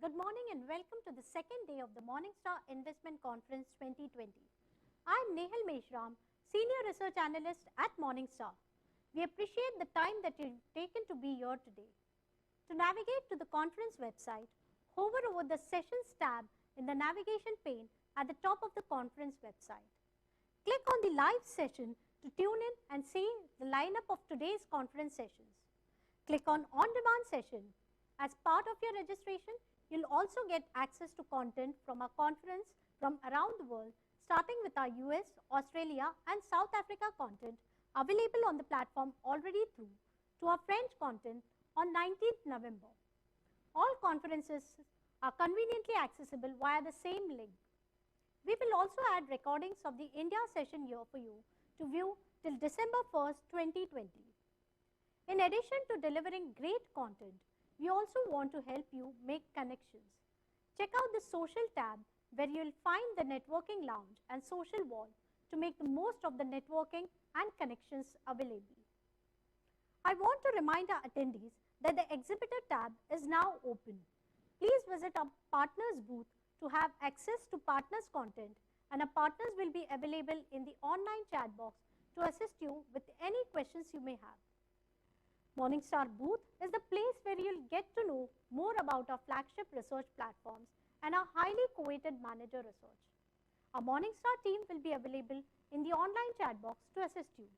Good morning and welcome to the second day of the Morningstar Investment Conference 2020. I am Nehal Meshram, Senior Research Analyst at Morningstar. We appreciate the time that you've taken to be here today. To navigate to the conference website, hover over the Sessions tab in the navigation pane at the top of the conference website. Click on the live session to tune in and see the lineup of today's conference sessions. Click on On-Demand Session. As part of your registration, you'll also get access to content from our conference from around the world, starting with our US, Australia, and South Africa content available on the platform already through to our French content on 19th November. All conferences are conveniently accessible via the same link. We will also add recordings of the India session here for you to view till December 1st, 2020. In addition to delivering great content, we also want to help you make connections. Check out the Social tab where you will find the Networking Lounge and Social Wall to make the most of the networking and connections available. I want to remind our attendees that the Exhibitor tab is now open. Please visit our partners booth to have access to partners content, and our partners will be available in the online chat box to assist you with any questions you may have. Morningstar booth is the place where you'll get to know more about our flagship research platforms and our highly coveted manager research. Our Morningstar team will be available in the online chat box to assist you.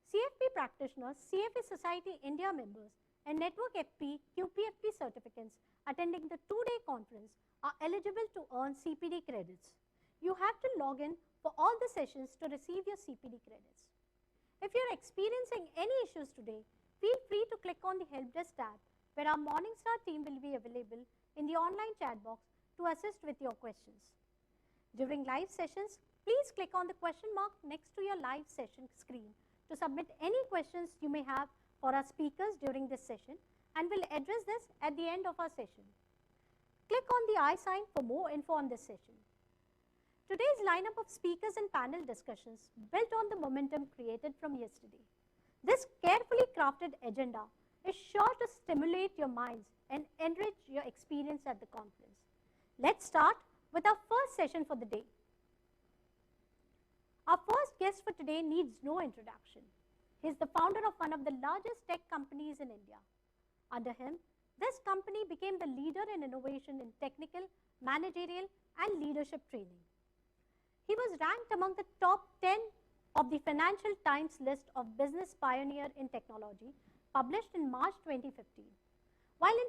CFP practitioners, CFA Society India members, and Network FP, QPFP certificates attending the two-day conference are eligible to earn CPD credits. You have to log in for all the sessions to receive your CPD credits. If you're experiencing any issues today, feel free to click on the Help Desk tab where our Morningstar team will be available in the online chat box to assist with your questions. During live sessions, please click on the question mark next to your live session screen to submit any questions you may have for our speakers during this session, and we'll address this at the end of our session. Click on the I sign for more info on this session. Today's lineup of speakers and panel discussions built on the momentum created from yesterday. This carefully crafted agenda is sure to stimulate your minds and enrich your experience at the conference. Let's start with our first session for the day. Our first guest for today needs no introduction. He is the founder of one of the largest tech companies in India. Under him, this company became the leader in innovation in technical, managerial, and leadership training. He was ranked among the top 10 of the Financial Times list of Business Pioneer in Technology, published in March 2015. While in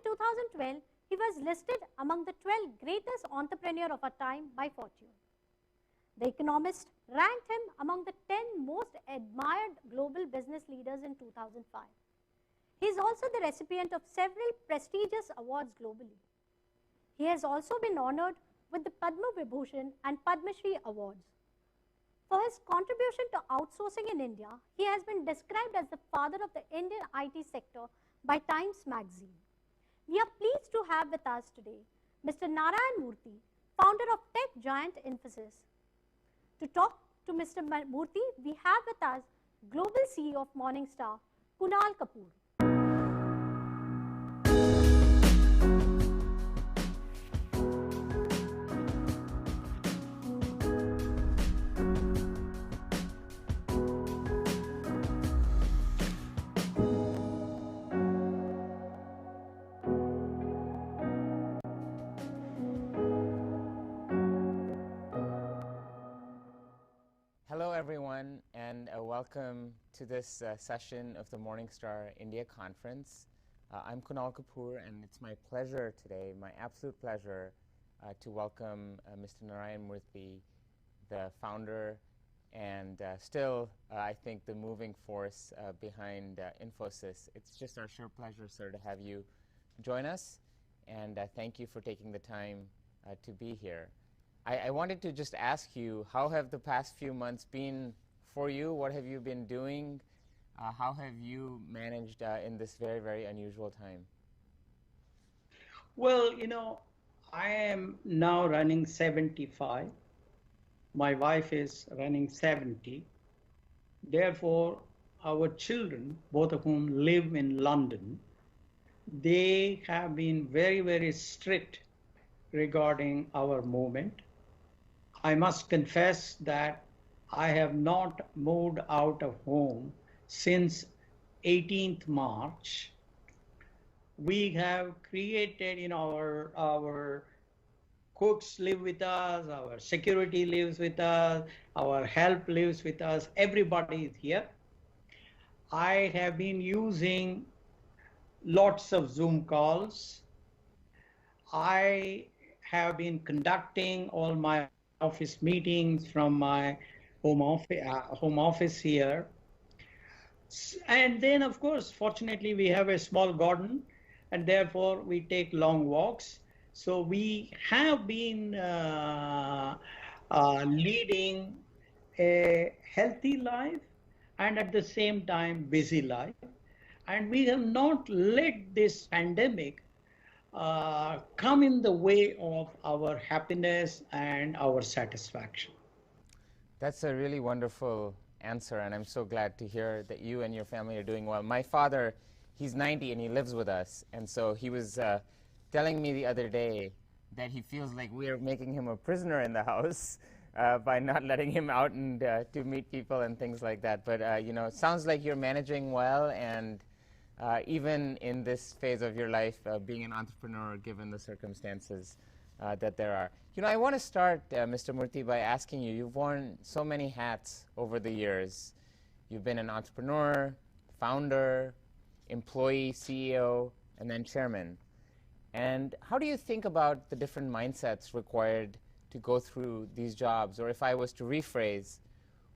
2012, he was listed among the 12 greatest entrepreneurs of our time by Fortune. The Economist ranked him among the 10 most admired global business leaders in 2005. He is also the recipient of several prestigious awards globally. He has also been honored with the Padma Vibhushan and Padma Shri awards. For his contribution to outsourcing in India, he has been described as the father of the Indian IT sector by Times Magazine. We are pleased to have with us today Mr. Narayan Murthy, founder of tech giant Infosys. To talk to Mr. Murthy, we have with us Global CEO of Morningstar, Kunal Kapoor. Hello everyone, and welcome to this session of the Morningstar India Conference. I'm Kunal Kapoor, and it's my pleasure today, my absolute pleasure, to welcome Mr. Narayan Murthy, the founder and still, I think, the moving force behind Infosys. It's just our sheer pleasure, sir, to have you join us, and thank you for taking the time to be here. I wanted to just ask you, how have the past few months been for you? What have you been doing? How have you managed in this very, very unusual time? Well, I am now running 75. My wife is running 70. Therefore, our children, both of whom live in London, They have been very, very strict regarding our movement. I must confess that I have not moved out of home since 18th March. We have created, our cooks live with us, our security lives with us, our help lives with us, everybody is here. I have been using lots of Zoom calls. I have been conducting all my office meetings from my home office here. And then, of course, fortunately, we have a small garden, and therefore we take long walks. So we have been leading a healthy life and at the same time busy life. And we have not let this pandemic come in the way of our happiness and our satisfaction. That's a really wonderful answer, and I'm so glad to hear that you and your family are doing well. My father, he's 90 and he lives with us, and so he was telling me the other day that he feels like we are making him a prisoner in the house by not letting him out and to meet people and things like that. But it sounds like you're managing well, and even in this phase of your life, being an entrepreneur, given the circumstances that there are. I want to start, Mr. Murthy, by asking you, you've worn so many hats over the years. You've been an entrepreneur, founder, employee, CEO, and then chairman. And how do you think about the different mindsets required to go through these jobs? Or if I was to rephrase,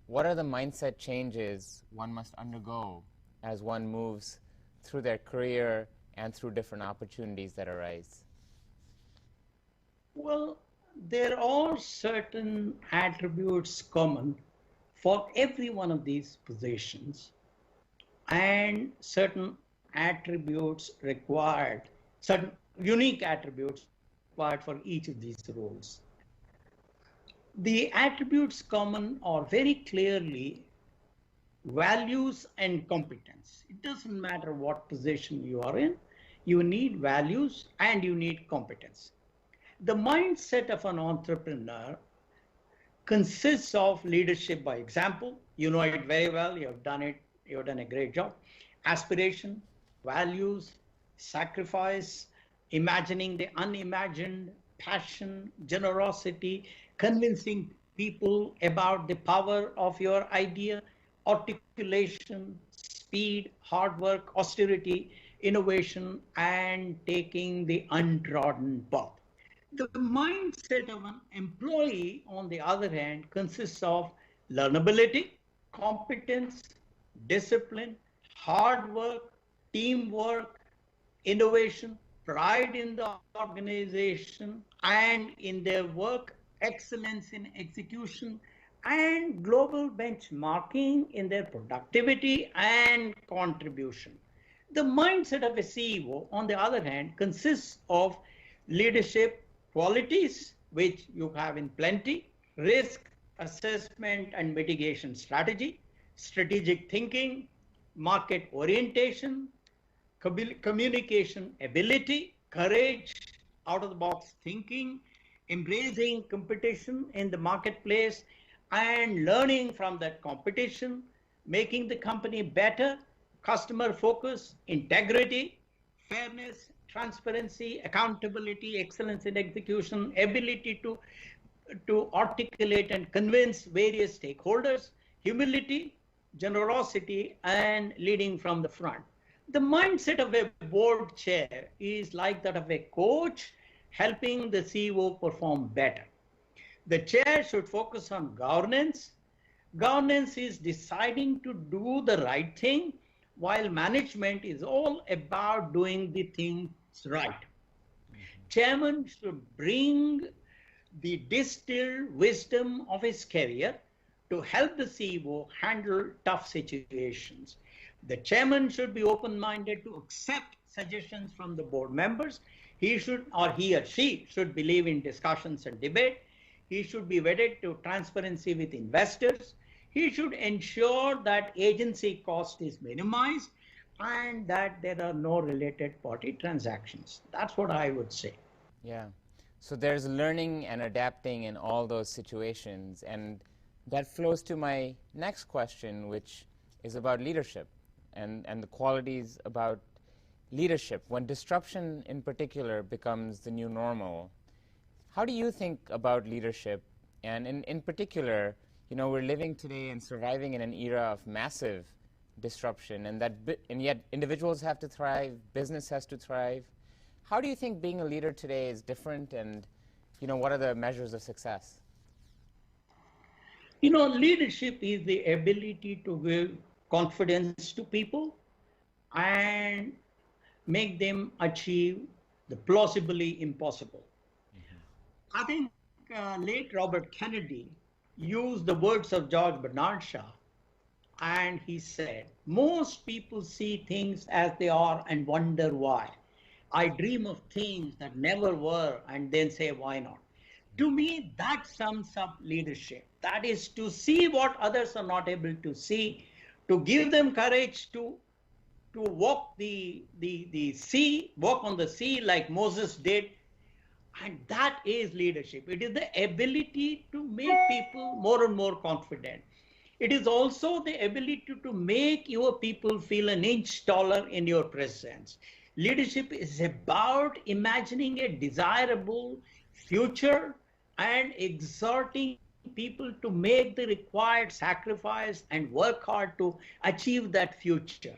what are the mindset changes one must undergo as one moves through their career and through different opportunities that arise? Well, there are certain attributes common for every one of these positions and certain attributes required, certain unique attributes required for each of these roles. The attributes common are very clearly values and competence. It doesn't matter what position you are in, you need values and you need competence. The mindset of an entrepreneur consists of leadership by example. You know it very well, you have done it, you've done a great job. Aspiration, values, sacrifice, imagining the unimagined, passion, generosity, convincing people about the power of your idea, articulation, speed, hard work, austerity, innovation, and taking the untrodden path. The mindset of an employee, on the other hand, consists of learnability, competence, discipline, hard work, teamwork, innovation, pride in the organization and in their work, excellence in execution, and global benchmarking in their productivity and contribution. The mindset of a CEO, on the other hand, consists of leadership qualities, which you have in plenty, risk assessment and mitigation strategy, strategic thinking, market orientation, communication ability, courage, out-of-the-box thinking, embracing competition in the marketplace and learning from that competition, making the company better, customer focus, integrity, fairness, transparency, accountability, excellence in execution, ability to articulate and convince various stakeholders, humility, generosity, and leading from the front. The mindset of a board chair is like that of a coach helping the CEO perform better. The chair should focus on governance. Governance is deciding to do the right thing, while management is all about doing the things right. Chairman should bring the distilled wisdom of his career to help the CEO handle tough situations. The chairman should be open-minded to accept suggestions from the board members. He or she should believe in discussions and debate. He should be wedded to transparency with investors. He should ensure that agency cost is minimized and that there are no related party transactions. That's what I would say. Yeah. So there's learning and adapting in all those situations. And that flows to my next question, which is about leadership and the qualities about leadership. When disruption in particular becomes the new normal, how do you think about leadership? And in particular, you know, we're living today and surviving in an era of massive disruption, and yet individuals have to thrive, business has to thrive. How do you think being a leader today is different, and you know, what are the measures of success? You know, leadership is the ability to give confidence to people and make them achieve the plausibly impossible. I think late Robert Kennedy used the words of George Bernard Shaw, and he said, most people see things as they are and wonder why. I dream of things that never were and then say, why not? To me, that sums up leadership. That is to see what others are not able to see, to give them courage to walk the sea, walk on the sea like Moses did. And that is leadership. It is the ability to make people more and more confident. It is also the ability to make your people feel an inch taller in your presence. Leadership is about imagining a desirable future and exhorting people to make the required sacrifice and work hard to achieve that future.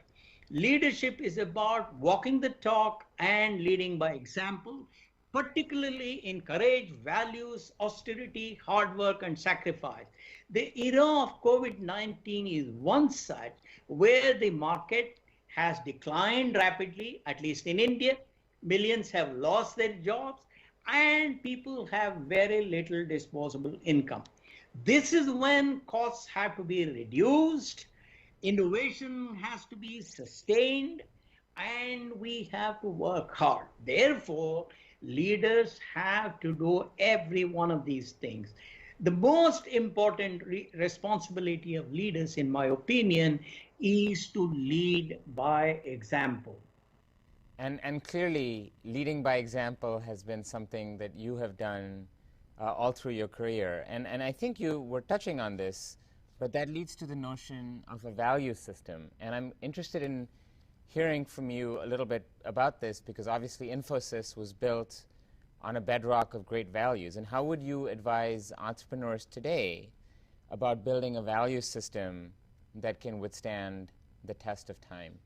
Leadership is about walking the talk and leading by example, particularly in courage, values, austerity, hard work, and sacrifice. The era of COVID-19 is one such where the market has declined rapidly, at least in India. Millions have lost their jobs, and people have very little disposable income. This is when costs have to be reduced, innovation has to be sustained, and we have to work hard. Therefore, leaders have to do every one of these things. The most important responsibility of leaders, in my opinion, is to lead by example. And clearly, leading by example has been something that you have done all through your career. And I think you were touching on this, but that leads to the notion of a value system. And I'm interested in hearing from you a little bit about this, because obviously Infosys was built on a bedrock of great values. And how would you advise entrepreneurs today about building a value system that can withstand the test of time?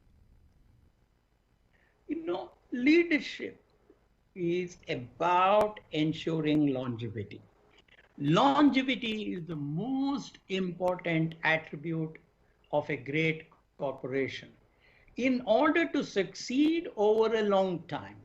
You know, leadership is about ensuring longevity. Longevity is the most important attribute of a great corporation. In order to succeed over a long time,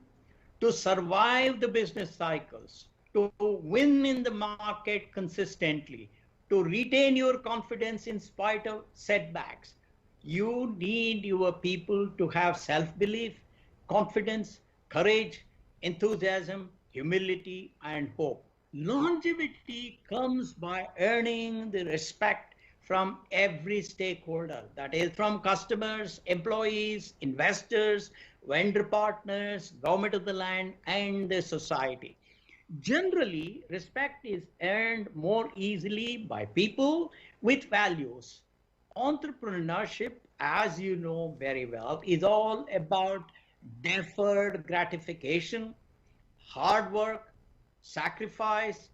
to survive the business cycles, to win in the market consistently, to retain your confidence in spite of setbacks, you need your people to have self-belief, confidence, courage, enthusiasm, humility, and hope. Longevity comes by earning the respect from every stakeholder, that is from customers, employees, investors, vendor partners, government of the land, and the society. Generally, respect is earned more easily by people with values. Entrepreneurship, as you know very well, is all about deferred gratification, hard work, sacrifice,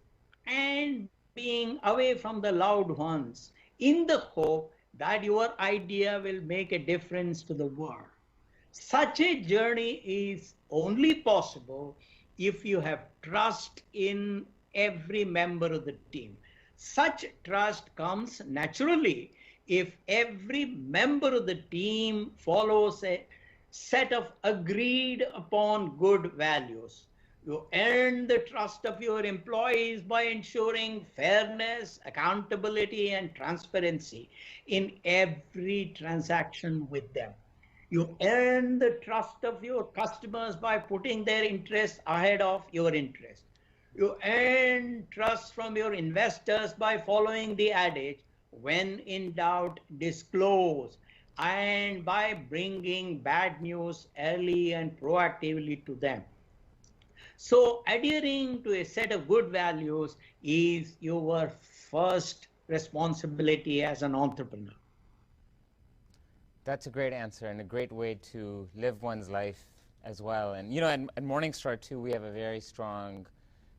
and being away from the loud ones in the hope that your idea will make a difference to the world. Such a journey is only possible if you have trust in every member of the team. Such trust comes naturally if every member of the team follows a set of agreed upon good values. You earn the trust of your employees by ensuring fairness, accountability, and transparency in every transaction with them. You earn the trust of your customers by putting their interests ahead of your interests. You earn trust from your investors by following the adage, when in doubt, disclose. and by bringing bad news early and proactively to them. So, adhering to a set of good values is your first responsibility as an entrepreneur. That's a great answer and a great way to live one's life as well. And at Morningstar too, we have a very strong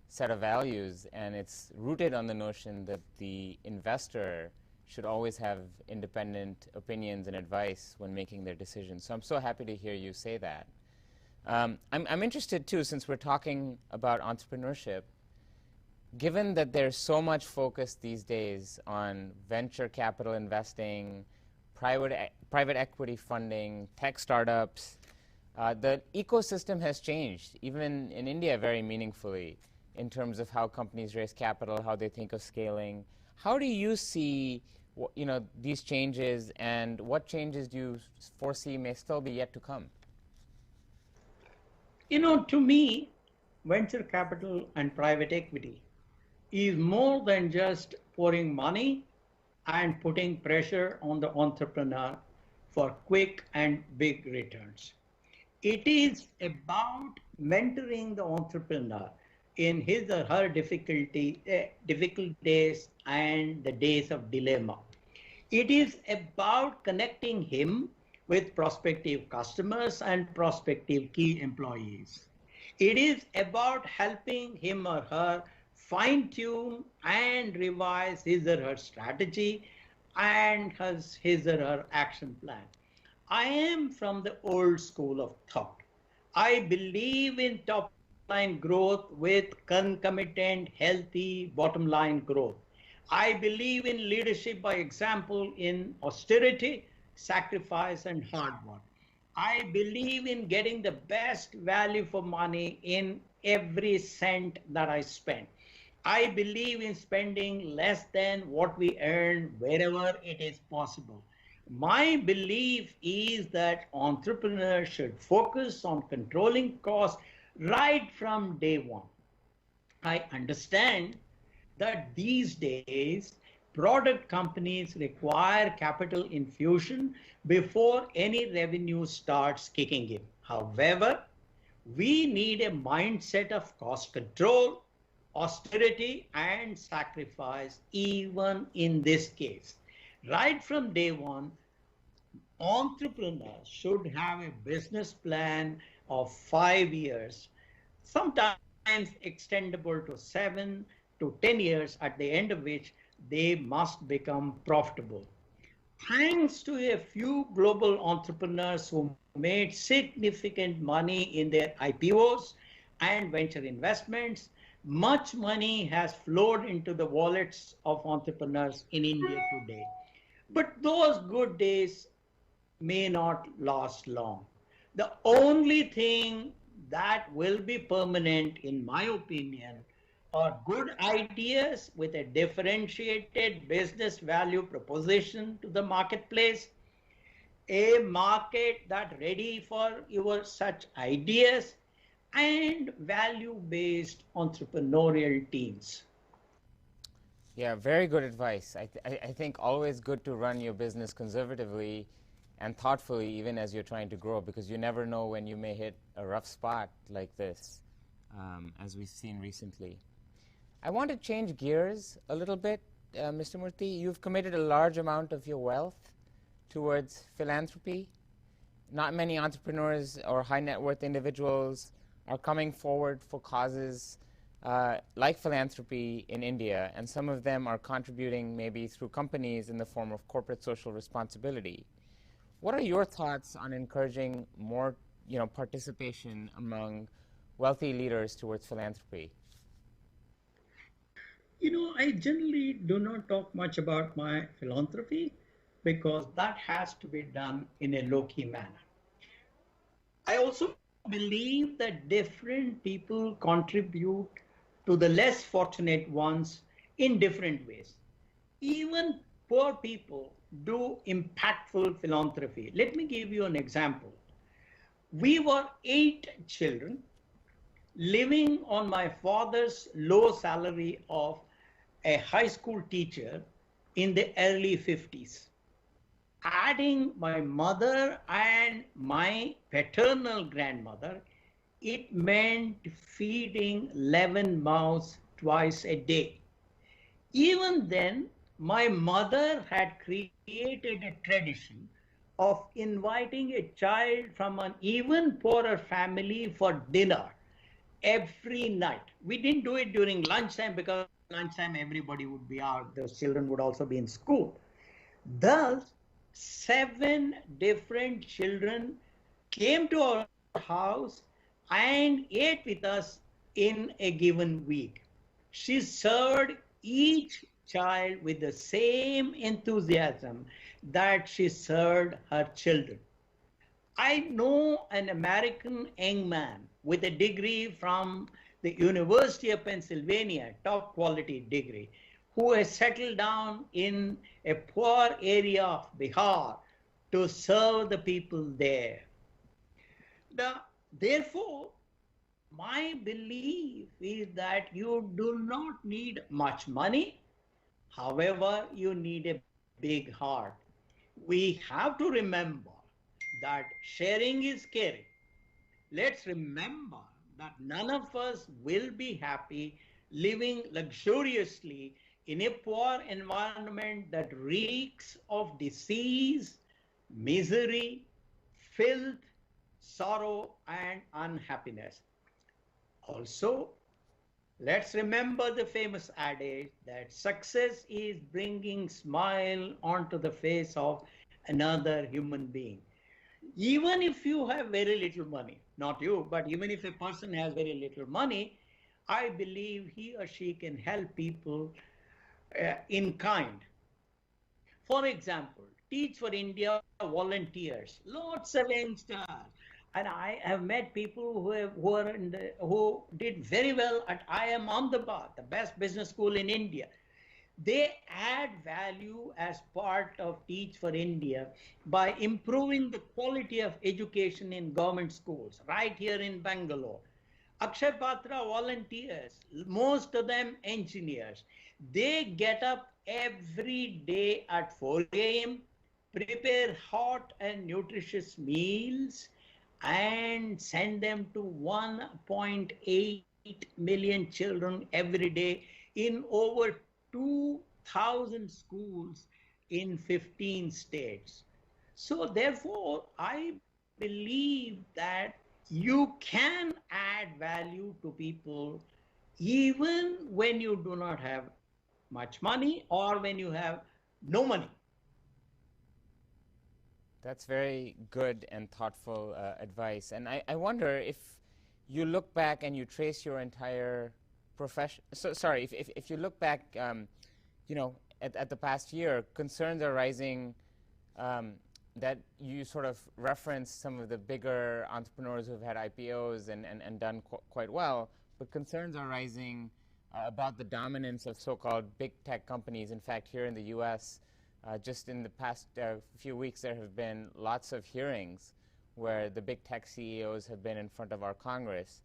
set of values, and it's rooted on the notion that the investor should always have independent opinions and advice when making their decisions. So I'm so happy to hear you say that. I'm interested too, since we're talking about entrepreneurship, given that there's so much focus these days on venture capital investing, private equity funding, tech startups, the ecosystem has changed, even in India, very meaningfully in terms of how companies raise capital, how they think of scaling. How do you see these changes, and what changes do you foresee may still be yet to come? To me, venture capital and private equity is more than just pouring money and putting pressure on the entrepreneur for quick and big returns. It is about mentoring the entrepreneur in his or her difficult days and the days of dilemma. It is about connecting him with prospective customers and prospective key employees. It is about helping him or her fine-tune and revise his or her strategy and his or her action plan. I am from the old school of thought. I believe in top line growth with concomitant healthy bottom line growth. I believe in leadership by example in austerity, sacrifice, and hard work. I believe in getting the best value for money in every cent that I spend. I believe in spending less than what we earn wherever it is possible. My belief is that entrepreneurs should focus on controlling costs right from day one. I understand that these days product companies require capital infusion before any revenue starts kicking in. However, we need a mindset of cost control, austerity, and sacrifice even in this case. Right from day one, entrepreneurs should have a business plan of 5 years, sometimes extendable to 7 to 10 years, at the end of which they must become profitable. Thanks to a few global entrepreneurs who made significant money in their IPOs and venture investments, much money has flowed into the wallets of entrepreneurs in India today. But those good days may not last long. The only thing that will be permanent, in my opinion, are good ideas with a differentiated business value proposition to the marketplace, a market that ready for your such ideas, and value-based entrepreneurial teams. Yeah, very good advice. I think always good to run your business conservatively and thoughtfully, even as you're trying to grow, because you never know when you may hit a rough spot like this, as we've seen recently. I want to change gears a little bit, Mr. Murthy. You've committed a large amount of your wealth towards philanthropy. Not many entrepreneurs or high net worth individuals are coming forward for causes like philanthropy in India, and some of them are contributing maybe through companies in the form of corporate social responsibility. What are your thoughts on encouraging more participation among wealthy leaders towards philanthropy? I generally do not talk much about my philanthropy because that has to be done in a low-key manner. I also believe that different people contribute to the less fortunate ones in different ways. Even poor people do impactful philanthropy. Let me give you an example. We were 8 children living on my father's low salary of a high school teacher in the early 50s. adding my mother and my paternal grandmother, it meant feeding 11 mouths twice a day. Even then, my mother had created a tradition of inviting a child from an even poorer family for dinner every night. We didn't do it during lunchtime because lunchtime everybody would be out. Those children would also be in school. Thus, 7 different children came to our house and ate with us in a given week. She served each child with the same enthusiasm that she served her children. I know an American young man with a degree from the University of Pennsylvania, top quality degree, who has settled down in a poor area of Bihar to serve the people there. Therefore, my belief is that you do not need much money. However, you need a big heart. We have to remember that sharing is caring. Let's remember that none of us will be happy living luxuriously in a poor environment that reeks of disease, misery, filth, sorrow, and unhappiness. Also, let's remember the famous adage that success is bringing smile onto the face of another human being. Even if you have very little money, not you, but even if a person has very little money, I believe he or she can help people in kind. For example, Teach for India volunteers, lots of youngsters. And I have met people who did very well at IIM Ahmedabad, the best business school in India. They add value as part of Teach for India by improving the quality of education in government schools right here in Bangalore. Akshay Patra volunteers, most of them engineers. They get up every day at 4 a.m., prepare hot and nutritious meals, and send them to 1.8 million children every day in over 2,000 schools in 15 states. So therefore, I believe that you can add value to people even when you do not have much money or when you have no money. That's very good and thoughtful advice. And I wonder if you look back and you trace your entire profession. So, sorry, if you look back, at the past year, concerns are rising that you sort of referenced some of the bigger entrepreneurs who've had IPOs and done quite well, but concerns are rising about the dominance of so-called big tech companies. In fact, here in the U.S., just in the past few weeks, there have been lots of hearings where the big tech CEOs have been in front of our Congress.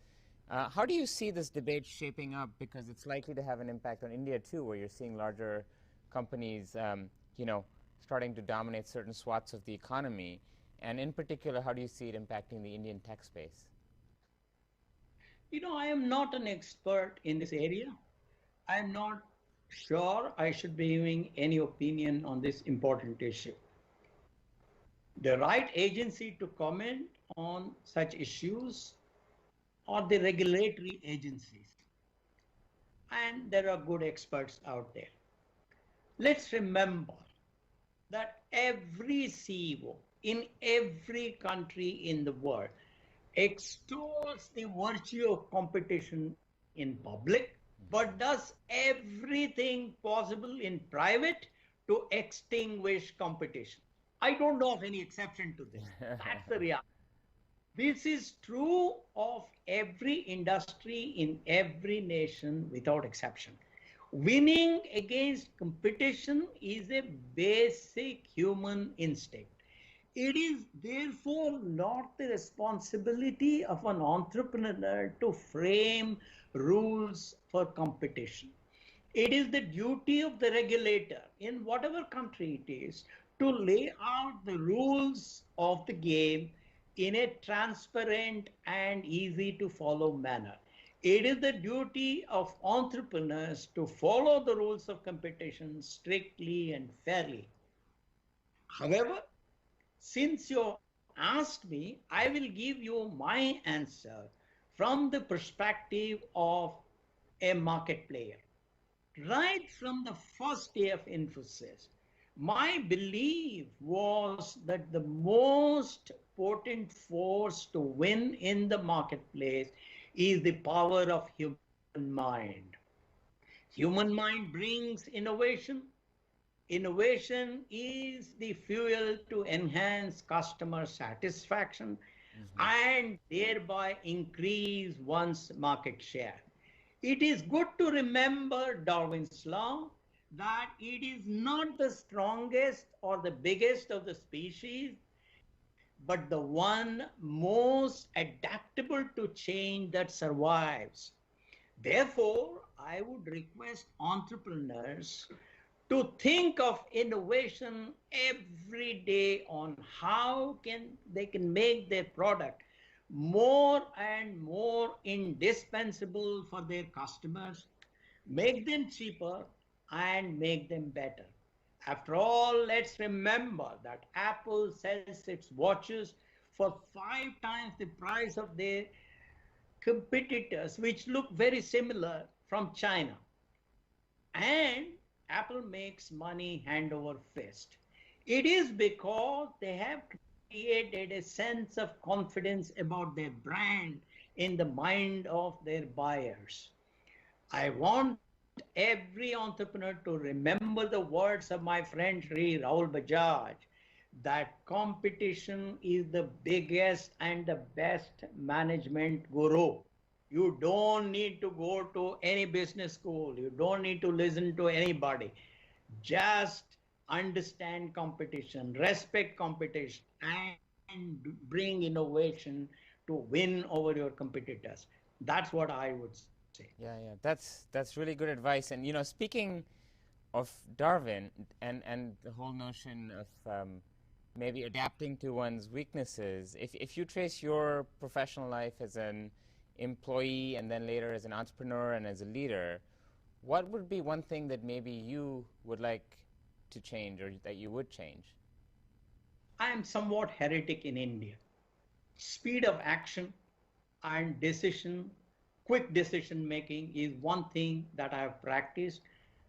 How do you see this debate shaping up? Because it's likely to have an impact on India too, where you're seeing larger companies, starting to dominate certain swaths of the economy. And in particular, how do you see it impacting the Indian tech space? I am not an expert in this area. I am not sure I should be giving any opinion on this important issue. The right agency to comment on such issues are the regulatory agencies. And there are good experts out there. Let's remember that every CEO in every country in the world extols the virtue of competition in public, but does everything possible in private to extinguish competition. I don't know of any exception to this. That's the reality. This is true of every industry in every nation without exception. Winning against competition is a basic human instinct. It is therefore not the responsibility of an entrepreneur to frame rules for competition. It is the duty of the regulator in whatever country it is to lay out the rules of the game in a transparent and easy to follow manner. It is the duty of entrepreneurs to follow the rules of competition strictly and fairly. However, since you asked me, I will give you my answer from the perspective of a market player. Right from the first day of Infosys, my belief was that the most potent force to win in the marketplace is the power of human mind. Human mind brings innovation. Innovation is the fuel to enhance customer satisfaction Mm-hmm. and thereby increase one's market share. It is good to remember Darwin's law that it is not the strongest or the biggest of the species, but the one most adaptable to change that survives. Therefore, I would request entrepreneurs to think of innovation every day on how they can make their product more and more indispensable for their customers, make them cheaper, and make them better. After all, let's remember that Apple sells its watches for 5 times the price of their competitors, which look very similar from China. And Apple makes money hand over fist. It is because they have created a sense of confidence about their brand in the mind of their buyers. I want every entrepreneur to remember the words of my friend Sri Rahul Bajaj that competition is the biggest and the best management guru. You don't need to go to any business school. You don't need to listen to anybody. Just understand competition, respect competition, and bring innovation to win over your competitors. That's what I would say. Yeah, yeah, that's really good advice. And speaking of Darwin and the whole notion of maybe adapting to one's weaknesses, if you trace your professional life as an employee and then later as an entrepreneur and as a leader, what would be one thing that maybe you would like to change or that you would change? I am somewhat heretic in India. Speed of action and quick decision making is one thing that I have practiced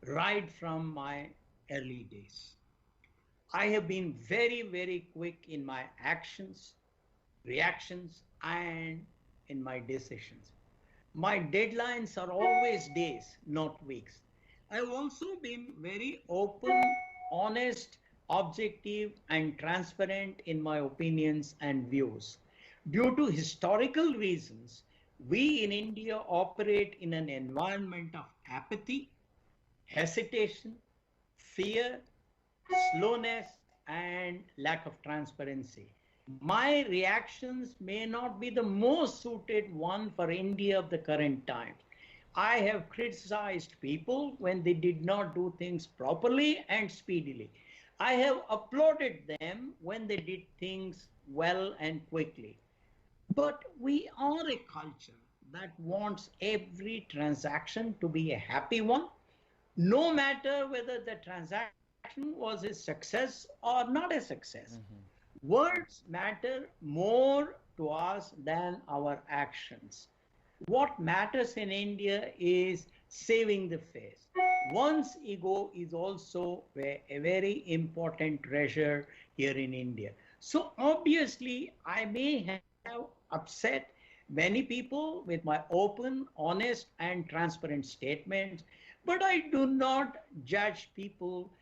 right from my early days. I have been very, very quick in my actions, reactions, and in my decisions. My deadlines are always days, not weeks. I've also been very open, honest, objective, and transparent in my opinions and views. Due to historical reasons, we in India operate in an environment of apathy, hesitation, fear, slowness, and lack of transparency. My reactions may not be the most suited one for India of the current times. I have criticized people when they did not do things properly and speedily. I have applauded them when they did things well and quickly. But we are a culture that wants every transaction to be a happy one, no matter whether the transaction was a success or not a success. Mm-hmm. Words matter more to us than our actions. What matters in India is saving the face. One's ego is also a very important treasure here in India. So obviously, I may have upset many people with my open, honest, and transparent statements, but I do not judge people,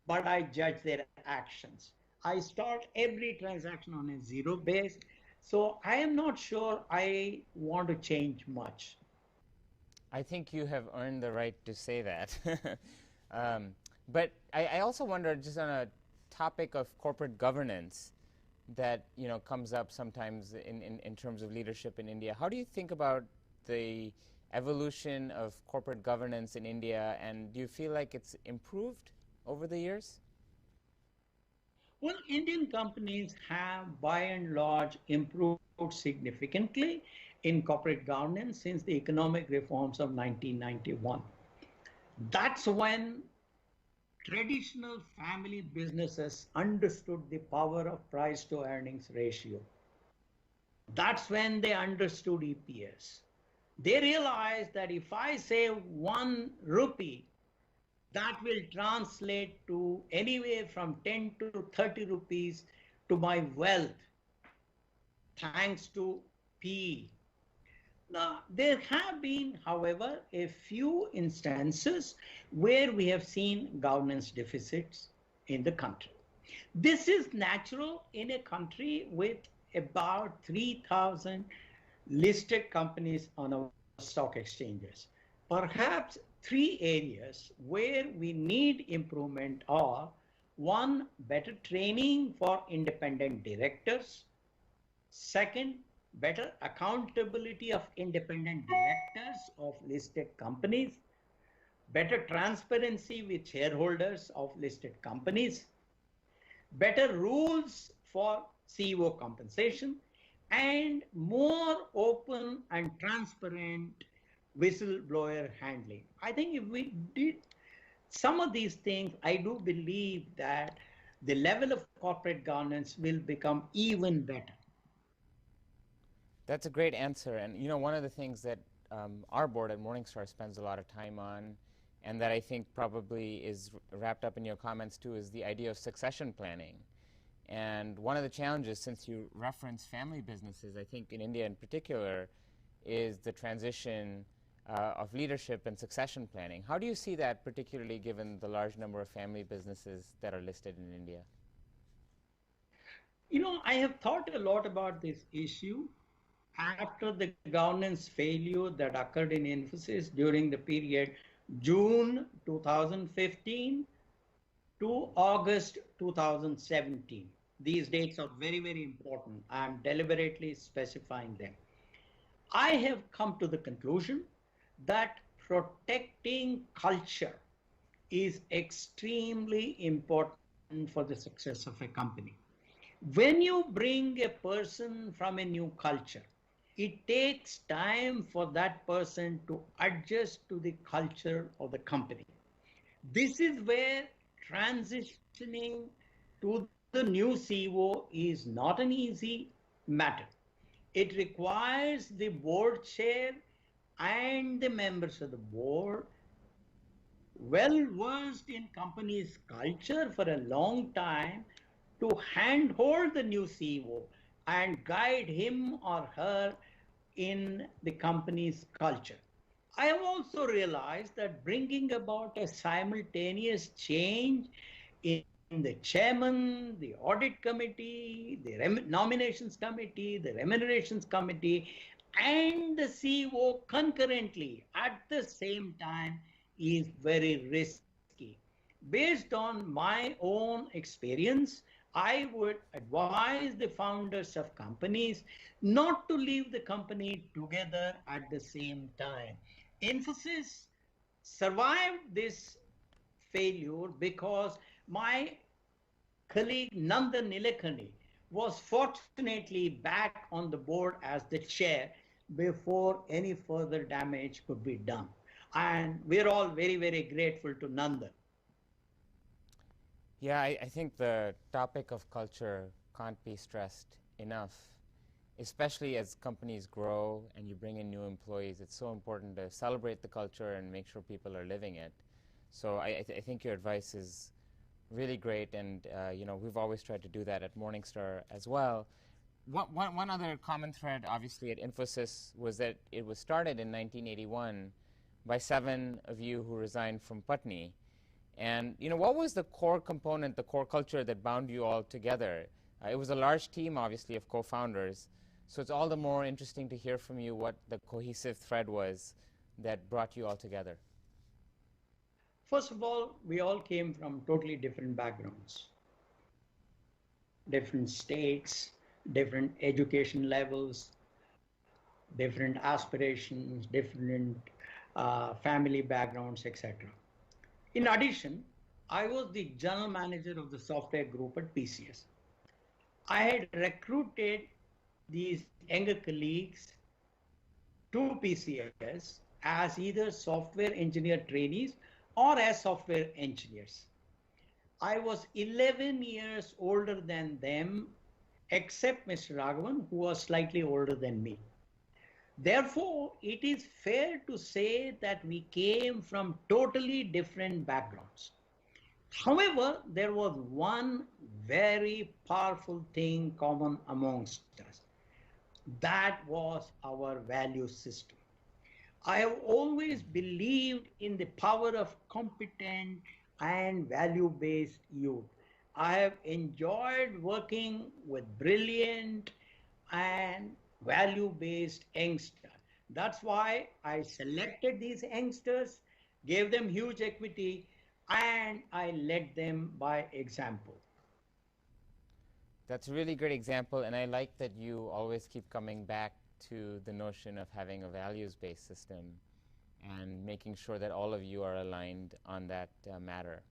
but I judge their actions. I start every transaction on a zero base. So I am not sure I want to change much. I think you have earned the right to say that. But I also wonder, just on a topic of corporate governance that comes up sometimes in terms of leadership in India, how do you think about the evolution of corporate governance in India, and do you feel like it's improved over the years? Well, Indian companies have by and large improved significantly in corporate governance since the economic reforms of 1991. That's when traditional family businesses understood the power of price to earnings ratio. That's when they understood EPS. They realized that if I save 1 rupee, that will translate to anywhere from 10 to 30 rupees to my wealth, thanks to PE. Now, there have been, however, a few instances where we have seen governance deficits in the country. This is natural in a country with about 3,000 listed companies on our stock exchanges. Perhaps three areas where we need improvement are: one, better training for independent directors; second, better accountability of independent directors of listed companies; better transparency with shareholders of listed companies; better rules for CEO compensation; and more open and transparent whistleblower handling. I think if we did some of these things, I do believe that the level of corporate governance will become even better. That's a great answer. And you know, one of the things that our board at Morningstar spends a lot of time on, and that I think probably is wrapped up in your comments too, is the idea of succession planning. And one of the challenges, since you reference family businesses, I think in India in particular, is the transition of leadership and succession planning. How do you see that, particularly given the large number of family businesses that are listed in India? You know, I have thought a lot about this issue after the governance failure that occurred in Infosys during the period June 2015 to August 2017. These dates are very, very important. I'm deliberately specifying them. I have come to the conclusion that protecting culture is extremely important for the success of a company. When you bring a person from a new culture, it takes time for that person to adjust to the culture of the company. This is where transitioning to the new CEO is not an easy matter. It requires the board chair and the members of the board well versed in company's culture for a long time to handhold the new CEO and guide him or her in the company's culture. I have also realized that bringing about a simultaneous change in the chairman, the audit committee, the nominations committee, the remunerations committee, and the CEO concurrently at the same time is very risky. Based on my own experience, I would advise the founders of companies not to leave the company together at the same time. Infosys survived this failure because my colleague Nandan Nilekani was fortunately back on the board as the chair before any further damage could be done. And we're all very, very grateful to Nandan. Yeah, I think the topic of culture can't be stressed enough, especially as companies grow and you bring in new employees. It's so important to celebrate the culture and make sure people are living it. So I think your advice is really great, and you know, we've always tried to do that at Morningstar as well. One other common thread, obviously, at Infosys was that it was started in 1981 by 7 of you who resigned from Putney. And you know, what was the core component, the core culture that bound you all together? It was a large team, obviously, of co-founders. So it's all the more interesting to hear from you what the cohesive thread was that brought you all together. First of all, we all came from totally different backgrounds, different states, different education levels, different aspirations, different family backgrounds, etc. In addition, I was the general manager of the software group at PCS. I had recruited these younger colleagues to PCS as either software engineer trainees or as software engineers. I was 11 years older than them, except Mr. Raghavan, who was slightly older than me. Therefore, it is fair to say that we came from totally different backgrounds. However, there was one very powerful thing common amongst us. That was our value system. I have always believed in the power of competent and value-based youth. I have enjoyed working with brilliant and value-based youngsters. That's why I selected these youngsters, gave them huge equity, and I led them by example. That's a really great example, and I like that you always keep coming back to the notion of having a values-based system and making sure that all of you are aligned on that matter.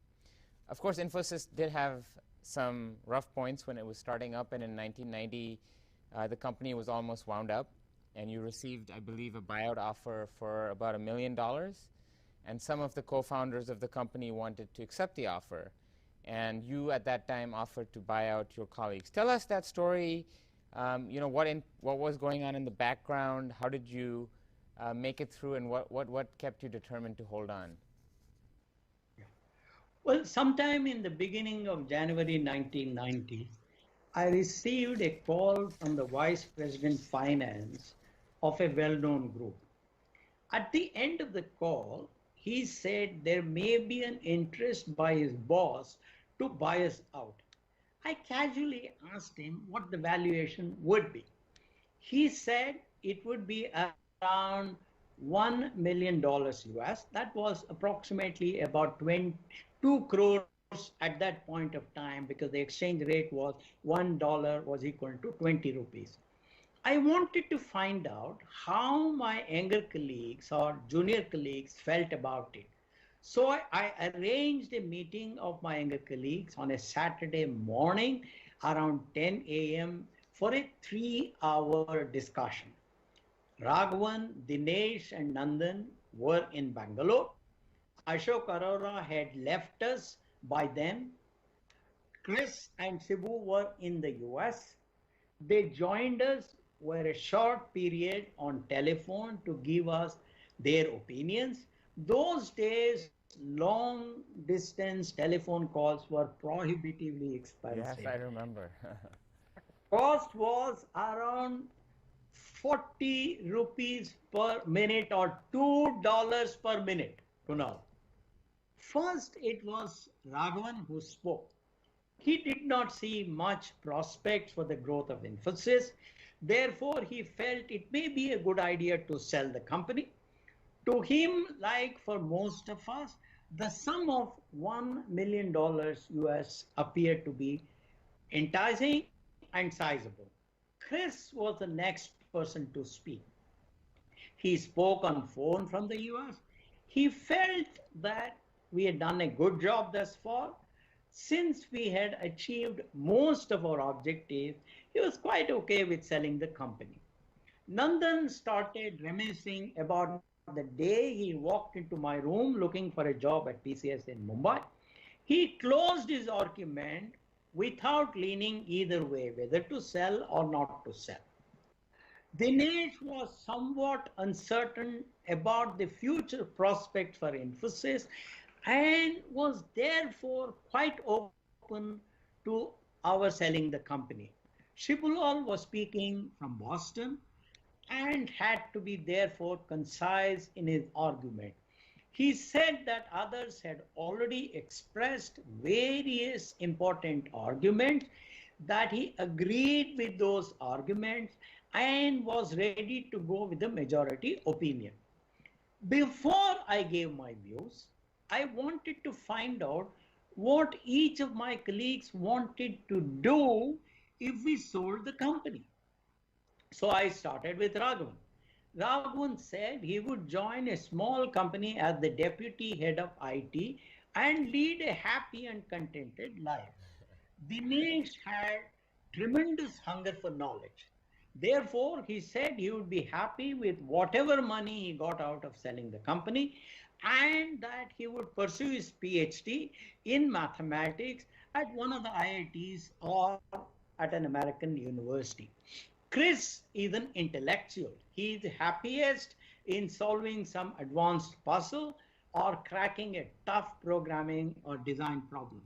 Of course, Infosys did have some rough points when it was starting up, and in 1990, the company was almost wound up, and you received, I believe, a buyout offer for about $1 million, and some of the co-founders of the company wanted to accept the offer, and you at that time offered to buy out your colleagues. Tell us that story. What was going on in the background? How did you make it through, and what kept you determined to hold on? Well, sometime in the beginning of January 1990, I received a call from the Vice President Finance of a well-known group. At the end of the call, he said there may be an interest by his boss to buy us out. I casually asked him what the valuation would be. He said it would be around $1 million US. That was approximately about 22 crores at that point of time, because the exchange rate was $1 was equal to 20 rupees. I wanted to find out how my younger colleagues or junior colleagues felt about it. So I arranged a meeting of my younger colleagues on a Saturday morning around 10 a.m. for a 3-hour discussion. Raghavan, Dinesh, and Nandan were in Bangalore. Ashok Arora had left us by then. Chris and Shibu were in the US. They joined us for a short period on telephone to give us their opinions. Those days, long distance telephone calls were prohibitively expensive. Yes, I remember. Cost was around 40 rupees per minute or $2 per minute, Kunal. First, it was Raghavan who spoke. He did not see much prospects for the growth of Infosys. Therefore, he felt it may be a good idea to sell the company. To him, like for most of us, the sum of $1 million US appeared to be enticing and sizable. Chris was the next person to speak. He spoke on phone from the US. He felt that we had done a good job thus far. Since we had achieved most of our objectives, he was quite okay with selling the company. Nandan started reminiscing about the day he walked into my room looking for a job at PCS in Mumbai. He closed his argument without leaning either way, whether to sell or not to sell. Dinesh was somewhat uncertain about the future prospect for Infosys and was therefore quite open to our selling the company. Shibulal was speaking from Boston and had to be therefore concise in his argument. He said that others had already expressed various important arguments, that he agreed with those arguments and was ready to go with the majority opinion. Before I gave my views, I wanted to find out what each of my colleagues wanted to do if we sold the company. So I started with Raghavan. Raghavan said he would join a small company as the deputy head of IT and lead a happy and contented life. Dinesh had tremendous hunger for knowledge. Therefore, he said he would be happy with whatever money he got out of selling the company and that he would pursue his PhD in mathematics at one of the IITs or at an American university. Chris is an intellectual. He is happiest in solving some advanced puzzle or cracking a tough programming or design problem.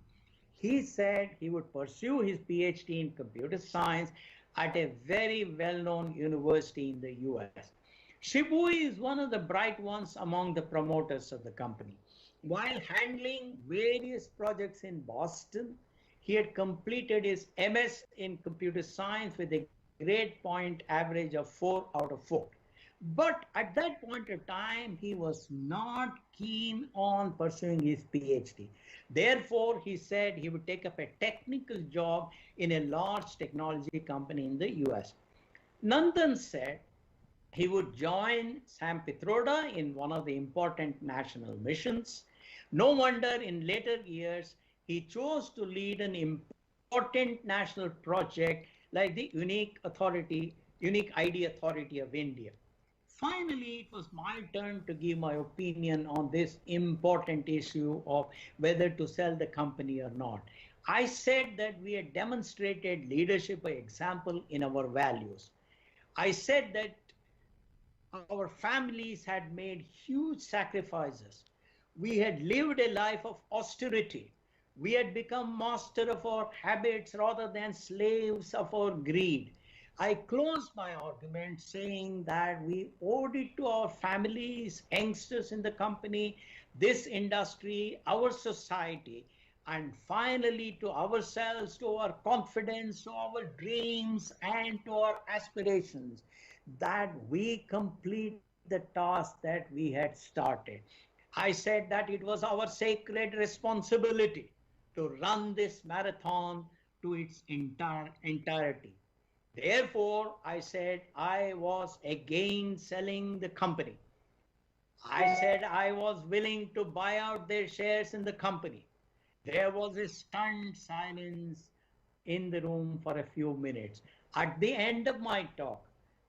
He said he would pursue his PhD in computer science at a very well-known university in the US. Shibu is one of the bright ones among the promoters of the company. While handling various projects in Boston, he had completed his MS in computer science with a grade point average of 4 out of 4. But at that point of time, he was not keen on pursuing his PhD. Therefore, he said he would take up a technical job in a large technology company in the US. Nandan said he would join Sam Pitroda in one of the important national missions. No wonder in later years, he chose to lead an important national project like the Unique ID Authority of India. Finally, it was my turn to give my opinion on this important issue of whether to sell the company or not. I said that we had demonstrated leadership by example in our values. I said that our families had made huge sacrifices. We had lived a life of austerity. We had become master of our habits rather than slaves of our greed. I closed my argument saying that we owed it to our families, youngsters in the company, this industry, our society, and finally to ourselves, to our confidence, to our dreams, and to our aspirations, that we complete the task that we had started. I said that it was our sacred responsibility to run this marathon to its entirety. Therefore, I said I was again selling the company. I said I was willing to buy out their shares in the company. There was a stunned silence in the room for a few minutes. At the end of my talk,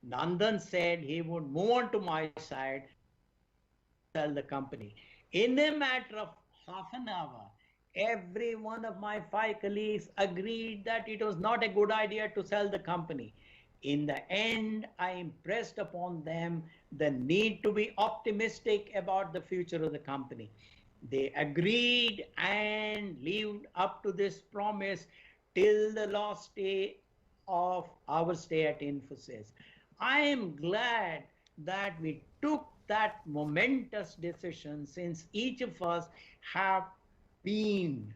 Nandan said he would move on to my side, sell the company. In a matter of half an hour, every one of my 5 colleagues agreed that it was not a good idea to sell the company. In the end, I impressed upon them the need to be optimistic about the future of the company. They agreed and lived up to this promise till the last day of our stay at Infosys. I am glad that we took that momentous decision, since each of us has been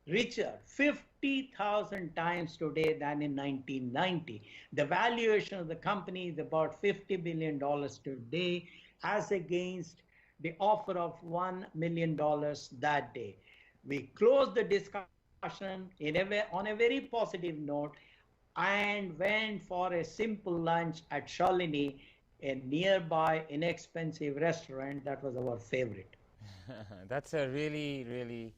richer 50,000 times today than in 1990. The valuation of the company is about $50 billion today, as against the offer of $1 million that day. We closed the discussion on a very positive note and went for a simple lunch at Shalini, a nearby inexpensive restaurant that was our favorite. That's a really, really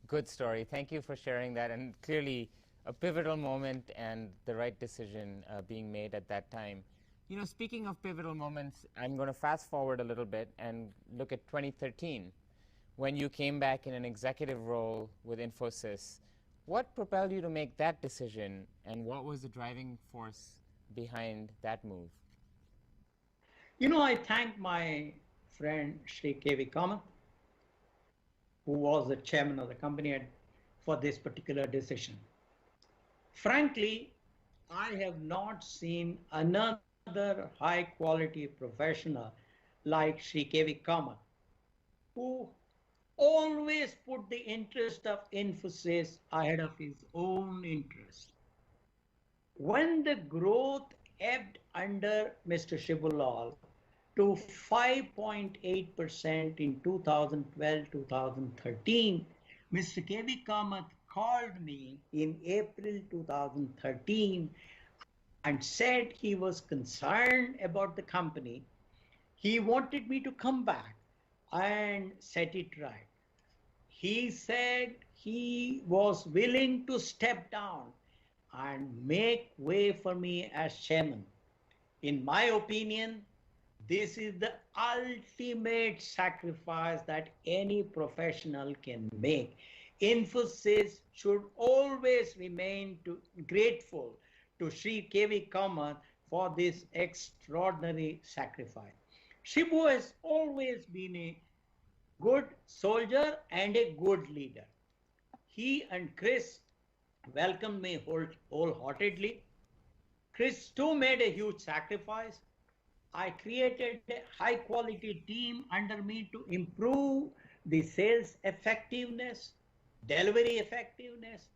good story. Thank you for sharing that, and clearly a pivotal moment and the right decision being made at that time. You know, speaking of pivotal moments, I'm going to fast forward a little bit and look at 2013, when you came back in an executive role with Infosys. What propelled you to make that decision, and what was the driving force behind that move? You know, I thank my friend Shri K.V. Kamath, who was the chairman of the company, for this particular decision. Frankly, I have not seen another high quality professional like Shri K.V. Kamath, who always put the interest of Infosys ahead of his own interest. When the growth ebbed under Mr. Shibulal to 5.8% in 2012-2013, Mr. K.V. Kamath called me in April 2013 and said he was concerned about the company. He wanted me to come back and set it right. He said he was willing to step down and make way for me as chairman. In my opinion, this is the ultimate sacrifice that any professional can make. Infosys should always remain grateful to Sri K.V. Kamath for this extraordinary sacrifice. Shibu has always been a good soldier and a good leader. He and Chris welcomed me wholeheartedly. Chris too made a huge sacrifice. I created a high quality team under me to improve the sales effectiveness, delivery effectiveness,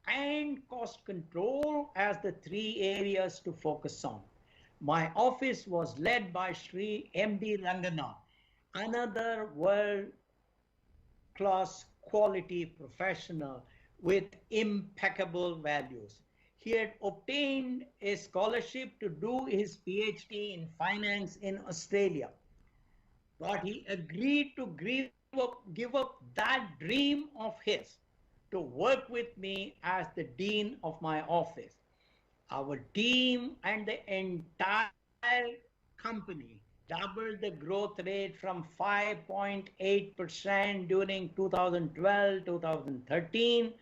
and cost control as the three areas to focus on. My office was led by Sri M.D. Ranganath, another world class quality professional with impeccable values. He had obtained a scholarship to do his PhD in finance in Australia, but he agreed to give up that dream of his to work with me as the dean of my office. Our team and the entire company doubled the growth rate from 5.8% during 2012 2013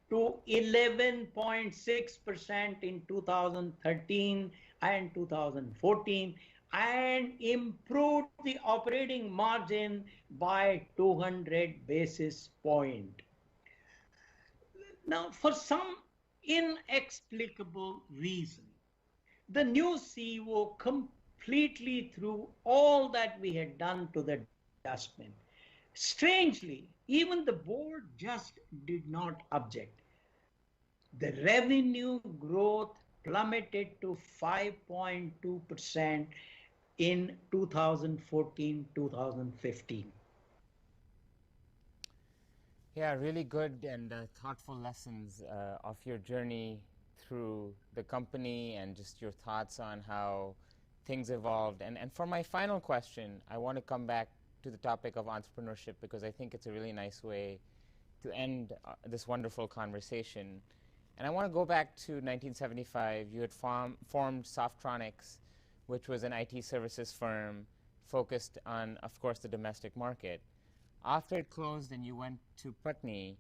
to 11.6% in 2013 and 2014, and improved the operating margin by 200 basis points. Now, for some inexplicable reason, the new CEO completely threw all that we had done to the dustbin. Strangely, even the board just did not object. The revenue growth plummeted to 5.2% in 2014-2015. Yeah, really good and thoughtful lessons of your journey through the company and just your thoughts on how things evolved. And for my final question, I want to come back to the topic of entrepreneurship because I think it's a really nice way to end this wonderful conversation. And I want to go back to 1975. You had formed Softronics, which was an IT services firm focused on, of course, the domestic market. After it closed and you went to Putney,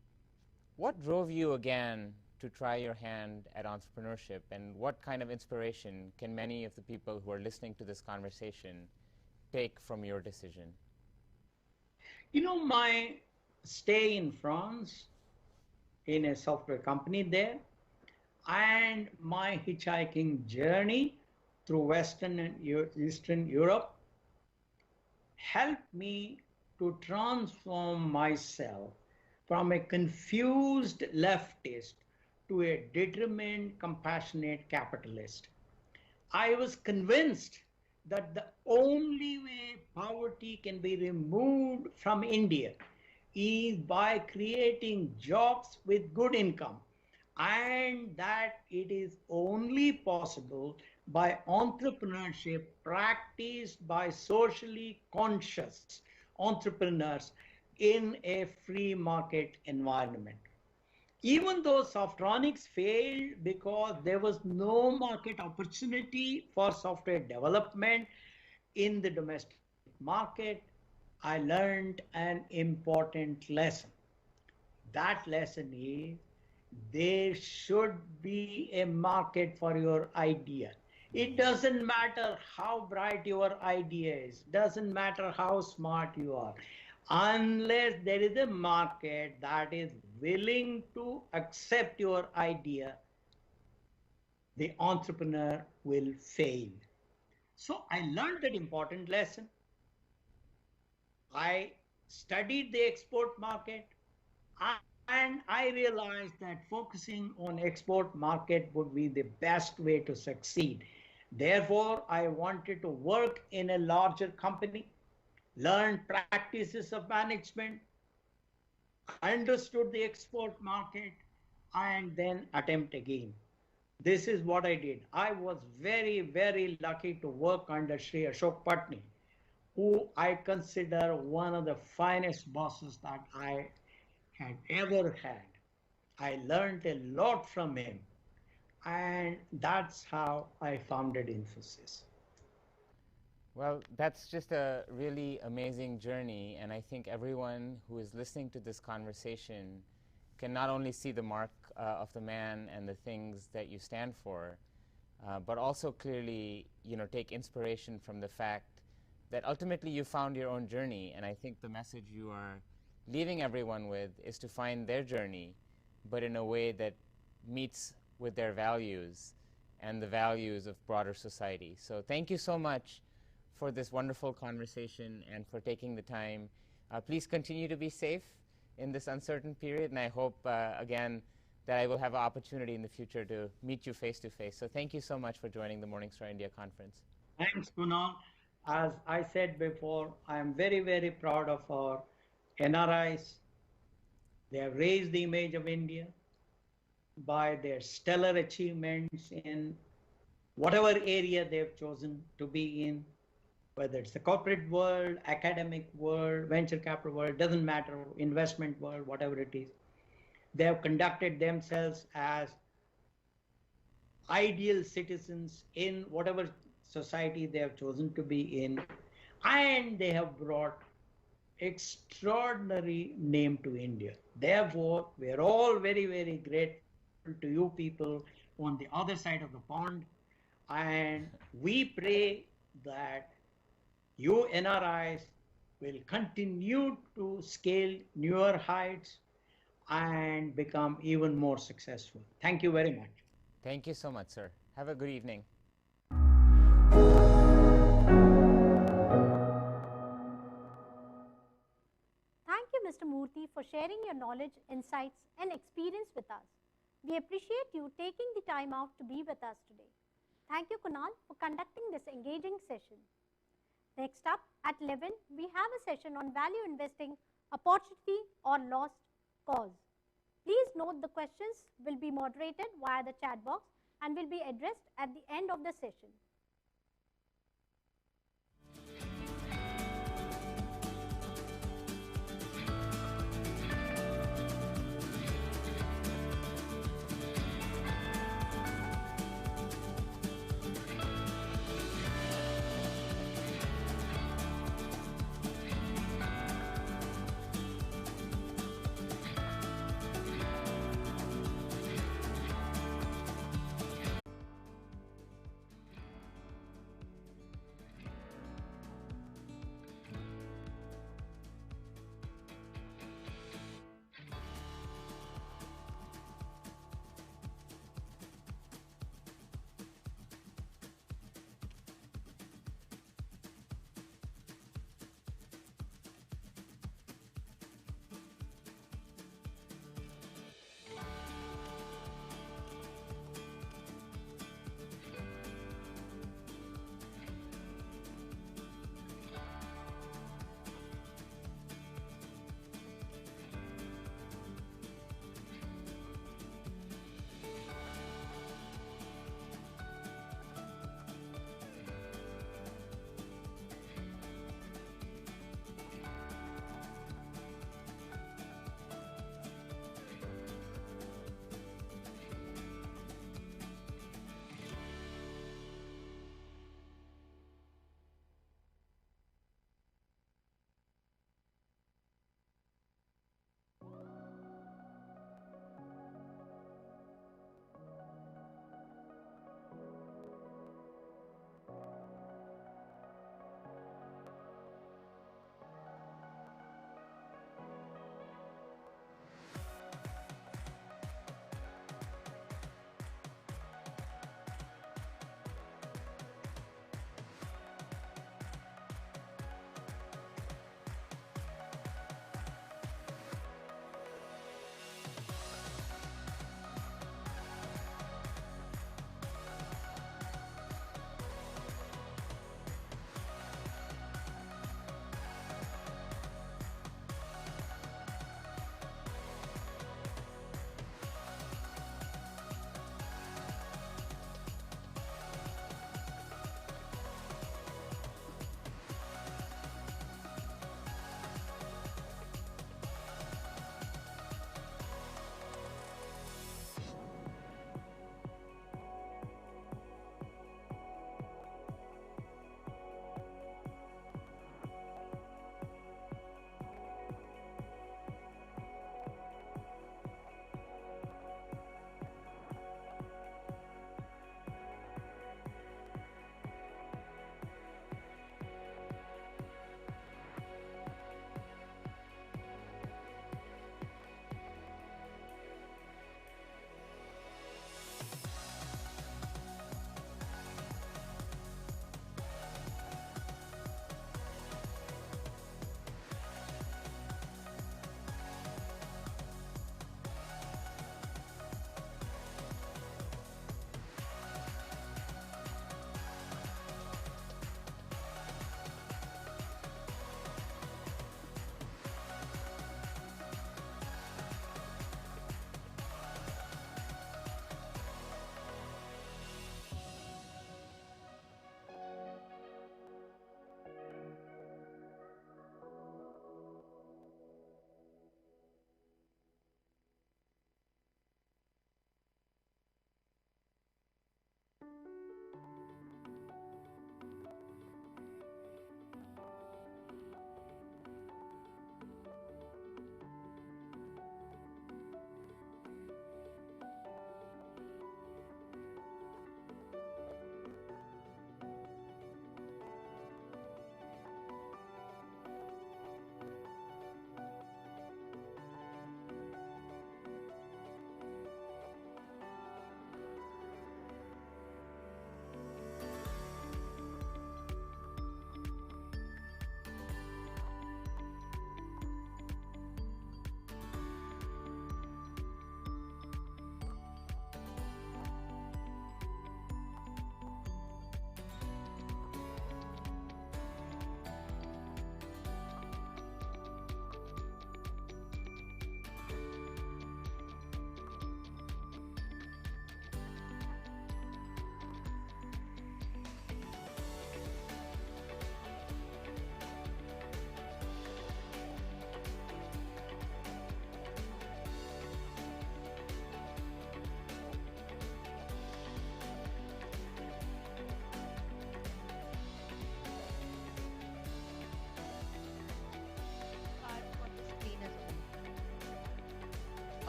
what drove you again to try your hand at entrepreneurship, and what kind of inspiration can many of the people who are listening to this conversation take from your decision? You know, my stay in France in a software company there and my hitchhiking journey through Western and Eastern Europe helped me to transform myself from a confused leftist to a determined, compassionate capitalist. I was convinced that the only way poverty can be removed from India is by creating jobs with good income, and that it is only possible by entrepreneurship practiced by socially conscious entrepreneurs in a free market environment. Even though Softronics failed because there was no market opportunity for software development in the domestic market, I learned an important lesson. That lesson is there should be a market for your idea. It doesn't matter how bright your idea is, doesn't matter how smart you are. Unless there is a market that is willing to accept your idea, the entrepreneur will fail. So I learned that important lesson. I studied the export market and I realized that focusing on export market would be the best way to succeed. Therefore, I wanted to work in a larger company, learn practices of management, understood the export market, and then attempt again. This is what I did. I was very, very lucky to work under Sri Ashok Patni. who I consider one of the finest bosses that I had ever had. I learned a lot from him, and that's how I founded Infosys. Well, that's just a really amazing journey, and I think everyone who is listening to this conversation can not only see the mark of the man and the things that you stand for, but also clearly, take inspiration from the fact that ultimately you found your own journey. And I think the message you are leaving everyone with is to find their journey, but in a way that meets with their values and the values of broader society. So thank you so much for this wonderful conversation and for taking the time. Please continue to be safe in this uncertain period, and I hope, again, that I will have an opportunity in the future to meet you face to face. So thank you so much for joining the Morningstar India Conference. Thanks, Kunal. As I said before, I am very, very proud of our NRIs. They have raised the image of India by their stellar achievements in whatever area they've chosen to be in, whether it's the corporate world, academic world, venture capital world, doesn't matter, investment world, whatever it is. They have conducted themselves as ideal citizens in whatever society they have chosen to be in, and they have brought extraordinary name to India. Therefore, we are all very, very grateful to you people on the other side of the pond, and we pray that you NRIs will continue to scale newer heights and become even more successful. Thank you very much. Thank you so much, sir. Have a good evening. Thank you, Mr. Murthy, for sharing your knowledge, insights, and experience with us. We appreciate you taking the time out to be with us today. Thank you, Kunal, for conducting this engaging session. Next up, at 11, we have a session on value investing, opportunity or lost cause. Please note the questions will be moderated via the chat box and will be addressed at the end of the session.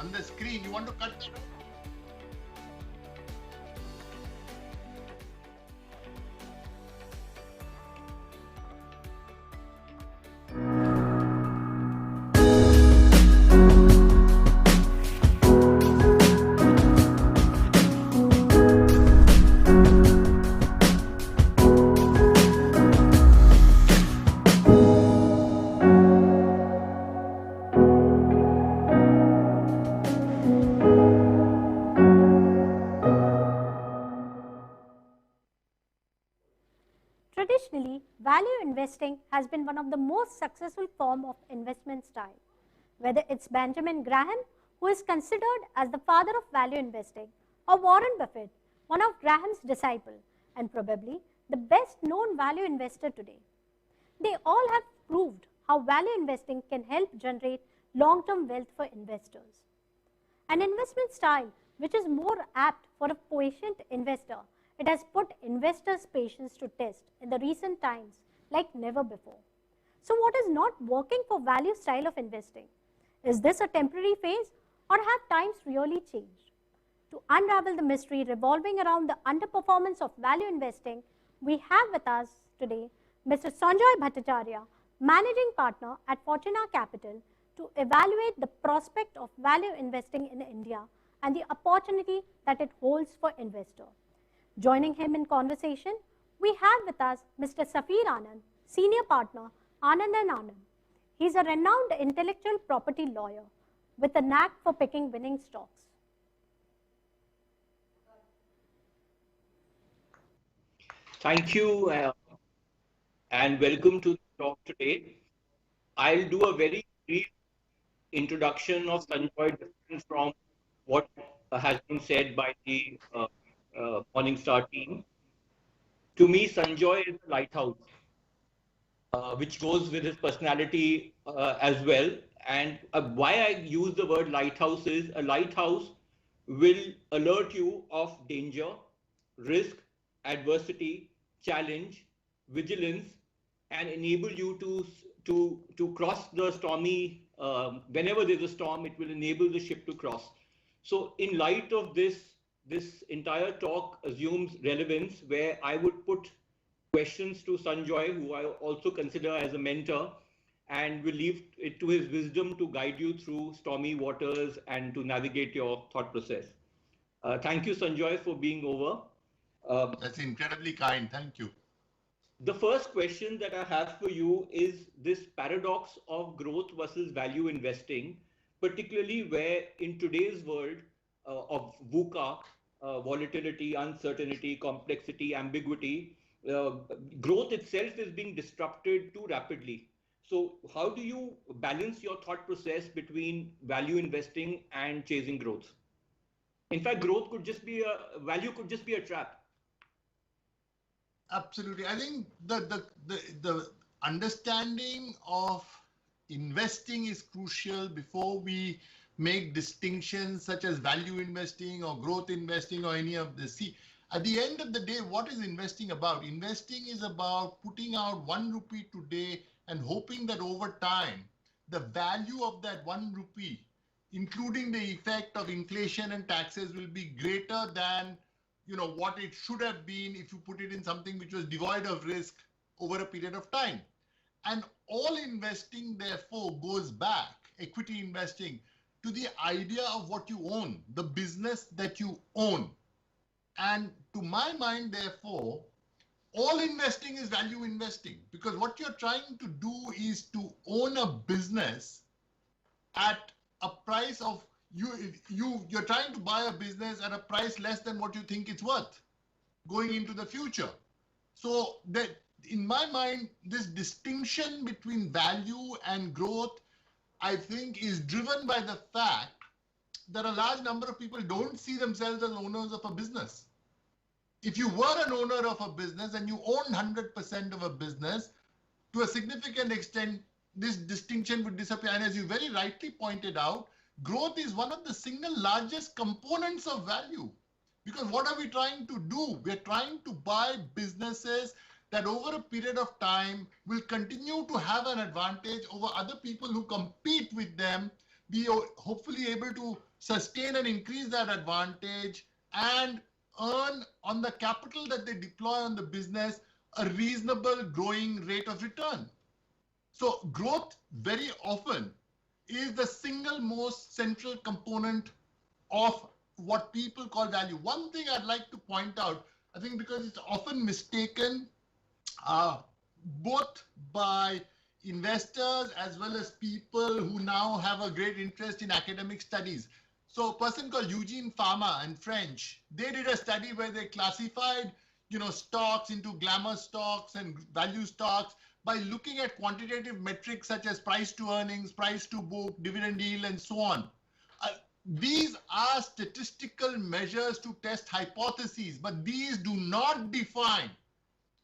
on the screen. You want to cut that out? Traditionally, value investing has been one of the most successful form of investment style. Whether it's Benjamin Graham, who is considered as the father of value investing, or Warren Buffett, one of Graham's disciples, and probably the best known value investor today. They all have proved how value investing can help generate long-term wealth for investors. An investment style which is more apt for a patient investor. It has put investors' patience to test in the recent times like never before. So what is not working for value style of investing? Is this a temporary phase or have times really changed? To unravel the mystery revolving around the underperformance of value investing, we have with us today Mr. Sanjoy Bhattacharya, Managing Partner at Fortuna Capital, to evaluate the prospect of value investing in India and the opportunity that it holds for investors. Joining him in conversation, we have with us Mr. Safir Anand, Senior Partner, Anand & Anand. He is a renowned intellectual property lawyer with a knack for picking winning stocks. Thank you and welcome to the talk today. I'll do a very brief introduction of Sanjoy, different from what has been said by the Morningstar team. To me, Sanjoy is a lighthouse, which goes with his personality as well. And why I use the word lighthouse is a lighthouse will alert you of danger, risk, adversity, challenge, vigilance, and enable you to cross the stormy, whenever there's a storm, it will enable the ship to cross. So in light of this entire talk assumes relevance, where I would put questions to Sanjoy, who I also consider as a mentor, and will leave it to his wisdom to guide you through stormy waters and to navigate your thought process. Thank you, Sanjoy, for being over. That's incredibly kind. Thank you. The first question that I have for you is this paradox of growth versus value investing, particularly where in today's world of VUCA, volatility, uncertainty, complexity, ambiguity, growth itself is being disrupted too rapidly. So how do you balance your thought process between value investing and chasing growth? In fact, growth could just be value could just be a trap. Absolutely. I think the understanding of investing is crucial before we make distinctions such as value investing or growth investing or any of this. See, at the end of the day, what is investing about? Investing is about putting out 1 rupee today and hoping that over time, the value of that 1 rupee, including the effect of inflation and taxes, will be greater than what it should have been if you put it in something which was devoid of risk over a period of time. And all investing, therefore, goes back, equity investing, to the idea of what you own, the business that you own. And to my mind, therefore, all investing is value investing, because what you're trying to do is to own a business at a price of you're trying to buy a business at a price less than what you think it's worth going into the future. So that, in my mind, this distinction between value and growth, I think, is driven by the fact that a large number of people don't see themselves as owners of a business. If you were an owner of a business and you own 100% of a business, to a significant extent, this distinction would disappear. And as you very rightly pointed out, growth is one of the single largest components of value. Because what are we trying to do? We're trying to buy businesses that over a period of time will continue to have an advantage over other people who compete with them, be hopefully able to sustain and increase that advantage and earn on the capital that they deploy on the business a reasonable growing rate of return. So growth very often is the single most central component of what people call value. One thing I'd like to point out, I think because it's often mistaken both by investors as well as people who now have a great interest in academic studies. So a person called Eugene Fama in French, they did a study where they classified, stocks into glamour stocks and value stocks by looking at quantitative metrics such as price to earnings, price to book, dividend yield, and so on. These are statistical measures to test hypotheses, but these do not define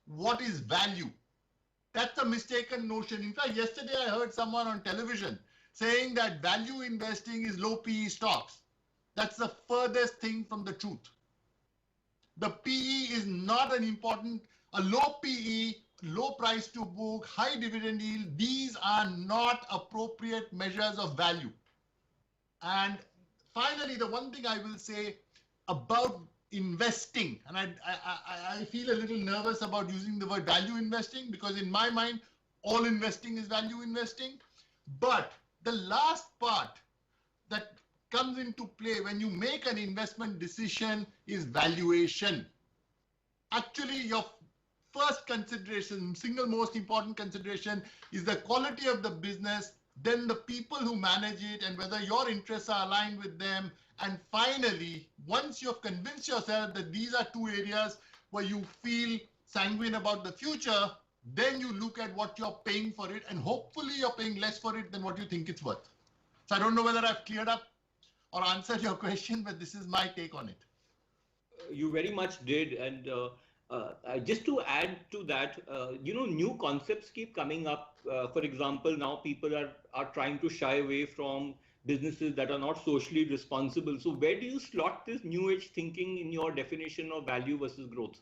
what is value. That's a mistaken notion. In fact, yesterday I heard someone on television saying that value investing is low PE stocks. That's the furthest thing from the truth. The PE is not an important, a low PE, low price to book, high dividend yield, these are not appropriate measures of value. And finally, the one thing I will say about investing, and I feel a little nervous about using the word value investing because in my mind, all investing is value investing. But the last part that comes into play when you make an investment decision is valuation. Actually, your first consideration, single most important consideration is the quality of the business, then the people who manage it and whether your interests are aligned with them. And finally, once you have convinced yourself that these are two areas where you feel sanguine about the future, then you look at what you're paying for it, and hopefully you're paying less for it than what you think it's worth. So I don't know whether I've cleared up or answered your question, but this is my take on it. You very much did. And just to add to that, new concepts keep coming up. For example, now people are trying to shy away from businesses that are not socially responsible. So where do you slot this new age thinking in your definition of value versus growth?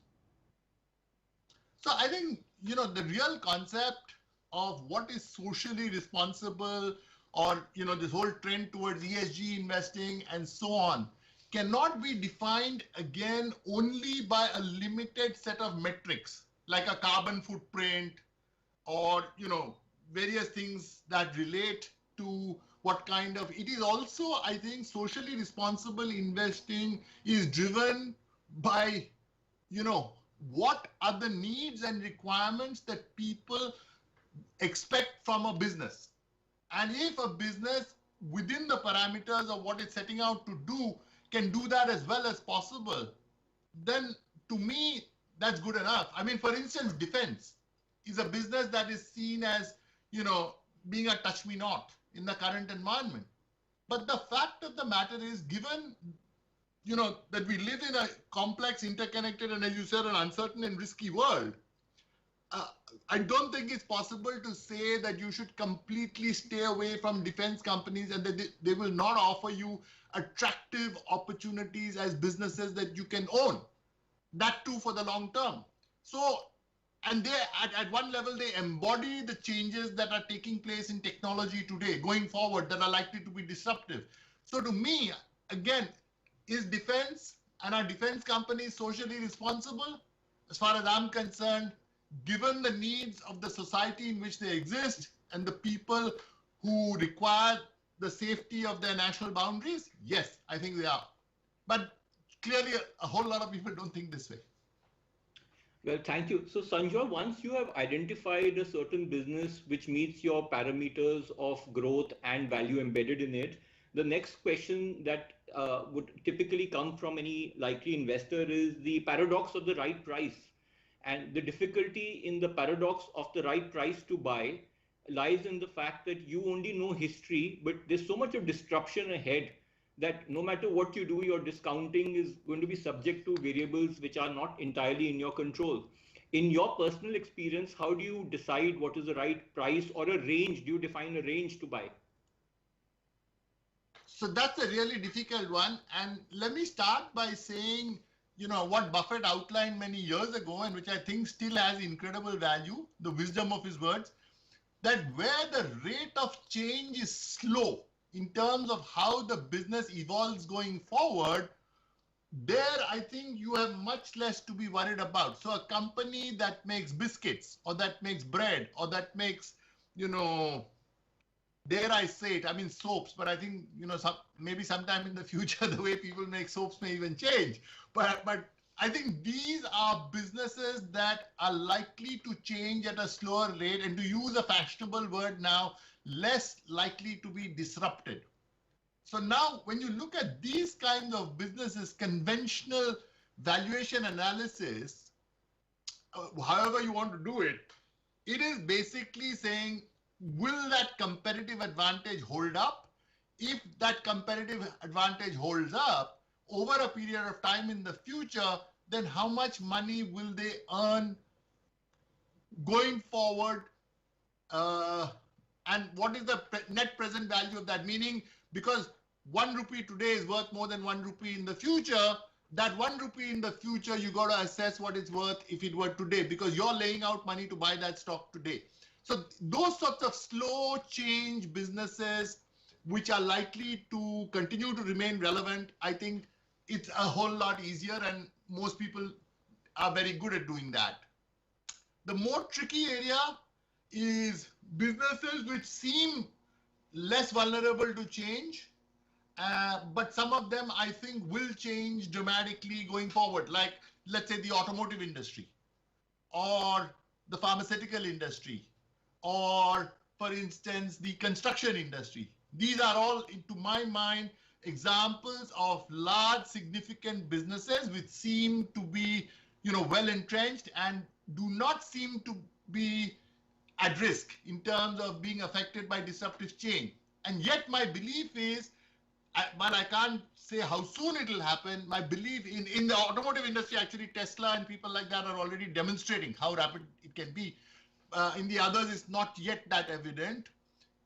So I think, the real concept of what is socially responsible or, this whole trend towards ESG investing and so on cannot be defined again only by a limited set of metrics like a carbon footprint or, various things that relate to what kind of, it is also, I think, socially responsible investing is driven by, what are the needs and requirements that people expect from a business. And if a business within the parameters of what it's setting out to do can do that as well as possible, then to me, that's good enough. I mean, for instance, defense is a business that is seen as, being a touch me not in the current environment. But the fact of the matter is, given, that we live in a complex, interconnected, and as you said, an uncertain and risky world, I don't think it's possible to say that you should completely stay away from defense companies and that they will not offer you attractive opportunities as businesses that you can own. That too for the long term. So, and they, at one level, they embody the changes that are taking place in technology today, going forward, that are likely to be disruptive. So to me, again, is defense and are defense companies socially responsible? As far as I'm concerned, given the needs of the society in which they exist and the people who require the safety of their national boundaries, yes, I think they are. But clearly, a whole lot of people don't think this way. Well, thank you. So, Sanjoy, once you have identified a certain business which meets your parameters of growth and value embedded in it, the next question that would typically come from any likely investor is the paradox of the right price. And the difficulty in the paradox of the right price to buy lies in the fact that you only know history, but there's so much of disruption ahead that no matter what you do, your discounting is going to be subject to variables which are not entirely in your control. In your personal experience, how do you decide what is the right price or a range? Do you define a range to buy? So that's a really difficult one. And let me start by saying, what Buffett outlined many years ago, and which I think still has incredible value, the wisdom of his words, that where the rate of change is slow, in terms of how the business evolves going forward, there I think you have much less to be worried about. So a company that makes biscuits or that makes bread or that makes, dare I say it, I mean soaps, but I think, maybe sometime in the future, the way people make soaps may even change. But I think these are businesses that are likely to change at a slower rate, and to use a fashionable word now, less likely to be disrupted. So now when you look at these kinds of businesses, conventional valuation analysis, however you want to do it, it is basically saying, will that competitive advantage hold up? If that competitive advantage holds up over a period of time in the future, then how much money will they earn going forward? And what is the net present value of that? Meaning, because 1 rupee today is worth more than 1 rupee in the future, that 1 rupee in the future, you got to assess what it's worth if it were today, because you're laying out money to buy that stock today. So those sorts of slow change businesses, which are likely to continue to remain relevant, I think it's a whole lot easier, and most people are very good at doing that. The more tricky area is businesses which seem less vulnerable to change, but some of them I think will change dramatically going forward, like let's say the automotive industry or the pharmaceutical industry, or for instance the construction industry. These are all, to my mind, examples of large significant businesses which seem to be well entrenched and do not seem to be at risk in terms of being affected by disruptive change. And yet my belief is, while I can't say how soon it will happen, my belief in the automotive industry, actually Tesla and people like that are already demonstrating how rapid it can be. In the others, it's not yet that evident.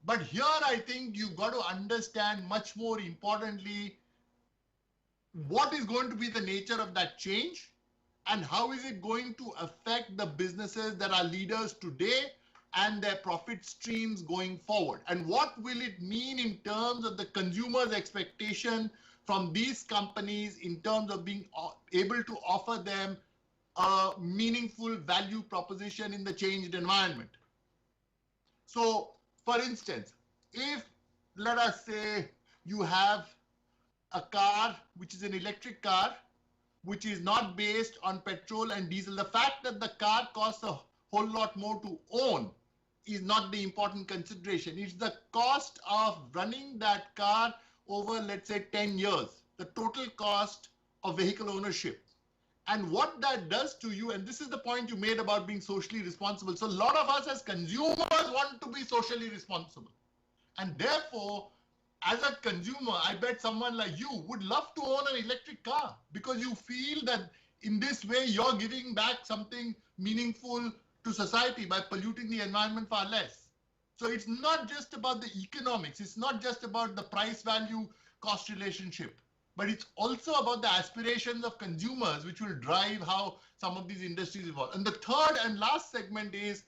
But here I think you've got to understand, much more importantly, what is going to be the nature of that change and how is it going to affect the businesses that are leaders today and their profit streams going forward. And what will it mean in terms of the consumer's expectation from these companies in terms of being able to offer them a meaningful value proposition in the changed environment. So, for instance, if, let us say, you have a car which is an electric car, which is not based on petrol and diesel, the fact that the car costs a whole lot more to own is not the important consideration. It's the cost of running that car over, let's say, 10 years, the total cost of vehicle ownership. And what that does to you, and this is the point you made about being socially responsible. So a lot of us as consumers want to be socially responsible. And therefore, as a consumer, I bet someone like you would love to own an electric car because you feel that in this way, you're giving back something meaningful to society by polluting the environment far less. So it's not just about the economics. It's not just about the price value cost relationship, but it's also about the aspirations of consumers, which will drive how some of these industries evolve. And the third and last segment is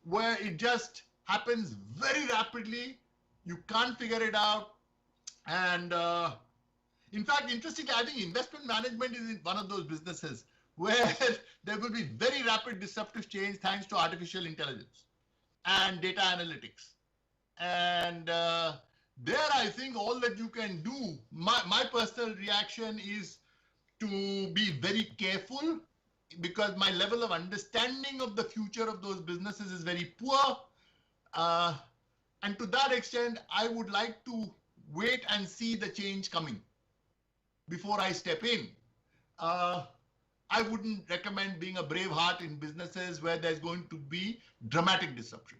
where it just happens very rapidly. You can't figure it out. And in fact, interestingly, I think investment management is one of those businesses where there will be very rapid disruptive change thanks to artificial intelligence and data analytics. And there, I think all that you can do, my personal reaction is to be very careful because my level of understanding of the future of those businesses is very poor. And to that extent, I would like to wait and see the change coming before I step in. I wouldn't recommend being a brave heart in businesses where there's going to be dramatic disruption.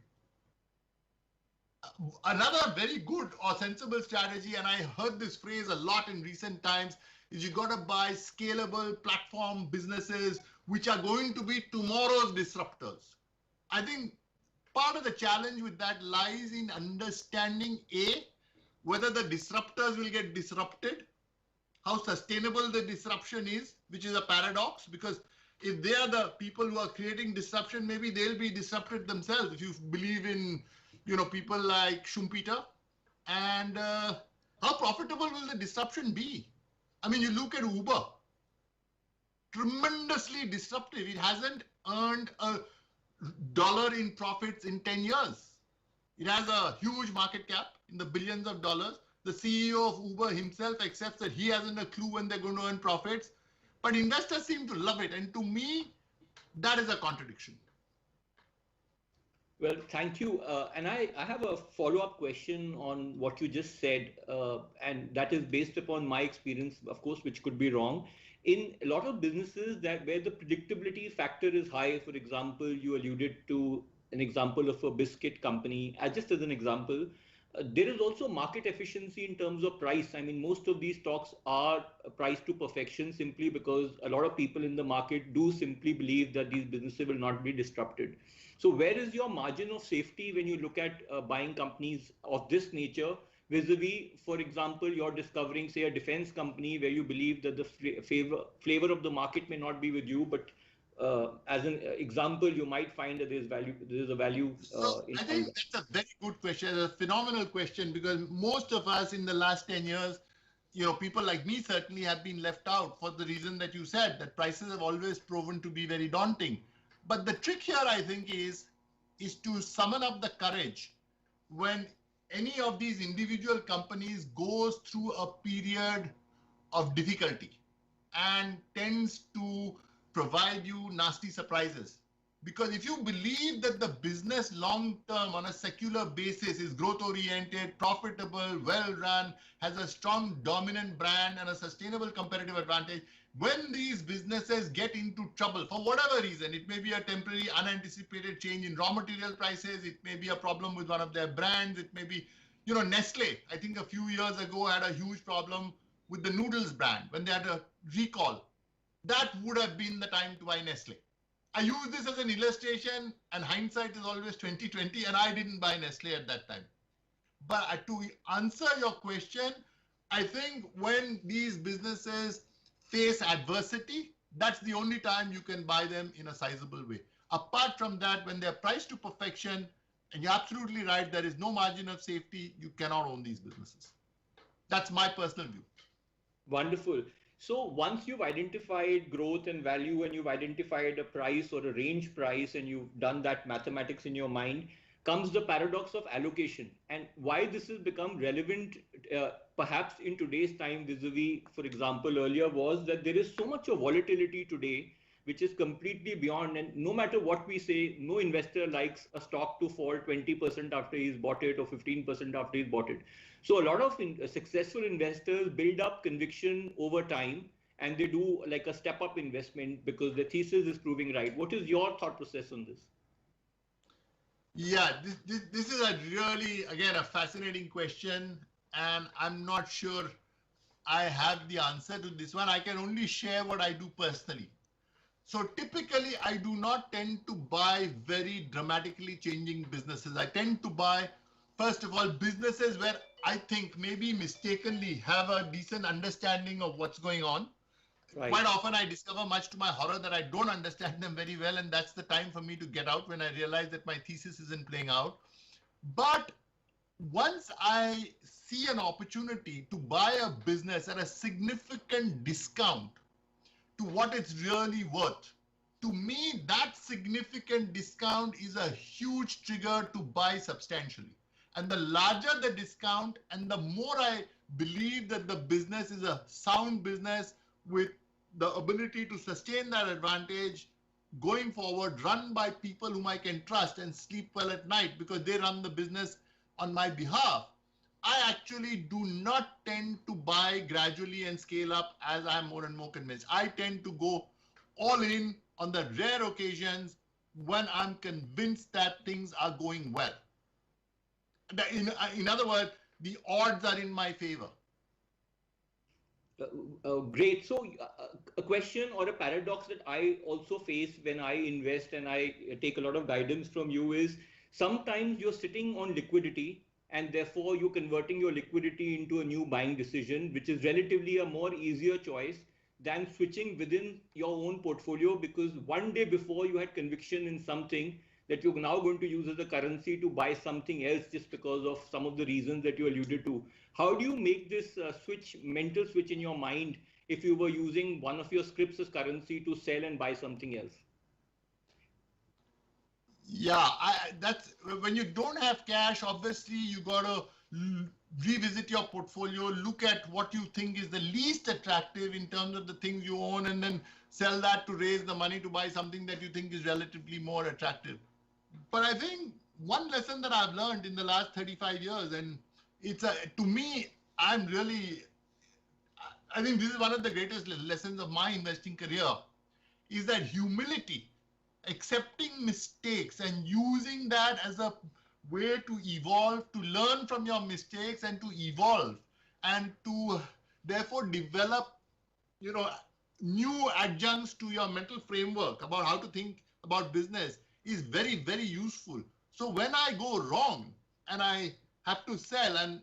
Another very good or sensible strategy, and I heard this phrase a lot in recent times, is you got to buy scalable platform businesses which are going to be tomorrow's disruptors. I think part of the challenge with that lies in understanding whether the disruptors will get disrupted, how sustainable the disruption is, which is a paradox, because if they are the people who are creating disruption, maybe they'll be disrupted themselves. If you believe in, people like Schumpeter, And how profitable will the disruption be? I mean, you look at Uber, tremendously disruptive. It hasn't earned a dollar in profits in 10 years. It has a huge market cap in the billions of dollars. The CEO of Uber himself accepts that he hasn't a clue when they're going to earn profits. But investors seem to love it. And to me, that is a contradiction. Well, thank you. And I have a follow-up question on what you just said, and that is based upon my experience, of course, which could be wrong. In a lot of businesses that where the predictability factor is high, for example, you alluded to an example of a biscuit company, just as an example, there is also market efficiency in terms of price. I mean, most of these stocks are priced to perfection simply because a lot of people in the market do simply believe that these businesses will not be disrupted. So where is your margin of safety when you look at buying companies of this nature vis-a-vis, for example, you're discovering, say, a defense company where you believe that the flavor of the market may not be with you, but as an example, you might find that there's a value in I think that's a very good question, a phenomenal question, because most of us in the last 10 years, people like me certainly have been left out for the reason that you said, that prices have always proven to be very daunting. But the trick here, I think, is to summon up the courage when any of these individual companies goes through a period of difficulty and tends to provide you nasty surprises. Because if you believe that the business long term on a secular basis is growth oriented, profitable, well run, has a strong dominant brand and a sustainable competitive advantage, when these businesses get into trouble for whatever reason, it may be a temporary unanticipated change in raw material prices, it may be a problem with one of their brands, it may be, Nestle, I think a few years ago had a huge problem with the noodles brand when they had a recall. That would have been the time to buy Nestle. I use this as an illustration, and hindsight is always 2020, and I didn't buy Nestle at that time. But to answer your question, I think when these businesses face adversity, that's the only time you can buy them in a sizable way. Apart from that, when they're priced to perfection, and you're absolutely right, there is no margin of safety, you cannot own these businesses. That's my personal view. Wonderful. So once you've identified growth and value and you've identified a price or a range price and you've done that mathematics in your mind, comes the paradox of allocation. And why this has become relevant perhaps in today's time vis-a-vis, for example, earlier was that there is so much of volatility today which is completely beyond, and no matter what we say, no investor likes a stock to fall 20% after he's bought it or 15% after he's bought it. So a lot of successful investors build up conviction over time and they do like a step up investment because the thesis is proving right. What is your thought process on this? Yeah, this is a really, again, a fascinating question, and I'm not sure I have the answer to this one. I can only share what I do personally. So typically, I do not tend to buy very dramatically changing businesses. I tend to buy, first of all, businesses where I think maybe mistakenly have a decent understanding of what's going on. Right. Quite often I discover, much to my horror, that I don't understand them very well, and that's the time for me to get out when I realize that my thesis isn't playing out. But once I see an opportunity to buy a business at a significant discount to what it's really worth, to me, that significant discount is a huge trigger to buy substantially. And the larger the discount and the more I believe that the business is a sound business with the ability to sustain that advantage going forward, run by people whom I can trust and sleep well at night because they run the business on my behalf, I actually do not tend to buy gradually and scale up as I'm more and more convinced. I tend to go all in on the rare occasions when I'm convinced that things are going well. In other words, the odds are in my favor. Great. So a question or a paradox that I also face when I invest and I take a lot of guidance from you is sometimes you're sitting on liquidity and therefore you're converting your liquidity into a new buying decision, which is relatively a more easier choice than switching within your own portfolio because one day before you had conviction in something that you're now going to use as a currency to buy something else just because of some of the reasons that you alluded to. How do you make this mental switch in your mind if you were using one of your scripts as currency to sell and buy something else? Yeah, that's when you don't have cash, obviously you got to revisit your portfolio, look at what you think is the least attractive in terms of the things you own, and then sell that to raise the money to buy something that you think is relatively more attractive. But I think one lesson that I've learned in the last 35 years, and to me, I think this is one of the greatest lessons of my investing career, is that humility, accepting mistakes and using that as a way to evolve, to learn from your mistakes and to evolve, and to therefore develop, new adjuncts to your mental framework about how to think about business is very, very useful. So when I go wrong and I have to sell, and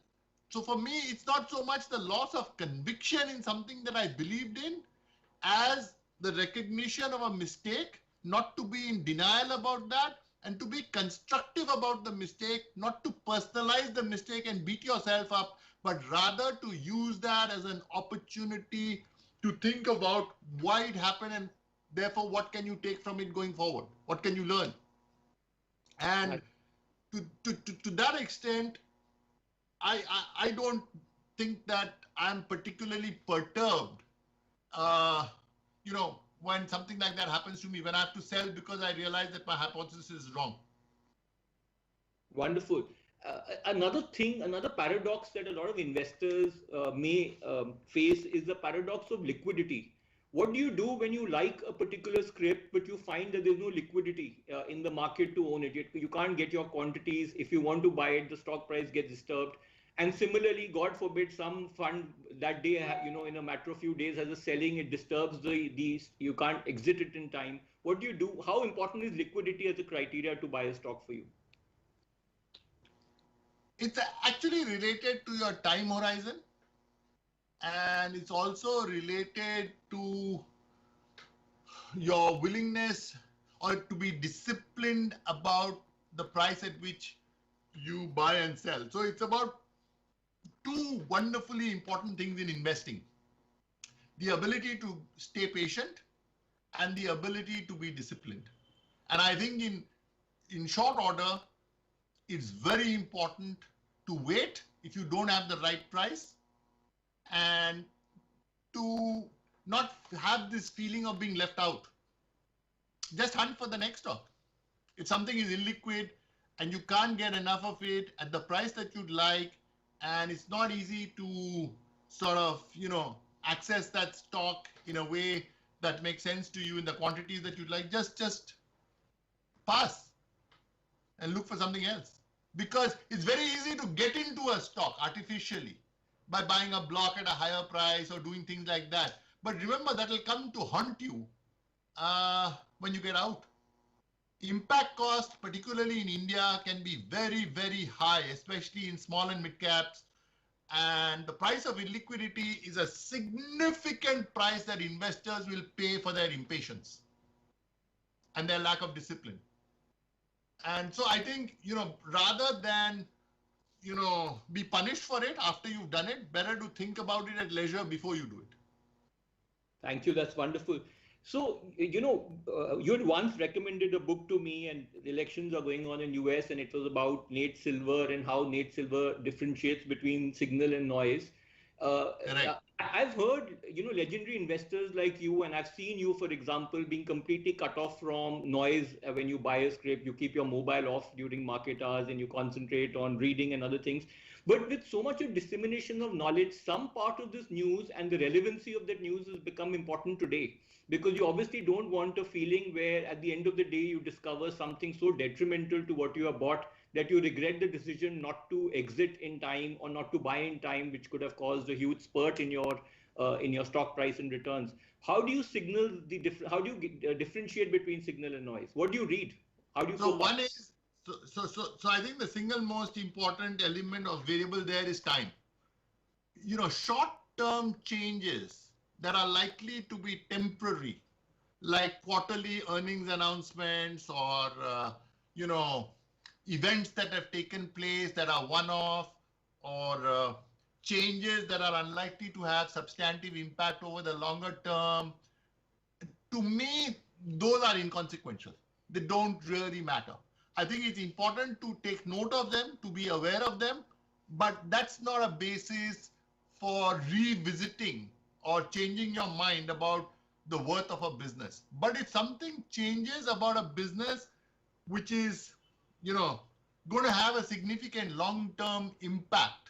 so for me, it's not so much the loss of conviction in something that I believed in as the recognition of a mistake, not to be in denial about that, and to be constructive about the mistake, not to personalize the mistake and beat yourself up, but rather to use that as an opportunity to think about why it happened and therefore what can you take from it going forward? What can you learn? And to that extent, I don't think that I'm particularly perturbed, when something like that happens to me, when I have to sell because I realize that my hypothesis is wrong. Wonderful. Another paradox that a lot of investors may face is the paradox of liquidity. What do you do when you like a particular script, but you find that there's no liquidity in the market to own it? You can't get your quantities. If you want to buy it, the stock price gets disturbed. And similarly, God forbid, some fund that day, in a matter of few days has a selling, it disturbs you can't exit it in time. What do you do? How important is liquidity as a criteria to buy a stock for you? It's actually related to your time horizon, and it's also related to your willingness or to be disciplined about the price at which you buy and sell. So it's about two wonderfully important things in investing: the ability to stay patient and the ability to be disciplined. And I think in short order, it's very important to wait if you don't have the right price, and to not have this feeling of being left out. Just hunt for the next stock. If something is illiquid and you can't get enough of it at the price that you'd like, and it's not easy to sort of, access that stock in a way that makes sense to you in the quantities that you'd like, just pass and look for something else. Because it's very easy to get into a stock artificially by buying a block at a higher price or doing things like that. But remember, that will come to haunt you when you get out. Impact cost, particularly in India, can be very, very high, especially in small and mid caps. And the price of illiquidity is a significant price that investors will pay for their impatience and their lack of discipline. And so I think, rather than, be punished for it after you've done it, better to think about it at leisure before you do it. Thank you. That's wonderful. So, you had once recommended a book to me, and the elections are going on in US, and it was about Nate Silver and how Nate Silver differentiates between signal and noise. I've heard, legendary investors like you, and I've seen you, for example, being completely cut off from noise when you buy a script. You keep your mobile off during market hours and you concentrate on reading and other things. But with so much of dissemination of knowledge, some part of this news and the relevancy of that news has become important today, because you obviously don't want a feeling where at the end of the day you discover something so detrimental to what you have bought that you regret the decision not to exit in time or not to buy in time, which could have caused a huge spurt in your stock price and returns. How do you differentiate between signal and noise? What do you read? How do you? So one is so I think the single most important element of variable there is time. Short-term changes that are likely to be temporary, like quarterly earnings announcements or you know, events that have taken place that are one-off, or changes that are unlikely to have substantive impact over the longer term, to me, those are inconsequential. They don't really matter. I think it's important to take note of them, to be aware of them, but that's not a basis for revisiting or changing your mind about the worth of a business. But if something changes about a business which is, going to have a significant long-term impact,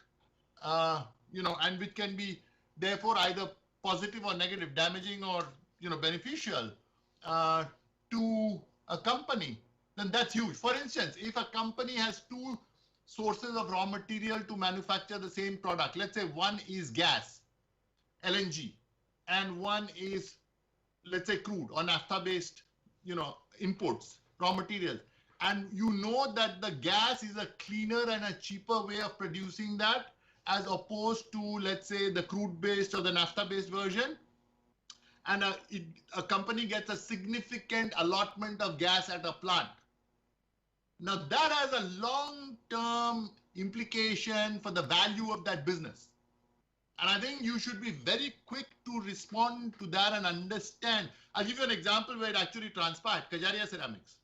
and which can be therefore either positive or negative, damaging or beneficial uh, to a company, then that's huge. For instance, if a company has two sources of raw material to manufacture the same product, let's say one is gas, LNG, and one is, let's say, crude or naphtha-based, inputs, raw materials, and you know that the gas is a cleaner and a cheaper way of producing that as opposed to, let's say, the crude-based or the naphtha-based version, and a company gets a significant allotment of gas at a plant. Now that has a long-term implication for the value of that business. And I think you should be very quick to respond to that and understand. I'll give you an example where it actually transpired, Kajaria Ceramics,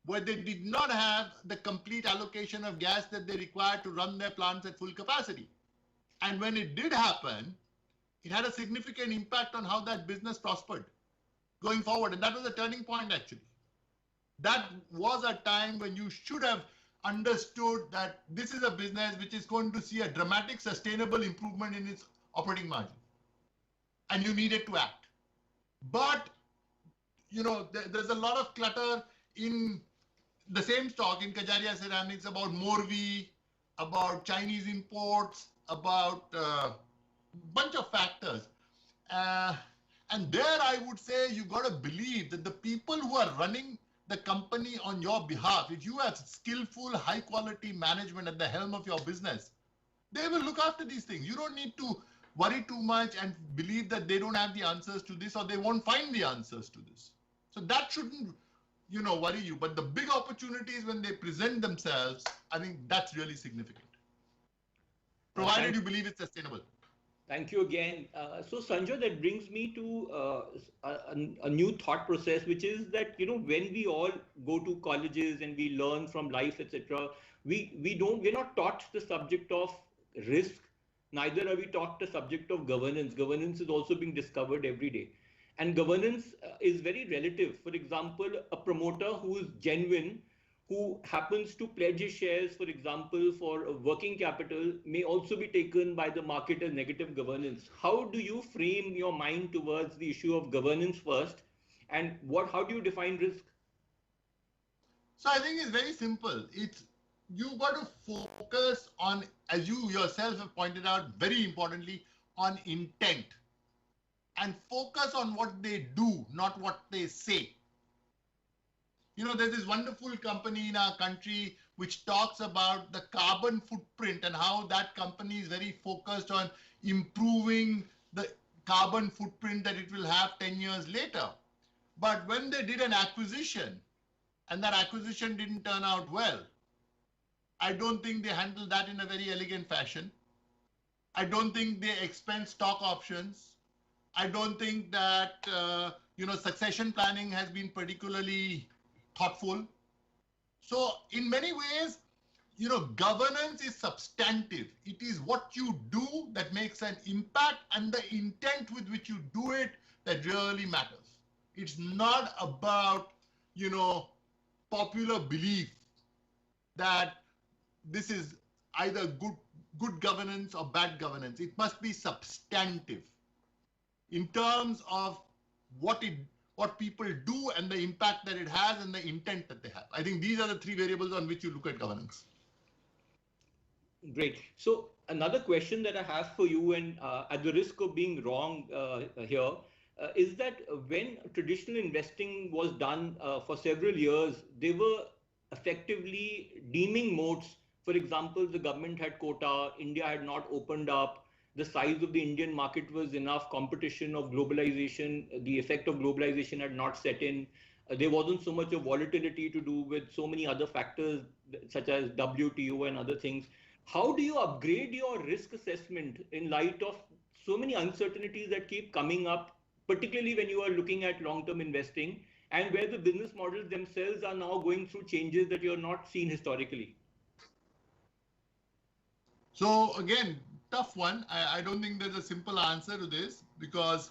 where they did not have the complete allocation of gas that they required to run their plants at full capacity. And when it did happen, it had a significant impact on how that business prospered going forward. And that was a turning point, actually. That was a time when you should have understood that this is a business which is going to see a dramatic, sustainable improvement in its operating margin. And you needed to act. But, there's a lot of clutter in the same stock in Kajaria Ceramics about Morvi, about Chinese imports, about a bunch of factors. And there I would say you got to believe that the people who are running the company on your behalf, if you have skillful, high quality management at the helm of your business, they will look after these things. You don't need to worry too much and believe that they don't have the answers to this or they won't find the answers to this. So that shouldn't, worry you. But the big opportunities when they present themselves, I think that's really significant. Provided you believe it's sustainable. Thank you again. So Sanjay, that brings me to a new thought process, which is that, when we all go to colleges and we learn from life, etc., we're not taught the subject of risk, neither are we taught the subject of governance. Governance is also being discovered every day. And governance is very relative. For example, a promoter who is genuine, who happens to pledge his shares, for example, for working capital, may also be taken by the market as negative governance. How do you frame your mind towards the issue of governance first? And how do you define risk? So I think it's very simple. You got to focus on, as you yourself have pointed out, very importantly, on intent. And focus on what they do, not what they say. There's this wonderful company in our country which talks about the carbon footprint and how that company is very focused on improving the carbon footprint that it will have 10 years later. But when they did an acquisition and that acquisition didn't turn out well, I don't think they handled that in a very elegant fashion. I don't think they expend stock options. I don't think that, succession planning has been particularly thoughtful. So in many ways, governance is substantive. It is what you do that makes an impact and the intent with which you do it that really matters. It's not about, popular belief that this is either good governance or bad governance. It must be substantive in terms of what people do and the impact that it has and the intent that they have. I think these are the three variables on which you look at governance. Great. So another question that I have for you, and at the risk of being wrong here, is that when traditional investing was done for several years, they were effectively deeming moats. For example, the government had quota, India had not opened up, the size of the Indian market was enough, competition of globalization, the effect of globalization had not set in. there wasn't so much of volatility to do with so many other factors such as WTO and other things. How do you upgrade your risk assessment in light of so many uncertainties that keep coming up, particularly when you are looking at long-term investing and where the business models themselves are now going through changes that you're not seen historically? So again, tough one. I don't think there's a simple answer to this because,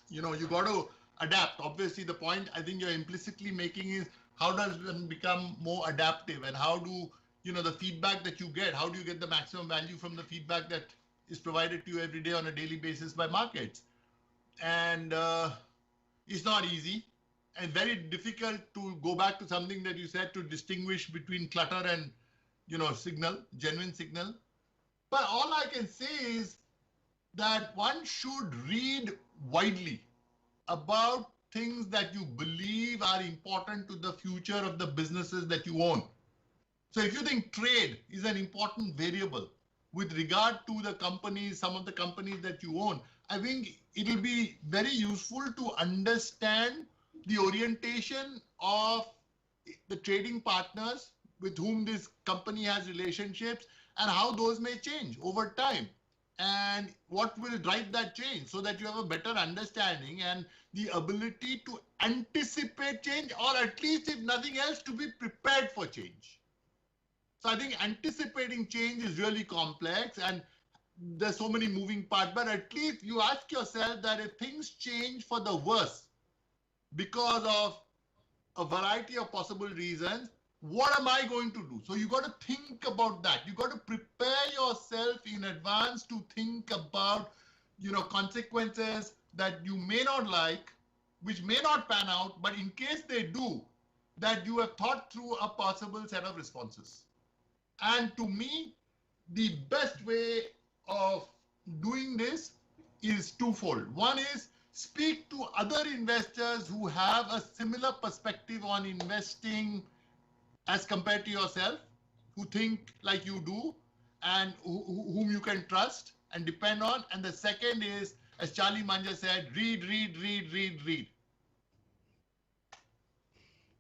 you got to adapt. Obviously, the point I think you're implicitly making is how does one become more adaptive, and how do, the feedback that you get, how do you get the maximum value from the feedback that is provided to you every day on a daily basis by markets? And it's not easy and very difficult to go back to something that you said, to distinguish between clutter and, signal, genuine signal. But all I can say is that one should read widely about things that you believe are important to the future of the businesses that you own. So if you think trade is an important variable with regard to the companies, some of the companies that you own, I think it will be very useful to understand the orientation of the trading partners with whom this company has relationships and how those may change over time, and what will drive that change, so that you have a better understanding and the ability to anticipate change, or at least, if nothing else, to be prepared for change. So I think anticipating change is really complex and there's so many moving parts, but at least you ask yourself that if things change for the worse because of a variety of possible reasons, what am I going to do? So you got to think about that. You got to prepare yourself in advance to think about, consequences that you may not like, which may not pan out, but in case they do, that you have thought through a possible set of responses. And to me, the best way of doing this is twofold. One is speak to other investors who have a similar perspective on investing as compared to yourself, who think like you do and whom you can trust and depend on. And the second is, as Charlie Munger said, read.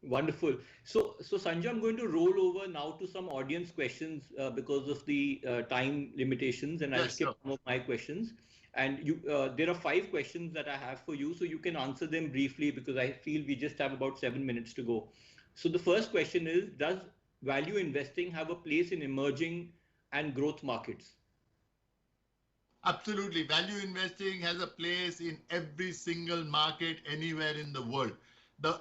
Wonderful. So Sanjay, I'm going to roll over now to some audience questions because of the time limitations, and I'll skip some of my questions. And there are 5 questions that I have for you, so you can answer them briefly because I feel we just have about 7 minutes to go. So the first question is, does value investing have a place in emerging and growth markets? Absolutely. Value investing has a place in every single market anywhere in the world. The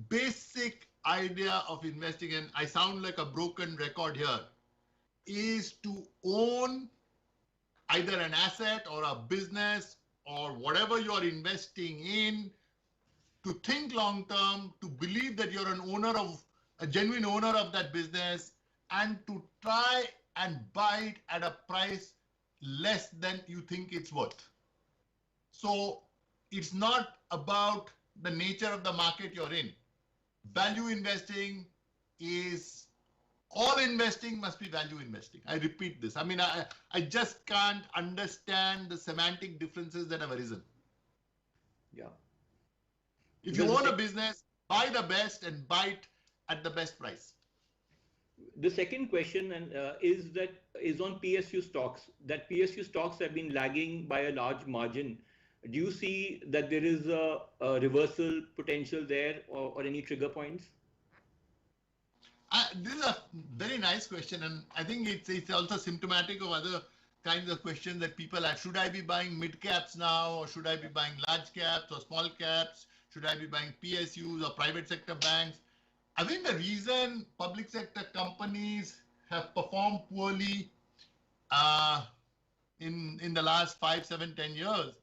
basic idea of investing, and I sound like a broken record here, is to own either an asset or a business or whatever you're investing in, to think long term, to believe that you're a genuine owner of that business, and to try and buy it at a price less than you think it's worth. So it's not about the nature of the market you're in. Value investing is, all investing must be value investing. I repeat this. I mean, I just can't understand the semantic differences that have arisen. Yeah. If you own a business, buy the best and buy it at the best price. The second question is on PSU stocks. That PSU stocks have been lagging by a large margin. Do you see that there is a reversal potential there, or any trigger points? This is a very nice question, and I think it's also symptomatic of other kinds of questions that people have. Should I be buying mid caps now, or should I be buying large caps or small caps? Should I be buying PSUs or private sector banks? I think the reason public sector companies have performed poorly in the last 5, 7, 10 years,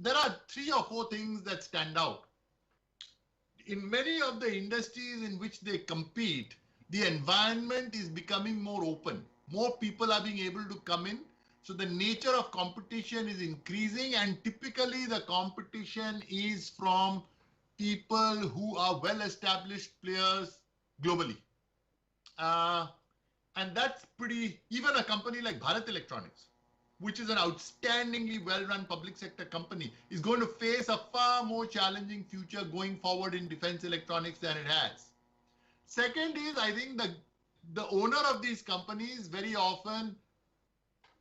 there are 3 or 4 things that stand out. In many of the industries in which they compete, the environment is becoming more open. More people are being able to come in. So the nature of competition is increasing, and typically the competition is from people who are well-established players globally. And that's pretty, even a company like Bharat Electronics, which is an outstandingly well-run public sector company, is going to face a far more challenging future going forward in defense electronics than it has. Second is, I think the owner of these companies very often,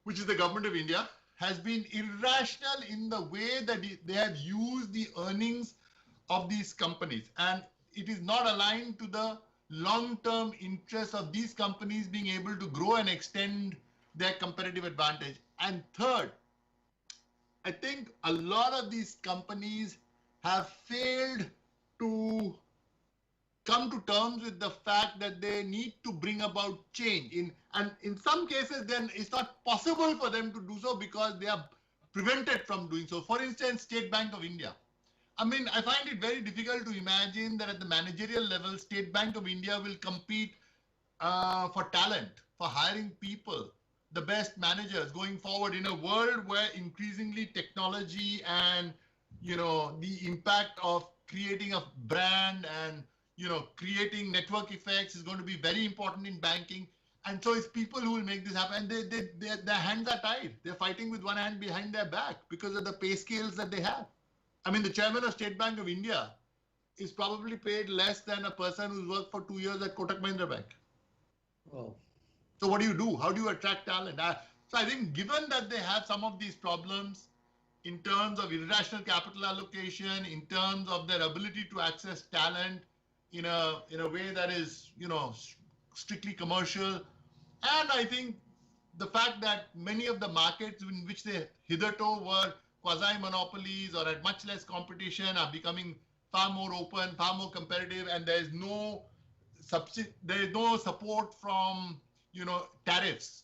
which is the government of India, has been irrational in the way that they have used the earnings of these companies. And it is not aligned to the long-term interests of these companies being able to grow and extend their competitive advantage. And third, I think a lot of these companies have failed to come to terms with the fact that they need to bring about change. And in some cases, then it's not possible for them to do so because they are prevented from doing so. For instance, State Bank of India. I mean, I find it very difficult to imagine that at the managerial level, State Bank of India will compete for talent, for hiring people, the best managers going forward in a world where increasingly technology and, the impact of creating a brand and, creating network effects is going to be very important in banking. And so it's people who will make this happen. And their hands are tied. They're fighting with one hand behind their back because of the pay scales that they have. I mean, the chairman of State Bank of India is probably paid less than a person who's worked for 2 years at Kotak Mahindra Bank. Oh. So what do you do? How do you attract talent? So I think given that they have some of these problems in terms of irrational capital allocation, in terms of their ability to access talent in a way that is, strictly commercial, and I think the fact that many of the markets in which they hitherto were quasi-monopolies or at much less competition are becoming far more open, far more competitive, and there is no support from tariffs.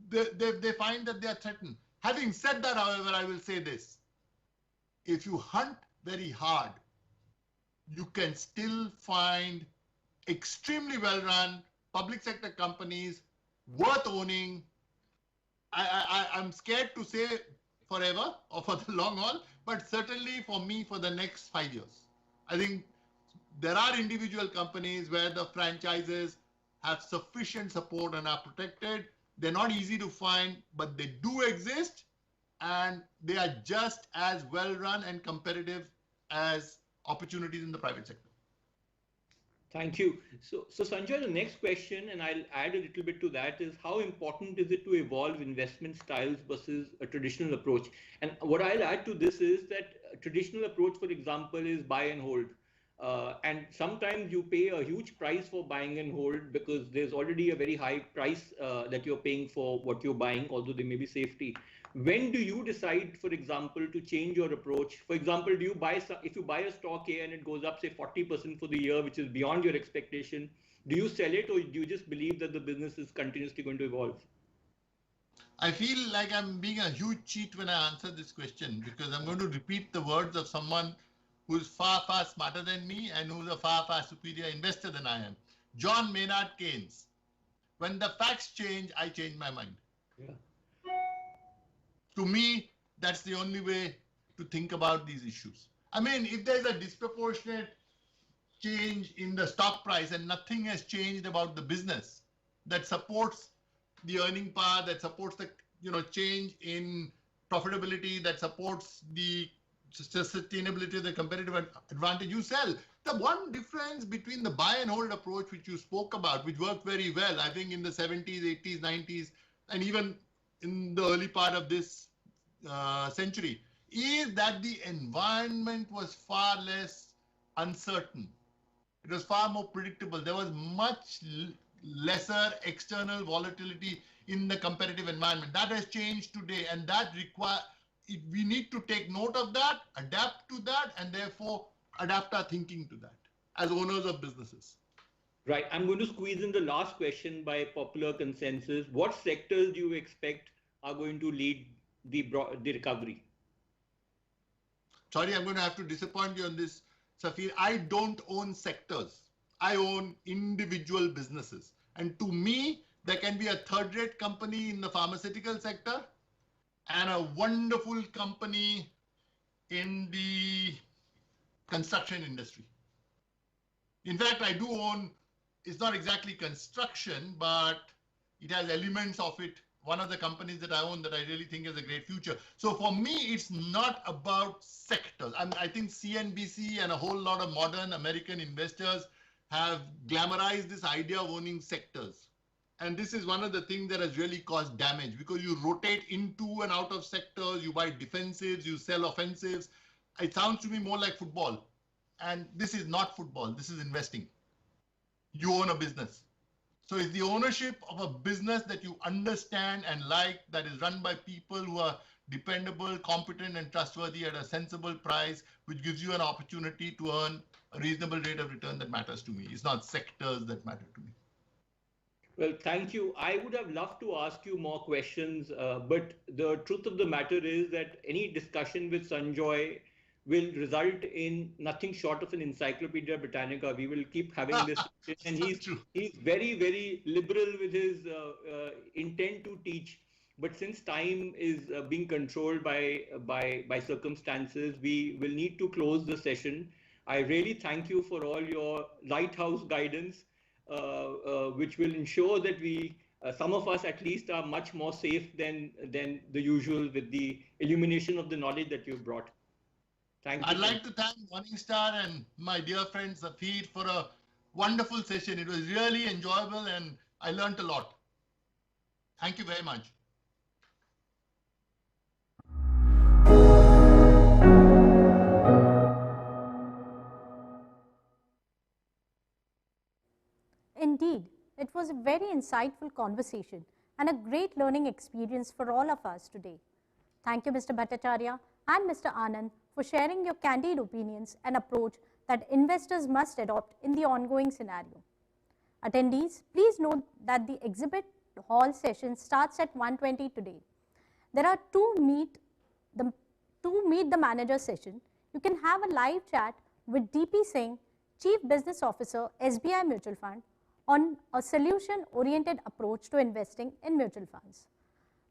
They find that they are threatened. Having said that, however, I will say this: if you hunt very hard, you can still find extremely well-run public sector companies worth owning. I'm scared to say forever or for the long haul, but certainly for me for the next 5 years. I think there are individual companies where the franchises have sufficient support and are protected. They're not easy to find, but they do exist, and they are just as well run and competitive as opportunities in the private sector. Thank you. So Sanjay, the next question, and I'll add a little bit to that, is how important is it to evolve investment styles versus a traditional approach? And what I'll add to this is that a traditional approach, for example, is buy and hold. And sometimes you pay a huge price for buying and hold because there's already a very high price that you're paying for what you're buying, although there may be safety. When do you decide, for example, to change your approach? For example, if you buy a stock A and it goes up, say 40% for the year, which is beyond your expectation, do you sell it, or do you just believe that the business is continuously going to evolve? I feel like I'm being a huge cheat when I answer this question, because I'm going to repeat the words of someone who's far, far smarter than me and who's a far, far superior investor than I am. John Maynard Keynes. When the facts change, I change my mind. Yeah. To me, that's the only way to think about these issues. I mean, if there's a disproportionate change in the stock price and nothing has changed about the business that supports the earning power, that supports the change in profitability, that supports the sustainability of the competitive advantage, you sell. The one difference between the buy and hold approach, which you spoke about, which worked very well, I think in the 70s, 80s, 90s, and even in the early part of this century, is that the environment was far less uncertain. It was far more predictable. There was much lesser external volatility in the competitive environment. That has changed today, and that we need to take note of that, adapt to that, and therefore adapt our thinking to that as owners of businesses. Right. I'm going to squeeze in the last question by popular consensus. What sectors do you expect are going to lead the recovery? Sorry, I'm going to have to disappoint you on this, Safir. I don't own sectors. I own individual businesses. And to me, there can be a third-rate company in the pharmaceutical sector and a wonderful company in the construction industry. In fact, I do own, it's not exactly construction, but It has elements of it. One of the companies that I own that I really think has a great future. So for me, it's not about sectors. I think CNBC and a whole lot of modern American investors have glamorized this idea of owning sectors. And this is one of the things that has really caused damage, because you rotate into and out of sectors, you buy defensives, you sell offensives. It sounds to me more like football. And this is not football, this is investing. You own a business. So it's the ownership of a business that you understand and like, that is run by people who are dependable, competent, and trustworthy at a sensible price, which gives you an opportunity to earn a reasonable rate of return that matters to me. It's not sectors that matter to me. Well, thank you. I would have loved to ask you more questions, but the truth of the matter is that any discussion with Sanjoy will result in nothing short of an Encyclopedia Britannica. We will keep having this, and he's very, very liberal with his intent to teach. But since time is being controlled by circumstances, we will need to close the session. I really thank you for all your lighthouse guidance, which will ensure that we, some of us at least, are much more safe than the usual with the illumination of the knowledge that you've brought. Thank you. I'd like to thank Morningstar and my dear friend Safid for a wonderful session. It was really enjoyable and I learned a lot. Thank you very much. Indeed, it was a very insightful conversation and a great learning experience for all of us today. Thank you, Mr. Bhattacharya and Mr. Anand, for sharing your candid opinions and approach that investors must adopt in the ongoing scenario. Attendees, please note that the exhibit hall session starts at 1:20 today. There are two meet the manager session. You can have a live chat with DP Singh, Chief Business Officer, SBI Mutual Fund, on a solution-oriented approach to investing in mutual funds.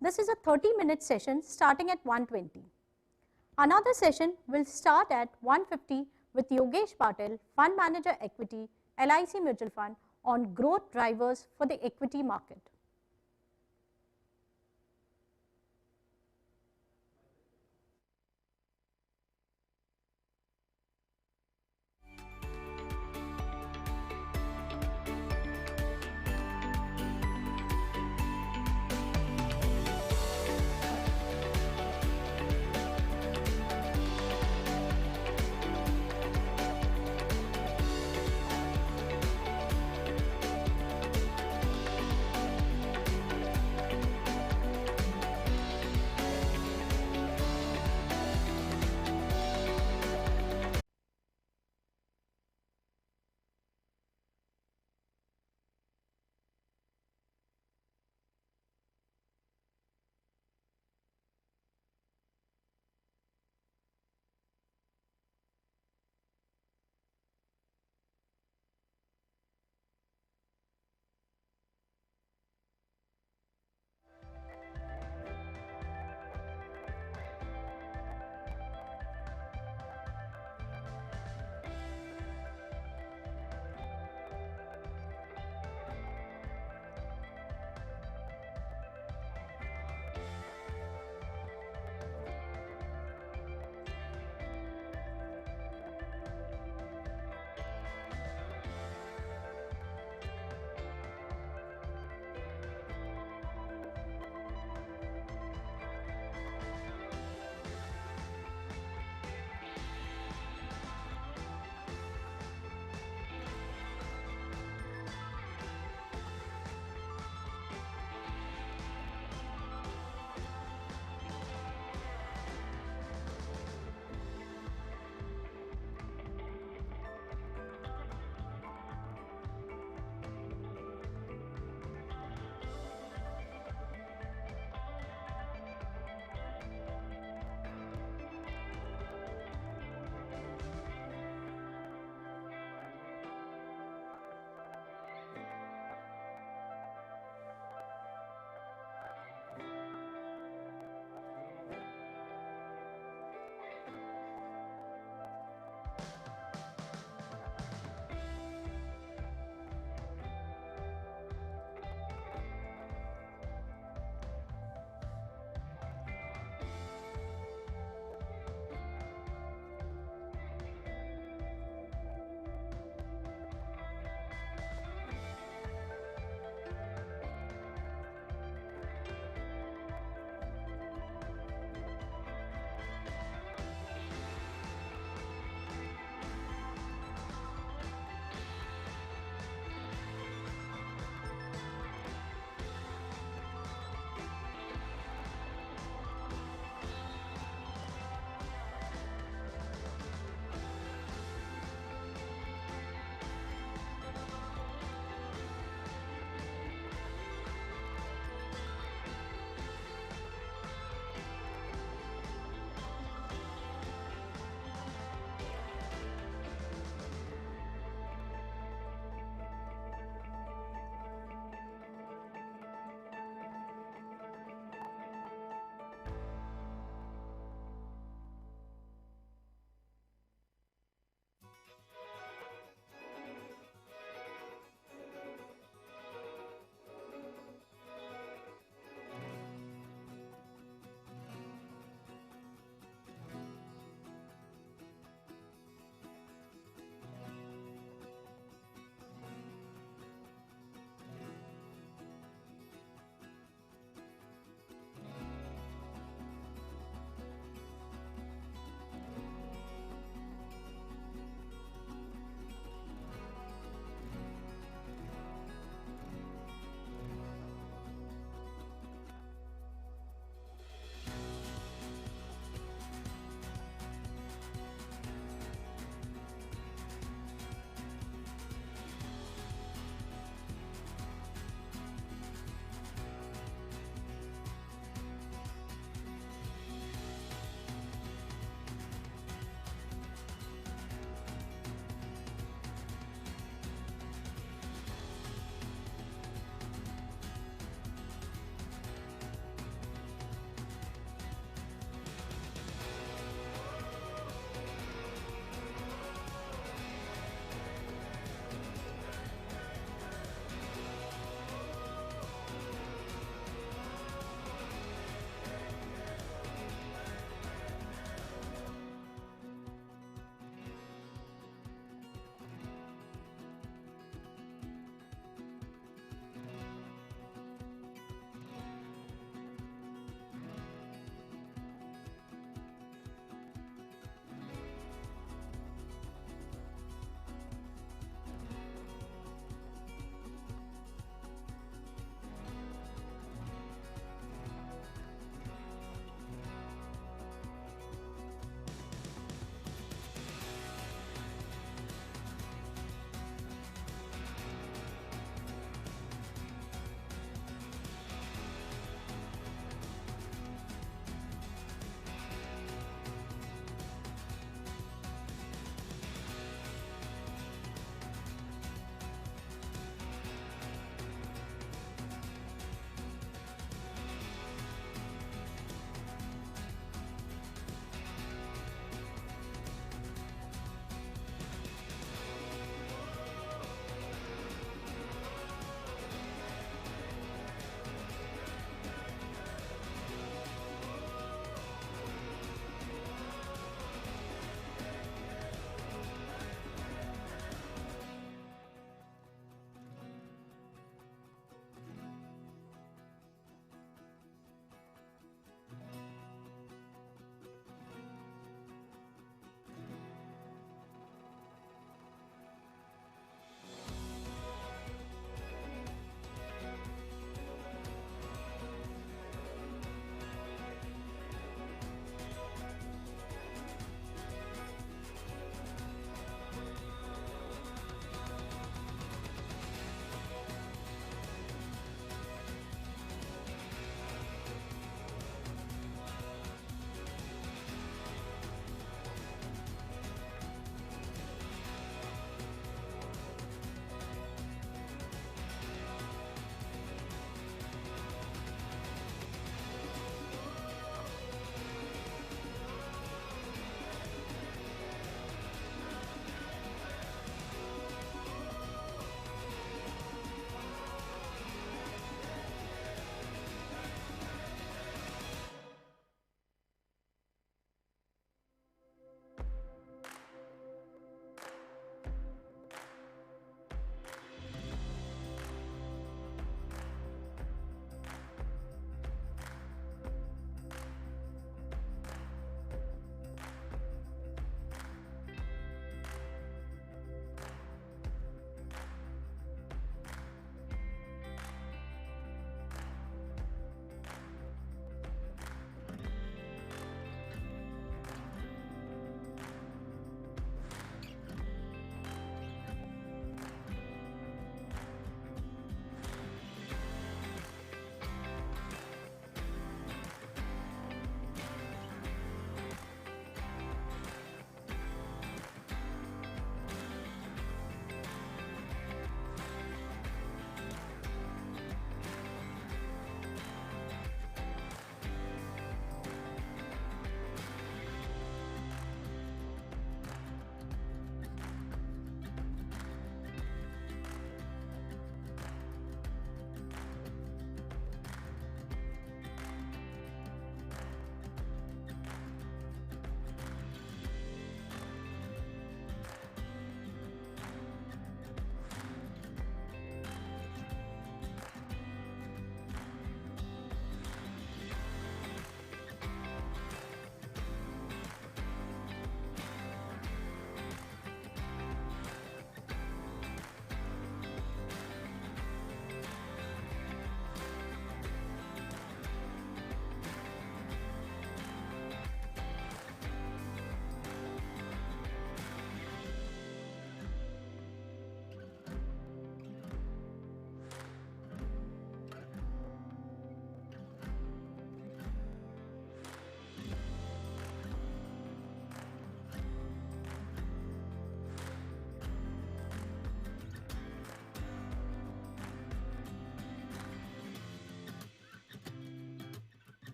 This is a 30-minute session starting at 1:20. Another session will start at 1:50 with Yogesh Patel, Fund Manager Equity, LIC Mutual Fund, on growth drivers for the equity market.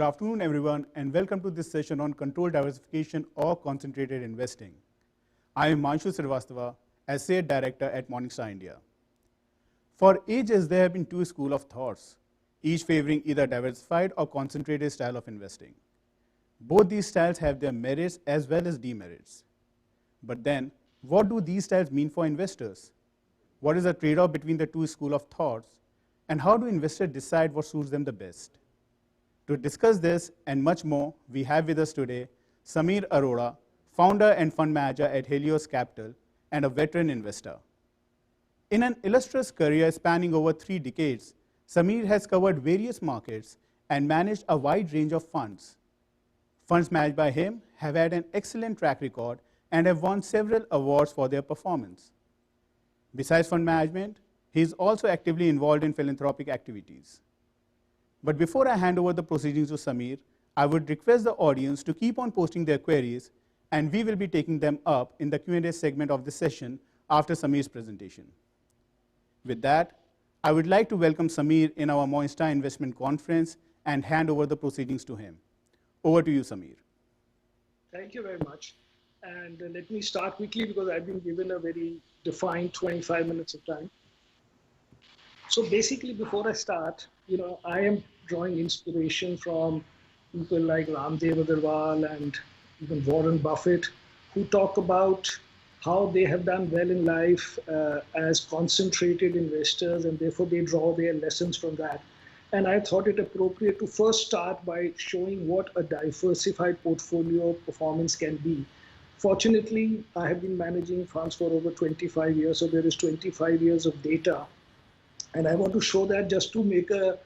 Good afternoon, everyone, and welcome to this session on controlled diversification or concentrated investing. I am Manshu Srivastava, Associate Director at Morningstar India. For ages, there have been two schools of thoughts, each favoring either diversified or concentrated style of investing. Both these styles have their merits as well as demerits. But then, what do these styles mean for investors? What is the trade-off between the two schools of thoughts, and how do investors decide what suits them the best? To discuss this and much more, we have with us today Sameer Arora, founder and fund manager at Helios Capital and a veteran investor. In an illustrious career spanning over 3 decades, Sameer has covered various markets and managed a wide range of funds. Funds managed by him have had an excellent track record and have won several awards for their performance. Besides fund management, he is also actively involved in philanthropic activities. But before I hand over the proceedings to Sameer, I would request the audience to keep on posting their queries, and we will be taking them up in the Q&A segment of this session after Sameer's presentation. With that, I would like to welcome Sameer in our Morningstar Investment Conference and hand over the proceedings to him. Over to you, Sameer. Thank you very much. And let me start quickly because I've been given a very defined 25 minutes of time. So basically, before I start, I am drawing inspiration from people like Ramdev Agarwal and even Warren Buffett, who talk about how they have done well in life as concentrated investors, and therefore they draw their lessons from that. And I thought it appropriate to first start by showing what a diversified portfolio performance can be. Fortunately, I have been managing funds for over 25 years, so there is 25 years of data. And I want to show that just to make a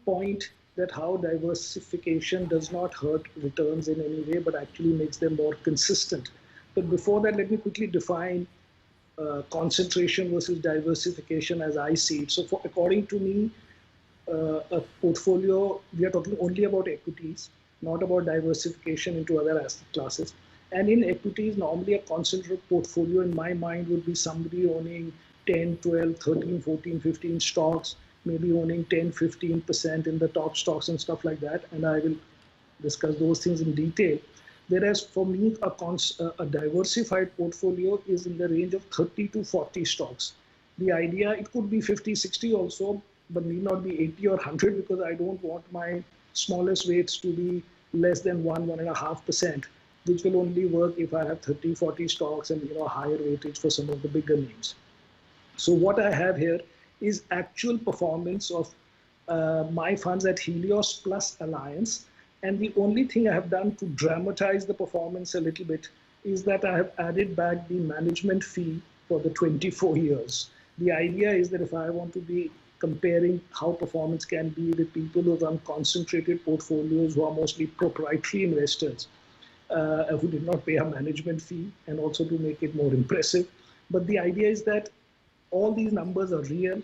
point that how diversification does not hurt returns in any way, but actually makes them more consistent. But before that, let me quickly define concentration versus diversification as I see it. So according to me, a portfolio, we are talking only about equities, not about diversification into other asset classes. And in equities, normally a concentrated portfolio in my mind would be somebody owning 10, 12, 13, 14, 15 stocks, maybe owning 10, 15% in the top stocks and stuff like that. And I will discuss those things in detail. Whereas for me, a diversified portfolio is in the range of 30 to 40 stocks. The idea, it could be 50, 60 also, but need not be 80 or 100 because I don't want my smallest weights to be less than 1.5%, which will only work if I have 30, 40 stocks and higher weightage for some of the bigger names. So what I have here is actual performance of my funds at Helios plus Alliance. And the only thing I have done to dramatize the performance a little bit is that I have added back the management fee for the 24 years. The idea is that if I want to be comparing how performance can be with people who run concentrated portfolios who are mostly proprietary investors, who did not pay a management fee, and also to make it more impressive. But the idea is that all these numbers are real,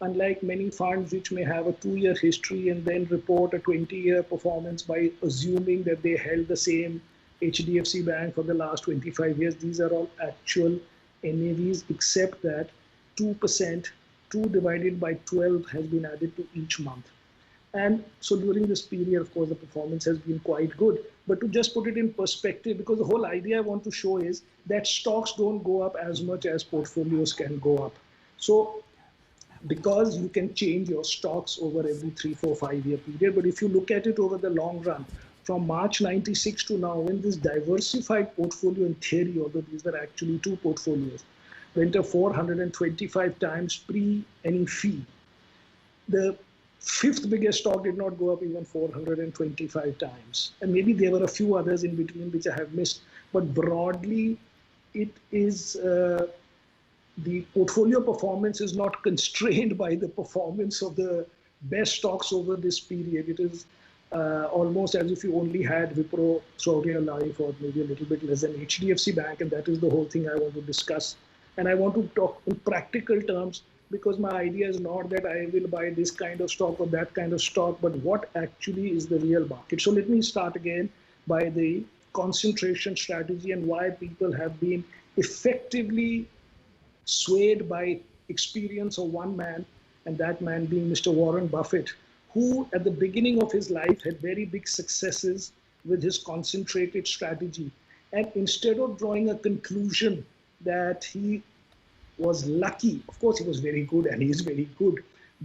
unlike many funds which may have a 2-year history and then report a 20-year performance by assuming that they held the same HDFC Bank for the last 25 years. These are all actual NAVs, except that 2%, 2 divided by 12 has been added to each month. And so during this period, of course, the performance has been quite good. But to just put it in perspective, because the whole idea I want to show is that stocks don't go up as much as portfolios can go up. So because you can change your stocks over every 3, 4, 5-year period, but if you look at it over the long run, from March 96 to now, when this diversified portfolio in theory, although these were actually 2 portfolios, went up 425 times pre any fee, the 5th biggest stock did not go up even 425 times. And maybe there were a few others in between which I have missed, but broadly, it is the portfolio performance is not constrained by the performance of the best stocks over this period. It is almost as if you only had Wipro throughout your life, or maybe a little bit less than HDFC Bank, and that is the whole thing I want to discuss. And I want to talk in practical terms, because my idea is not that I will buy this kind of stock or that kind of stock, but what actually is the real market. So let me start again by the concentration strategy and why people have been effectively swayed by experience of one man, and that man being Mr. Warren Buffett, who at the beginning of his life had very big successes with his concentrated strategy. And instead of drawing a conclusion that he was lucky, of course he was very good and he is very good,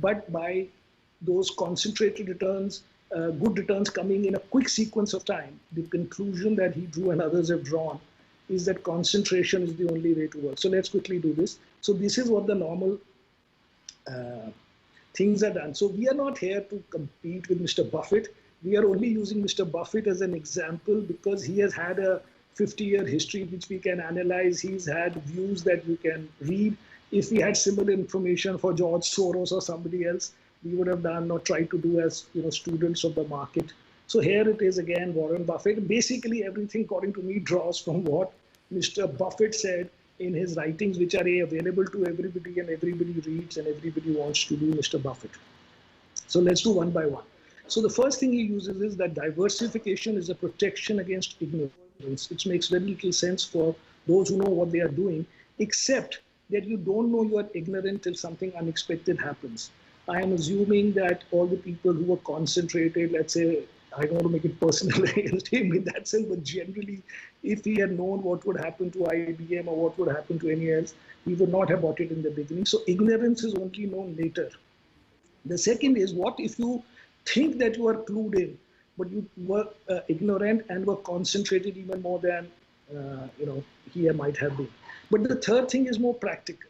but by those concentrated returns, good returns coming in a quick sequence of time, the conclusion that he drew and others have drawn is that concentration is the only way to work. So let's quickly do this. So this is what the normal things are done. So we are not here to compete with Mr. Buffett. We are only using Mr. Buffett as an example because he has had a 50-year history which we can analyze. He's had views that you can read. If we had similar information for George Soros or somebody else, we would have done or tried to do as students of the market. So here it is again, Warren Buffett. Basically everything according to me draws from what Mr. Buffett said in his writings, which are available to everybody and everybody reads and everybody wants to do Mr. Buffett. So let's do one by one. So the first thing he uses is that diversification is a protection against ignorance, which makes very little sense for those who know what they are doing, except that you don't know you are ignorant till something unexpected happens. I am assuming that all the people who were concentrated, let's say, I don't want to make it personal against him in that sense, but generally, if he had known what would happen to IBM or what would happen to any else, he would not have bought it in the beginning. So ignorance is only known later. The second is, what if you think that you are clued in, but you were ignorant and were concentrated even more than he might have been. But the third thing is more practical.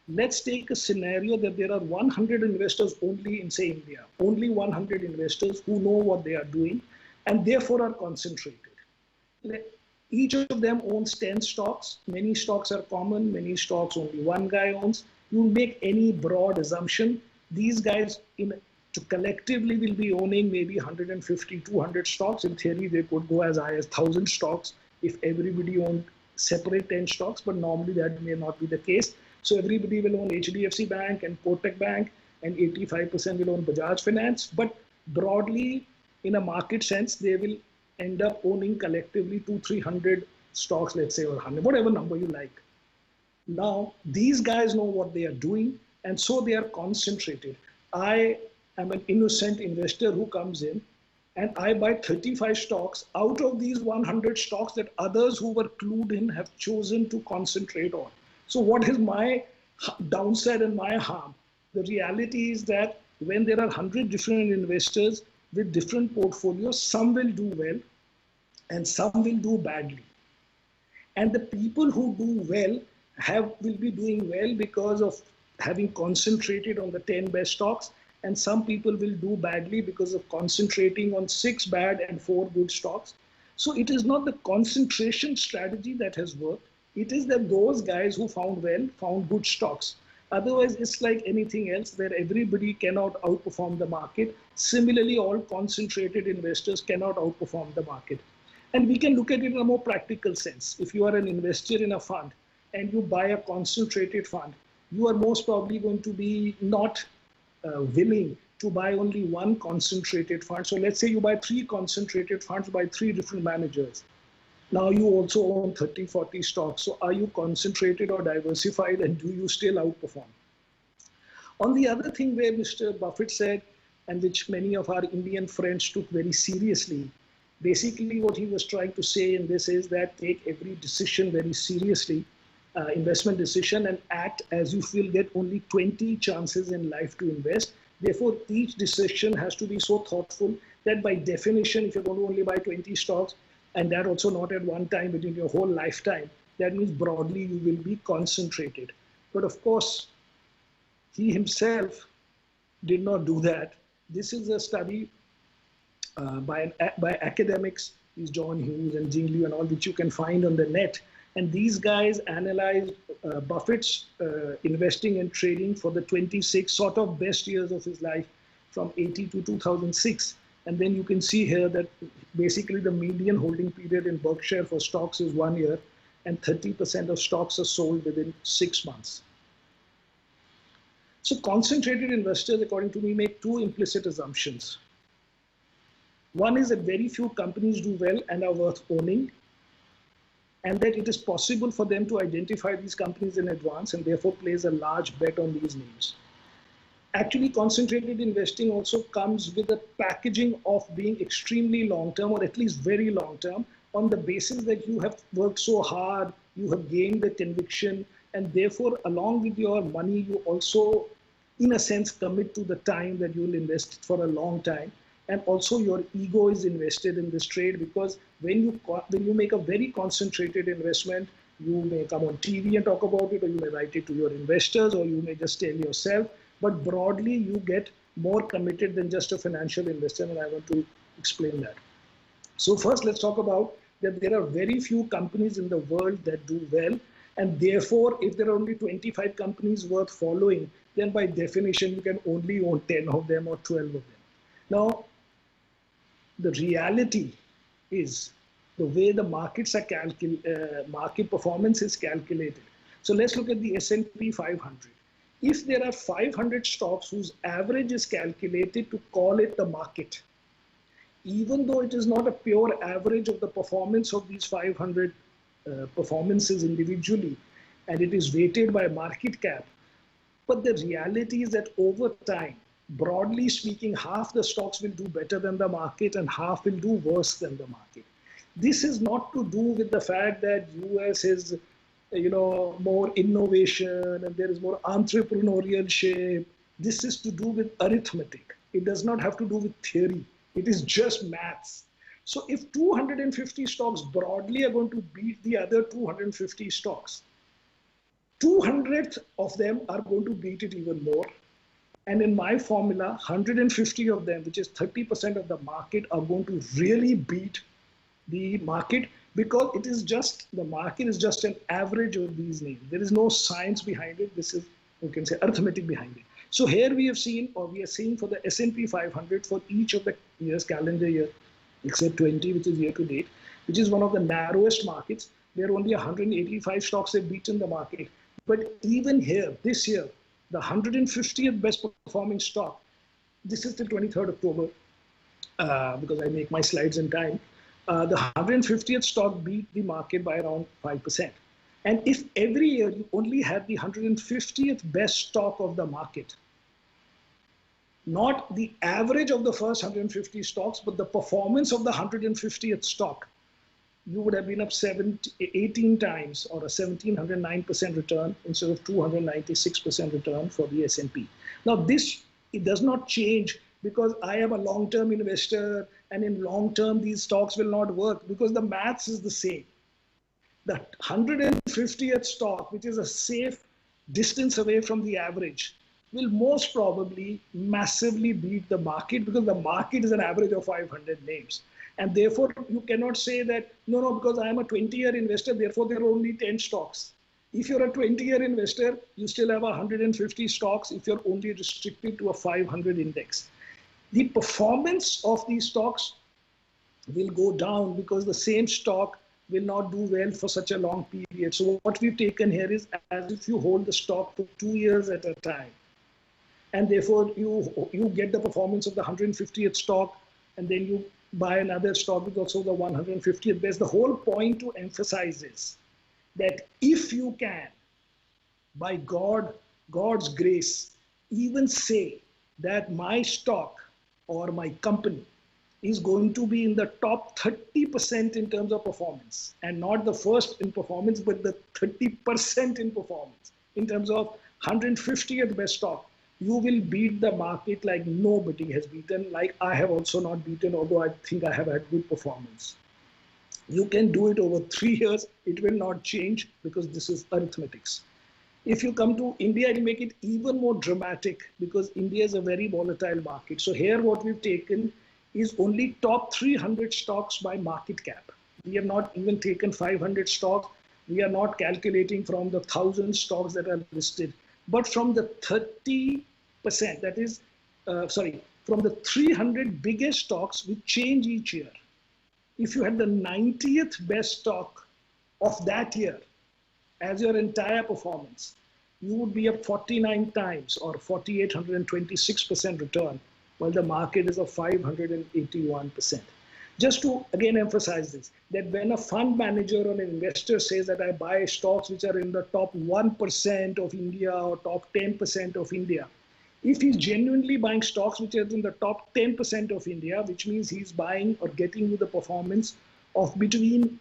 Let's take a scenario that there are 100 investors only in, say, India, only 100 investors who know what they are doing and therefore are concentrated. Each of them owns 10 stocks. Many stocks are common, many stocks only one guy owns. You make any broad assumption. These guys collectively will be owning maybe 150, 200 stocks. In theory, they could go as high as 1,000 stocks if everybody owned separate 10 stocks, but normally that may not be the case. So everybody will own HDFC Bank and Kotak Bank, and 85% will own Bajaj Finance. But broadly, in a market sense, they will end up owning collectively 200-300 stocks, let's say, or 100, whatever number you like. Now, these guys know what they are doing, and so they are concentrated. I am an innocent investor who comes in, and I buy 35 stocks out of these 100 stocks that others who were clued in have chosen to concentrate on. So what is my downside and my harm? The reality is that when there are 100 different investors with different portfolios, some will do well and some will do badly. And the people who do well will be doing well because of having concentrated on the 10 best stocks, and some people will do badly because of concentrating on 6 bad and 4 good stocks. So it is not the concentration strategy that has worked. It is that those guys who found good stocks. Otherwise, it's like anything else where everybody cannot outperform the market. Similarly, all concentrated investors cannot outperform the market. And we can look at it in a more practical sense. If you are an investor in a fund and you buy a concentrated fund, you are most probably going to be not willing to buy only one concentrated fund. So let's say you buy 3 concentrated funds by 3 different managers. Now you also own 30, 40 stocks. So are you concentrated or diversified, and do you still outperform? On the other thing where Mr. Buffett said, and which many of our Indian friends took very seriously, basically what he was trying to say in this is that take every decision very seriously, investment decision, and act as if you'll get only 20 chances in life to invest. Therefore, each decision has to be so thoughtful that by definition, if you're going to only buy 20 stocks, and that also not at one time, but in your whole lifetime, that means broadly you will be concentrated. But of course, he himself did not do that. This is a study by academics, these John Hughes and Jing Liu and all, which you can find on the net. And these guys analyzed Buffett's investing and trading for the 26 sort of best years of his life from 80 to 2006. And then you can see here that basically the median holding period in Berkshire for stocks is 1 year, and 30% of stocks are sold within 6 months. So concentrated investors, according to me, make 2 implicit assumptions. One is that very few companies do well and are worth owning, and that it is possible for them to identify these companies in advance and therefore place a large bet on these names. Actually, concentrated investing also comes with a packaging of being extremely long term, or at least very long term, on the basis that you have worked so hard, you have gained the conviction, and therefore, along with your money, you also, in a sense, commit to the time that you will invest for a long time. And also, your ego is invested in this trade, because when you make a very concentrated investment, you may come on TV and talk about it, or you may write it to your investors, or you may just tell yourself. But broadly, you get more committed than just a financial investor, and I want to explain that. So first, let's talk about that there are very few companies in the world that do well, and therefore, if there are only 25 companies worth following, then by definition, you can only own 10 of them or 12 of them. Now, the reality is the way the markets are market performance is calculated. So let's look at the S&P 500. If there are 500 stocks whose average is calculated to call it the market, even though it is not a pure average of the performance of these 500 performances individually, and it is weighted by market cap, but the reality is that over time, broadly speaking, half the stocks will do better than the market and half will do worse than the market. This is not to do with the fact that US is, more innovation and there is more entrepreneurial shape. This is to do with arithmetic. It does not have to do with theory. It is just maths. So if 250 stocks broadly are going to beat the other 250 stocks, 200 of them are going to beat it even more. And in my formula, 150 of them, which is 30% of the market, are going to really beat the market, because it is just, the market is just an average of these names. There is no science behind it. This is, you can say, arithmetic behind it. So here we have seen, or we are seeing for the S&P 500 for each of the years, calendar year, except 20, which is year to date, which is one of the narrowest markets. There are only 185 stocks have beaten the market. But even here, this year, the 150th best performing stock, this is till 23rd October, because I make my slides in time, the 150th stock beat the market by around 5%. And if every year you only had the 150th best stock of the market, not the average of the first 150 stocks, but the performance of the 150th stock, you would have been up 18 times, or a 1709% return instead of 296% return for the S&P. Now this, it does not change because I am a long-term investor, and in long term these stocks will not work, because the maths is the same. The 150th stock, which is a safe distance away from the average, will most probably massively beat the market, because the market is an average of 500 names. And therefore, you cannot say that, no, because I am a 20-year investor, therefore there are only 10 stocks. If you're a 20-year investor, you still have 150 stocks if you're only restricted to a 500 index. The performance of these stocks will go down because the same stock will not do well for such a long period. So what we've taken here is as if you hold the stock for 2 years at a time. And therefore, you get the performance of the 150th stock, and then you buy another stock with also the 150th best. The whole point to emphasize is that if you can, by God's grace, even say that my stock or my company is going to be in the top 30% in terms of performance, and not the first in performance, but the 30% in performance in terms of 150th best stock, you will beat the market like nobody has beaten, like I have also not beaten, although I think I have had good performance. You can do it over 3 years, it will not change because this is arithmetics. If you come to India, it will make it even more dramatic because India is a very volatile market. So here what we've taken is only top 300 stocks by market cap. We have not even taken 500 stocks. We are not calculating from the 1,000 stocks that are listed, but from the 30%, that is, from the 300 biggest stocks which change each year. If you had the 90th best stock of that year as your entire performance, you would be up 49 times or 4,826% return, while the market is of 581%. Just to again emphasize this, that when a fund manager or an investor says that I buy stocks which are in the top 1% of India or top 10% of India, If he's genuinely buying stocks which are in the top 10% of India, which means he's buying or getting you the performance of between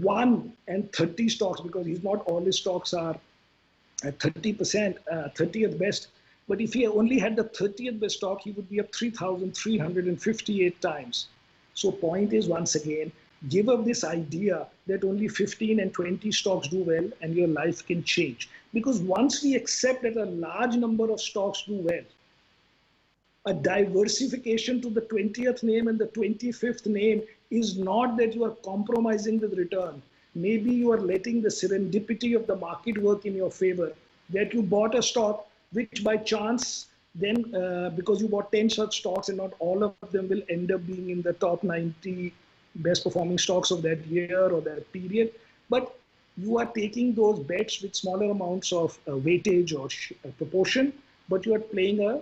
1 and 30 stocks, because he's not all his stocks are at 30%, 30th best. But if he only had the 30th best stock, he would be up 3,358 times. So point is, once again, give up this idea that only 15 and 20 stocks do well and your life can change. Because once we accept that a large number of stocks do well, a diversification to the 20th name and the 25th name is not that you are compromising the return. Maybe you are letting the serendipity of the market work in your favor, that you bought a stock which by chance then, because you bought 10 such stocks and not all of them will end up being in the top 90 best performing stocks of that year or that period. But you are taking those bets with smaller amounts of weightage or proportion, but you are playing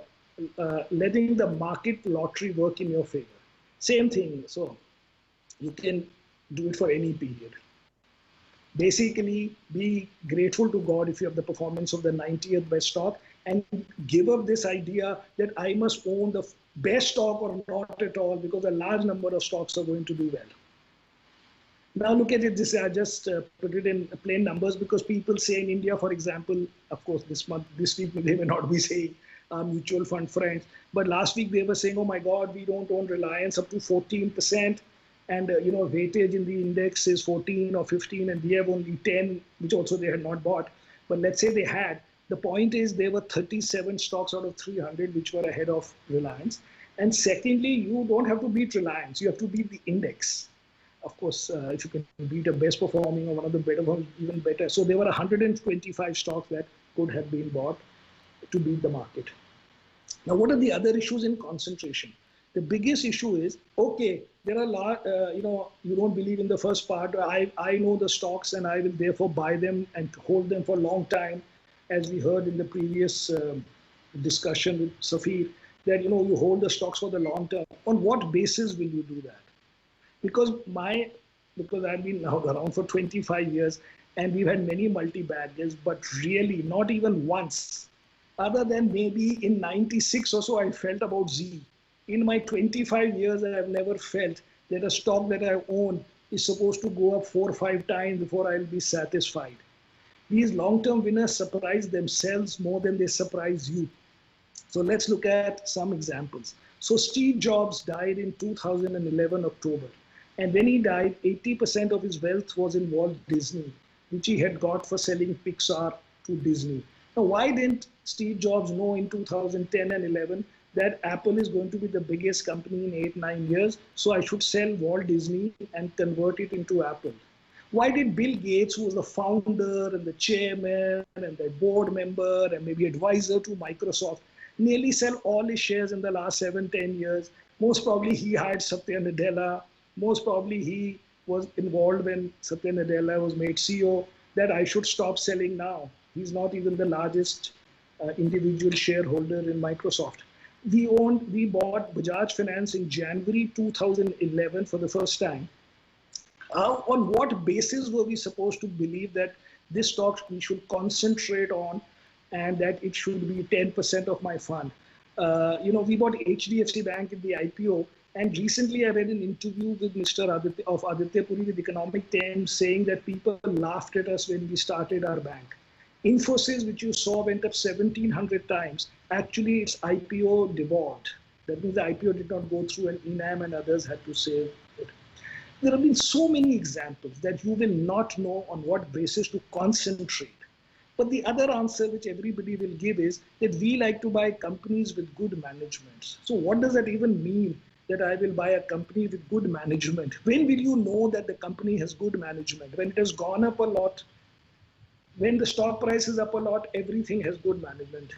letting the market lottery work in your favor. Same thing. So you can do it for any period. Basically, be grateful to God if you have the performance of the 90th best stock, and give up this idea that I must own the best stock or not at all, because a large number of stocks are going to do well. Now look at it, I just put it in plain numbers, because people say in India, for example, of course this week they may not be saying mutual fund friends, but last week they were saying, oh my God, we don't own Reliance up to 14%. And weightage in the index is 14 or 15, and we have only 10, which also they had not bought. But let's say they had. The point is there were 37 stocks out of 300 which were ahead of Reliance. And secondly, you don't have to beat Reliance. You have to beat the index. Of course, if you can beat a best performing or one of the better ones, even better. So there were 125 stocks that could have been bought to beat the market. Now, what are the other issues in concentration? The biggest issue is, okay, there are a lot, you don't believe in the first part. I know the stocks and I will therefore buy them and hold them for a long time. As we heard in the previous discussion with Safir, that, you hold the stocks for the long term. On what basis will you do that? Because I've been now around for 25 years and we've had many multi-baggers, but really not even once, other than maybe in 96 or so, I felt about Z. In my 25 years, I have never felt that a stock that I own is supposed to go up 4 or 5 times before I'll be satisfied. These long-term winners surprise themselves more than they surprise you. So let's look at some examples. So Steve Jobs died in 2011 October. And when he died, 80% of his wealth was in Walt Disney, which he had got for selling Pixar to Disney. Now, why didn't Steve Jobs know in 2010 and 11 that Apple is going to be the biggest company in 8-9 years, so I should sell Walt Disney and convert it into Apple? Why did Bill Gates, who was the founder and the chairman and the board member and maybe advisor to Microsoft, nearly sell all his shares in the last 7-10 years? Most probably he hired Satya Nadella. Most probably he was involved when Satya Nadella was made CEO, that I should stop selling now. He's not even the largest individual shareholder in Microsoft. We bought Bajaj Finance in January 2011 for the first time. On what basis were we supposed to believe that this stock we should concentrate on and that it should be 10% of my fund? We bought HDFC Bank in the IPO, and recently I read an interview with Mr. Aditya Puri with Economic Times saying that people laughed at us when we started our bank. Infosys, which you saw went up 1,700 times, actually its IPO devolved. That means the IPO did not go through, and Enam and others had to save it. There have been so many examples that you will not know on what basis to concentrate. But the other answer which everybody will give is that we like to buy companies with good management. So what does that even mean, that I will buy a company with good management? When will you know that the company has good management? When it has gone up a lot, when the stock price is up a lot, everything has good management.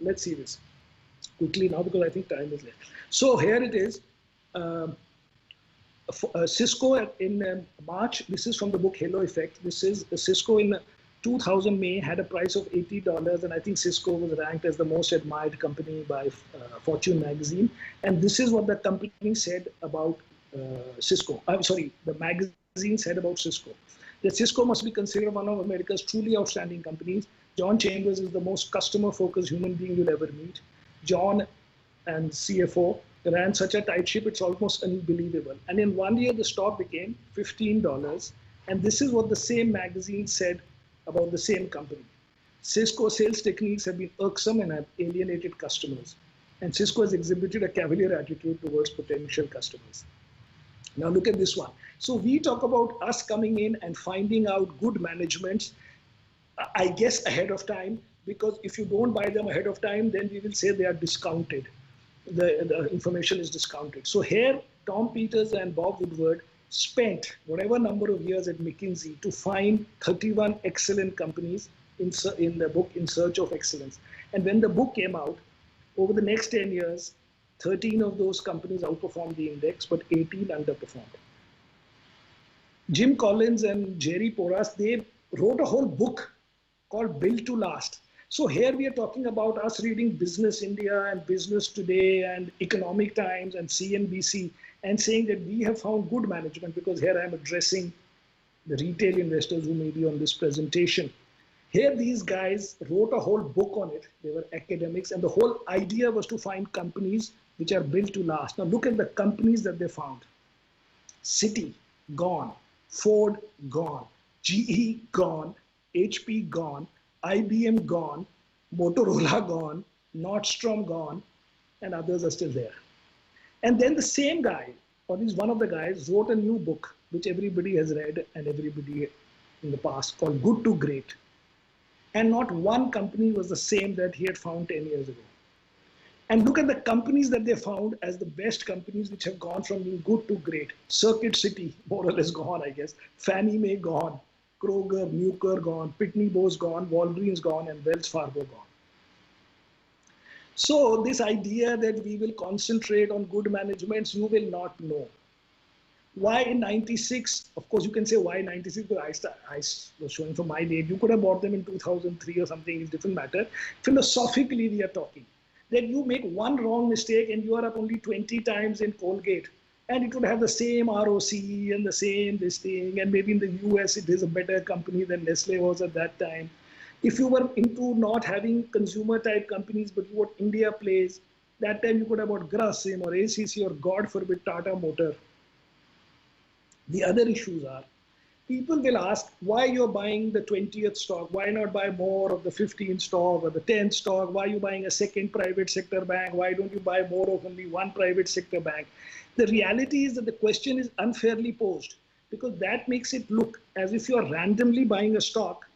Let's see this quickly now because I think time is left. So here it is. Cisco in March, this is from the book Halo Effect. This is Cisco in 2000 May had a price of $80, and I think Cisco was ranked as the most admired company by Fortune magazine. And this is what the company said about Cisco. I'm sorry, the magazine said about Cisco. That Cisco must be considered one of America's truly outstanding companies. John Chambers is the most customer-focused human being you'll ever meet. John and CFO ran such a tight ship, it's almost unbelievable. And in 1 year, the stock became $15. And this is what the same magazine said about the same company. Cisco sales techniques have been irksome and have alienated customers. And Cisco has exhibited a cavalier attitude towards potential customers. Now look at this one. So we talk about us coming in and finding out good managements, I guess ahead of time, because if you don't buy them ahead of time, then we will say they are discounted. The information is discounted. So here, Tom Peters and Bob Woodward spent whatever number of years at McKinsey to find 31 excellent companies in the book In Search of Excellence. And when the book came out, over the next 10 years, 13 of those companies outperformed the index, but 18 underperformed. Jim Collins and Jerry Porras, they wrote a whole book called Built to Last. So here we are talking about us reading Business India and Business Today and Economic Times and CNBC and saying that we have found good management, because here I'm addressing the retail investors who may be on this presentation. Here these guys wrote a whole book on it. They were academics, and the whole idea was to find companies which are built to last. Now look at the companies that they found. Citi, gone. Ford, gone. GE, gone. HP, gone. IBM, gone. Motorola, gone. Nordstrom, gone. And others are still there. And then the same guy, or at least one of the guys, wrote a new book, which everybody has read and everybody in the past, called Good to Great. And not one company was the same that he had found 10 years ago. And look at the companies that they found as the best companies which have gone from being good to great. Circuit City, more or less gone, I guess. Fannie Mae, gone. Kroger, Nucor, gone. Pitney Bowes, gone. Walgreens, gone. And Wells Fargo, gone. So this idea that we will concentrate on good managements, you will not know. Why in 96? Of course, you can say why 96, because I was showing for my date. You could have bought them in 2003 or something, it's a different matter. Philosophically, we are talking that you make one wrong mistake and you are up only 20 times in Colgate. And it would have the same ROC and the same this thing. And maybe in the US, it is a better company than Nestle was at that time. If you were into not having consumer type companies, but what India plays, that time you could have bought Grasim or ACC or God forbid Tata Motor. The other issues are, people will ask why you're buying the 20th stock, why not buy more of the 15th stock or the 10th stock, why are you buying a second private sector bank, why don't you buy more of only one private sector bank? The reality is that the question is unfairly posed, because that makes it look as if you're randomly buying a stock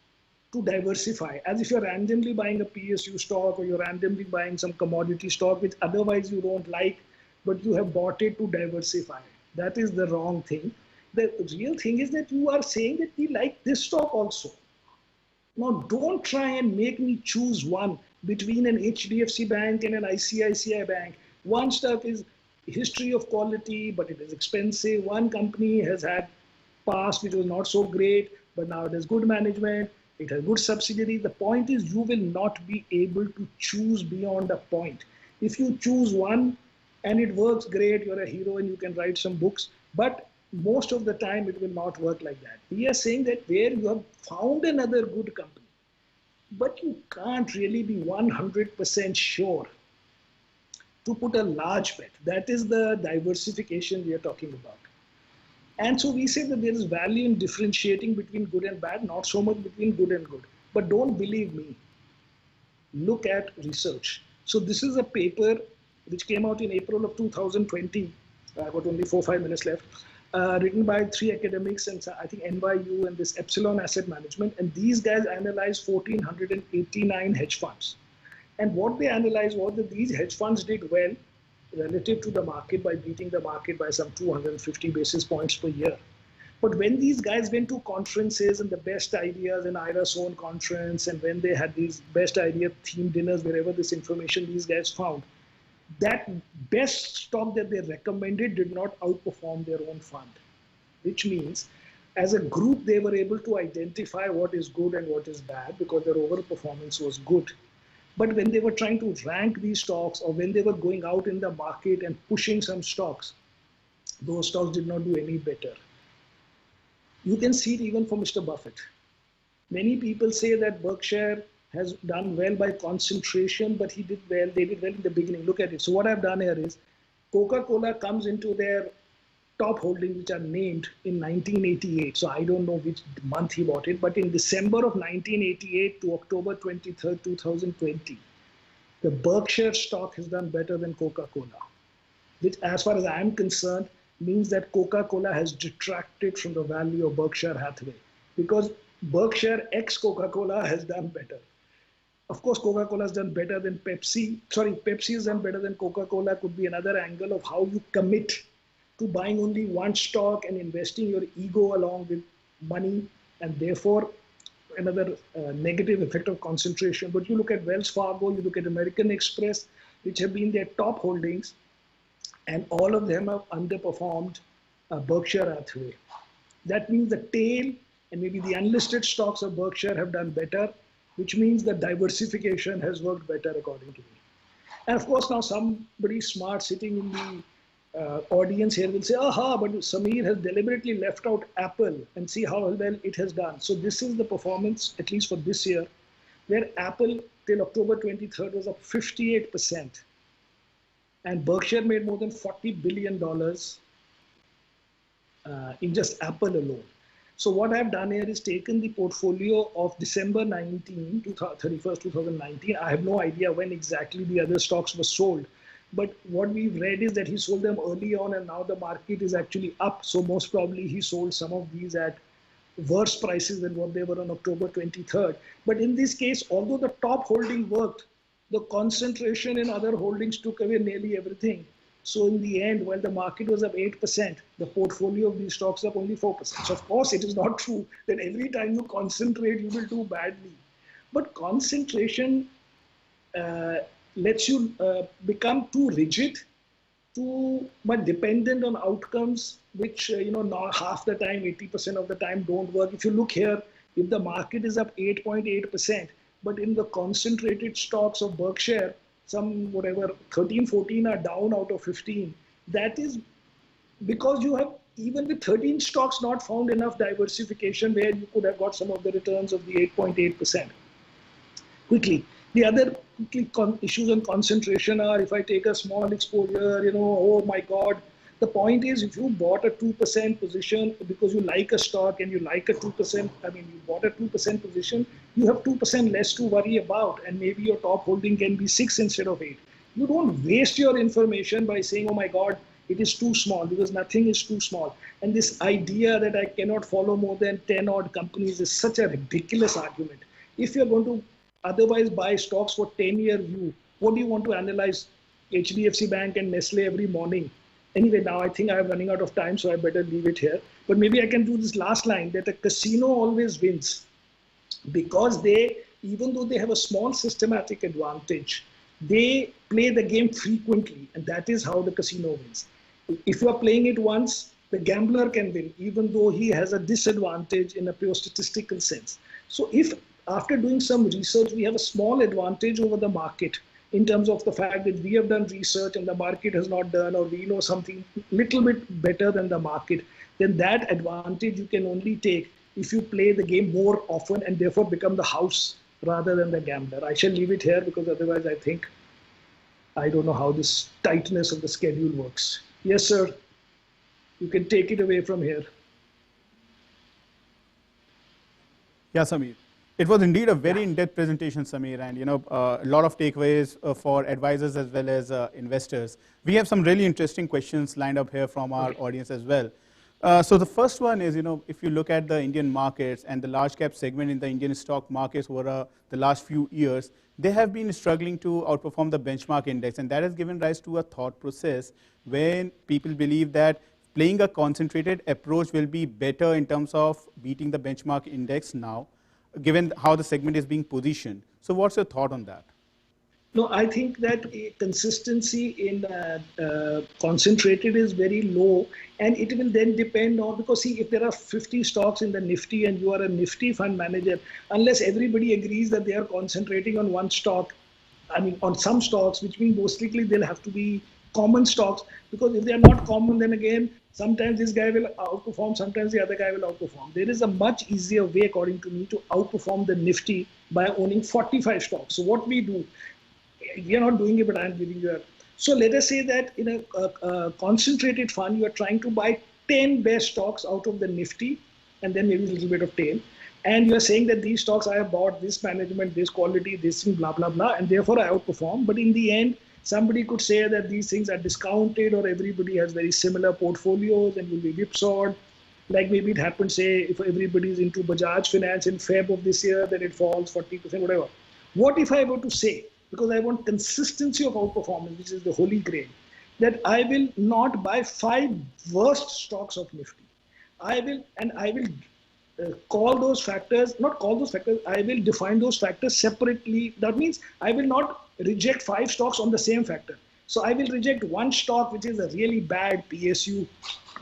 to diversify, as if you're randomly buying a PSU stock or you're randomly buying some commodity stock which otherwise you don't like, but you have bought it to diversify. That is the wrong thing. The real thing is that you are saying that we like this stock also. Now, don't try and make me choose one between an HDFC bank and an ICICI bank. One stock is history of quality, but it is expensive. One company has had past which was not so great, but now it has good management. It has good subsidiary. The point is you will not be able to choose beyond a point. If you choose one and it works great, you're a hero and you can write some books. But most of the time it will not work like that. We are saying that where you have found another good company, but you can't really be 100% sure to put a large bet. That is the diversification we are talking about. And so we say that there is value in differentiating between good and bad, not so much between good and good. But don't believe me. Look at research. So this is a paper which came out in April of 2020. I've got only 4-5 minutes left. Written by 3 academics and I think NYU and this Epsilon Asset Management. And these guys analyzed 1,489 hedge funds. And what they analyzed was that these hedge funds did well relative to the market by beating the market by some 250 basis points per year. But when these guys went to conferences and the best ideas and Ira's own conference, and when they had these best idea theme dinners, wherever this information these guys found, that best stock that they recommended did not outperform their own fund, which means as a group, they were able to identify what is good and what is bad because their overall performance was good. But when they were trying to rank these stocks or when they were going out in the market and pushing some stocks, those stocks did not do any better. You can see it even for Mr. Buffett. Many people say that Berkshire has done well by concentration, but they did well in the beginning. Look at it. So what I've done here is Coca-Cola comes into their top holdings, which are named in 1988. So I don't know which month he bought it, but in December of 1988 to October 23rd, 2020, the Berkshire stock has done better than Coca-Cola, which, as far as I'm concerned, means that Coca-Cola has detracted from the value of Berkshire Hathaway, because Berkshire ex Coca-Cola has done better. Of course, Coca-Cola has done better than Pepsi. Sorry, Pepsi has done better than Coca-Cola could be another angle of how you commit to buying only one stock and investing your ego along with money, and therefore another negative effect of concentration. But you look at Wells Fargo, you look at American Express, which have been their top holdings, and all of them have underperformed Berkshire Hathaway. That means the tail and maybe the unlisted stocks of Berkshire have done better, which means that diversification has worked better according to me. And of course, now somebody smart sitting in the audience here will say, aha, but Samir has deliberately left out Apple, and see how well it has done. So this is the performance, at least for this year, where Apple till October 23rd was up 58%. And Berkshire made more than $40 billion in just Apple alone. So what I've done here is taken the portfolio of December 31st, 2019. I have no idea when exactly the other stocks were sold. But what we've read is that he sold them early on, and now the market is actually up. So most probably he sold some of these at worse prices than what they were on October 23rd. But in this case, although the top holding worked, the concentration in other holdings took away nearly everything. So in the end, while the market was up 8%, the portfolio of these stocks up only 4%. So of course, it is not true that every time you concentrate, you will do badly. But concentration lets you become too rigid, too much dependent on outcomes, which not half the time, 80% of the time don't work. If you look here, if the market is up 8.8%, but in the concentrated stocks of Berkshire, some whatever 13, 14 are down out of 15. That is because you have, even with 13 stocks, not found enough diversification where you could have got some of the returns of the 8.8%. Quickly, the other issues on concentration are, if I take a small exposure, oh my God. The point is, if you bought a 2% position because you like a stock and you like a 2%, you bought a 2% position, you have 2% less to worry about, and maybe your top holding can be 6 instead of 8. You don't waste your information by saying, oh my God, it is too small, because nothing is too small. And this idea that I cannot follow more than 10 odd companies is such a ridiculous argument. If you're going to otherwise buy stocks for 10-year view, what do you want to analyze? HDFC Bank and Nestle every morning? Anyway, now I think I'm running out of time, so I better leave it here. But maybe I can do this last line, that a casino always wins, because they, even though they have a small systematic advantage, they play the game frequently, and that is how the casino wins. If you are playing it once, the gambler can win, even though he has a disadvantage in a pure statistical sense. So if after doing some research, we have a small advantage over the market, in terms of the fact that we have done research and the market has not done, or we know something little bit better than the market, then that advantage you can only take if you play the game more often and therefore become the house rather than the gambler. I shall leave it here, because otherwise I don't know how this tightness of the schedule works. Yes, sir. You can take it away from here. Yeah, Samir. It was indeed a very in-depth presentation, Samir, and a lot of takeaways for advisors as well as investors. We have some really interesting questions lined up here from our audience as well. So the first one is, if you look at the Indian markets and the large cap segment in the Indian stock markets over the last few years, they have been struggling to outperform the benchmark index, and that has given rise to a thought process when people believe that playing a concentrated approach will be better in terms of beating the benchmark index now, given how the segment is being positioned. So what's your thought on that? No, I think that consistency in concentrated is very low, and it will then depend on, because see, if there are 50 stocks in the Nifty and you are a Nifty fund manager, unless everybody agrees that they are concentrating on one stock, on some stocks, which means most likely they'll have to be common stocks, because if they are not common, then again, sometimes this guy will outperform, sometimes the other guy will outperform. There is a much easier way, according to me, to outperform the Nifty by owning 45 stocks. So what we do, we are not doing it, but I'm giving you a. So let us say that in a concentrated fund, you are trying to buy 10 best stocks out of the Nifty, and then maybe a little bit of tail. And you are saying that these stocks I have bought, this management, this quality, this thing, blah, blah, blah, and therefore I outperform. But in the end, somebody could say that these things are discounted or everybody has very similar portfolios and will be whipsawed. Like maybe it happens, say, if everybody is into Bajaj Finance in Feb of this year, then it falls 40%, whatever. What if I were to say, because I want consistency of outperformance, which is the holy grail, that I will not buy 5 worst stocks of Nifty. I will call those factors, not call those factors, I will define those factors separately. That means I will not reject 5 stocks on the same factor. So I will reject one stock which is a really bad PSU,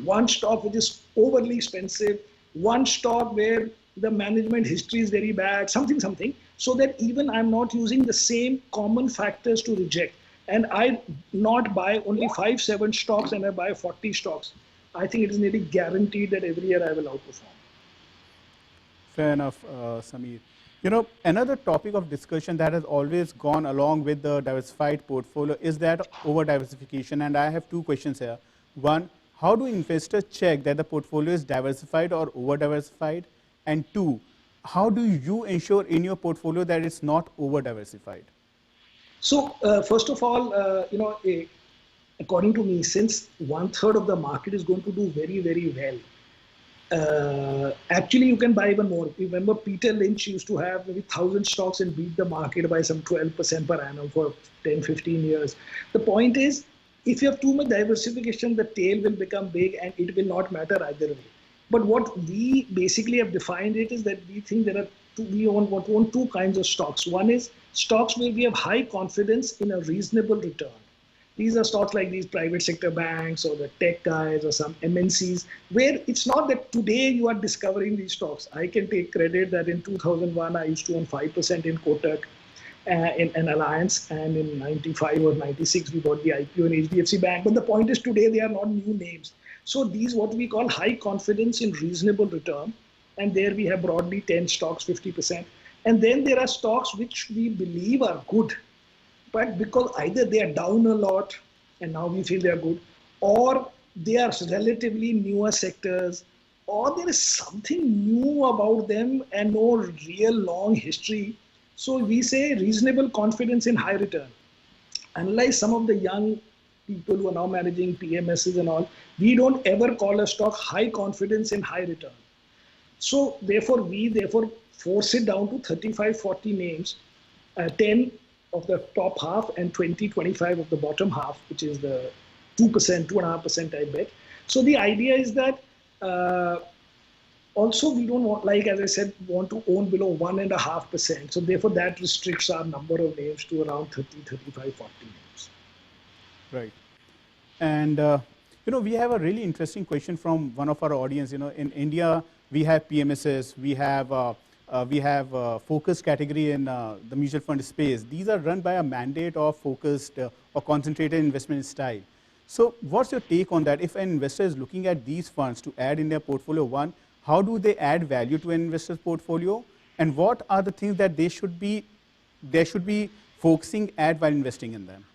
one stock which is overly expensive, one stock where the management history is very bad, something, so that even I'm not using the same common factors to reject. And I not buy only 5, 7 stocks and I buy 40 stocks. I think it is nearly guaranteed that every year I will outperform. Fair enough, Samir. You know, another topic of discussion that has always gone along with the diversified portfolio is that over-diversification. And I have 2 questions here. One, how do investors check that the portfolio is diversified or over-diversified? And 2, how do you ensure in your portfolio that it's not over-diversified? So first of all, according to me, since 1/3 of the market is going to do very, very well, actually you can buy even more. Remember Peter Lynch used to have maybe 1,000 stocks and beat the market by some 12% per annum for 10, 15 years. The point is, if you have too much diversification, the tail will become big and it will not matter either way. But what we basically have defined it is that we think there are we want to own 2 kinds of stocks. One is stocks where we have high confidence in a reasonable return. These are stocks like these private sector banks or the tech guys or some MNCs, where it's not that today you are discovering these stocks. I can take credit that in 2001, I used to own 5% in Kotak, in an Alliance, and in 95 or 96, we bought the IPO in HDFC Bank. But the point is today, they are not new names. So these what we call high confidence in reasonable return. And there we have broadly 10 stocks, 50%. And then there are stocks which we believe are good, but because either they are down a lot and now we feel they are good, or they are relatively newer sectors, or there is something new about them and no real long history. So we say reasonable confidence in high return. Unlike some of the young people who are now managing PMSs and all, we don't ever call a stock high confidence in high return. So therefore, we force it down to 35, 40 names, 10 of the top half and 20, 25 of the bottom half, which is the 2%, 2.5% type bet. So the idea is that also we don't want, like as I said, want to own below 1.5%. So therefore that restricts our number of names to around 30, 35, 40 names. Right. And, we have a really interesting question from one of our audience. In India, we have PMSs, we have focused category in the mutual fund space. These are run by a mandate of focused or concentrated investment style. So what's your take on that? If an investor is looking at these funds to add in their portfolio, one, how do they add value to an investor's portfolio? And what are the things that they should be focusing at while investing in them?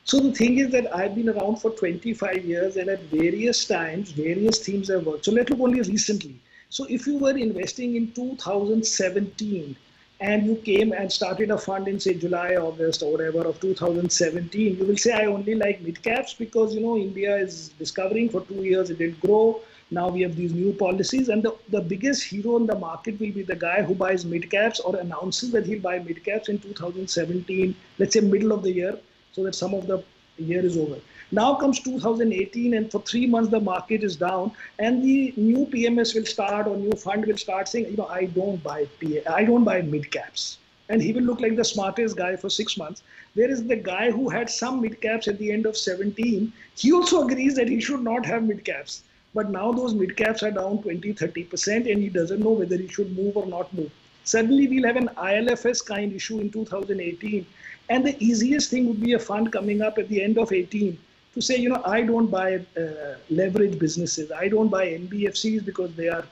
So the thing is that I've been around for 25 years and at various times, various themes have worked. So let's look only recently. So if you were investing in 2017 and you came and started a fund in say July, August or whatever of 2017, you will say, I only like mid caps because, India is discovering for 2 years, it didn't grow. Now we have these new policies and the biggest hero in the market will be the guy who buys mid caps or announces that he'll buy mid caps in 2017, let's say middle of the year, so that some of the year is over. Now comes 2018 and for 3 months the market is down and the new PMS will start or new fund will start saying, I don't buy mid caps. And he will look like the smartest guy for 6 months. Whereas the guy who had some mid caps at the end of 17, he also agrees that he should not have mid caps. But now those mid caps are down 20, 30% and he doesn't know whether he should move or not move. Suddenly we'll have an ILFS kind issue in 2018. And the easiest thing would be a fund coming up at the end of 18 to say, I don't buy leverage businesses. I don't buy NBFCs because they are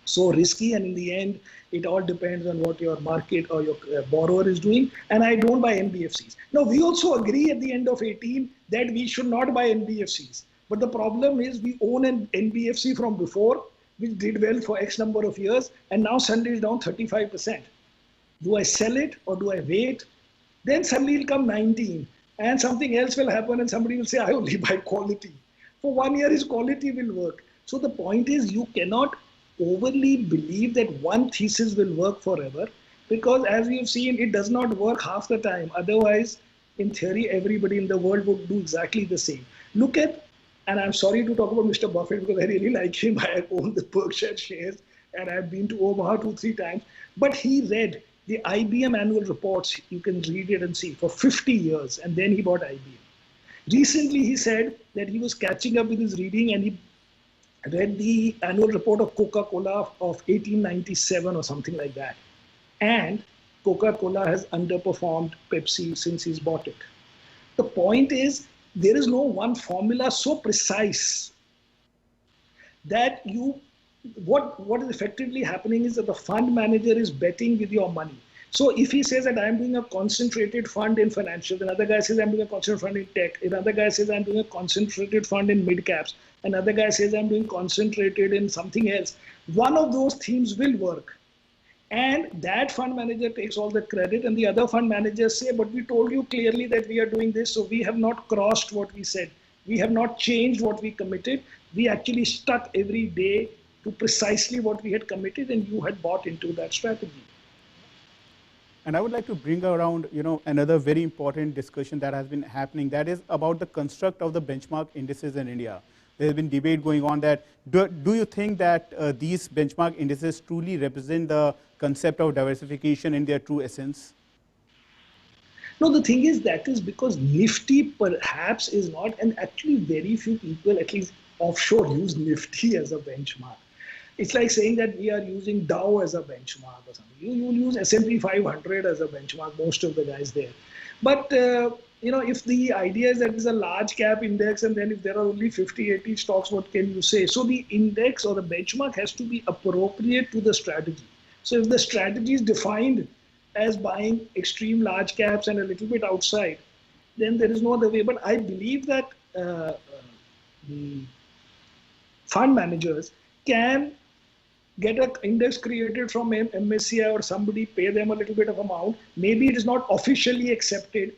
so risky, and in the end, it all depends on what your market or your borrower is doing. And I don't buy NBFCs. Now, we also agree at the end of 18 that we should not buy NBFCs. But the problem is we own an NBFC from before, which did well for X number of years, and now suddenly is down 35%. Do I sell it or do I wait? Then suddenly it'll come 19, and something else will happen, and somebody will say, I only buy quality. For 1 year, his quality will work. So the point is, you cannot overly believe that one thesis will work forever, because as we have seen, it does not work half the time. Otherwise, in theory, everybody in the world would do exactly the same. Look at, and I'm sorry to talk about Mr. Buffett because I really like him. I own the Berkshire shares and I've been to Omaha 2-3 times. But he read the IBM annual reports. You can read it and see for 50 years, and then he bought IBM. Recently, he said that he was catching up with his reading, and he read the annual report of Coca-Cola of 1897 or something like that. And Coca-Cola has underperformed Pepsi since he's bought it. The point is, there is no one formula so precise that what is effectively happening is that the fund manager is betting with your money. So if he says that I'm doing a concentrated fund in financials, another guy says I'm doing a concentrated fund in tech, another guy says I'm doing a concentrated fund in mid caps, another guy says I'm doing concentrated in something else, one of those themes will work. And that fund manager takes all the credit, and the other fund managers say, but we told you clearly that we are doing this, so we have not crossed what we said. We have not changed what we committed. We actually stuck every day to precisely what we had committed, and you had bought into that strategy. And I would like to bring around, another very important discussion that has been happening, that is about the construct of the benchmark indices in India. There has been debate going on that, do you think that these benchmark indices truly represent the concept of diversification in their true essence? No, the thing is, that is because Nifty perhaps is not, and actually very few people, at least offshore, use Nifty as a benchmark. It's like saying that we are using Dow as a benchmark or something. You will use S&P 500 as a benchmark, most of the guys there. But, if the idea is that it's a large cap index, and then if there are only 50, 80 stocks, what can you say? So the index or the benchmark has to be appropriate to the strategy. So if the strategy is defined as buying extreme large caps and a little bit outside, then there is no other way. But I believe that the fund managers can get an index created from MSCI or somebody, pay them a little bit of amount. Maybe it is not officially accepted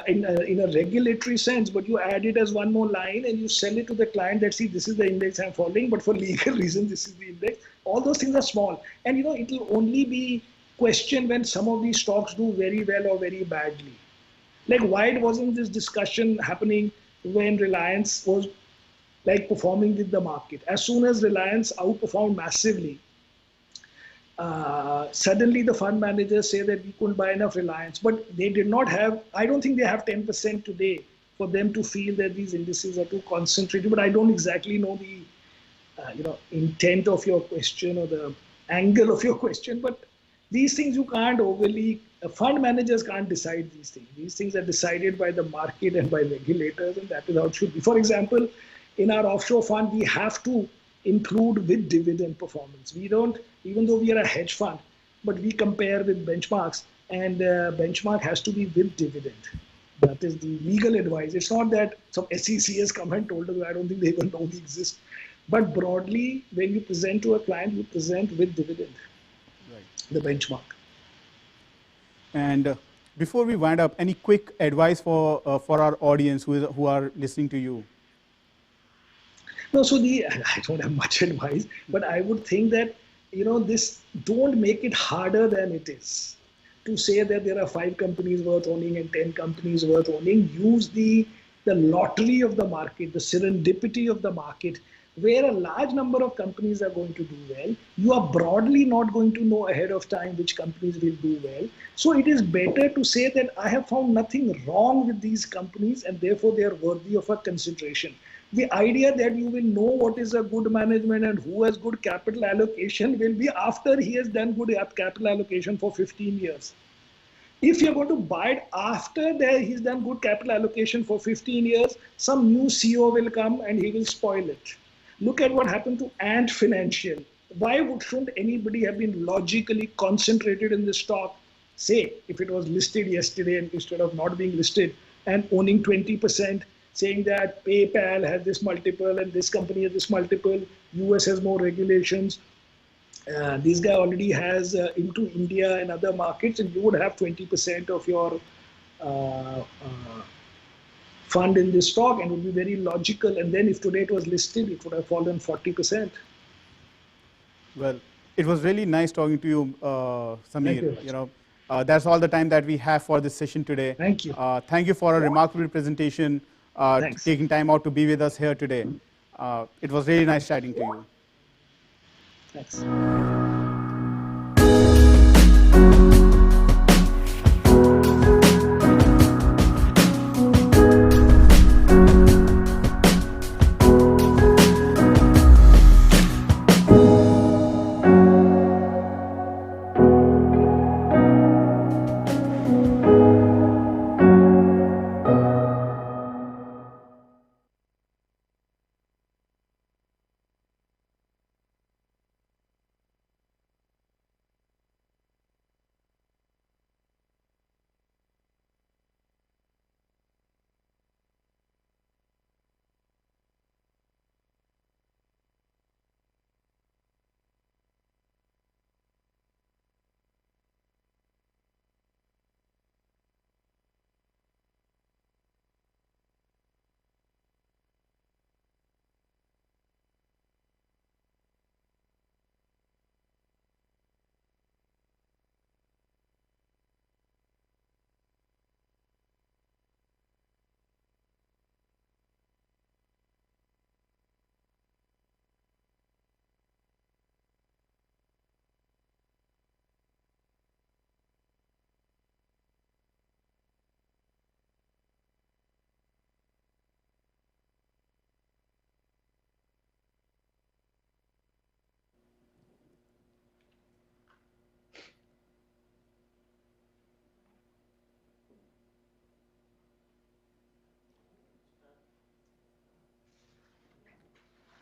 in a regulatory sense, but you add it as one more line and you sell it to the client that, see, this is the index I'm following, but for legal reasons, this is the index. All those things are small. And, it will only be questioned when some of these stocks do very well or very badly. Like, why wasn't this discussion happening when Reliance was like performing with the market? As soon as Reliance outperformed massively, suddenly the fund managers say that we couldn't buy enough Reliance, but they did not have, I don't think they have 10% today for them to feel that these indices are too concentrated. But I don't exactly know the intent of your question or the angle of your question, but these things you can't overly, fund managers can't decide these things. These things are decided by the market and by regulators, and that is how it should be. For example, in our offshore fund, we have to include with dividend performance. We don't, even though we are a hedge fund, but we compare with benchmarks, and benchmark has to be with dividend. That is the legal advice. It's not that some SEC has come and told us, I don't think they even know we exist. But broadly, when you present to a client, you present with dividend, right, the benchmark. And before we wind up, any quick advice for our audience who are listening to you? No, so I don't have much advice, but I would think that, don't make it harder than it is. To say that there are 5 companies worth owning and 10 companies worth owning, use the lottery of the market, the serendipity of the market, where a large number of companies are going to do well. You are broadly not going to know ahead of time which companies will do well. So it is better to say that I have found nothing wrong with these companies and therefore they are worthy of a consideration. The idea that you will know what is a good management and who has good capital allocation will be after he has done good capital allocation for 15 years. If you're going to buy it after that he's done good capital allocation for 15 years, some new CEO will come and he will spoil it. Look at what happened to Ant Financial, why shouldn't anybody have been logically concentrated in the stock, say, if it was listed yesterday and instead of not being listed and owning 20%, saying that PayPal has this multiple and this company has this multiple, US has more regulations, this guy already has into India and other markets, and you would have 20% of your fund in this stock, and would be very logical. And then if today it was listed, it would have fallen 40%. Well, it was really nice talking to you, Sameer. Thank you. That's all the time that we have for this session today. Thank you. Thank you for a remarkable presentation, Thanks. taking time out to be with us here today. It was really nice chatting to you. Thanks.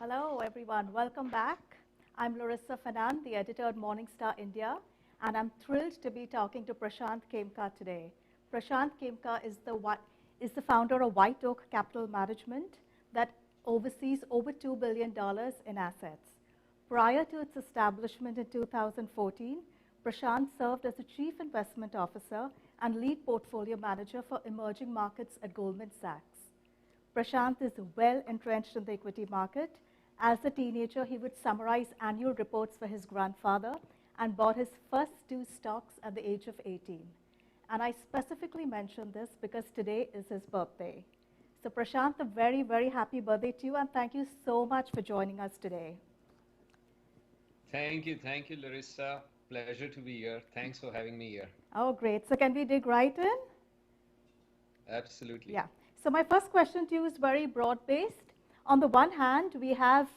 Hello, everyone. Welcome back. I'm Larissa Fanan, the editor at Morningstar India, and I'm thrilled to be talking to Prashant Khemka today. Prashant Khemka is the founder of White Oak Capital Management that oversees over $2 billion in assets. Prior to its establishment in 2014, Prashant served as the Chief Investment Officer and Lead Portfolio Manager for Emerging Markets at Goldman Sachs. Prashant is well entrenched in the equity market. As a teenager, he would summarize annual reports for his grandfather and bought his first 2 stocks at the age of 18. And I specifically mention this because today is his birthday. So Prashant, a very, very happy birthday to you, and thank you so much for joining us today. Thank you, Larissa. Pleasure to be here. Thanks for having me here. Oh, great. So can we dig right in? Absolutely. Yeah. So my first question to you is very broad-based. On the one hand, we have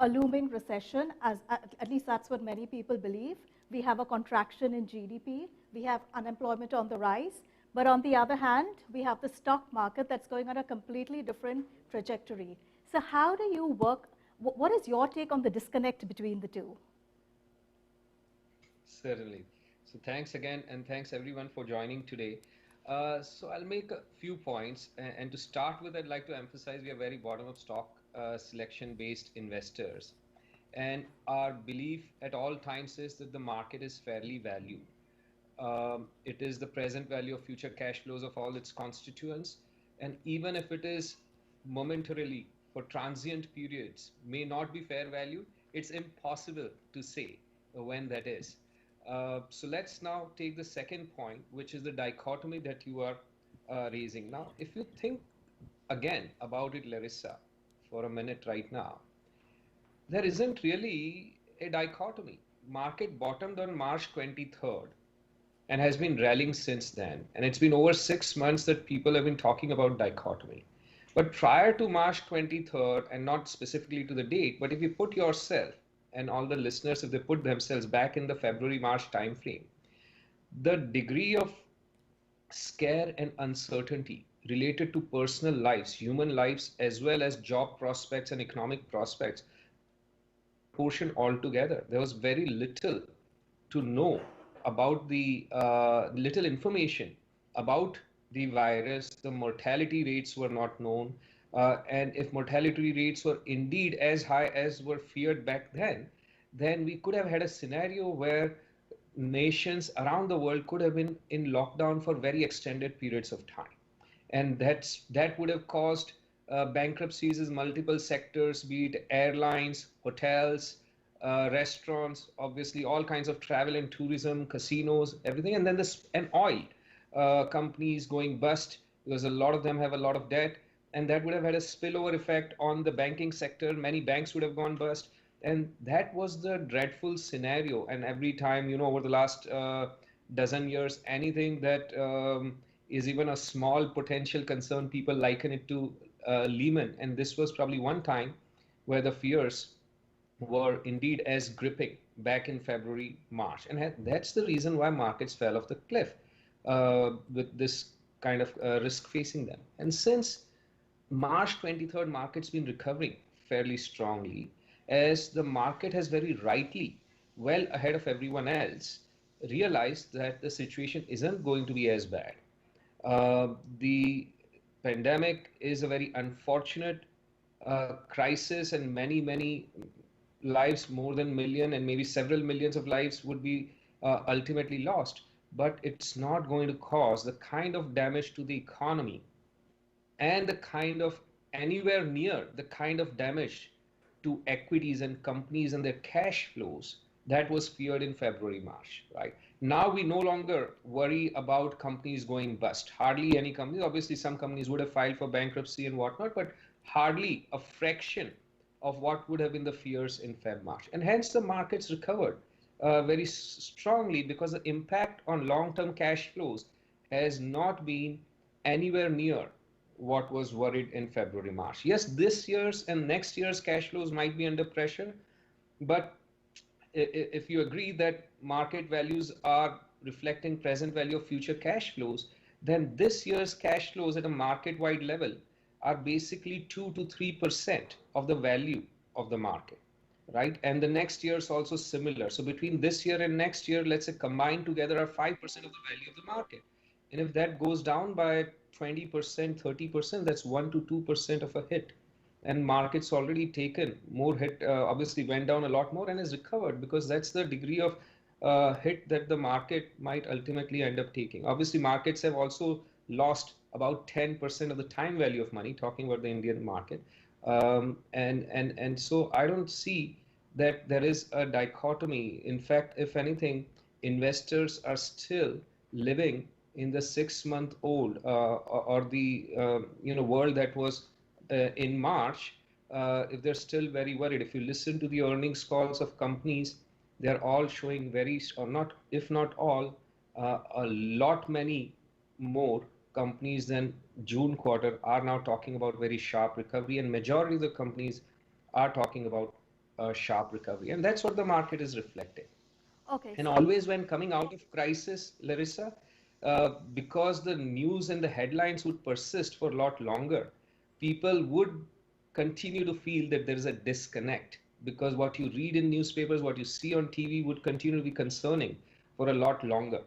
a looming recession, at least that's what many people believe. We have a contraction in GDP. We have unemployment on the rise. But on the other hand, we have the stock market that's going on a completely different trajectory. So how do you work? What is your take on the disconnect between the two? Certainly. So thanks again, and thanks everyone for joining today. So I'll make a few points, and to start with, I'd like to emphasize we are very bottom-up stock selection-based investors, and our belief at all times is that the market is fairly valued. It is the present value of future cash flows of all its constituents, and even if it is momentarily for transient periods may not be fair value, it's impossible to say when that is. So let's now take the second point, which is the dichotomy that you are raising. Now, if you think again about it, Larissa, for a minute right now, there isn't really a dichotomy. Market bottomed on March 23rd and has been rallying since then. And it's been over 6 months that people have been talking about dichotomy. But prior to March 23rd, and not specifically to the date, but if you put yourself and all the listeners, if they put themselves back in the February-March timeframe, the degree of scare and uncertainty related to personal lives, human lives, as well as job prospects and economic prospects proportion altogether. There was very little to know about the little information about the virus. The mortality rates were not known. And if mortality rates were indeed as high as were feared back then we could have had a scenario where nations around the world could have been in lockdown for very extended periods of time. And that would have caused bankruptcies in multiple sectors, be it airlines, hotels, restaurants, obviously all kinds of travel and tourism, casinos, everything, and then this and oil companies going bust because a lot of them have a lot of debt, and that would have had a spillover effect on the banking sector. Many banks would have gone bust, and that was the dreadful scenario. And every time, over the last dozen years, anything that is even a small potential concern, people liken it to Lehman, and this was probably one time where the fears were indeed as gripping back in February, March. And that's the reason why markets fell off the cliff with this kind of risk facing them. And since March 23rd, market's been recovering fairly strongly, as the market has very rightly, well ahead of everyone else, realized that the situation isn't going to be as bad. The pandemic is a very unfortunate crisis, and many lives, more than a million and maybe several millions of lives would be ultimately lost. But it's not going to cause the kind of damage to the economy and the kind of anywhere near the kind of damage to equities and companies and their cash flows that was feared in February, March, right? Now we no longer worry about companies going bust. Hardly any companies. Obviously, some companies would have filed for bankruptcy and whatnot, but hardly a fraction of what would have been the fears in Feb, March. And hence the markets recovered very strongly, because the impact on long-term cash flows has not been anywhere near what was worried in February, March. Yes, this year's and next year's cash flows might be under pressure, but if you agree that market values are reflecting present value of future cash flows, then this year's cash flows at a market-wide level are basically 2 to 3% of the value of the market, right? And the next year is also similar. So between this year and next year, let's say combined together are 5% of the value of the market. And if that goes down by 20%, 30%, that's 1 to 2% of a hit. And markets already taken more hit, obviously went down a lot more and has recovered, because that's the degree of hit that the market might ultimately end up taking. Obviously, markets have also lost about 10% of the time value of money, talking about the Indian market. And so I don't see that there is a dichotomy. In fact, if anything, investors are still living in the 6-month-old or the world that was in March. If they're still very worried, if you listen to the earnings calls of companies, they're all showing very, or not, if not all, a lot many more companies than June quarter are now talking about very sharp recovery, and majority of the companies are talking about sharp recovery, and that's what the market is reflecting. Okay. And always when coming out of crisis, Larissa, because the news and the headlines would persist for a lot longer, people would continue to feel that there is a disconnect, because what you read in newspapers, what you see on TV would continue to be concerning for a lot longer.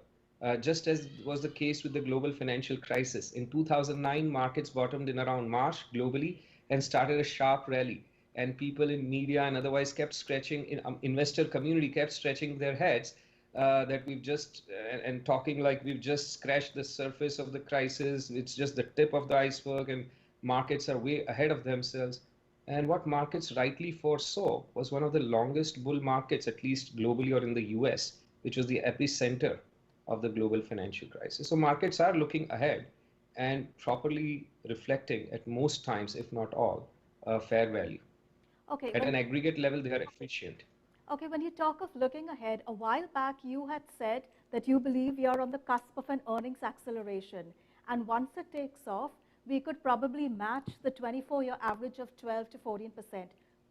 Just as was the case with the global financial crisis. In 2009, markets bottomed in around March globally and started a sharp rally. And people in media and otherwise kept scratching, investor community kept scratching their heads that we've just, and talking like we've just scratched the surface of the crisis. It's just the tip of the iceberg and markets are way ahead of themselves. And what markets rightly foresaw was one of the longest bull markets, at least globally or in the US, which was the epicenter of the global financial crisis. So markets are looking ahead and properly reflecting at most times, if not all, fair value. Okay. At an aggregate level, they are efficient. Okay, when you talk of looking ahead, a while back you had said that you believe you're on the cusp of an earnings acceleration. And once it takes off, we could probably match the 24-year average of 12 to 14%.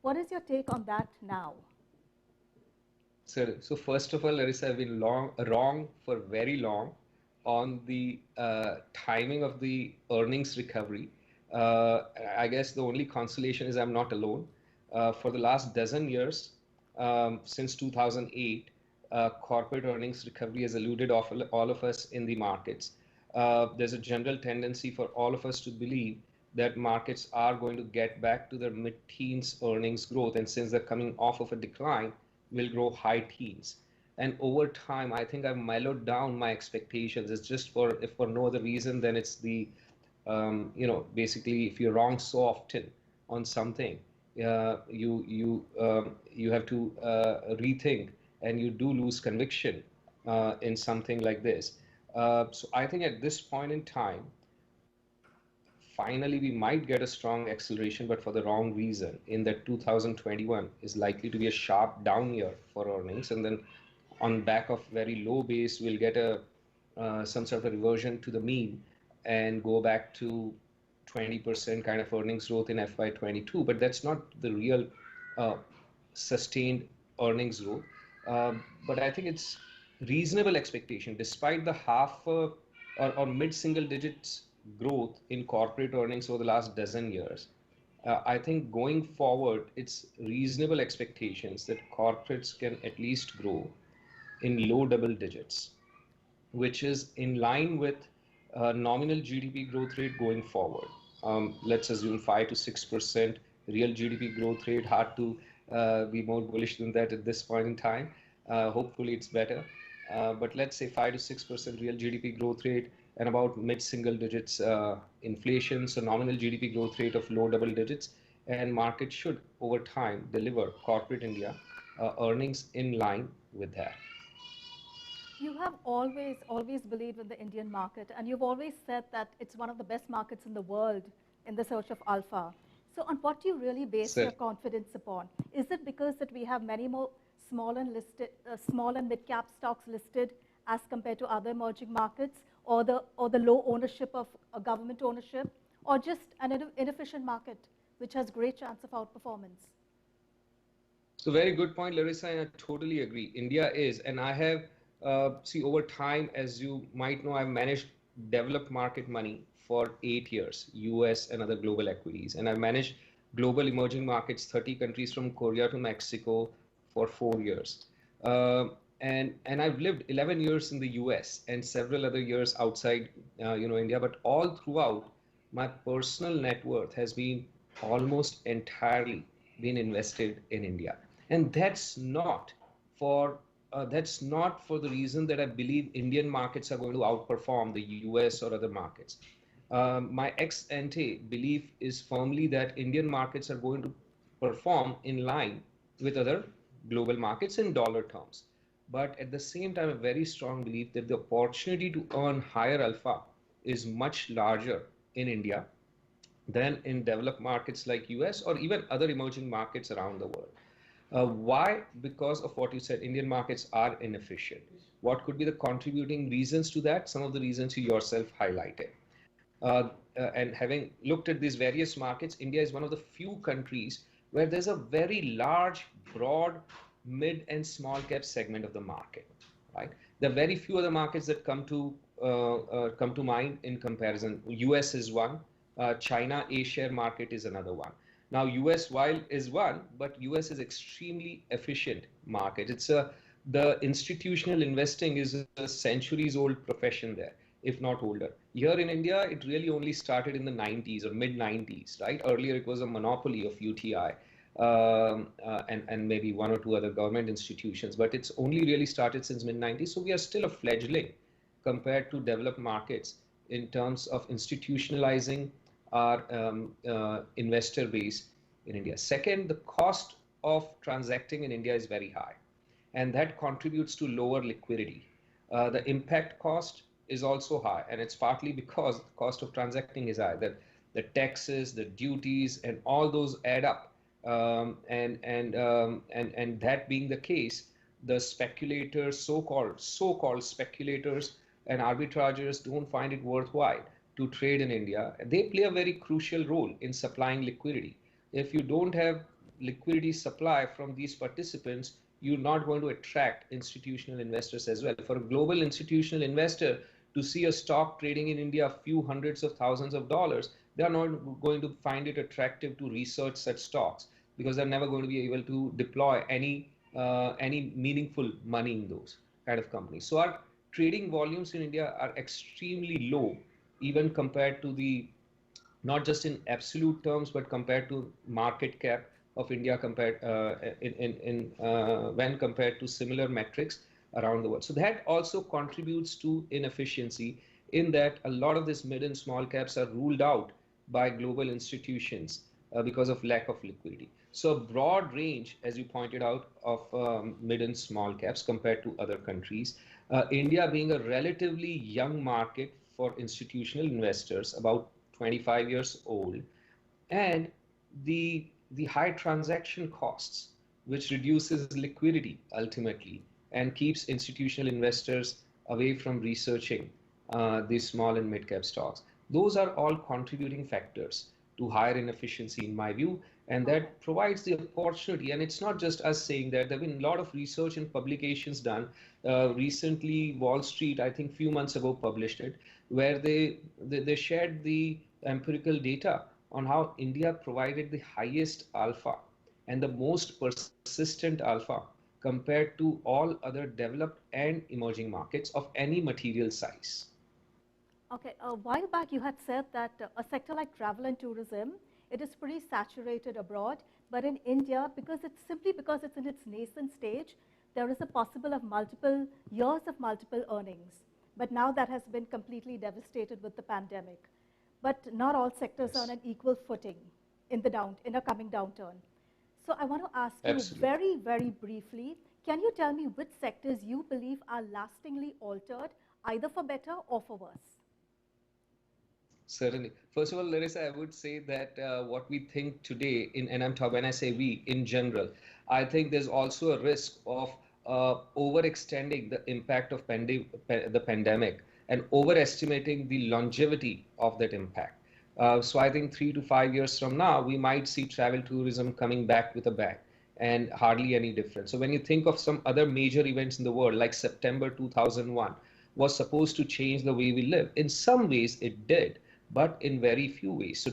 What is your take on that now? So first of all, Larissa, I've been wrong for very long on the timing of the earnings recovery. I guess the only consolation is I'm not alone. For the last dozen years, since 2008, corporate earnings recovery has eluded all of us in the markets. There's a general tendency for all of us to believe that markets are going to get back to their mid-teens earnings growth, and since they're coming off of a decline, will grow high teens. And over time, I think I've mellowed down my expectations. It's just if for no other reason than it's the basically, if you're wrong so often on something, you have to rethink, and you do lose conviction in something like this. So I think at this point in time, finally we might get a strong acceleration, but for the wrong reason. In that 2021 is likely to be a sharp down year for earnings, and then on back of very low base, we'll get a some sort of reversion to the mean and go back to 20% kind of earnings growth in FY22. But that's not the real sustained earnings growth. But I think it's reasonable expectation, despite the or mid-single digits growth in corporate earnings over the last dozen years. I think going forward, it's reasonable expectations that corporates can at least grow in low double digits, which is in line with nominal GDP growth rate going forward. Let's assume 5 to 6% real GDP growth rate. Hard to be more bullish than that at this point in time. Hopefully it's better. But let's say 5 to 6% real GDP growth rate and about mid-single digits inflation, so nominal GDP growth rate of low double digits, and market should over time deliver corporate India earnings in line with that. You have always believed in the Indian market, and you've always said that it's one of the best markets in the world in the search of alpha. So on what do you really base your confidence upon? Is it because that we have many more small and mid-cap stocks listed as compared to other emerging markets, or the low ownership of government ownership, or just an inefficient market which has great chance of outperformance? So very good point, Larissa, and I totally agree. India is, and I have see, over time, as you might know, I've managed developed market money for 8 years, US and other global equities. And I've managed global emerging markets, 30 countries from Korea to Mexico for 4 years. And I've lived 11 years in the US and several other years outside, India. But all throughout, my personal net worth has been almost entirely been invested in India. And that's not for the reason that I believe Indian markets are going to outperform the US or other markets. My ex ante belief is firmly that Indian markets are going to perform in line with other global markets in dollar terms. But at the same time, a very strong belief that the opportunity to earn higher alpha is much larger in India than in developed markets like US or even other emerging markets around the world. Why? Because of what you said, Indian markets are inefficient. What could be the contributing reasons to that? Some of the reasons you yourself highlighted. And having looked at these various markets, India is one of the few countries where there's a very large, broad, mid and small cap segment of the market. Right? There are very few other markets that come to mind in comparison. US is one. China A-share market is another one. Now, US while is one, but US is extremely efficient market. It's the institutional investing is a centuries-old profession there, if not older. Here in India, it really only started in the 90s or mid-90s, right? Earlier, it was a monopoly of UTI and maybe one or two other government institutions, but it's only really started since mid-90s. So we are still a fledgling compared to developed markets in terms of institutionalizing our investor base in India. Second, the cost of transacting in India is very high, and that contributes to lower liquidity. The impact cost is also high, and it's partly because the cost of transacting is high, that the taxes, the duties, and all those add up. And that being the case, the speculators, so-called speculators and arbitrageurs don't find it worthwhile to trade in India. They play a very crucial role in supplying liquidity. If you don't have liquidity supply from these participants, you're not going to attract institutional investors as well. For a global institutional investor to see a stock trading in India a few hundreds of thousands of dollars, they are not going to find it attractive to research such stocks because they're never going to be able to deploy any any meaningful money in those kind of companies. So our trading volumes in India are extremely low, even compared to the, not just in absolute terms, but compared to market cap of India compared when compared to similar metrics around the world. So that also contributes to inefficiency in that a lot of these mid and small caps are ruled out by global institutions because of lack of liquidity. So a broad range, as you pointed out, of mid and small caps compared to other countries. India being a relatively young market for institutional investors, about 25 years old, and the high transaction costs, which reduces liquidity ultimately and keeps institutional investors away from researching these small and mid cap stocks. Those are all contributing factors to higher inefficiency, in my view, and that provides the opportunity. And it's not just us saying that. There have been a lot of research and publications done. Recently, Wall Street, I think, few months ago, published it, where they shared the empirical data on how India provided the highest alpha and the most persistent alpha compared to all other developed and emerging markets of any material size. Okay, a while back you had said that a sector like travel and tourism, it is pretty saturated abroad, but in India, because it's in its nascent stage, there is a possible of multiple years of multiple earnings. But now that has been completely devastated with the pandemic. But not all sectors are on an equal footing in a coming downturn. So I want to ask you very, very briefly, can you tell me which sectors you believe are lastingly altered, either for better or for worse? Certainly. First of all, Larissa, I would say that what we think today, and I'm talking when I say we in general, I think there's also a risk of overextending the impact of the pandemic and overestimating the longevity of that impact. So I think 3 to 5 years from now, we might see travel tourism coming back with a bang and hardly any difference. So when you think of some other major events in the world, like September 2001, was supposed to change the way we live. In some ways, it did, but in very few ways. So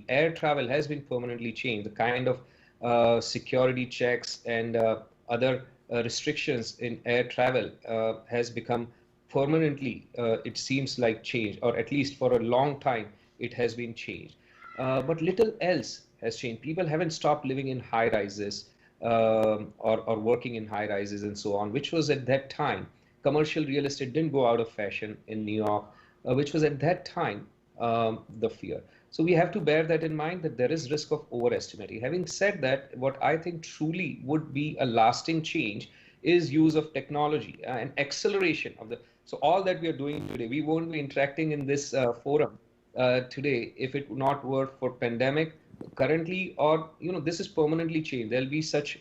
air travel has been permanently changed. The kind of security checks and other restrictions in air travel has become permanently, it seems like changed, or at least for a long time, it has been changed. But little else has changed. People haven't stopped living in high rises or working in high rises and so on, which was at that time. Commercial real estate didn't go out of fashion in New York, which was at that time the fear. So we have to bear that in mind, that there is risk of overestimating. Having said that, what I think truly would be a lasting change is use of technology and acceleration of the. So all that we are doing today, we won't be interacting in this forum today if it would not work for pandemic currently, or this is permanently changed. There'll be such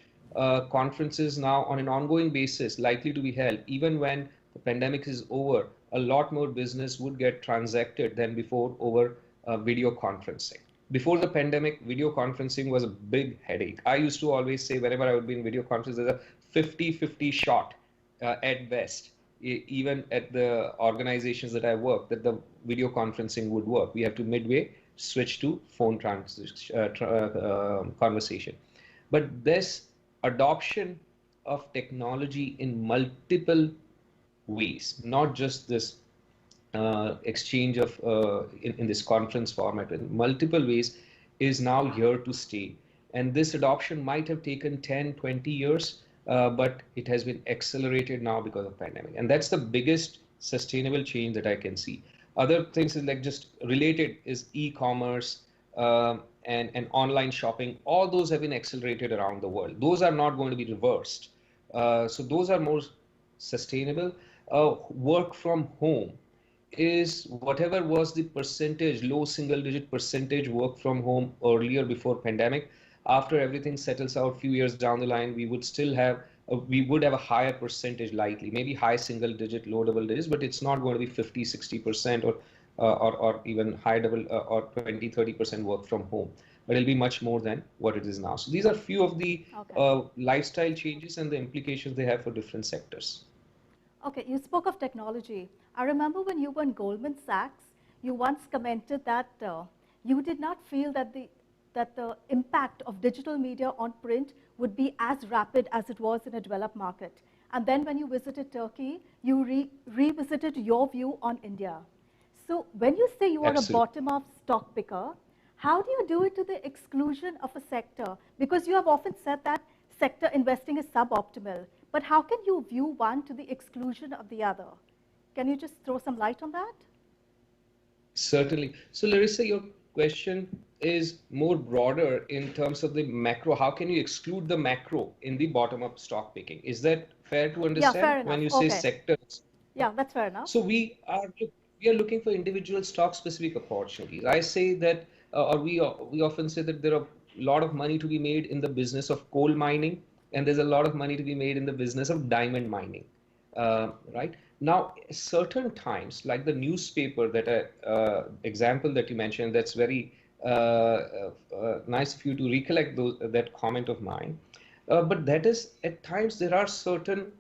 conferences now on an ongoing basis likely to be held even when the pandemic is over. A lot more business would get transacted than before over video conferencing. Before the pandemic, video conferencing was a big headache. I used to always say whenever I would be in video conference, there's a 50-50 shot at best, even at the organizations that I work, that the video conferencing would work. We have to midway switch to phone conversation. But this adoption of technology in multiple ways, not just this exchange of in this conference format, in multiple ways, is now here to stay. And this adoption might have taken 10, 20 years, but it has been accelerated now because of pandemic. And that's the biggest sustainable change that I can see. Other things is like just related is e-commerce and online shopping. All those have been accelerated around the world. Those are not going to be reversed. So those are more sustainable. Work from home is whatever was the percentage, low single digit percentage work from home earlier before pandemic. After everything settles out few years down the line, we would still have a higher percentage, likely maybe high single digit, low double digits, but it's not going to be 50-60% or even high double or 20-30% work from home, but it'll be much more than what it is now. So these are few of the lifestyle changes and the implications they have for different sectors. Okay, you spoke of technology. I remember when you were in Goldman Sachs, you once commented that you did not feel that that the impact of digital media on print would be as rapid as it was in a developed market. And then when you visited Turkey, you revisited your view on India. So when you say you are Absolutely. a bottom-up stock picker, how do you do it to the exclusion of a sector? Because you have often said that sector investing is suboptimal. But how can you view one to the exclusion of the other? Can you just throw some light on that? Certainly. So Larissa, your question is more broader in terms of the macro. How can you exclude the macro in the bottom-up stock picking? Is that fair to understand? Yeah, fair enough. When you say Okay. sectors? Yeah, that's fair enough. So we are looking for individual stock-specific opportunities. I say that, or we often say that there are a lot of money to be made in the business of coal mining, and there's a lot of money to be made in the business of diamond mining, right? Now, certain times, like the newspaper example that you mentioned, that's very nice of you to recollect that comment of mine. But that is, at times there are certain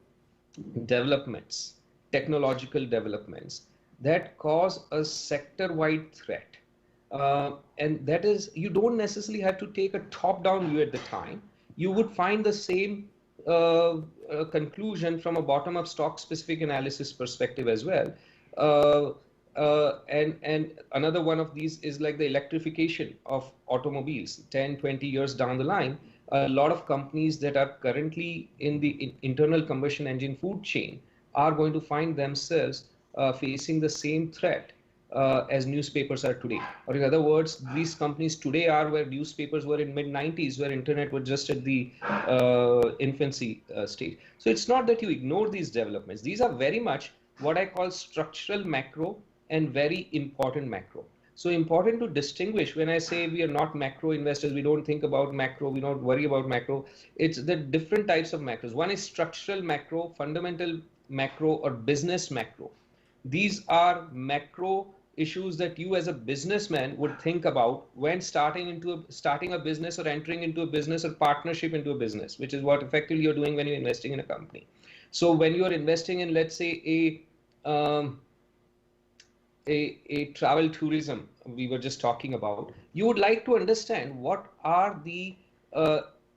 developments, technological developments that cause a sector-wide threat. And that is, you don't necessarily have to take a top-down view at the time. You would find the same conclusion from a bottom-up stock-specific analysis perspective as well. And another one of these is like the electrification of automobiles. 10, 20 years down the line, a lot of companies that are currently in the internal combustion engine food chain are going to find themselves facing the same threat as newspapers are today. Or in other words, these companies today are where newspapers were in mid-90s, where internet was just at the infancy stage. So it's not that you ignore these developments. These are very much what I call structural macro and very important macro. So important to distinguish when I say we are not macro investors, we don't think about macro, we don't worry about macro. It's the different types of macros. One is structural macro, fundamental macro, or business macro. These are macro issues that you as a businessman would think about when starting a business or entering into a business or partnership into a business, which is what effectively you're doing when you're investing in a company. So when you're investing in, let's say, a travel tourism we were just talking about, you would like to understand what are the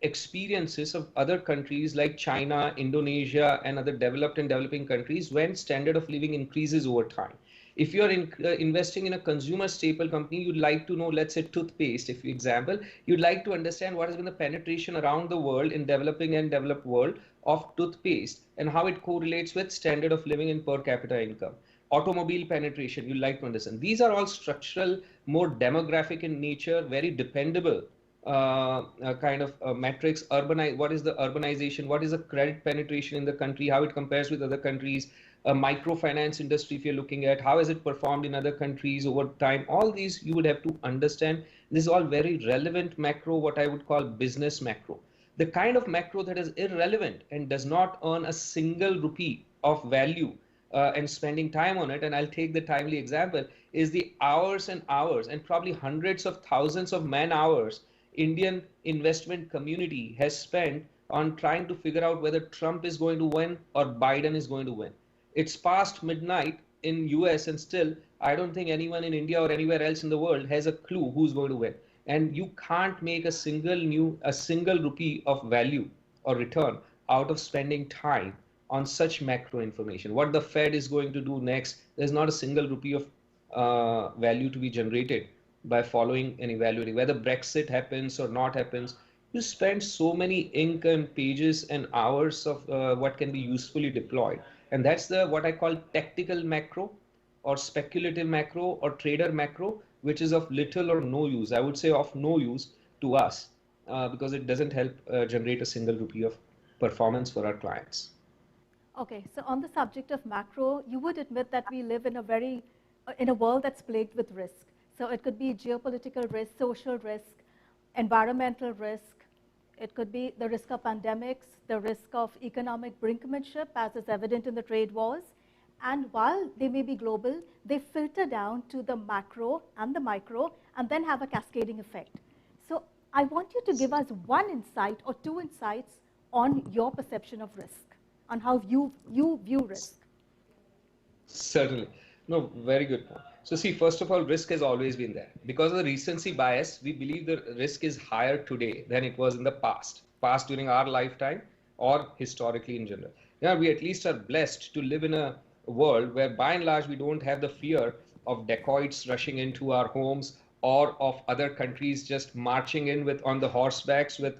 experiences of other countries like China, Indonesia, and other developed and developing countries when standard of living increases over time. If you're investing in a consumer staple company, you'd like to know, let's say toothpaste, if example, you'd like to understand what has been the penetration around the world in developing and developed world of toothpaste and how it correlates with standard of living and per capita income. Automobile penetration, you'd like to understand. These are all structural, more demographic in nature, very dependable kind of metrics. What is the urbanization? What is the credit penetration in the country? How it compares with other countries? Microfinance industry, if you're looking at how has it performed in other countries over time? All these you would have to understand. This is all very relevant macro, what I would call business macro. The kind of macro that is irrelevant and does not earn a single rupee of value and spending time on it, and I'll take the timely example, is the hours and hours and probably hundreds of thousands of man hours Indian investment community has spent on trying to figure out whether Trump is going to win or Biden is going to win. It's past midnight in US and still I don't think anyone in India or anywhere else in the world has a clue who's going to win. And you can't make a single rupee of value or return out of spending time on such macro information. What the Fed is going to do next, there's not a single rupee of value to be generated by following and evaluating. Whether Brexit happens or not happens, you spend so many ink and pages and hours of what can be usefully deployed. And that's what I call tactical macro or speculative macro or trader macro, which is of little or no use. I would say of no use to us because it doesn't help generate a single rupee of performance for our clients. Okay, so on the subject of macro, you would admit that we live in a world that's plagued with risk. So it could be geopolitical risk, social risk, environmental risk. It could be the risk of pandemics, the risk of economic brinkmanship, as is evident in the trade wars. And while they may be global, they filter down to the macro and the micro and then have a cascading effect. So I want you to give us one insight or two insights on your perception of risk, on how you view risk. Certainly. No, very good point. So see, first of all, risk has always been there. Because of the recency bias, we believe the risk is higher today than it was in the past during our lifetime or historically in general. Now, we at least are blessed to live in a world where by and large we don't have the fear of dacoits rushing into our homes or of other countries just marching in with on the horsebacks with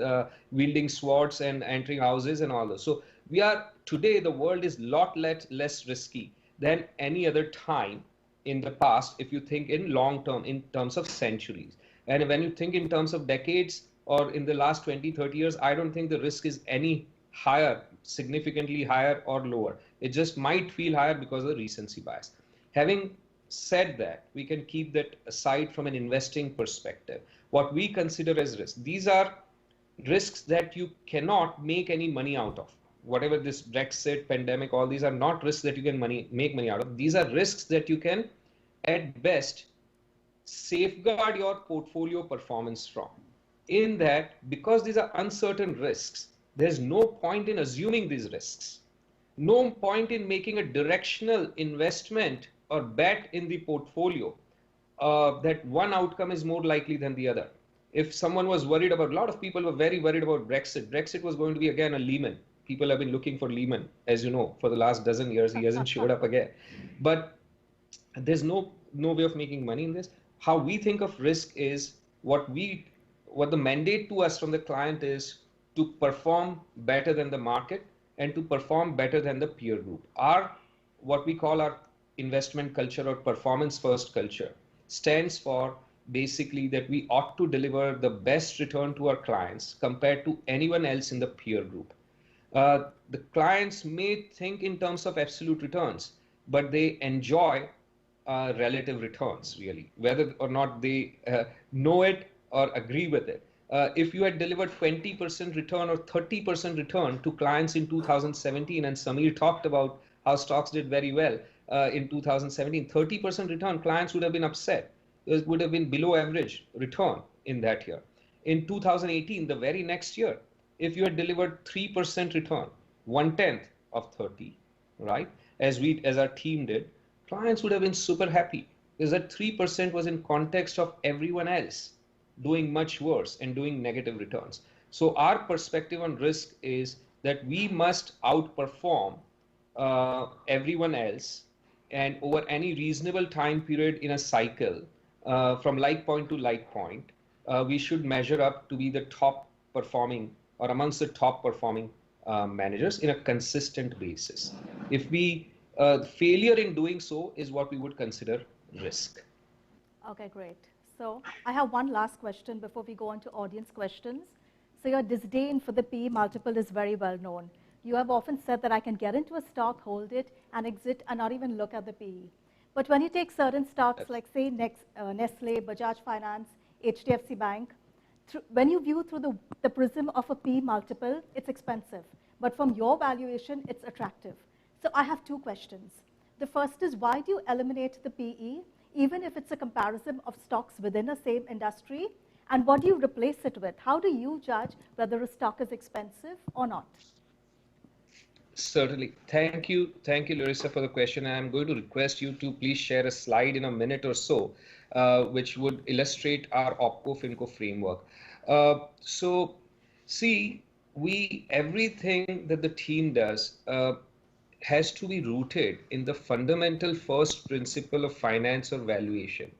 wielding swords and entering houses and all this. So we are today, the world is lot less risky than any other time in the past if you think in long term in terms of centuries, and when you think in terms of decades or in the last 20-30 years, I don't think the risk is any higher, significantly higher or lower. It just might feel higher because of the recency bias. Having said that, we can keep that aside from an investing perspective. What we consider as risk, these are risks that you cannot make any money out of. Whatever this Brexit, pandemic, all these are not risks that you can make money out of. These are risks that you can at best safeguard your portfolio performance from. In that, because these are uncertain risks, there's no point in assuming these risks. No point in making a directional investment or bet in the portfolio that one outcome is more likely than the other. If someone was worried about, a lot of people were very worried about Brexit. Brexit was going to be again a Lehman. People have been looking for Lehman, as you know, for the last dozen years. He hasn't showed up again. But there's no way of making money in this. How we think of risk is what the mandate to us from the client is to perform better than the market and to perform better than the peer group. What we call our investment culture or performance first culture stands for basically that we ought to deliver the best return to our clients compared to anyone else in the peer group. The clients may think in terms of absolute returns, but they enjoy relative returns, really, whether or not they know it or agree with it. If you had delivered 20% return or 30% return to clients in 2017, and Samir talked about how stocks did very well in 2017, 30% return, clients would have been upset. It would have been below average return in that year. In 2018, the very next year, if you had delivered 3% return, 1/10 of 30, right, as our team did, clients would have been super happy because that 3% was in context of everyone else doing much worse and doing negative returns. So our perspective on risk is that we must outperform everyone else, and over any reasonable time period in a cycle, from like point to like point, we should measure up to be the top performing or amongst the top performing managers in a consistent basis. If failure in doing so is what we would consider risk. Okay, great. So I have one last question before we go on to audience questions. So your disdain for the PE multiple is very well known. You have often said that I can get into a stock, hold it, and exit and not even look at the PE. But when you take certain stocks like say Nestle, Bajaj Finance, HDFC Bank, when you view through the prism of a PE multiple, it's expensive. But from your valuation, it's attractive. So I have two questions. The first is, why do you eliminate the PE, even if it's a comparison of stocks within a same industry? And what do you replace it with? How do you judge whether a stock is expensive or not? Certainly. Thank you, Larissa, for the question. I'm going to request you to please share a slide in a minute or so, which would illustrate our OpCo-FinCo framework. So, see, everything that the team does has to be rooted in the fundamental first principle of finance or valuation,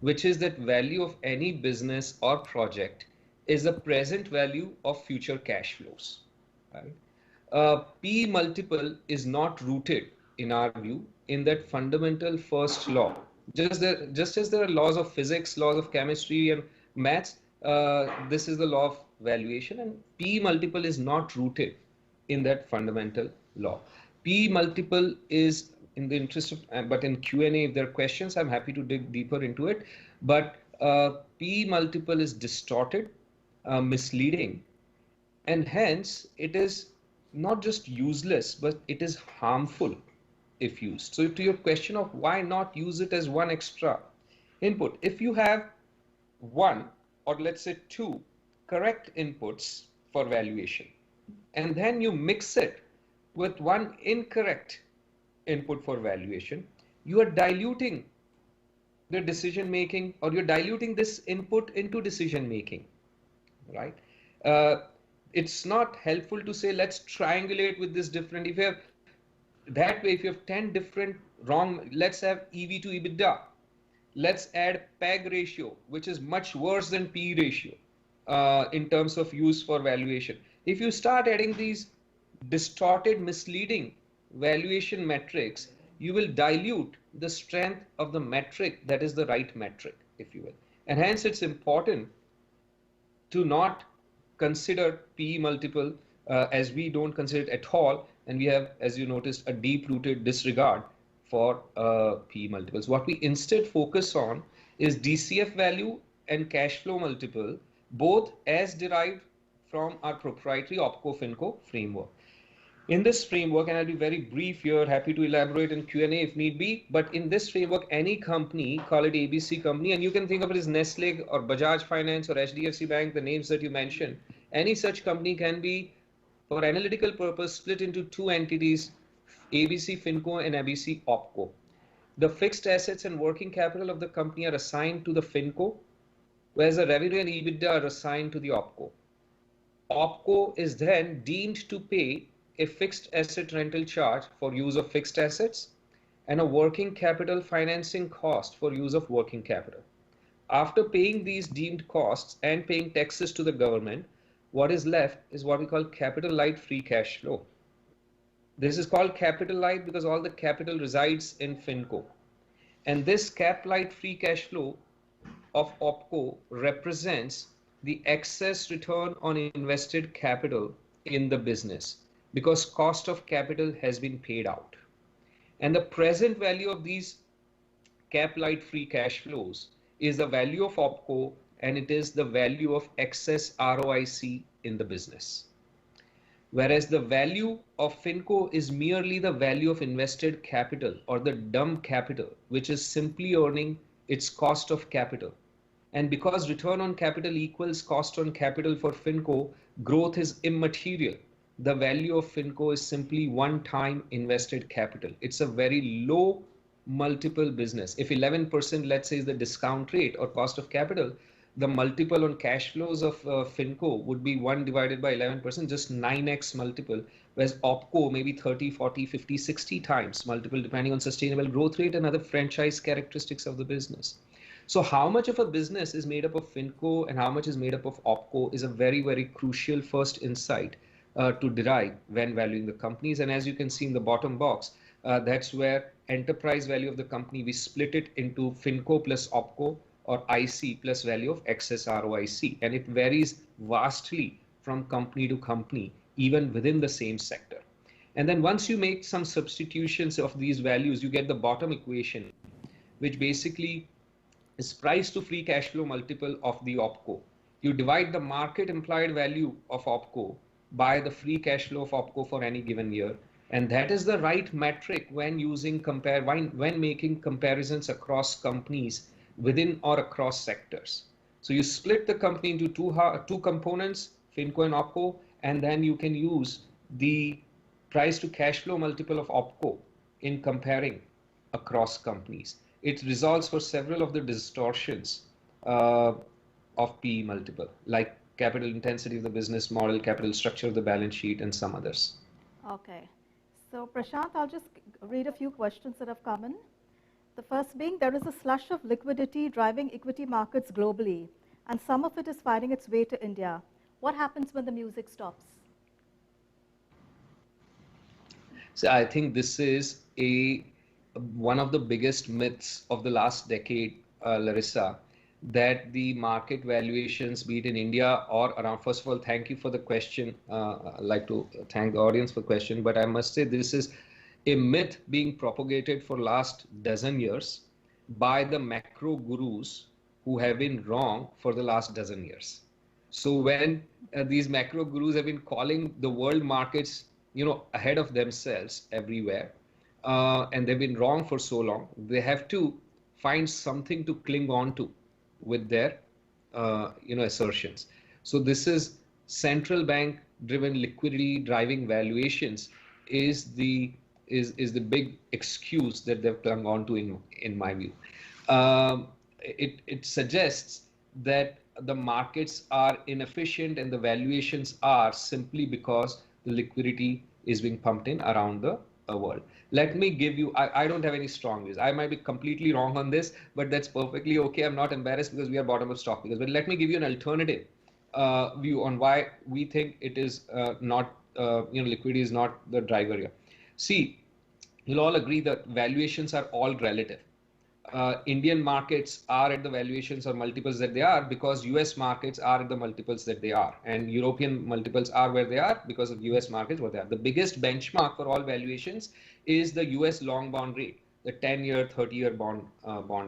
which is that value of any business or project is the present value of future cash flows. Right? P multiple is not rooted, in our view, in that fundamental first law. Just as there are laws of physics, laws of chemistry and maths, this is the law of valuation, and P multiple is not rooted in that fundamental law. P multiple is, in the interest of, but in Q&A, if there are questions, I'm happy to dig deeper into it. But P multiple is distorted, misleading, and hence it is not just useless, but it is harmful if used. So to your question of why not use it as one extra input, if you have one or let's say two correct inputs for valuation, and then you mix it with one incorrect input for valuation, you are diluting the decision making, or you're diluting this input into decision making, right? Uh, it's not helpful to say, let's triangulate with this different. If you have that way, if you have 10 different wrong, let's have EV to EBITDA. Let's add PEG ratio, which is much worse than P ratio in terms of use for valuation. If you start adding these distorted, misleading valuation metrics, you will dilute the strength of the metric that is the right metric, if you will. And hence, it's important to not consider PE multiple as we don't consider it at all. And we have, as you noticed, a deep-rooted disregard for PE multiples. What we instead focus on is DCF value and cash flow multiple, both as derived from our proprietary OpCo-FinCo framework. In this framework, and I'll be very brief here, happy to elaborate in Q&A if need be, but in this framework, any company, call it ABC company, and you can think of it as Nestle or Bajaj Finance or HDFC Bank, the names that you mentioned, any such company can be, for analytical purpose, split into two entities, ABC FinCo and ABC OpCo. The fixed assets and working capital of the company are assigned to the FinCo, whereas the revenue and EBITDA are assigned to the OpCo. OpCo is then deemed to pay a fixed asset rental charge for use of fixed assets and a working capital financing cost for use of working capital. After paying these deemed costs and paying taxes to the government, what is left is what we call capital light free cash flow. This is called capital light because all the capital resides in FinCo. And this cap light free cash flow of OpCo represents the excess return on invested capital in the business, because cost of capital has been paid out. And the present value of these cap light free cash flows is the value of OpCo, and it is the value of excess ROIC in the business. Whereas the value of FinCo is merely the value of invested capital, or the dumb capital, which is simply earning its cost of capital. And because return on capital equals cost on capital for FinCo, growth is immaterial. The value of FinCo is simply one-time invested capital. It's a very low multiple business. If 11%, let's say, is the discount rate or cost of capital, the multiple on cash flows of FinCo would be 1 divided by 11%, just 9x multiple, whereas OpCo maybe 30, 40, 50, 60 times multiple, depending on sustainable growth rate and other franchise characteristics of the business. So how much of a business is made up of FinCo and how much is made up of OpCo is a very, very crucial first insight to derive when valuing the companies. And as you can see in the bottom box, that's where enterprise value of the company, we split it into FinCo plus OpCo, or IC plus value of excess ROIC. And it varies vastly from company to company, even within the same sector. And then once you make some substitutions of these values, you get the bottom equation, which basically is price to free cash flow multiple of the OpCo. You divide the market implied value of OpCo by the free cash flow of OpCo for any given year. And that is the right metric when using when making comparisons across companies within or across sectors. So you split the company into two components, FinCo and OpCo, and then you can use the price to cash flow multiple of OpCo in comparing across companies. It resolves for several of the distortions of PE multiple, like capital intensity of the business model, capital structure of the balance sheet, and some others. Okay. So Prashant, I'll just read a few questions that have come in. The first being, there is a slush of liquidity driving equity markets globally, and some of it is finding its way to India. What happens when the music stops? So I think this is one of the biggest myths of the last decade, Larissa, that the market valuations, be it in India or around. First of all, thank you for the question. I'd like to thank the audience for the question, but I must say this is a myth being propagated for last dozen years by the macro gurus who have been wrong for the last dozen years. So when these macro gurus have been calling the world markets, ahead of themselves everywhere, and they've been wrong for so long, they have to find something to cling on to with their, assertions. So this is central bank driven liquidity driving valuations is the big excuse that they've clung on to in my view. it suggests that the markets are inefficient and the valuations are simply because the liquidity is being pumped in around the world. Let me give you, I don't have any strong views. I might be completely wrong on this, but that's perfectly okay. I'm not embarrassed because we are bottom of stock because, but let me give you an alternative view on why we think it is not, liquidity is not the driver here. See, you'll all agree that valuations are all relative. Indian markets are at the valuations or multiples that they are because US markets are at the multiples that they are, and European multiples are where they are because of US markets where they are. The biggest benchmark for all valuations is the US long bond rate, the 10-year, 30-year bond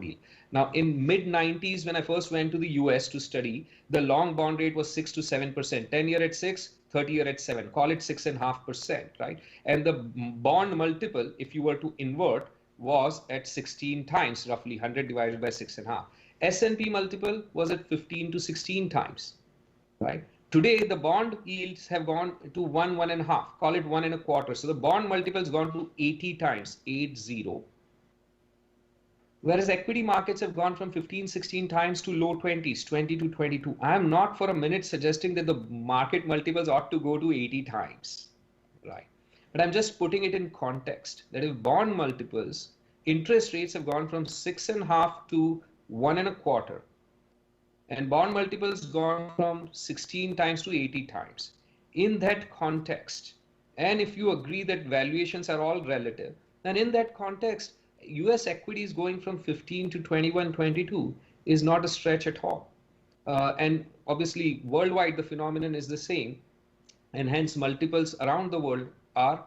yield. Now, in mid 90s, when I first went to the US to study, the long bond rate was 6 to 7%, 10-year at 6, 30-year at 7, call it 6.5%, right? And the bond multiple, if you were to invert, was at 16 times, roughly 100 divided by 6.5. S&P multiple was at 15 to 16 times, right? Today, the bond yields have gone to 1.5, call it 1.25. So the bond multiple has gone to 80 times, 80. Whereas equity markets have gone from 15, 16 times to low 20s, 20 to 22. I am not for a minute suggesting that the market multiples ought to go to 80 times, right? But I'm just putting it in context that if bond multiples, interest rates have gone from 6.5 to 1.25, and bond multiples gone from 16 times to 80 times. In that context, and if you agree that valuations are all relative, then in that context, US equities going from 15 to 21, 22 is not a stretch at all. And obviously, worldwide, the phenomenon is the same, and hence multiples around the world are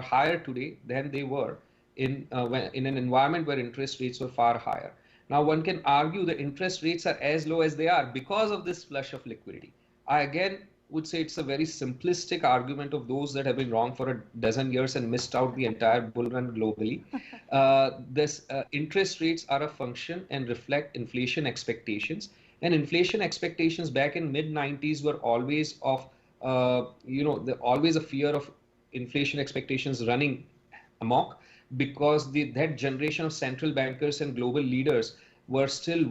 higher today than they were in an environment where interest rates were far higher. Now, one can argue that interest rates are as low as they are because of this flush of liquidity. I again would say it's a very simplistic argument of those that have been wrong for a dozen years and missed out the entire bull run globally. Interest rates are a function and reflect inflation expectations. And inflation expectations back in mid 90s were always of always a fear of inflation expectations running amok because that generation of central bankers and global leaders were still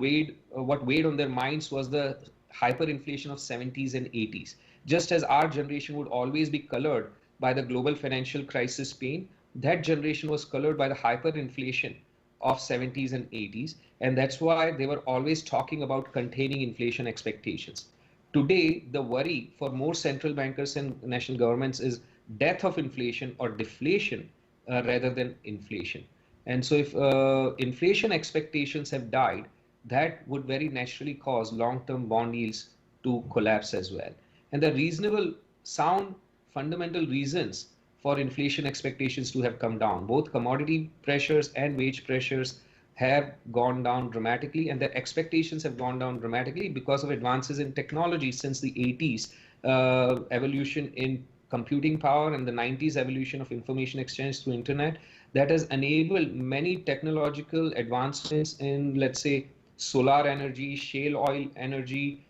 what weighed on their minds was the hyperinflation of 70s and 80s. Just as our generation would always be colored by the global financial crisis pain, that generation was colored by the hyperinflation of 70s and 80s. And that's why they were always talking about containing inflation expectations. Today, the worry for more central bankers and national governments is death of inflation or deflation rather than inflation. And so if inflation expectations have died, that would very naturally cause long-term bond yields to collapse as well. And the reasonable, sound, fundamental reasons for inflation expectations to have come down, both commodity pressures and wage pressures have gone down dramatically, and their expectations have gone down dramatically because of advances in technology since the 80s, evolution in computing power, and the 90s evolution of information exchange through internet that has enabled many technological advancements in, let's say, solar energy, shale oil energy,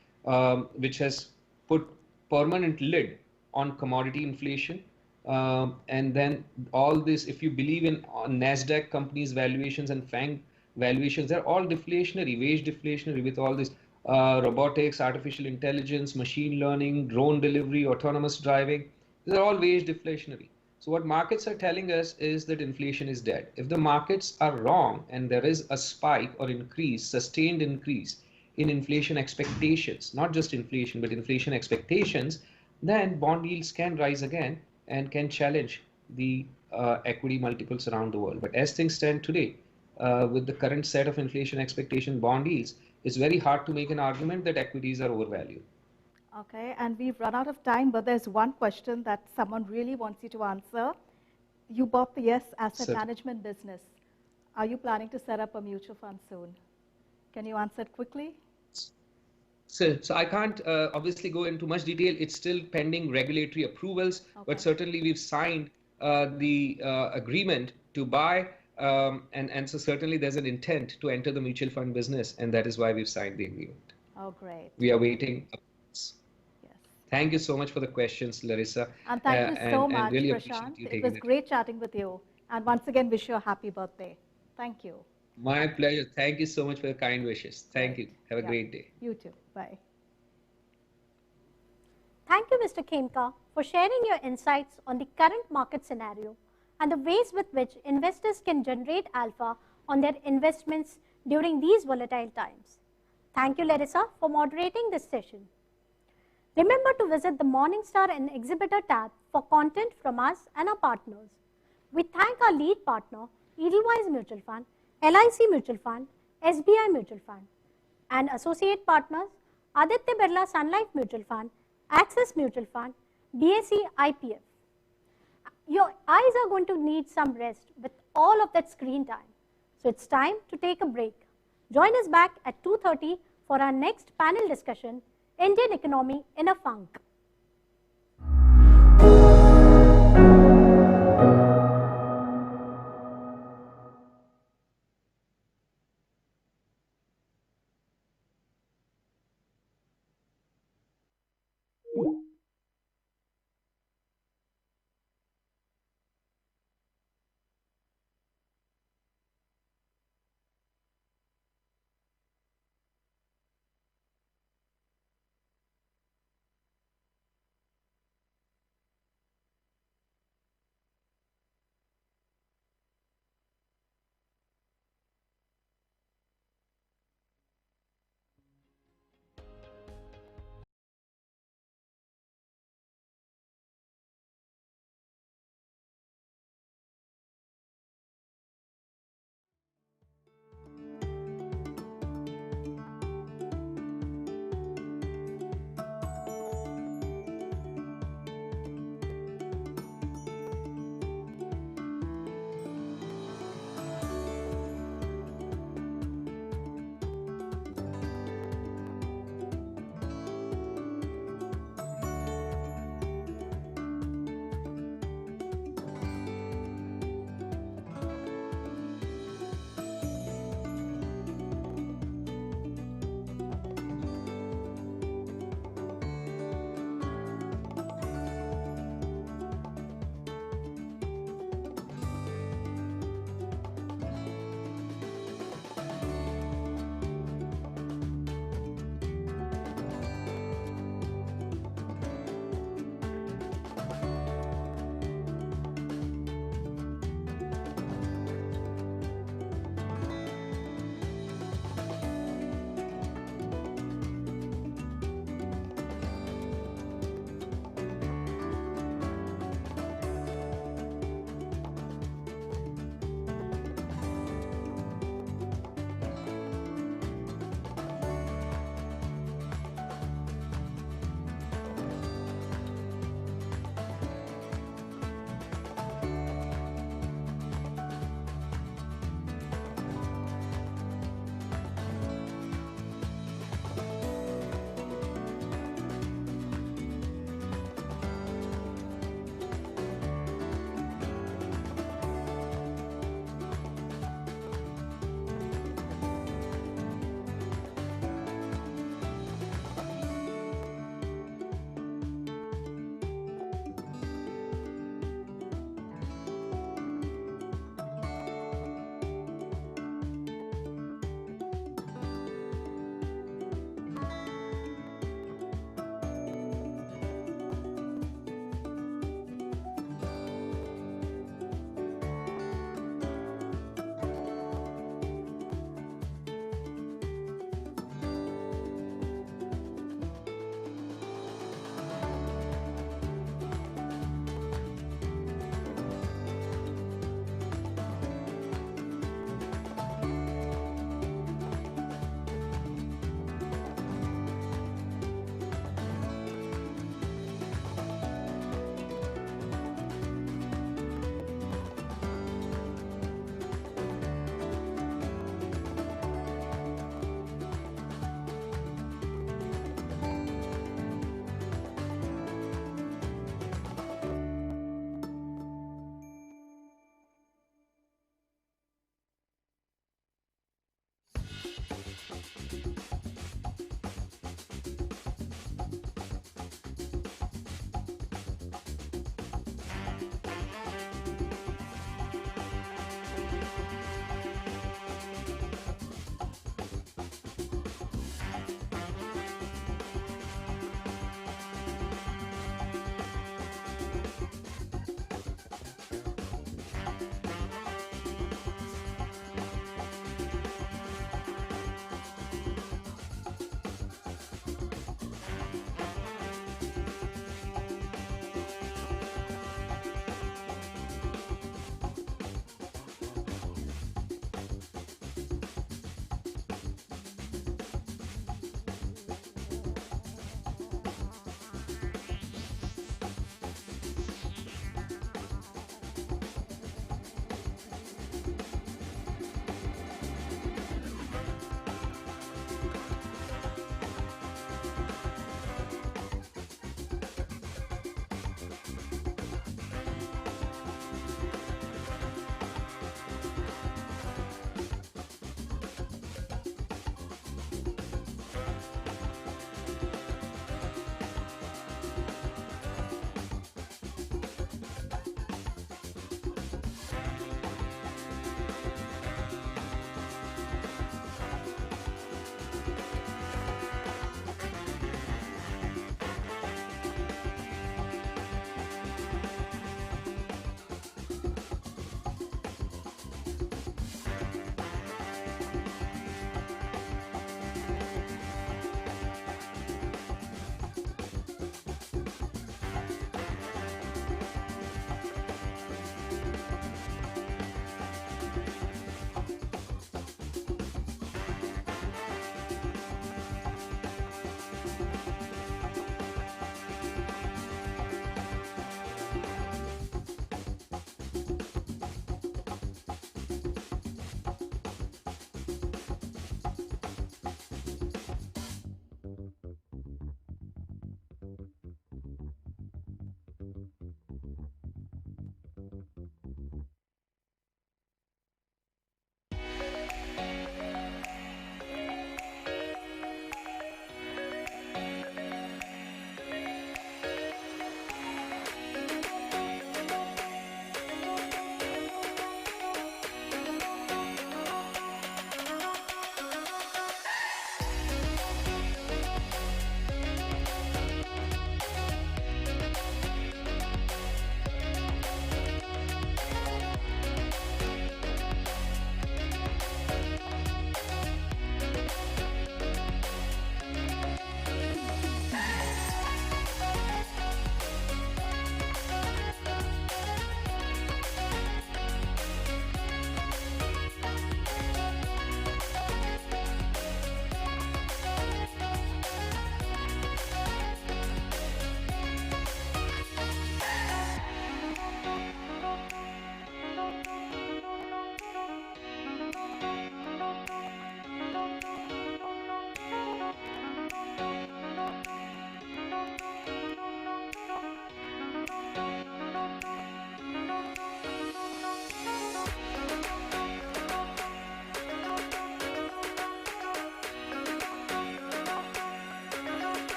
which has put permanent lid on commodity inflation. And then all this, if you believe in NASDAQ companies' valuations and FANG valuations, they're all deflationary, wage deflationary with all this robotics, artificial intelligence, machine learning, drone delivery, autonomous driving. These are all wage deflationary. So what markets are telling us is that inflation is dead. If the markets are wrong and there is a spike or increase, sustained increase in inflation expectations, not just inflation, but inflation expectations, then bond yields can rise again and can challenge the equity multiples around the world. But as things stand today, with the current set of inflation expectation bond yields, it's very hard to make an argument that equities are overvalued. Okay, and we've run out of time, but there's one question that someone really wants you to answer. You bought the Yes Asset Management business. Are you planning to set up a mutual fund soon? Can you answer it quickly? So I can't obviously go into much detail. It's still pending regulatory approvals, but certainly we've signed the agreement to buy, and so certainly there's an intent to enter the mutual fund business, and that is why we've signed the agreement. Oh, great. We are waiting. Thank you so much for the questions, Larissa. And thank you so much, really Prashant. It was great chatting with you. And once again, wish you a happy birthday. Thank you. My pleasure. Thank you so much for your kind wishes. Thank Right. you. Have a Yeah. great day. You too. Bye. Thank you, Mr. Khemka, for sharing your insights on the current market scenario and the ways with which investors can generate alpha on their investments during these volatile times. Thank you, Larissa, for moderating this session. Remember to visit the Morningstar and Exhibitor tab for content from us and our partners. We thank our lead partner, Edelweiss Mutual Fund, LIC Mutual Fund, SBI Mutual Fund, and associate partners, Aditya Birla Sun Life Mutual Fund, Axis Mutual Fund, BSE IPF. Your eyes are going to need some rest with all of that screen time. So it's time to take a break. Join us back at 2:30 for our next panel discussion, Indian Economy in a Funk.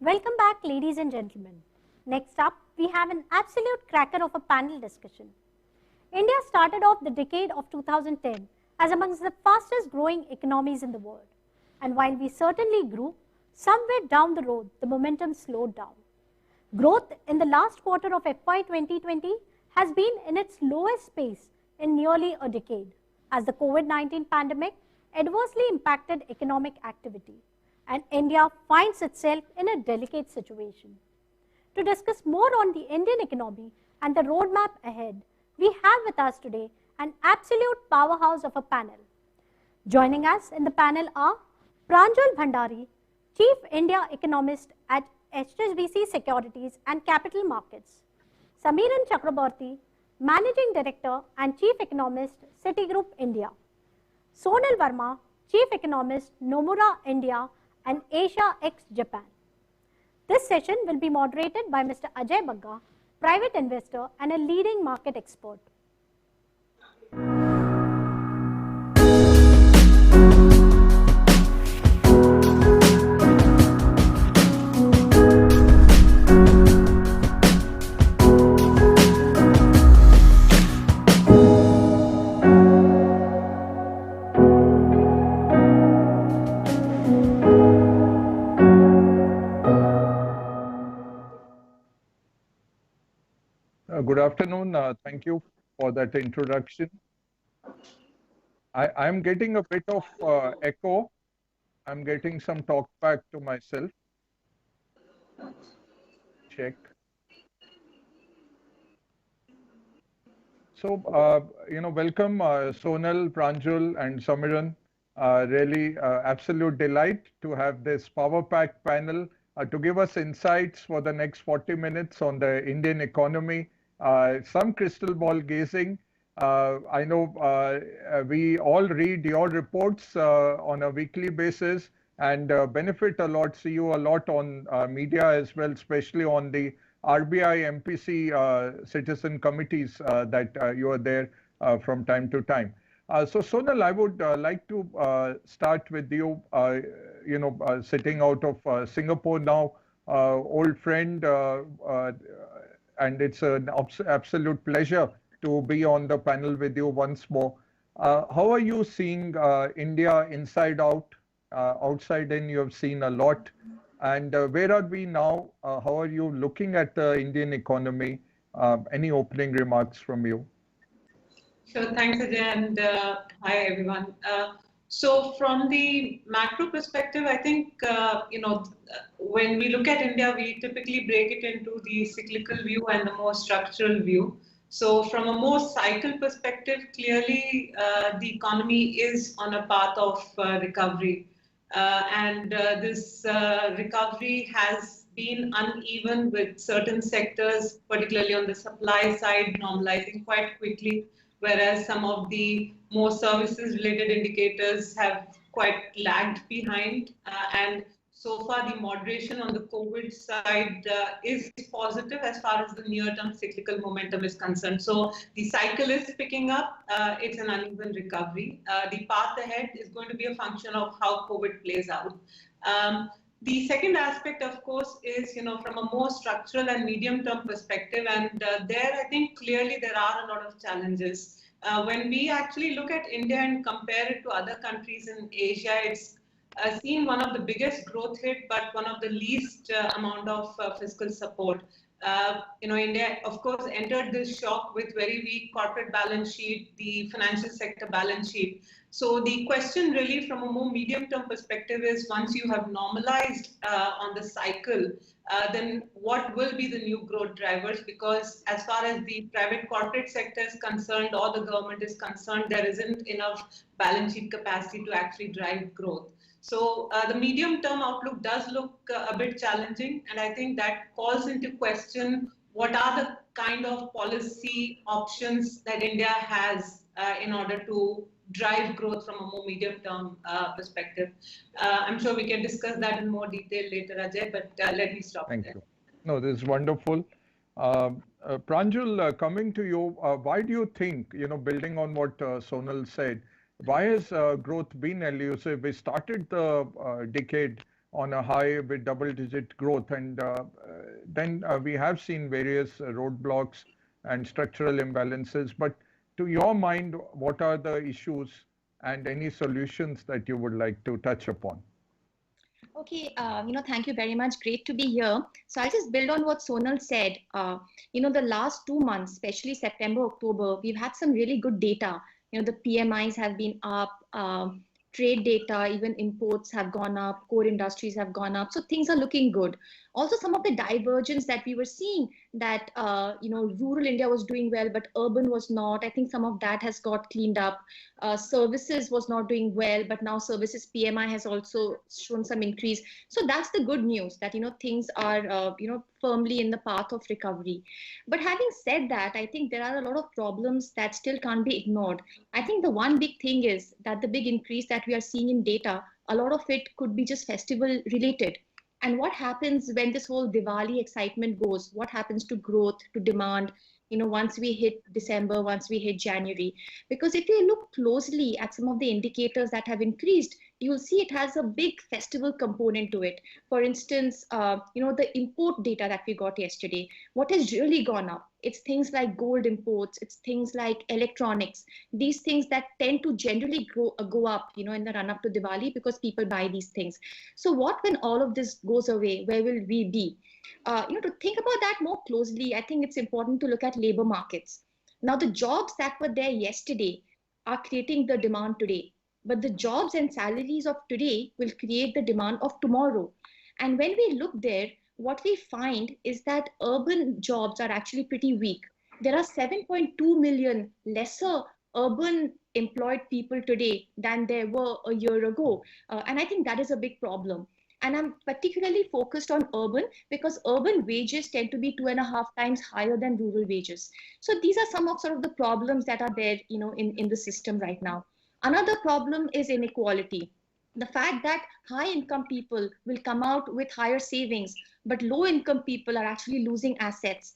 Welcome back, ladies and gentlemen. Next up, we have an absolute cracker of a panel discussion. India started off the decade of 2010 as amongst the fastest growing economies in the world. And while we certainly grew, somewhere down the road, the momentum slowed down. Growth in the last quarter of FY 2020 has been in its lowest pace in nearly a decade, as the COVID-19 pandemic adversely impacted economic activity, and India finds itself in a delicate situation. To discuss more on the Indian economy and the roadmap ahead, we have with us today an absolute powerhouse of a panel. Joining us in the panel are Pranjal Bhandari, Chief India Economist at HSBC Securities and Capital Markets; Samiran Chakraborty, Managing Director and Chief Economist, Citigroup India; Sonal Verma, Chief Economist, Nomura India and Asia ex Japan. This session will be moderated by Mr. Ajay Bagga, private investor and a leading market expert. Good afternoon. Thank you for that introduction. I'm getting a bit of echo. I'm getting some talk back to myself. Check. So, welcome Sonal, Pranjal and Samiran. Really absolute delight to have this power-packed panel to give us insights for the next 40 minutes on the Indian economy. Some crystal ball gazing. I know we all read your reports on a weekly basis and benefit a lot, see you a lot on media as well, especially on the RBI MPC citizen committees that you are there from time to time. So Sonal, I would like to start with you, sitting out of Singapore now, old friend, and it's an absolute pleasure to be on the panel with you once more. How are you seeing India inside out? Outside in, you have seen a lot. And where are we now? How are you looking at the Indian economy? Any opening remarks from you? Sure, thanks Ajay, and hi everyone. So from the macro perspective, I think, when we look at India, we typically break it into the cyclical view and the more structural view. So from a more cycle perspective, clearly the economy is on a path of recovery. And this recovery has been uneven, with certain sectors, particularly on the supply side, normalizing quite quickly, whereas some of the more services related indicators have quite lagged behind. And so far, the moderation on the COVID side is positive as far as the near-term cyclical momentum is concerned. So the cycle is picking up. It's an uneven recovery. The path ahead is going to be a function of how COVID plays out. The second aspect, of course, is from a more structural and medium-term perspective, and there I think clearly there are a lot of challenges. When we actually look at India and compare it to other countries in Asia, it's seen one of the biggest growth hit, but one of the least amount of fiscal support. India, of course, entered this shock with very weak corporate balance sheet, the financial sector balance sheet. So the question really from a more medium-term perspective is, once you have normalized on the cycle, then what will be the new growth drivers? Because as far as the private corporate sector is concerned or the government is concerned, there isn't enough balance sheet capacity to actually drive growth. So the medium-term outlook does look a bit challenging, and I think that calls into question what are the kind of policy options that India has in order to drive growth from a more medium-term perspective. I'm sure we can discuss that in more detail later, Ajay, but let me stop there. Thank you. No, this is wonderful. Pranjal, coming to you, why do you think, building on what Sonal said, why has growth been elusive? We started the decade on a high with double-digit growth. And then we have seen various roadblocks and structural imbalances. But to your mind, what are the issues and any solutions that you would like to touch upon? Okay, thank you very much. Great to be here. So I'll just build on what Sonal said. The last 2 months, especially September, October, we've had some really good data. The PMIs have been up, trade data, even imports have gone up, core industries have gone up. So things are looking good. Also, some of the divergence that we were seeing that, rural India was doing well, but urban was not. I think some of that has got cleaned up. Services was not doing well, but now services PMI has also shown some increase. So that's the good news that, things are, firmly in the path of recovery. But having said that, I think there are a lot of problems that still can't be ignored. I think the one big thing is that the big increase that we are seeing in data, a lot of it could be just festival related. And what happens when this whole Diwali excitement goes? What happens to growth, to demand, once we hit December, once we hit January? Because if you look closely at some of the indicators that have increased, you will see it has a big festival component to it. For instance, the import data that we got yesterday, what has really gone up? It's things like gold imports, it's things like electronics, these things that tend to generally go up, in the run up to Diwali because people buy these things. So what when all of this goes away, where will we be? To think about that more closely, I think it's important to look at labor markets. Now, the jobs that were there yesterday are creating the demand today. But the jobs and salaries of today will create the demand of tomorrow. And when we look there, what we find is that urban jobs are actually pretty weak. There are 7.2 million lesser urban employed people today than there were a year ago. And I think that is a big problem. And I'm particularly focused on urban because urban wages tend to be 2.5 times higher than rural wages. So these are some of sort of the problems that are there, in the system right now. Another problem is inequality. The fact that high income people will come out with higher savings, but low income people are actually losing assets.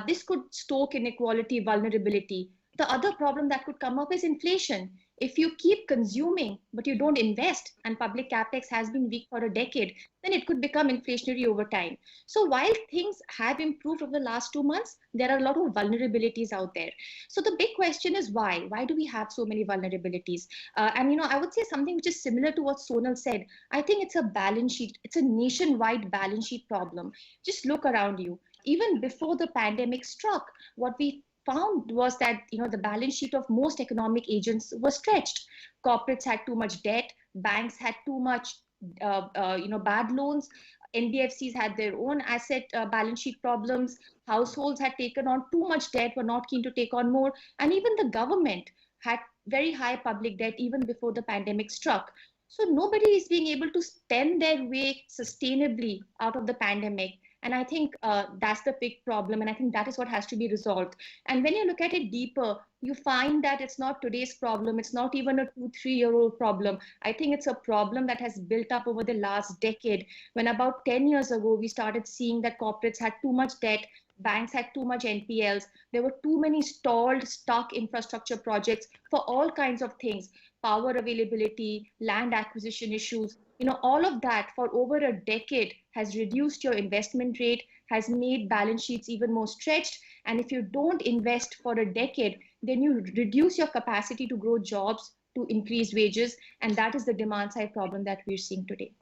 This could stoke inequality, vulnerability. The other problem that could come up is inflation. If you keep consuming, but you don't invest, and public capex has been weak for a decade, then it could become inflationary over time. So while things have improved over the last 2 months, there are a lot of vulnerabilities out there. So the big question is why? Why do we have so many vulnerabilities? And I would say something which is similar to what Sonal said. I think it's a balance sheet. It's a nationwide balance sheet problem. Just look around you. Even before the pandemic struck, what we found was that the balance sheet of most economic agents was stretched. Corporates had too much debt, banks had too much bad loans, NBFCs had their own asset balance sheet problems, households had taken on too much debt, were not keen to take on more, and even the government had very high public debt even before the pandemic struck. So nobody is being able to spend their way sustainably out of the pandemic. And I think that's the big problem. And I think that is what has to be resolved. And when you look at it deeper, you find that it's not today's problem. It's not even a 2-3-year-old problem. I think it's a problem that has built up over the last decade. When about 10 years ago, we started seeing that corporates had too much debt, banks had too much NPLs. There were too many stalled, stuck infrastructure projects for all kinds of things, power availability, land acquisition issues. All of that for over a decade has reduced your investment rate, has made balance sheets even more stretched. And if you don't invest for a decade, then you reduce your capacity to grow jobs, to increase wages. And that is the demand side problem that we're seeing today.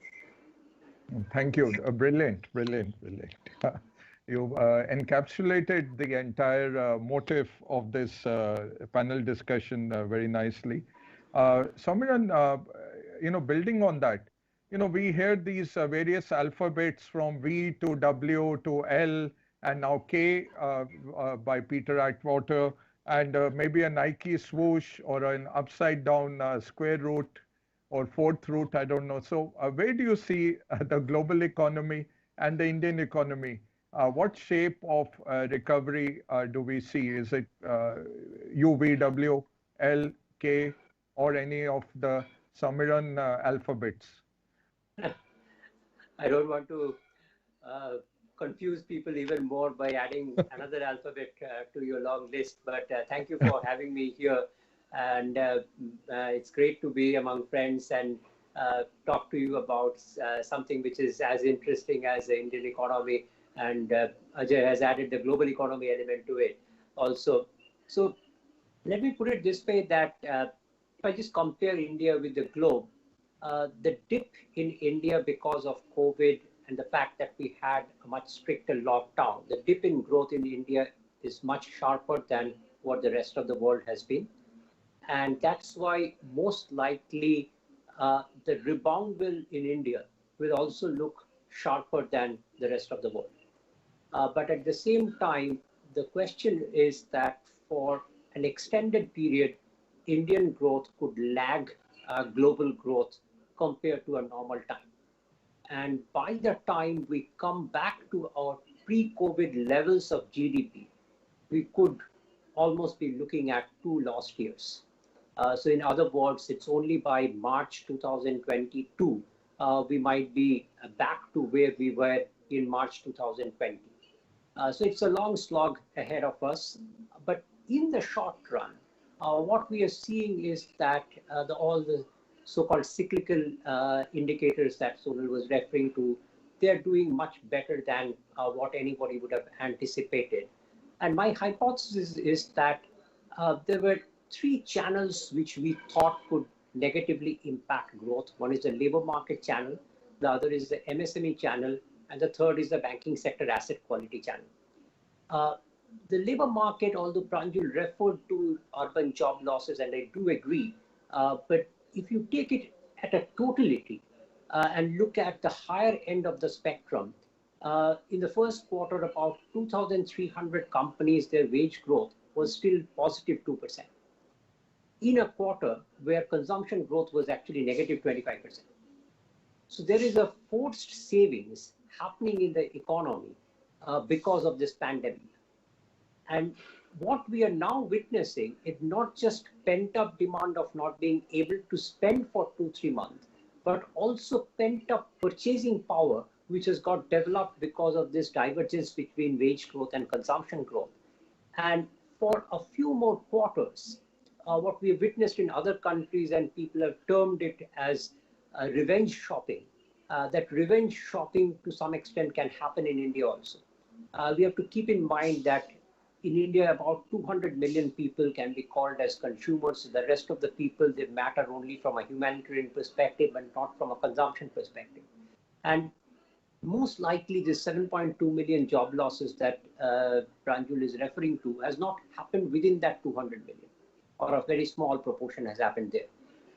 Thank you. Brilliant. You encapsulated the entire motive of this panel discussion very nicely. Samiran, building on that, we hear these various alphabets from V to W to L and now K by Peter Atwater, and maybe a Nike swoosh or an upside down square root or fourth root, I don't know. So where do you see the global economy and the Indian economy? What shape of recovery do we see? Is it U, V, W, L, K, or any of the Samiran alphabets? I don't want to confuse people even more by adding another alphabet to your long list, but thank you for having me here. And it's great to be among friends and talk to you about something which is as interesting as the Indian economy, and Ajay has added the global economy element to it also. So let me put it this way, that if I just compare India with the globe, the dip in India because of COVID and the fact that we had a much stricter lockdown, the dip in growth in India is much sharper than what the rest of the world has been. And that's why most likely the rebound will in India will also look sharper than the rest of the world. But at the same time, the question is that for an extended period, Indian growth could lag global growth compared to a normal time. And by the time we come back to our pre-COVID levels of GDP, we could almost be looking at 2 lost years. So in other words, it's only by March 2022, we might be back to where we were in March 2020. So it's a long slog ahead of us. But in the short run, what we are seeing is that all the so-called cyclical indicators that Sonal was referring to, they're doing much better than what anybody would have anticipated. And my hypothesis is that there were 3 channels which we thought could negatively impact growth. One is the labor market channel, the other is the MSME channel, and the third is the banking sector asset quality channel. The labor market, although Pranjul referred to urban job losses, and I do agree, but if you take it at a totality and look at the higher end of the spectrum, in the first quarter, about 2,300 companies, their wage growth was still positive 2%. In a quarter where consumption growth was actually negative 25%. So there is a forced savings happening in the economy because of this pandemic. And what we are now witnessing is not just pent-up demand of not being able to spend for 2-3 months, but also pent-up purchasing power, which has got developed because of this divergence between wage growth and consumption growth. And for a few more quarters, what we have witnessed in other countries, and people have termed it as revenge shopping, that revenge shopping to some extent can happen in India also. We have to keep in mind that in India, about 200 million people can be called as consumers. The rest of the people, they matter only from a humanitarian perspective and not from a consumption perspective. And most likely, this 7.2 million job losses that Pranjul is referring to has not happened within that 200 million, or a very small proportion has happened there.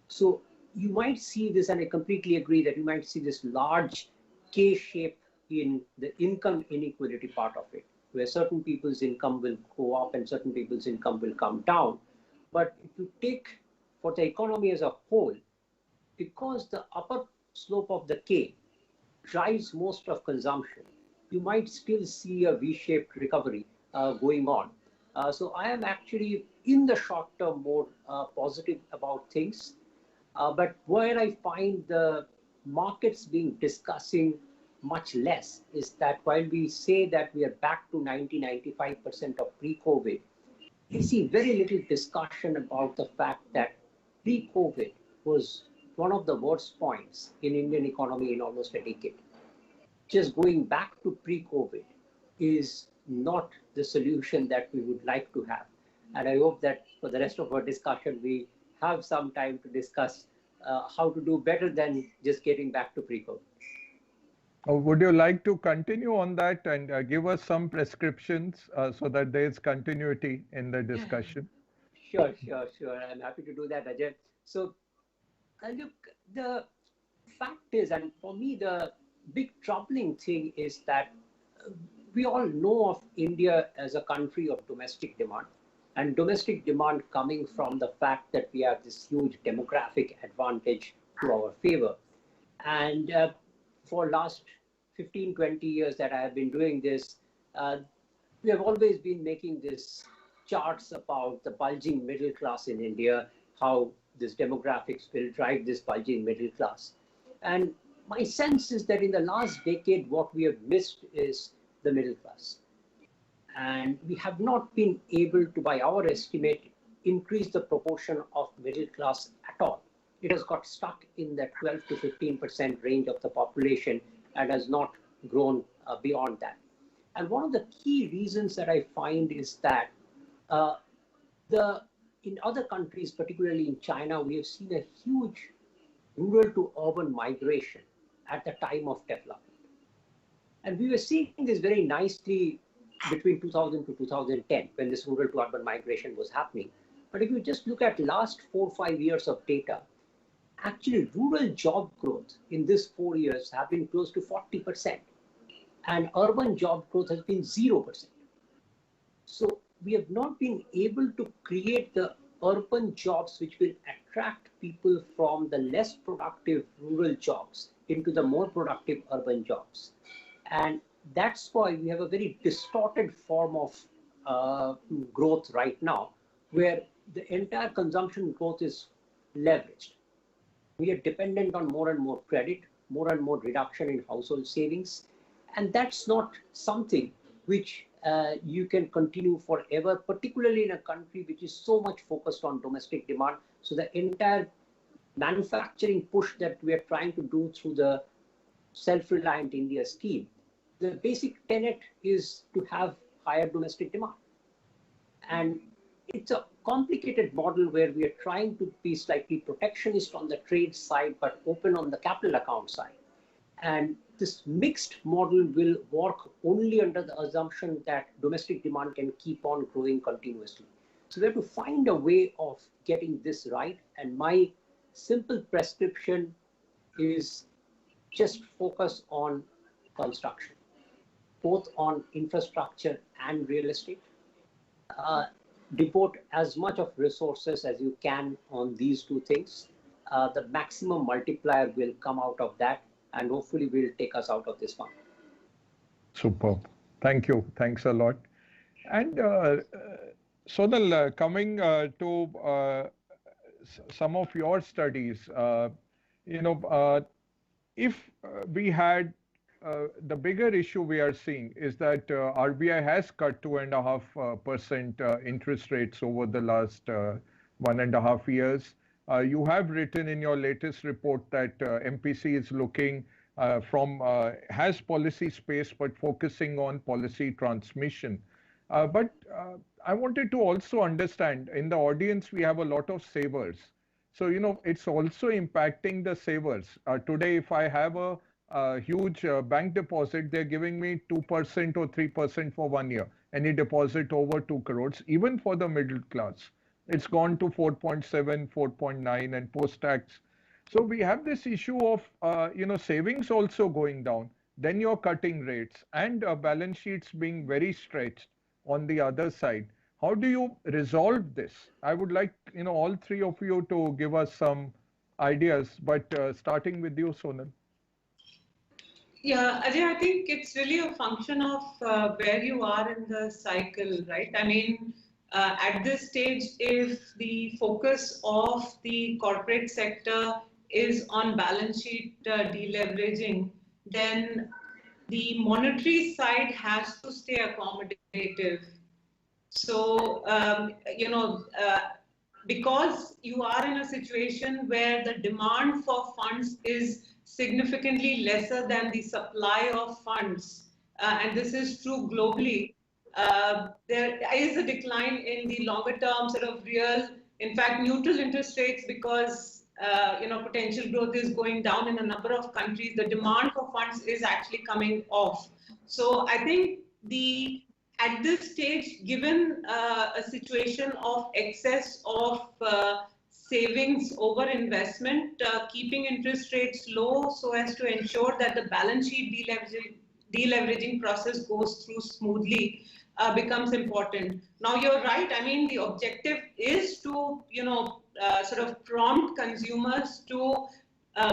So you might see this, and I completely agree that you might see this large K-shape in the income inequality part of it, where certain people's income will go up and certain people's income will come down. But if you take for the economy as a whole, because the upper slope of the K drives most of consumption, you might still see a V-shaped recovery going on. So I am actually in the short term more positive about things. But where I find the markets being discussing much less is that while we say that we are back to 90-95% of pre-COVID, we see very little discussion about the fact that pre-COVID was one of the worst points in Indian economy in almost a decade. Just going back to pre-COVID is not the solution that we would like to have. And I hope that for the rest of our discussion, we have some time to discuss how to do better than just getting back to pre-COVID. Would you like to continue on that and give us some prescriptions so that there is continuity in the discussion? Sure. I'm happy to do that, Ajay. So, look, the fact is, and for me, the big troubling thing is that we all know of India as a country of domestic demand, and domestic demand coming from the fact that we have this huge demographic advantage to our favor. And for last 15, 20 years that I have been doing this, we have always been making these charts about the bulging middle class in India, how this demographics will drive this bulging middle class. And my sense is that in the last decade, what we have missed is the middle class. And we have not been able to, by our estimate, increase the proportion of middle class at all. it has got stuck in that 12 to 15% range of the population and has not grown beyond that. And one of the key reasons that I find is that uh, in other countries, particularly in China, we have seen a huge rural to urban migration at the time of development. And we were seeing this very nicely between 2000 to 2010 when this rural to urban migration was happening. But if you just look at last 4 or 5 years of data, actually rural job growth in these 4 years have been close to 40%, and urban job growth has been 0%. So we have not been able to create the urban jobs which will attract people from the less productive rural jobs into the more productive urban jobs. And that's why we have a very distorted form of growth right now, where the entire consumption growth is leveraged. We are dependent on more and more credit, more and more reduction in household savings. And that's not something which you can continue forever, particularly in a country which is so much focused on domestic demand. So the entire manufacturing push that we are trying to do through the Self-Reliant India scheme, the basic tenet is to have higher domestic demand. And it's a complicated model where we are trying to be slightly protectionist on the trade side, but open on the capital account side. And this mixed model will work only under the assumption that domestic demand can keep on growing continuously. So we have to find a way of getting this right. And my simple prescription is just focus on construction, both on infrastructure and real estate. Devote as much of resources as you can on these two things. The maximum multiplier will come out of that, and hopefully will take us out of this one. Superb. Thank you. Thanks a lot. And Sonal, coming to some of your studies, if we had the bigger issue we are seeing is that RBI has cut 2.5% interest rates over the last 1.5 years. You have written in your latest report that MPC is looking has policy space, but focusing on policy transmission. But I wanted to also understand, in the audience, we have a lot of savers. So, it's also impacting the savers. Today, if I have a huge bank deposit, they're giving me 2% or 3% for 1 year. Any deposit over 2 crores, even for the middle class. It's gone to 4.7, 4.9 and post-tax. So we have this issue of, savings also going down. Then you're cutting rates and balance sheets being very stretched on the other side. How do you resolve this? I would like, all three of you to give us some ideas, but starting with you, Sonal. Yeah, Ajay, I think it's really a function of where you are in the cycle, right? I mean, at this stage, if the focus of the corporate sector is on balance sheet deleveraging, then the monetary side has to stay accommodative. So, because you are in a situation where the demand for funds is significantly lesser than the supply of funds, and this is true globally, there is a decline in the longer term sort of real, in fact, neutral interest rates because, potential growth is going down in a number of countries. The demand for funds is actually coming off. So I think at this stage, given a situation of excess of savings over investment, keeping interest rates low so as to ensure that the balance sheet deleveraging process goes through smoothly becomes important. Now, you're right. I mean, the objective is to, sort of prompt consumers to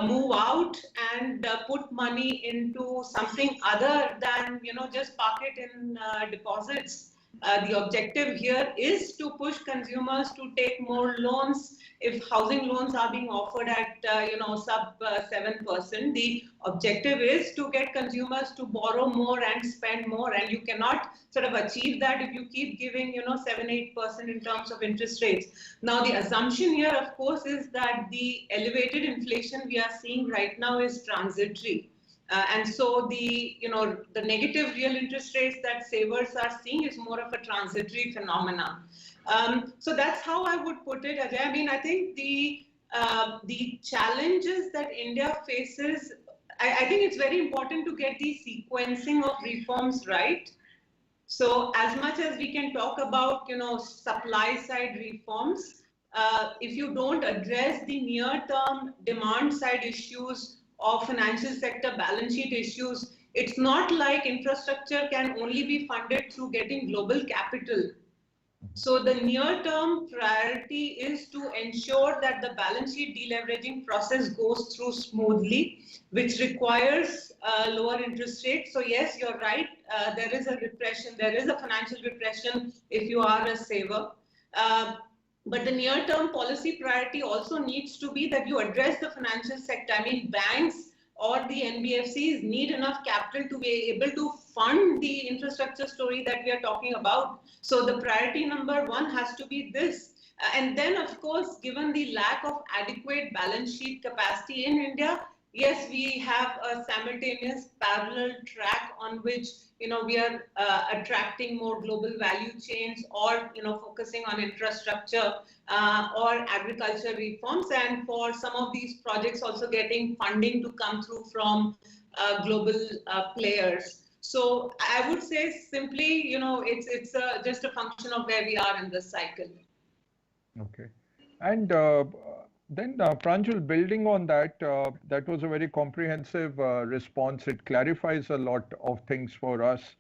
move out and put money into something other than, just park it in deposits. The objective here is to push consumers to take more loans. If housing loans are being offered at sub 7%, the objective is to get consumers to borrow more and spend more. And you cannot sort of achieve that if you keep giving 7-8% in terms of interest rates. Now the assumption here, of course, is that the elevated inflation we are seeing right now is transitory. And so the negative real interest rates that savers are seeing is more of a transitory phenomenon. So that's how I would put it, Ajay. I mean, I think the challenges that India faces, I think it's very important to get the sequencing of reforms right. So as much as we can talk about supply side reforms, if you don't address the near-term demand side issues of financial sector balance sheet issues, it's not like infrastructure can only be funded through getting global capital. So the near-term priority is to ensure that the balance sheet deleveraging process goes through smoothly, which requires lower interest rates. So yes, you're right. There is a repression. There is a financial repression if you are a saver. But the near-term policy priority also needs to be that you address the financial sector. I mean, banks or the NBFCs need enough capital to be able to fund the infrastructure story that we are talking about. So the priority number one has to be this. And then, of course, given the lack of adequate balance sheet capacity in India, yes, we have a simultaneous parallel track on which we are attracting more global value chains, or focusing on infrastructure or agriculture reforms, and for some of these projects also getting funding to come through from global players. So I would say simply, it's just a function of where we are in this cycle. Okay, and then Pranjul, building on that, that was a very comprehensive response. It clarifies a lot of things for us.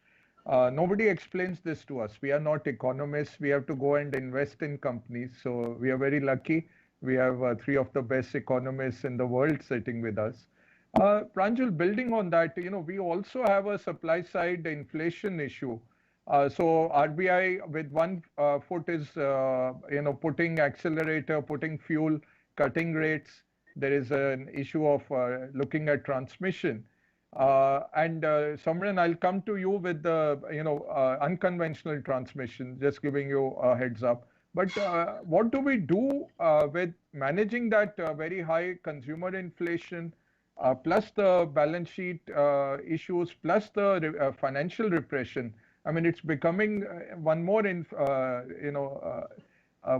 Nobody explains this to us. We are not economists. We have to go and invest in companies. So we are very lucky. We have three of the best economists in the world sitting with us. Pranjul, building on that, we also have a supply side inflation issue. So RBI with one foot is, putting accelerator, putting fuel, cutting rates. There is an issue of looking at transmission. And Samran, I'll come to you with the unconventional transmission, just giving you a heads up. But what do we do with managing that very high consumer inflation, plus the balance sheet issues, plus the financial repression? I mean, it's becoming one more,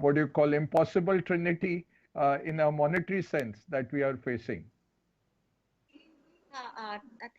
what do you call, impossible trinity in a monetary sense that we are facing.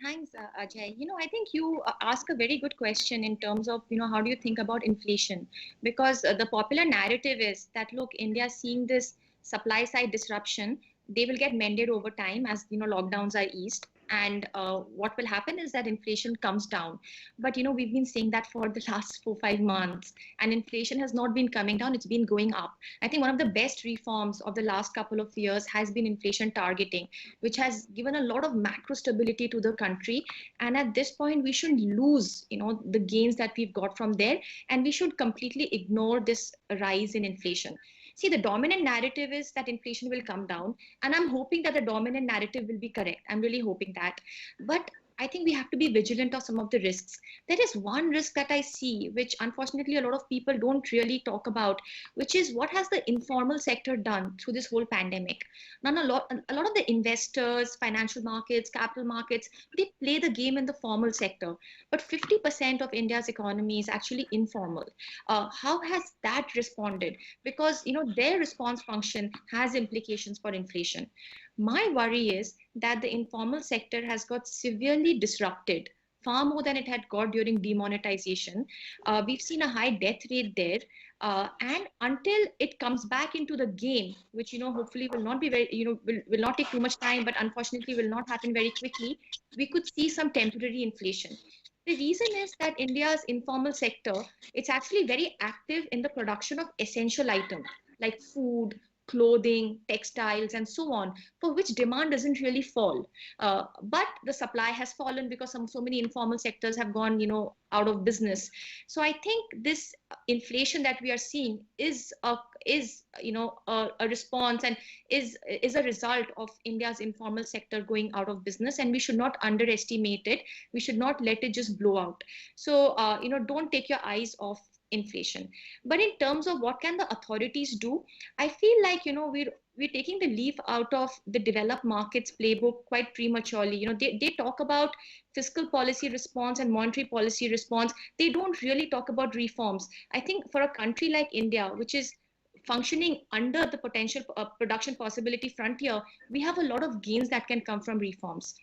Thanks, Ajay. I think you ask a very good question in terms of, how do you think about inflation? Because the popular narrative is that, look, India is seeing this supply side disruption. They will get mended over time as, lockdowns are eased. And what will happen is that inflation comes down. But, we've been saying that for the last 4-5 months, and inflation has not been coming down. It's been going up. I think one of the best reforms of the last couple of years has been inflation targeting, which has given a lot of macro stability to the country. And at this point, we shouldn't lose, the gains that we've got from there. And we should completely ignore this rise in inflation. See, the dominant narrative is that inflation will come down, and I'm hoping that the dominant narrative will be correct. I'm really hoping that. But I think we have to be vigilant of some of the risks. There is one risk that I see, which unfortunately a lot of people don't really talk about, which is what has the informal sector done through this whole pandemic. Now, a lot of the investors, financial markets, capital markets, they play the game in the formal sector. But 50% of India's economy is actually informal. How has that responded? Because, their response function has implications for inflation. My worry is that the informal sector has got severely disrupted, far more than it had got during demonetization. We've seen a high death rate there. And until it comes back into the game, which, hopefully will not be very, will not take too much time, but unfortunately will not happen very quickly, we could see some temporary inflation. The reason is that India's informal sector, it's actually very active in the production of essential items like food, clothing, textiles, and so on, for which demand doesn't really fall. But the supply has fallen because so many informal sectors have gone, out of business. So I think this inflation that we are seeing is a response, and is a result of India's informal sector going out of business, and we should not underestimate it. We should not let it just blow out. So don't take your eyes off inflation. But in terms of what can the authorities do, I feel like we're taking the leaf out of the developed markets playbook quite prematurely. They talk about fiscal policy response and monetary policy response. They don't really talk about reforms. I think for a country like India, which is functioning under the potential production possibility frontier, we have a lot of gains that can come from reforms.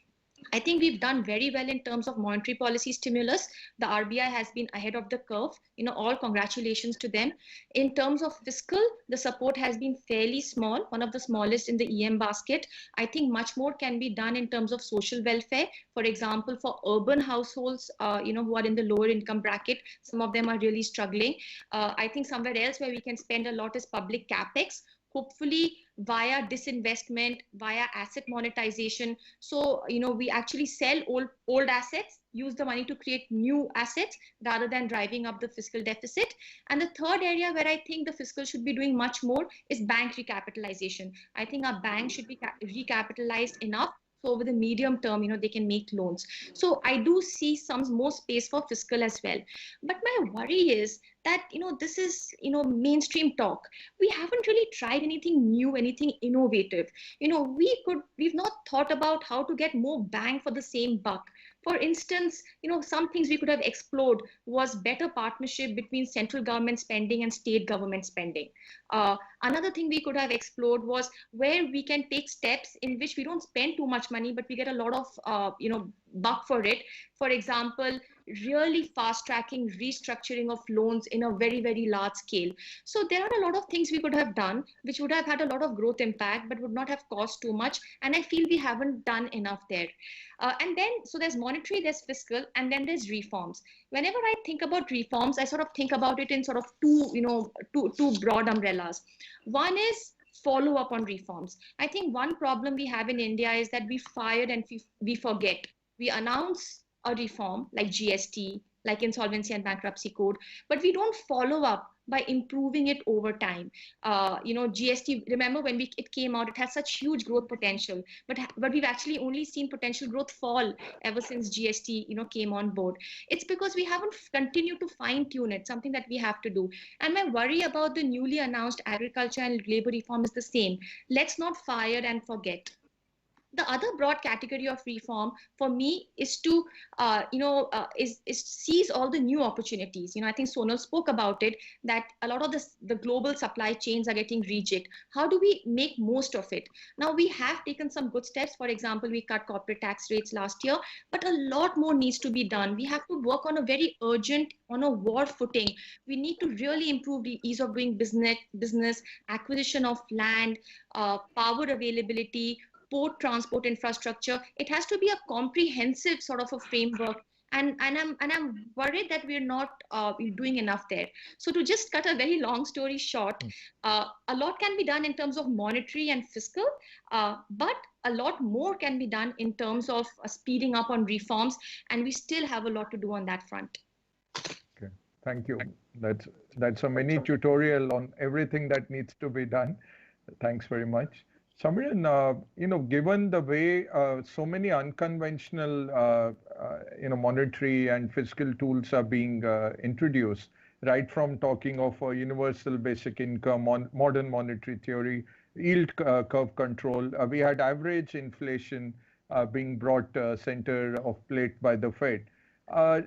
I think we've done very well in terms of monetary policy stimulus. The RBI has been ahead of the curve. All congratulations to them. In terms of fiscal, the support has been fairly small, one of the smallest in the EM basket. I think much more can be done in terms of social welfare. For example, for urban households, who are in the lower income bracket, some of them are really struggling. I think somewhere else where we can spend a lot is public capex, hopefully via disinvestment, via asset monetization. So, we actually sell old assets, use the money to create new assets rather than driving up the fiscal deficit. And the third area where I think the fiscal should be doing much more is bank recapitalization. I think our banks should be recapitalized enough so over the medium term, they can make loans. So I do see some more space for fiscal as well. But my worry is that, this is, mainstream talk. We haven't really tried anything new, anything innovative. We've not thought about how to get more bang for the same buck. For instance, some things we could have explored was better partnership between central government spending and state government spending. Another thing we could have explored was where we can take steps in which we don't spend too much money, but we get a lot of, buck for it. For example, really fast tracking restructuring of loans in a very, very large scale. So there are a lot of things we could have done, which would have had a lot of growth impact, but would not have cost too much. And I feel we haven't done enough there. And then, so there's monetary, there's fiscal, and then there's reforms. Whenever I think about reforms, I sort of think about it in sort of two broad umbrellas. One is follow up on reforms. I think one problem we have in India is that we fire and we forget. We announce a reform like GST, like insolvency and bankruptcy code, but we don't follow up by improving it over time. GST, remember when it came out, it has such huge growth potential, but we've actually only seen potential growth fall ever since GST, came on board. It's because we haven't continued to fine tune it, something that we have to do. And my worry about the newly announced agriculture and labor reform is the same. Let's not fire and forget. The other broad category of reform for me is to, seize all the new opportunities. I think Sonal spoke about it, that a lot of the global supply chains are getting rejigged. How do we make most of it? Now, we have taken some good steps. For example, we cut corporate tax rates last year, but a lot more needs to be done. We have to work on a very urgent, on a war footing. We need to really improve the ease of doing business, acquisition of land, power availability, port transport infrastructure. It has to be a comprehensive sort of a framework, and I'm worried that we're not doing enough there. So to just cut a very long story short, a lot can be done in terms of monetary and fiscal, but a lot more can be done in terms of speeding up on reforms, and we still have a lot to do on that front. Okay, thank you. That's a mini tutorial on everything that needs to be done. Thanks very much. Samiran, given the way so many unconventional, monetary and fiscal tools are being introduced, right from talking of a universal basic income, modern monetary theory, yield curve control, we had average inflation being brought center of plate by the Fed.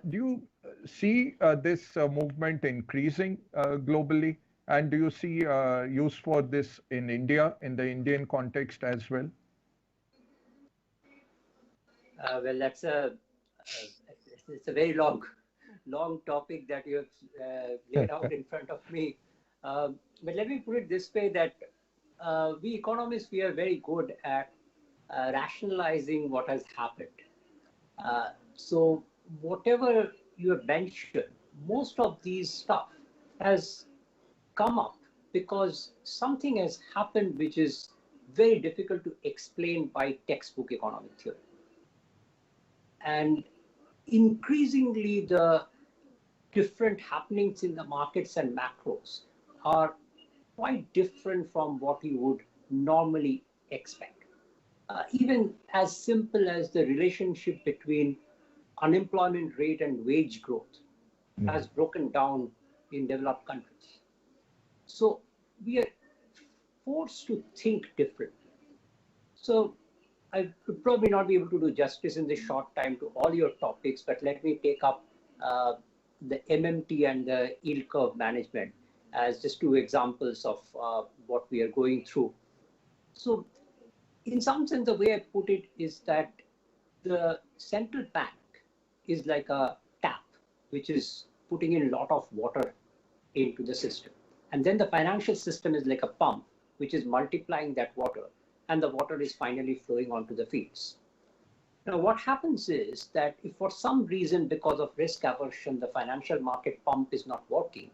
Do you see this movement increasing globally? And do you see use for this in India, in the Indian context as well? Well, it's a very long topic that you have laid out in front of me. But let me put it this way, that we economists, we are very good at rationalizing what has happened. So whatever you have mentioned, most of these stuff has come up because something has happened which is very difficult to explain by textbook economic theory. And increasingly, the different happenings in the markets and macros are quite different from what you would normally expect. Even as simple as the relationship between unemployment rate and wage growth has broken down in developed countries. So we are forced to think differently. So I would probably not be able to do justice in this short time to all your topics, but let me take up the MMT and the yield curve management as just two examples of what we are going through. So in some sense, the way I put it is that the central bank is like a tap, which is putting in a lot of water into the system. And then the financial system is like a pump, which is multiplying that water, and the water is finally flowing onto the fields. Now, what happens is that if for some reason, because of risk aversion, the financial market pump is not working,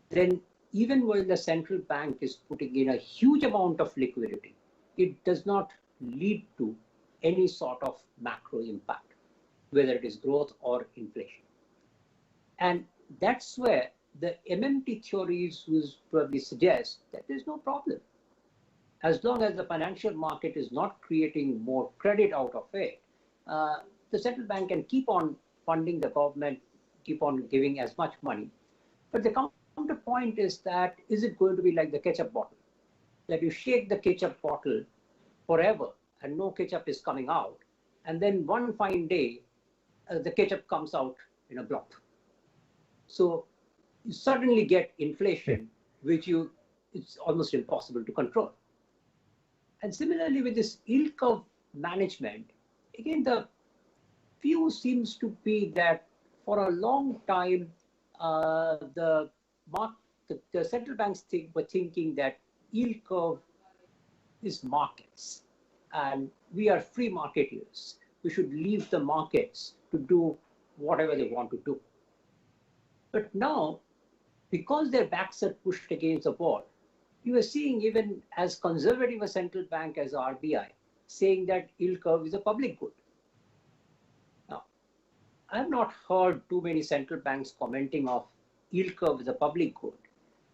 then even when the central bank is putting in a huge amount of liquidity, it does not lead to any sort of macro impact, whether it is growth or inflation. And that's where the MMT theories will probably suggest that there's no problem. As long as the financial market is not creating more credit out of it, the central bank can keep on funding the government, keep on giving as much money. But the counterpoint is that, is it going to be like the ketchup bottle? That you shake the ketchup bottle forever and no ketchup is coming out. And then one fine day, the ketchup comes out in a block. So you suddenly get inflation, which it's almost impossible to control. And similarly with this yield curve management, again, the view seems to be that for a long time, the central banks were thinking that yield curve is markets, and we are free marketeers. We should leave the markets to do whatever they want to do. But now, because their backs are pushed against the wall, you are seeing even as conservative a central bank as RBI saying that yield curve is a public good. Now, I have not heard too many central banks commenting of yield curve is a public good.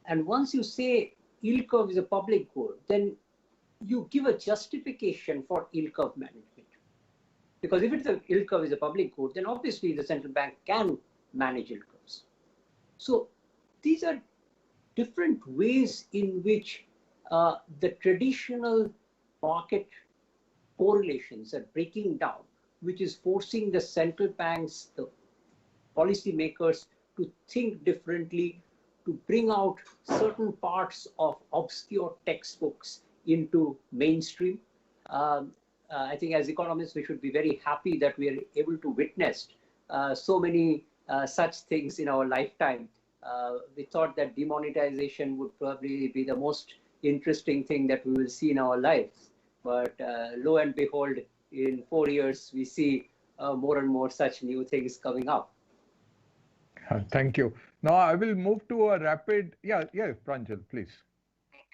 And once you say yield curve is a public good, then you give a justification for yield curve management. Because if yield curve is a public good, then obviously the central bank can manage yield curves. So these are different ways in which the traditional market correlations are breaking down, which is forcing the central banks, the policymakers to think differently, to bring out certain parts of obscure textbooks into mainstream. I think as economists, we should be very happy that we are able to witness so many such things in our lifetime. We thought that demonetization would probably be the most interesting thing that we will see in our lives. But lo and behold, in 4 years, we see more and more such new things coming up. Thank you. Now I will move to a rapid, Pranjal, please.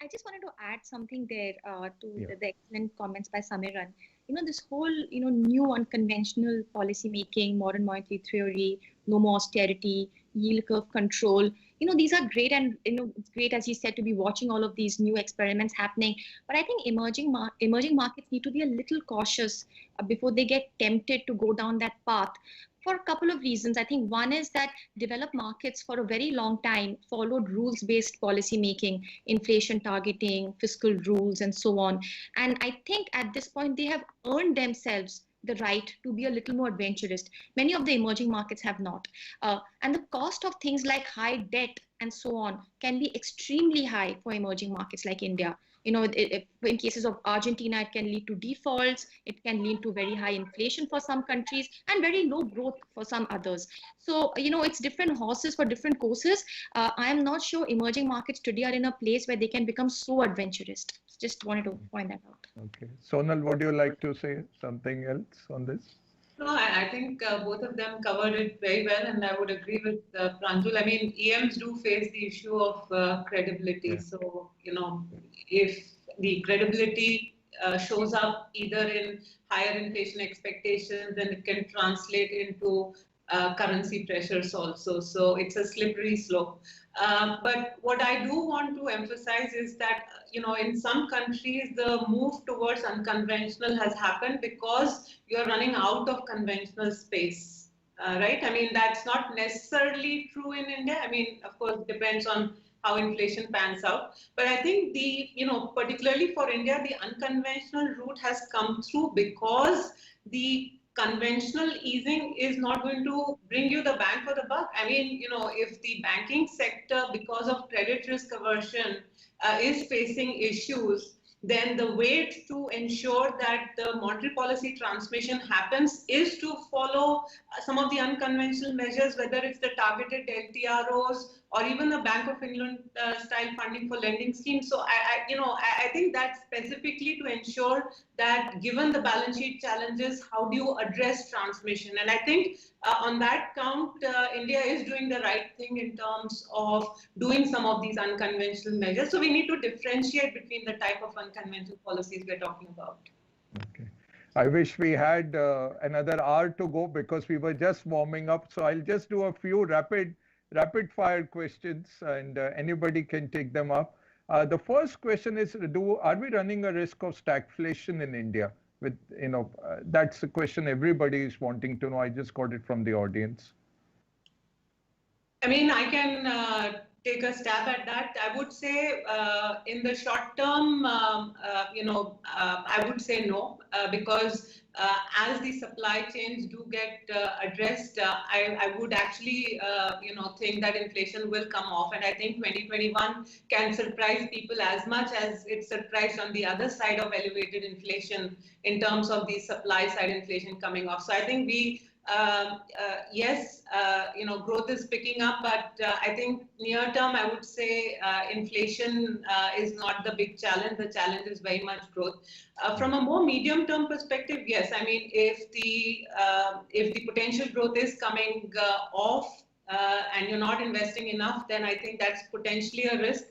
I just wanted to add something there to the excellent comments by Samiran. This whole, new unconventional policy making, modern monetary theory, no more austerity, yield curve control. These are great, and it's great, as you said, to be watching all of these new experiments happening. But I think emerging markets need to be a little cautious before they get tempted to go down that path. For a couple of reasons. I think one is that developed markets for a very long time followed rules-based policy making, inflation targeting, fiscal rules, and so on. And I think at this point, they have earned themselves the right to be a little more adventurous. Many of the emerging markets have not. And the cost of things like high debt and so on can be extremely high for emerging markets like India. In cases of Argentina, it can lead to defaults, it can lead to very high inflation for some countries and very low growth for some others. So, it's different horses for different courses. I am not sure emerging markets today are in a place where they can become so adventurous. Just wanted to point that out. Okay. Sonal, would you like to say something else on this? No, I think both of them covered it very well, and I would agree with Pranjul. I mean, EMs do face the issue of credibility. Yeah. So, if the credibility shows up either in higher inflation expectations, then it can translate into currency pressures also. So it's a slippery slope. But what I do want to emphasize is that, in some countries, the move towards unconventional has happened because you're running out of conventional space, right? I mean, that's not necessarily true in India. I mean, of course, it depends on how inflation pans out. But I think particularly for India, the unconventional route has come through because the conventional easing is not going to bring you the bang for the buck. I mean, if the banking sector, because of credit risk aversion, is facing issues, then the way to ensure that the monetary policy transmission happens is to follow some of the unconventional measures, whether it's the targeted LTROs or even the Bank of England style funding for lending schemes. So I think that's specifically to ensure that given the balance sheet challenges, how do you address transmission? And I think on that count, India is doing the right thing in terms of doing some of these unconventional measures. So we need to differentiate between the type of unconventional policies we're talking about. Okay. I wish we had another hour to go because we were just warming up. So I'll just do a few rapid fire questions and anybody can take them up. The first question is, are we running a risk of stagflation in India? With that's a question everybody is wanting to know. I just got it from the audience. I mean, I can take a stab at that. I would say in the short term, I would say no, because as the supply chains do get addressed, I would actually, think that inflation will come off. And I think 2021 can surprise people as much as it surprised on the other side of elevated inflation in terms of the supply side inflation coming off. So I think yes, growth is picking up, but I think near term, I would say inflation is not the big challenge. The challenge is very much growth. From a more medium term perspective, yes, I mean, if the potential growth is coming off and you're not investing enough, then I think that's potentially a risk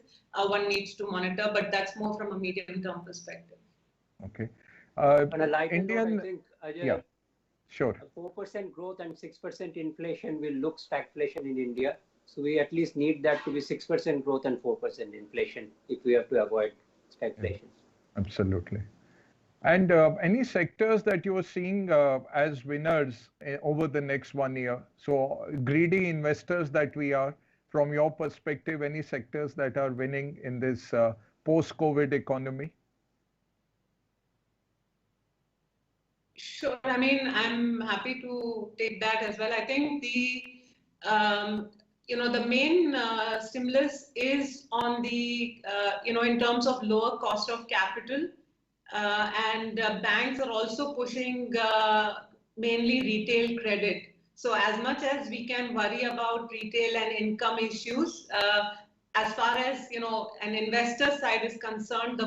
one needs to monitor, but that's more from a medium term perspective. Okay. On a lighter note, I think, Ajay, yeah. Sure. 4% growth and 6% inflation will look stagflation in India. So we at least need that to be 6% growth and 4% inflation if we have to avoid stagflation. Yeah, absolutely. And any sectors that you are seeing as winners over the next 1 year? So greedy investors that we are, from your perspective, any sectors that are winning in this post-COVID economy? Sure. I mean, I'm happy to take that as well. I think the main stimulus is on the, in terms of lower cost of capital, and banks are also pushing mainly retail credit. So as much as we can worry about retail and income issues, as far as, an investor side is concerned,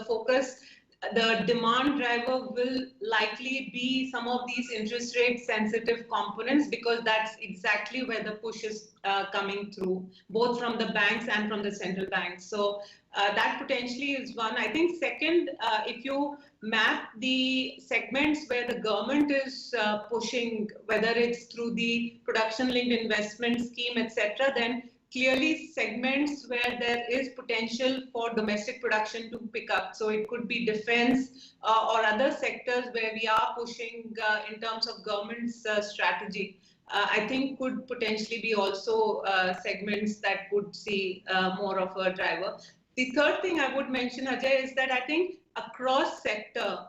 the demand driver will likely be some of these interest rate sensitive components, because that's exactly where the push is coming through, both from the banks and from the central banks. So that potentially is one. I think second, if you map the segments where the government is pushing, whether it's through the production linked investment scheme, etc., then clearly segments where there is potential for domestic production to pick up. So it could be defense or other sectors where we are pushing in terms of government's strategy. I think could potentially be also segments that could see more of a driver. The third thing I would mention, Ajay, is that I think across sector,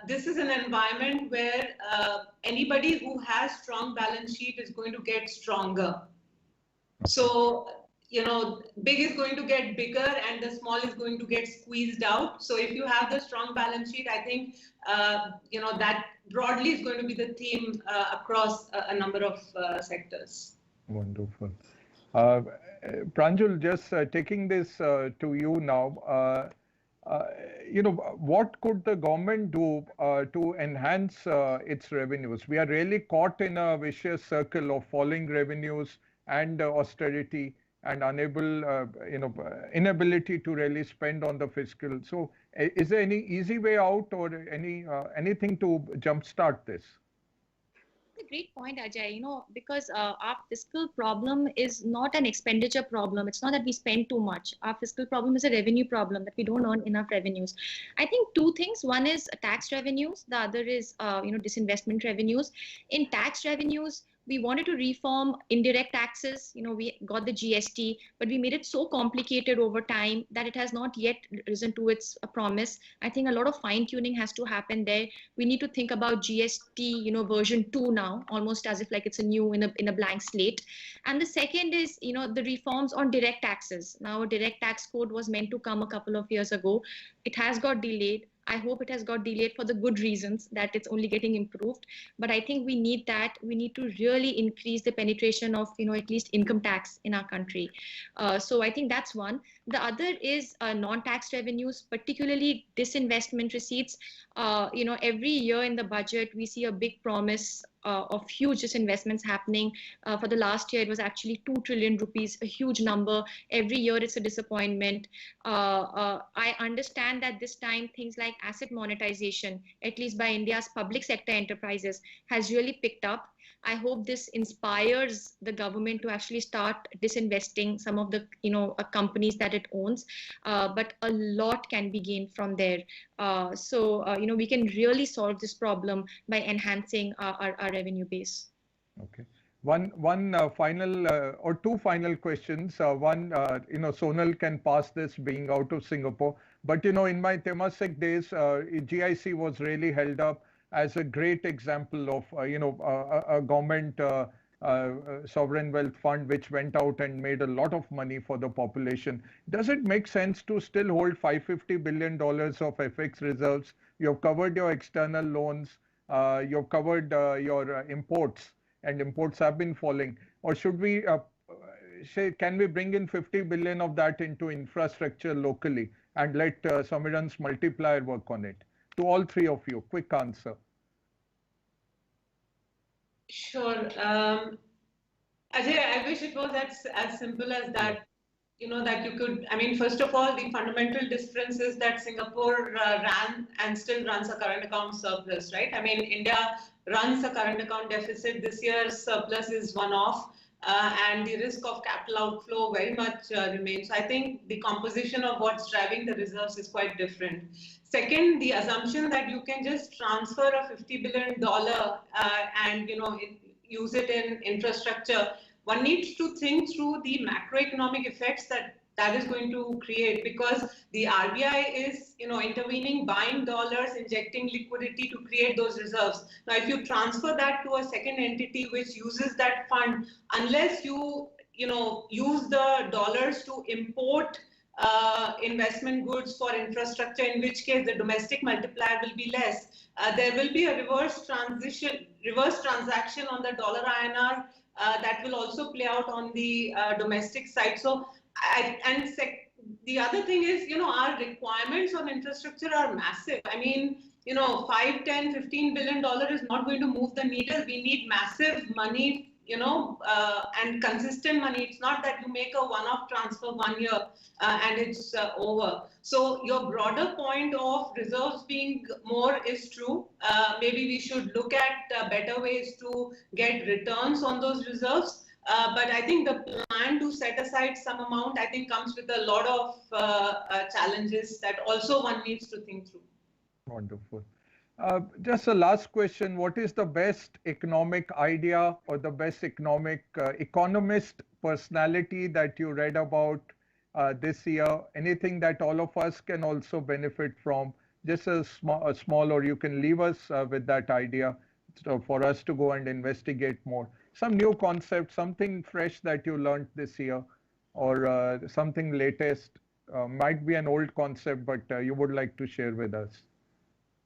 this is an environment where anybody who has strong balance sheet is going to get stronger. So, big is going to get bigger and the small is going to get squeezed out. So if you have the strong balance sheet, I think, that broadly is going to be the theme across a number of sectors. Wonderful. Pranjul, just taking this to you now, what could the government do to enhance its revenues? We are really caught in a vicious circle of falling revenues and austerity and inability to really spend on the fiscal. So, is there any easy way out or anything to jumpstart this? A great point, Ajay. Because our fiscal problem is not an expenditure problem. It's not that we spend too much. Our fiscal problem is a revenue problem, that we don't earn enough revenues. I think two things. One is tax revenues. The other is, disinvestment revenues. In tax revenues, we wanted to reform indirect taxes. We got the GST, but we made it so complicated over time that it has not yet risen to its promise. I think a lot of fine tuning has to happen there. We need to think about GST, version 2 now, almost as if like it's a new in a blank slate. And the second is, the reforms on direct taxes. Now, a direct tax code was meant to come a couple of years ago. It has got delayed. I hope it has got delayed for the good reasons that it's only getting improved. But I think we need that. We need to really increase the penetration of, at least income tax in our country. So I think that's one. The other is non-tax revenues, particularly disinvestment receipts. Every year in the budget, we see a big promise of huge disinvestments happening. For the last year, it was actually 2 trillion rupees, a huge number. Every year, it's a disappointment. I understand that this time, things like asset monetization, at least by India's public sector enterprises, has really picked up. I hope this inspires the government to actually start disinvesting some of the companies that it owns, but a lot can be gained from there. So we can really solve this problem by enhancing our revenue base. Okay. One final or two final questions. One, Sonal can pass this being out of Singapore, but in my Temasek days, GIC was really held up as a great example of a government sovereign wealth fund which went out and made a lot of money for the population. Does it make sense to still hold $550 billion of FX reserves? You've covered your external loans, you've covered your imports, and imports have been falling. Or should we say, can we bring in 50 billion of that into infrastructure locally and let Samiran's multiplier work on it? To all three of you, quick answer. Sure. Ajay, I wish it was as simple as that, that you could, first of all, the fundamental difference is that Singapore ran and still runs a current account surplus, right? India runs a current account deficit. This year's surplus is one-off. And the risk of capital outflow very much remains. So I think the composition of what's driving the reserves is quite different. Second, the assumption that you can just transfer a $50 billion and use it in infrastructure, one needs to think through the macroeconomic effects that is going to create, because the RBI is intervening, buying dollars, injecting liquidity to create those reserves. Now, if you transfer that to a second entity which uses that fund, unless you use the dollars to import investment goods for infrastructure, in which case the domestic multiplier will be less, there will be a reverse transaction on the dollar INR that will also play out on the domestic side. So the other thing is, our requirements on infrastructure are massive. $5, $10, $15 billion is not going to move the needle. We need massive money, and consistent money. It's not that you make a one-off transfer 1 year and it's over. So your broader point of reserves being more is true. Maybe we should look at better ways to get returns on those reserves. But I think the plan to set aside some amount, comes with a lot of challenges that also one needs to think through. Wonderful. Just a last question. What is the best economic idea or the best economist personality that you read about this year? Anything that all of us can also benefit from? Just a small, or you can leave us with that idea for us to go and investigate more. Some new concept, something fresh that you learned this year, or something latest, might be an old concept, but you would like to share with us.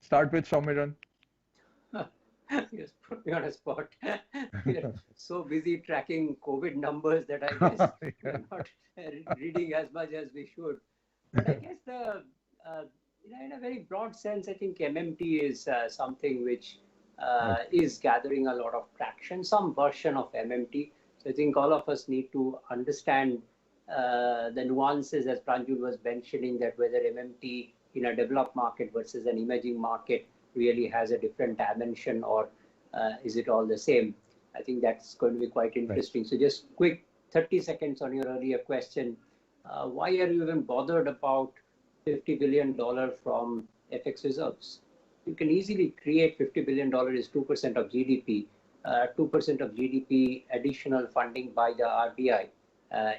Start with Somiran. Yes, put me on a spot. We are so busy tracking COVID numbers that I guess we're not reading as much as we should. But I guess in a very broad sense, I think MMT is something which is gathering a lot of traction, some version of MMT. So I think all of us need to understand the nuances, as Pranjul was mentioning, that whether MMT in a developed market versus an emerging market really has a different dimension, or is it all the same? I think that's going to be quite interesting. Right. So just quick 30 seconds on your earlier question. Why are you even bothered about $50 billion from FX reserves? You can easily create $50 billion is 2% of GDP, 2% of GDP additional funding by the RBI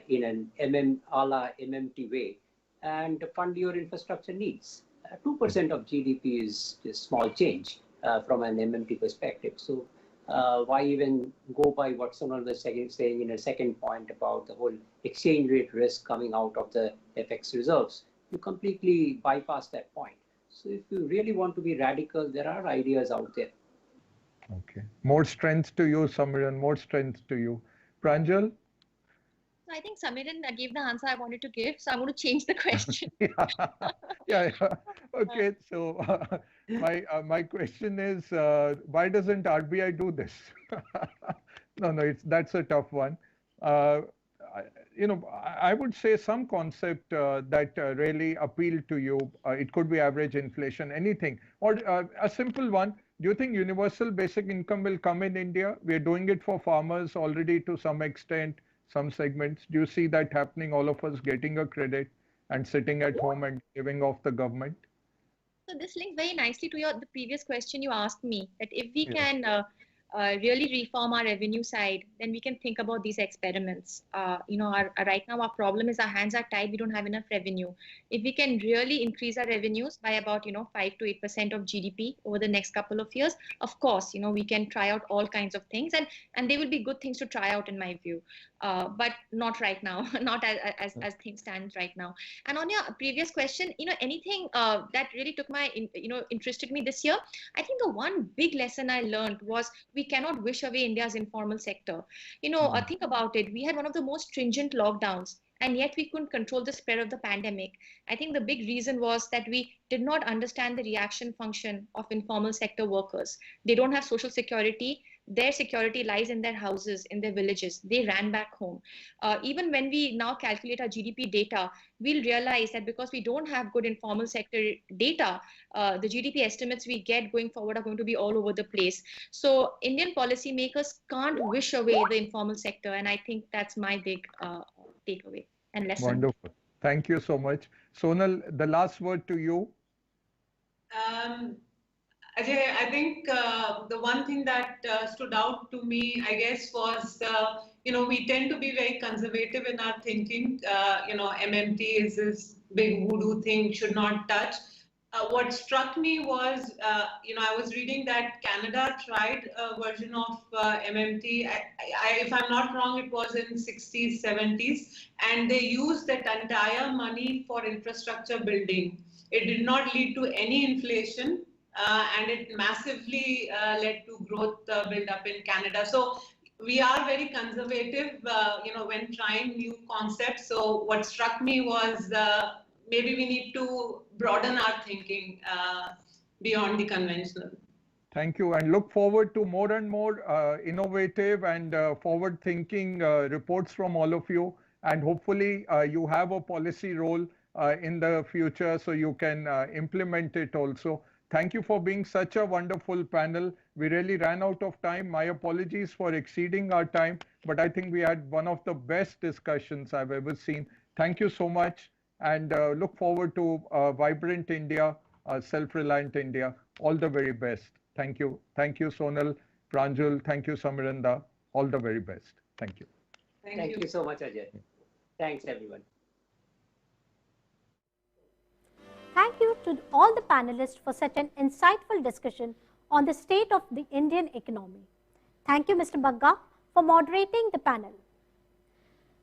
in an a la MMT way, and fund your infrastructure needs. 2% of GDP is just small change from an MMT perspective. So why even go by what Sonal was saying in a second point about the whole exchange rate risk coming out of the FX reserves? You completely bypass that point. So if you really want to be radical, there are ideas out there. Okay. More strength to you, Samiran, more strength to you. Pranjal? I think Samiran gave the answer I wanted to give, so I'm going to change the question. Yeah. Okay, so my question is, why doesn't RBI do this? No, that's a tough one. I would say some concept that really appealed to you. It could be average inflation, anything, or a simple one. Do you think universal basic income will come in India? We are doing it for farmers already to some extent, some segments. Do you see that happening? All of us getting a credit and sitting at home and giving off the government? So this links very nicely to the previous question you asked me, that if we can really reform our revenue side, then we can think about these experiments. Right now our problem is our hands are tied. We don't have enough revenue. If we can really increase our revenues by about 5 to 8% of GDP over the next couple of years, of course, we can try out all kinds of things, and they will be good things to try out in my view. But not right now, not as things stand right now. And on your previous question, anything that really took my, interested me this year, I think the one big lesson I learned was we cannot wish away India's informal sector. Think about it. We had one of the most stringent lockdowns, and yet we couldn't control the spread of the pandemic. I think the big reason was that we did not understand the reaction function of informal sector workers. They don't have social security. Their security lies in their houses, in their villages. They ran back home. Even when we now calculate our GDP data, we'll realize that because we don't have good informal sector data, the GDP estimates we get going forward are going to be all over the place. So Indian policymakers can't wish away the informal sector, and I think that's my big takeaway and lesson. Wonderful. Thank you so much. Sonal, the last word to you. Ajay, I think the one thing that stood out to me, I guess, was, we tend to be very conservative in our thinking. MMT is this big voodoo thing, should not touch. What struck me was, I was reading that Canada tried a version of MMT. If I'm not wrong, it was in 60s, 70s, and they used that entire money for infrastructure building. It did not lead to any inflation. And it massively led to growth build up in Canada. So we are very conservative, when trying new concepts. So what struck me was maybe we need to broaden our thinking beyond the conventional. Thank you, and look forward to more and more innovative and forward-thinking reports from all of you. And hopefully you have a policy role in the future, so you can implement it also. Thank you for being such a wonderful panel. We really ran out of time. My apologies for exceeding our time, but I think we had one of the best discussions I've ever seen. Thank you so much, and look forward to vibrant India, self-reliant India. All the very best. Thank you. Thank you, Sonal, Pranjul. Thank you, Samiranda. All the very best. Thank you. Thank you so much, Ajay. Thanks, everyone. Thank you to all the panelists for such an insightful discussion on the state of the Indian economy. Thank you, Mr. Bagga, for moderating the panel.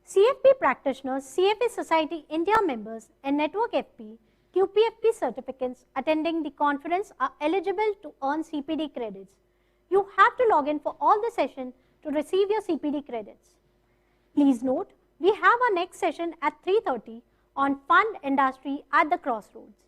CFP practitioners, CFA Society India members, and Network FP, QPFP certificates attending the conference are eligible to earn CPD credits. You have to log in for all the session to receive your CPD credits. Please note, we have our next session at 3:30 on fund industry at the crossroads.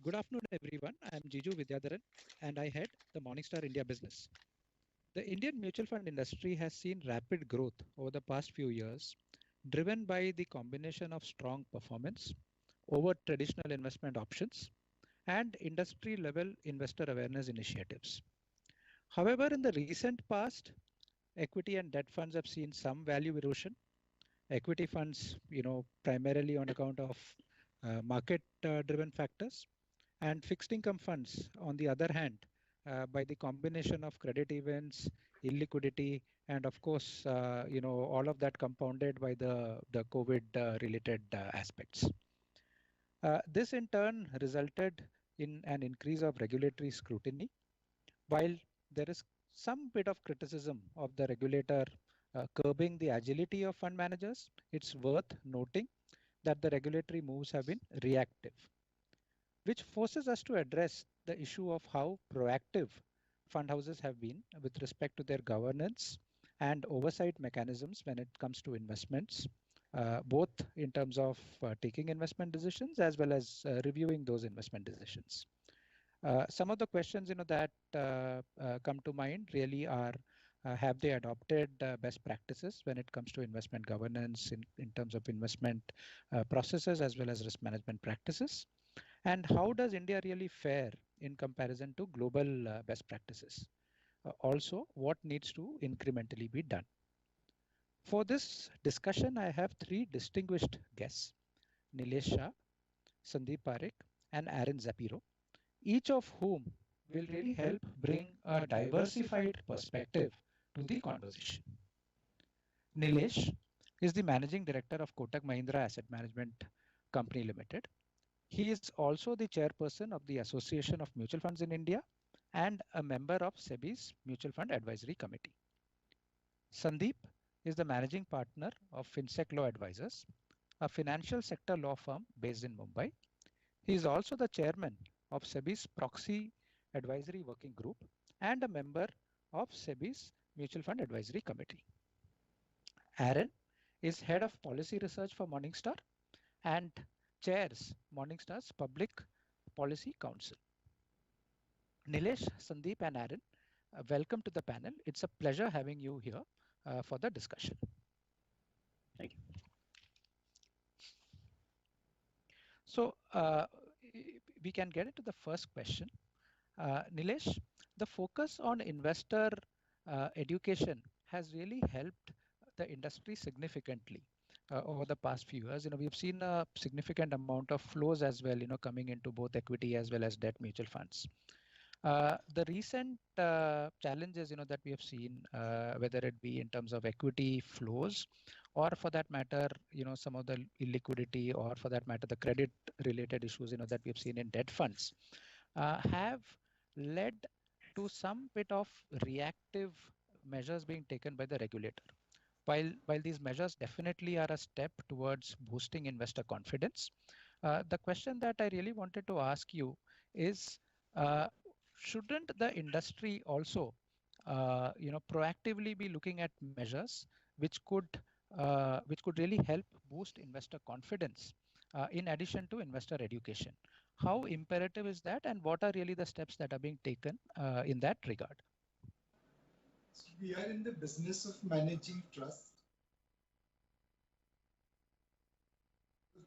Good afternoon, everyone. I'm Jiju Vidyadharan, and I head the Morningstar India business. The Indian mutual fund industry has seen rapid growth over the past few years, driven by the combination of strong performance over traditional investment options and industry level investor awareness initiatives. However, in the recent past, equity and debt funds have seen some value erosion. Equity funds, primarily on account of market driven factors, and fixed income funds, on the other hand, by the combination of credit events, illiquidity, and of course, all of that compounded by the COVID related aspects. This in turn resulted in an increase of regulatory scrutiny. While there is some bit of criticism of the regulator curbing the agility of fund managers, it's worth noting that the regulatory moves have been reactive, which forces us to address the issue of how proactive fund houses have been with respect to their governance and oversight mechanisms when it comes to investments, both in terms of taking investment decisions as well as reviewing those investment decisions. Some of the questions that come to mind really are, have they adopted best practices when it comes to investment governance in terms of investment processes as well as risk management practices? And how does India really fare in comparison to global best practices? Also, what needs to incrementally be done? For this discussion, I have three distinguished guests, Nilesh Shah, Sandeep Parekh, and Aaron Zapiro, each of whom will really help bring a diversified perspective to the conversation. Nilesh is the Managing Director of Kotak Mahindra Asset Management Company Limited. He is also the chairperson of the Association of Mutual Funds in India and a member of SEBI's Mutual Fund Advisory Committee. Sandeep is the managing partner of FinSec Law Advisors, a financial sector law firm based in Mumbai. He is also the chairman of SEBI's Proxy Advisory Working Group and a member of SEBI's Mutual Fund Advisory Committee. Aaron is head of policy research for Morningstar and chairs Morningstar's Public Policy Council. Nilesh, Sandeep, and Aaron, welcome to the panel. It's a pleasure having you here for the discussion. Thank you. So we can get into the first question. Nilesh, the focus on investor education has really helped the industry significantly over the past few years. We've seen a significant amount of flows as well, coming into both equity as well as debt mutual funds. The recent challenges, that we have seen, whether it be in terms of equity flows, or for that matter, some of the illiquidity, or for that matter, the credit-related issues, that we have seen in debt funds, have led to some bit of reactive measures being taken by the regulator. While these measures definitely are a step towards boosting investor confidence, the question that I really wanted to ask you is, shouldn't the industry also, proactively be looking at measures which could really help boost investor confidence in addition to investor education? How imperative is that, and what are really the steps that are being taken in that regard? So we are in the business of managing trust.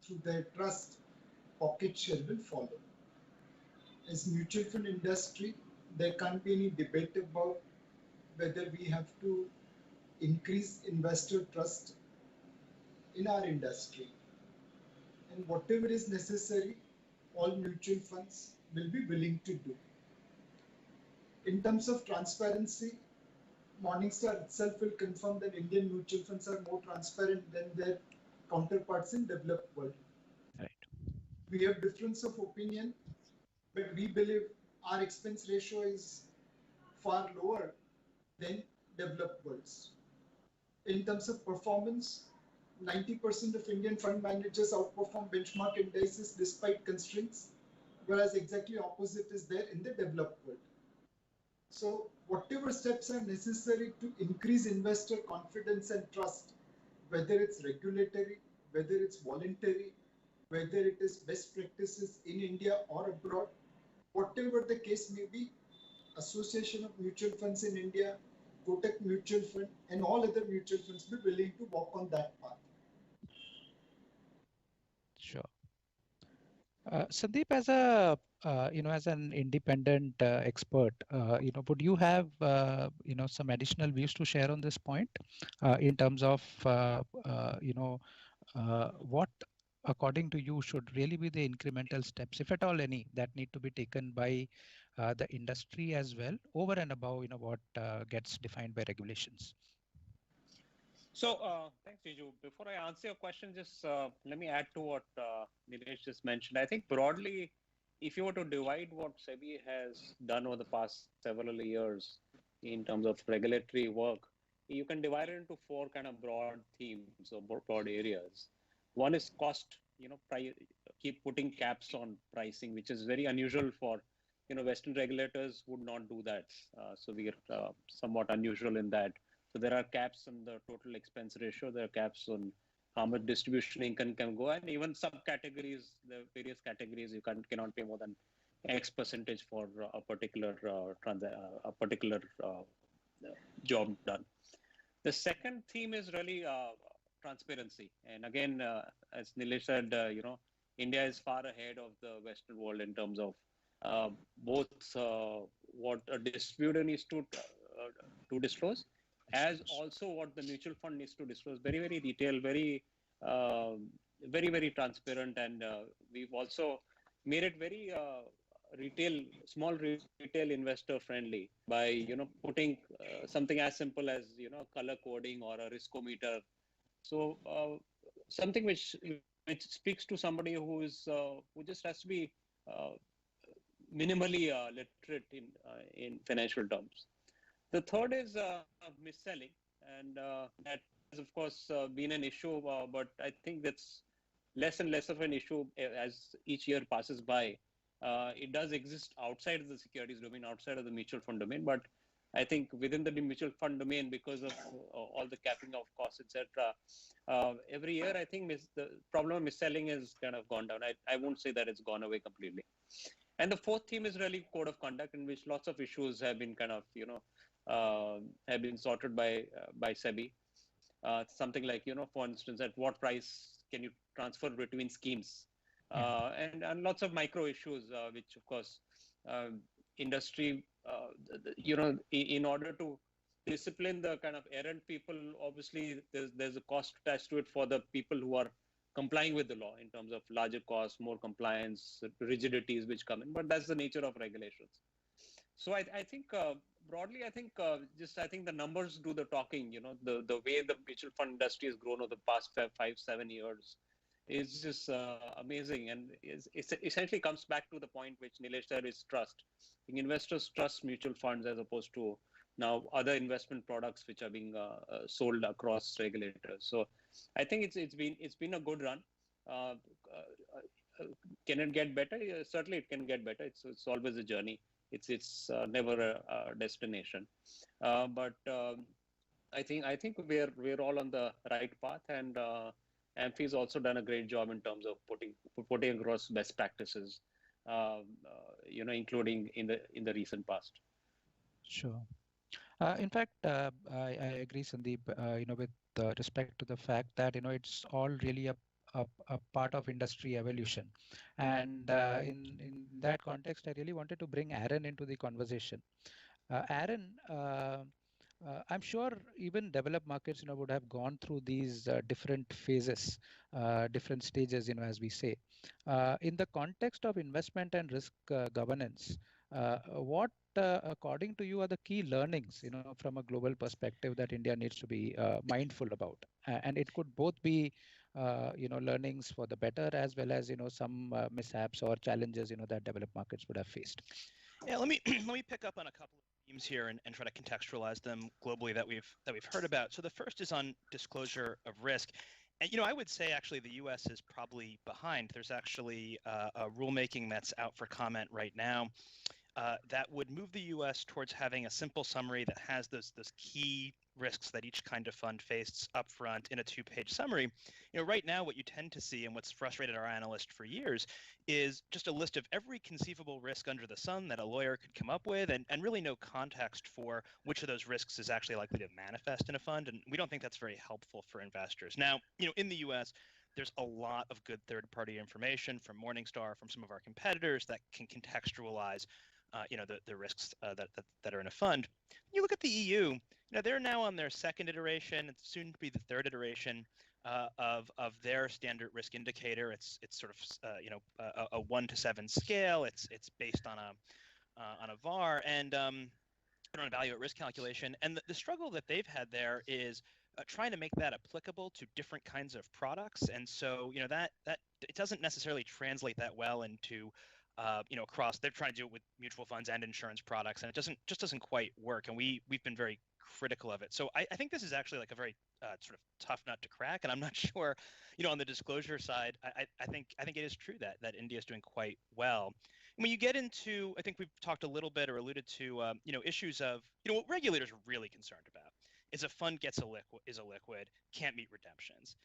Through their trust, pocket share will follow. As mutual fund industry, there can't be any debate about whether we have to increase investor trust in our industry. And whatever is necessary, all mutual funds will be willing to do. In terms of transparency, Morningstar itself will confirm that Indian mutual funds are more transparent than their counterparts in developed world. Right. We have difference of opinion, but we believe our expense ratio is far lower than developed worlds. In terms of performance, 90% of Indian fund managers outperform benchmark indices despite constraints, whereas exactly opposite is there in the developed world. So whatever steps are necessary to increase investor confidence and trust, whether it's regulatory, whether it's voluntary, whether it is best practices in India or abroad, whatever the case may be, Association of Mutual Funds in India, Kotak Mutual Fund, and all other mutual funds be willing to walk on that path. Sure. Sandeep, as a as an independent expert, would you have some additional views to share on this point in terms of what, according to you, should really be the incremental steps, if at all any, that need to be taken by the industry as well, over and above what gets defined by regulations? So thanks, Jiju. Before I answer your question, just let me add to what Nilesh just mentioned. I think broadly, if you were to divide what SEBI has done over the past several years in terms of regulatory work, you can divide it into four kind of broad themes or broad areas. One is cost, keep putting caps on pricing, which is very unusual for, Western regulators would not do that. So we are somewhat unusual in that. So there are caps on the total expense ratio. There are caps on how much distribution income can go, and even subcategories, the various categories, you cannot pay more than X percentage for a particular job done. The second theme is really transparency, and again, as Nilesh said, India is far ahead of the Western world in terms of both what a distributor needs to disclose, as also what the mutual fund needs to disclose. Very, very detailed, very, very transparent, and we've also made it very small retail investor friendly by putting something as simple as color coding or a riskometer. So something which speaks to somebody who just has to be minimally literate in financial terms. The third is mis-selling, and that has, of course, been an issue, but I think that's less and less of an issue as each year passes by. It does exist outside of the securities domain, outside of the mutual fund domain, but I think within the mutual fund domain, because of all the capping of costs, etc., every year I think the problem of mis-selling has kind of gone down. I won't say that it's gone away completely. And the fourth theme is really code of conduct, in which lots of issues have been kind of have been sorted by SEBI. Something like for instance, at what price can you transfer between schemes, and lots of micro issues, which of course industry in order to discipline the kind of errant people, obviously there's a cost attached to it for the people who are complying with the law in terms of larger costs, more compliance, rigidities which come in, but that's the nature of regulations. So I think broadly, I think the numbers do the talking. The way the mutual fund industry has grown over the past 5-7 years is just amazing, and it essentially comes back to the point which Nilesh said, is trust. I think investors trust mutual funds as opposed to now other investment products which are being sold across regulators. So I think it's been a good run. Can it get better? Yeah, certainly it can get better. It's always a journey. It's never a destination. But I think we're all on the right path, and AMFI's also done a great job in terms of putting across best practices, including in the recent past. Sure. In fact, I agree, Sandeep. With respect to the fact that it's all really a part of industry evolution, and in that context, I really wanted to bring Aaron into the conversation. Aaron, I'm sure even developed markets, would have gone through these different phases, different stages, as we say. In the context of investment and risk governance, what, according to you, are the key learnings, from a global perspective that India needs to be mindful about? And it could both be, learnings for the better, as well as, some mishaps or challenges, that developed markets would have faced. Yeah, let me pick up on a couple of themes here and try to contextualize them globally that we've heard about. So the first is on disclosure of risk. And I would say actually the U.S. is probably behind. There's actually a rulemaking that's out for comment right now that would move the U.S. towards having a simple summary that has those key risks that each kind of fund faced upfront in a 2-page summary. Right now, what you tend to see and what's frustrated our analysts for years is just a list of every conceivable risk under the sun that a lawyer could come up with, and really no context for which of those risks is actually likely to manifest in a fund. And we don't think that's very helpful for investors. Now, in the US, there's a lot of good third-party information from Morningstar, from some of our competitors that can contextualize the risks that are in a fund. You look at the EU, they're now on their second iteration, it's soon to be the third iteration of their standard risk indicator. It's sort of a 1 to 7 scale. It's based on a VAR and on a value at risk calculation. And the struggle that they've had there is trying to make that applicable to different kinds of products. And so that it doesn't necessarily translate that well into across. They're trying to do it with mutual funds and insurance products, and it doesn't quite work. And we've been very critical of it. So I think this is actually like a very sort of tough nut to crack. And I'm not sure, on the disclosure side, I think it is true that India is doing quite well. And when you get into, I think we've talked a little bit or alluded to, issues of, what regulators are really concerned about is a fund is a liquid, can't meet redemptions.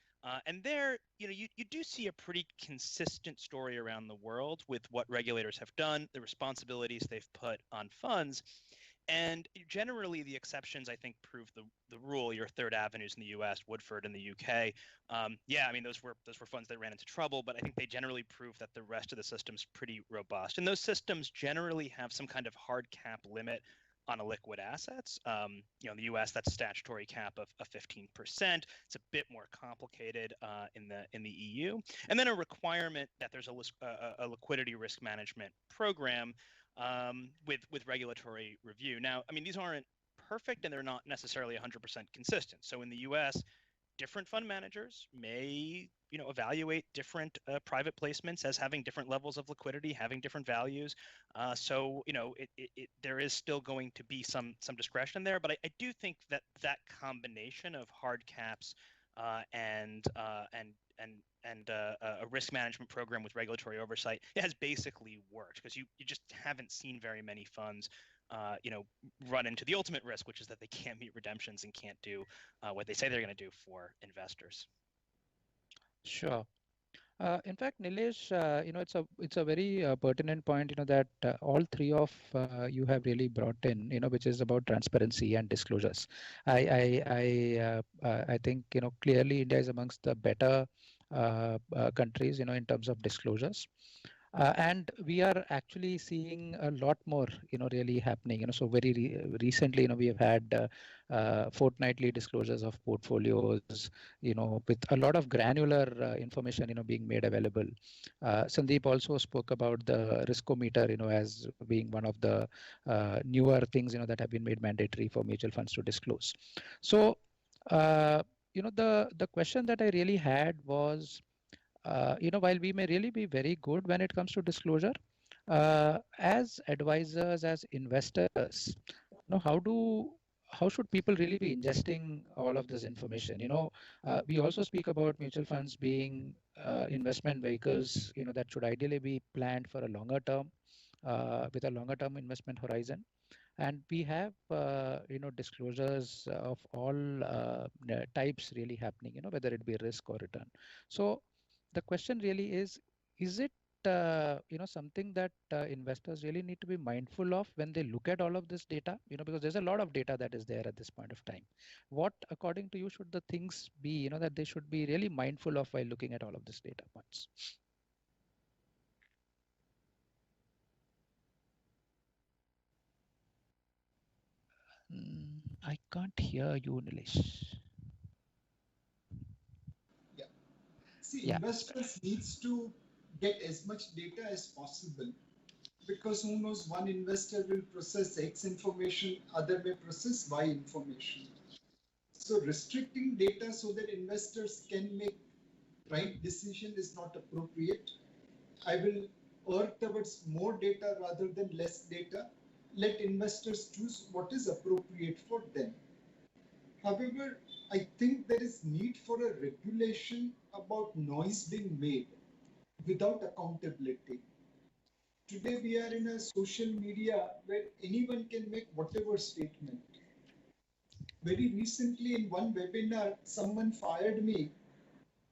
And there, you do see a pretty consistent story around the world with what regulators have done, the responsibilities they've put on funds. And generally, the exceptions, I think, prove the rule. Your Third Avenues in the U.S., Woodford in the U.K. Those were funds that ran into trouble, but I think they generally prove that the rest of the system's pretty robust. And those systems generally have some kind of hard cap limit on illiquid assets. In the U.S., that's a statutory cap of 15%. It's a bit more complicated in the EU, and then a requirement that there's a liquidity risk management program with regulatory review. Now, these aren't perfect, and they're not necessarily 100% consistent. So in the U.S., different fund managers may evaluate different private placements as having different levels of liquidity, having different values. So there is still going to be some discretion there, but I do think that combination of hard caps and a risk management program with regulatory oversight, it has basically worked, because you just haven't seen very many funds run into the ultimate risk, which is that they can't meet redemptions and can't do what they say they're going to do for investors. Sure. In fact, Nilesh, it's a very pertinent point, that all three of you have really brought in, which is about transparency and disclosures. I think, clearly India is amongst the better countries, in terms of disclosures. And we are actually seeing a lot more, really happening. So very recently, we have had fortnightly disclosures of portfolios, with a lot of granular information, being made available. Sandeep also spoke about the riskometer, as being one of the newer things, that have been made mandatory for mutual funds to disclose. So, the question that I really had was, while we may really be very good when it comes to disclosure, as advisors, as investors, how should people really be ingesting all of this information? We also speak about mutual funds being investment vehicles, that should ideally be planned for a longer term, with a longer term investment horizon. And we have, disclosures of all types really happening, whether it be risk or return. So the question really is it something that investors really need to be mindful of when they look at all of this data, because there's a lot of data that is there at this point of time. What, according to you, should the things be, that they should be really mindful of while looking at all of this data points? I can't hear you, Nilesh. Yeah. See, investors needs to get as much data as possible, because who knows, one investor will process X information, other may process Y information. So restricting data so that investors can make right decision is not appropriate. I will err towards more data rather than less data. Let investors choose what is appropriate for them. However, I think there is need for a regulation about noise being made without accountability. Today we are in a social media where anyone can make whatever statement. Very recently in one webinar, someone fired me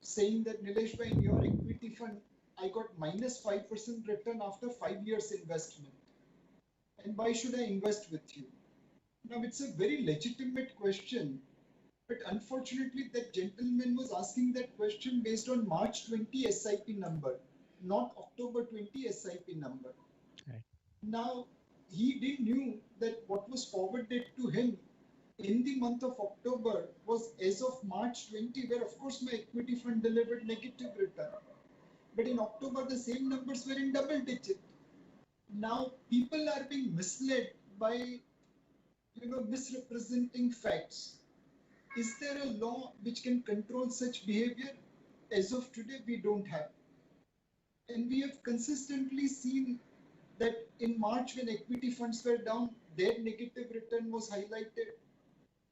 saying that Nilesh bhai, in your equity fund, I got minus 5% return after 5 years investment. And why should I invest with you? Now, it's a very legitimate question, but unfortunately, that gentleman was asking that question based on March 20 SIP number, not October 20 SIP number. Right. Now, he didn't knew that what was forwarded to him in the month of October was as of March 20, where of course my equity fund delivered negative return. But in October, the same numbers were in double digit. Now, people are being misled by misrepresenting facts. Is there a law which can control such behavior? As of today, we don't have. And we have consistently seen that in March, when equity funds were down, their negative return was highlighted.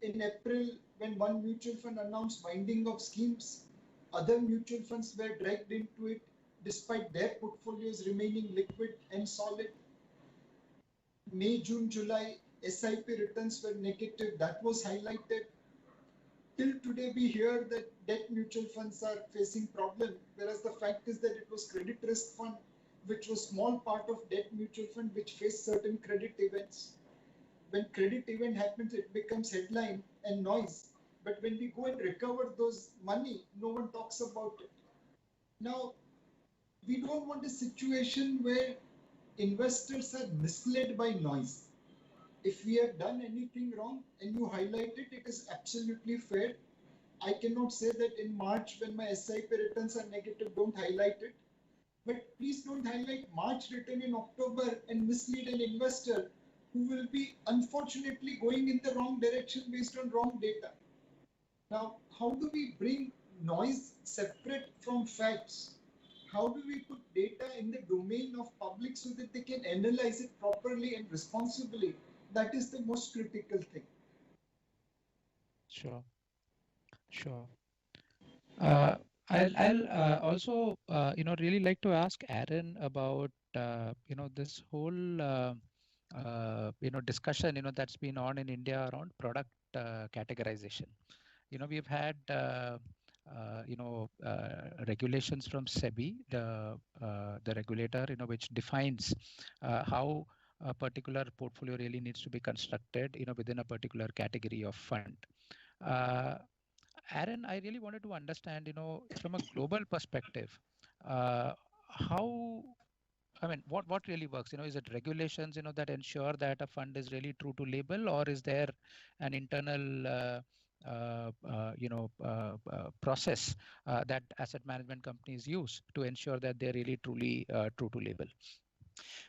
In April, when one mutual fund announced winding of schemes, other mutual funds were dragged into it despite their portfolios remaining liquid and solid. May, June, July, SIP returns were negative. That was highlighted. Till today, we hear that debt mutual funds are facing problem, whereas the fact is that it was credit risk fund, which was small part of debt mutual fund, which faced certain credit events. When credit event happens, it becomes headline and noise. But when we go and recover those money, no one talks about it. Now, we don't want a situation where investors are misled by noise. If we have done anything wrong and you highlight it, it is absolutely fair. I cannot say that in March when my SIP returns are negative, don't highlight it. But please don't highlight March return in October and mislead an investor who will be unfortunately going in the wrong direction based on wrong data. Now, how do we bring noise separate from facts? How do we put data in the domain of public so that they can analyze it properly and responsibly? That is the most critical thing. Sure. Sure. I'll also really like to ask Aaron about this whole discussion that's been on in India around product categorization. We've had regulations from SEBI, the regulator, which defines how a particular portfolio really needs to be constructed, within a particular category of fund. Aaron, I really wanted to understand, from a global perspective, what really works? Is it regulations, that ensure that a fund is really true to label, or is there an internal process that asset management companies use to ensure that they're really truly true to label?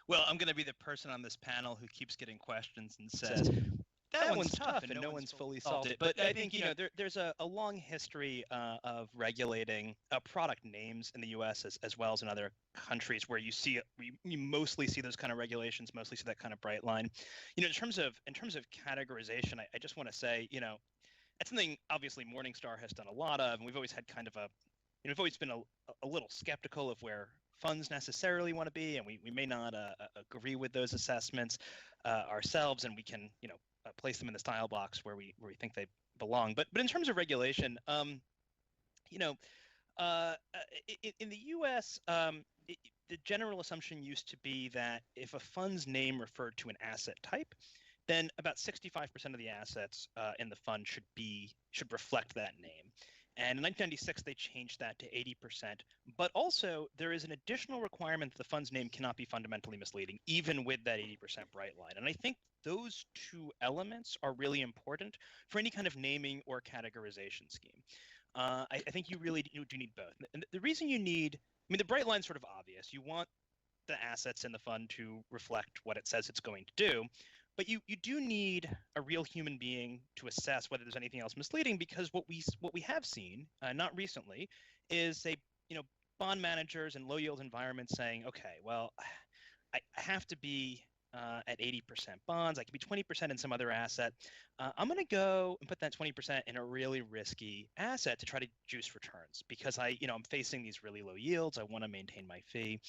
Well, I'm going to be the person on this panel who keeps getting questions and says, that one's tough and no one's fully solved it. But I think, there's a long history of regulating product names in the US as well as in other countries where you mostly see those kind of regulations, mostly see that kind of bright line. In terms of categorization, I just want to say, that's something obviously Morningstar has done a lot of, and we've always had kind of we've always been a little skeptical of where funds necessarily want to be, and we may not agree with those assessments ourselves, and we can place them in the style box where we think they belong. But in terms of regulation, in the U.S., the general assumption used to be that if a fund's name referred to an asset type, then about 65% of the assets in the fund should reflect that name. And in 1996, they changed that to 80%. But also, there is an additional requirement that the fund's name cannot be fundamentally misleading, even with that 80% bright line. And I think those two elements are really important for any kind of naming or categorization scheme. I think you really do need both. And the reason you need, the bright line's sort of obvious. You want the assets in the fund to reflect what it says it's going to do. But you do need a real human being to assess whether there's anything else misleading, because what we have seen, not recently, is say bond managers in low yield environments saying, okay, well, I have to be at 80% bonds. I can be 20% in some other asset. I'm going to go and put that 20% in a really risky asset to try to juice returns because I'm facing these really low yields. I want to maintain my fee.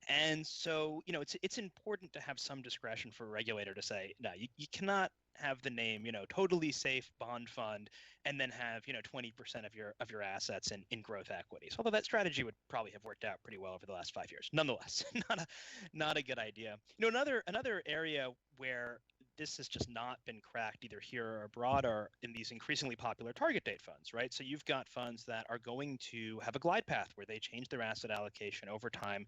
And so, it's important to have some discretion for a regulator to say, no, you cannot have the name, totally safe bond fund, and then have 20% of your assets in growth equities. Although that strategy would probably have worked out pretty well over the last 5 years. Nonetheless, not a good idea. Another area where this has just not been cracked either here or abroad are in these increasingly popular target date funds, right? So you've got funds that are going to have a glide path where they change their asset allocation over time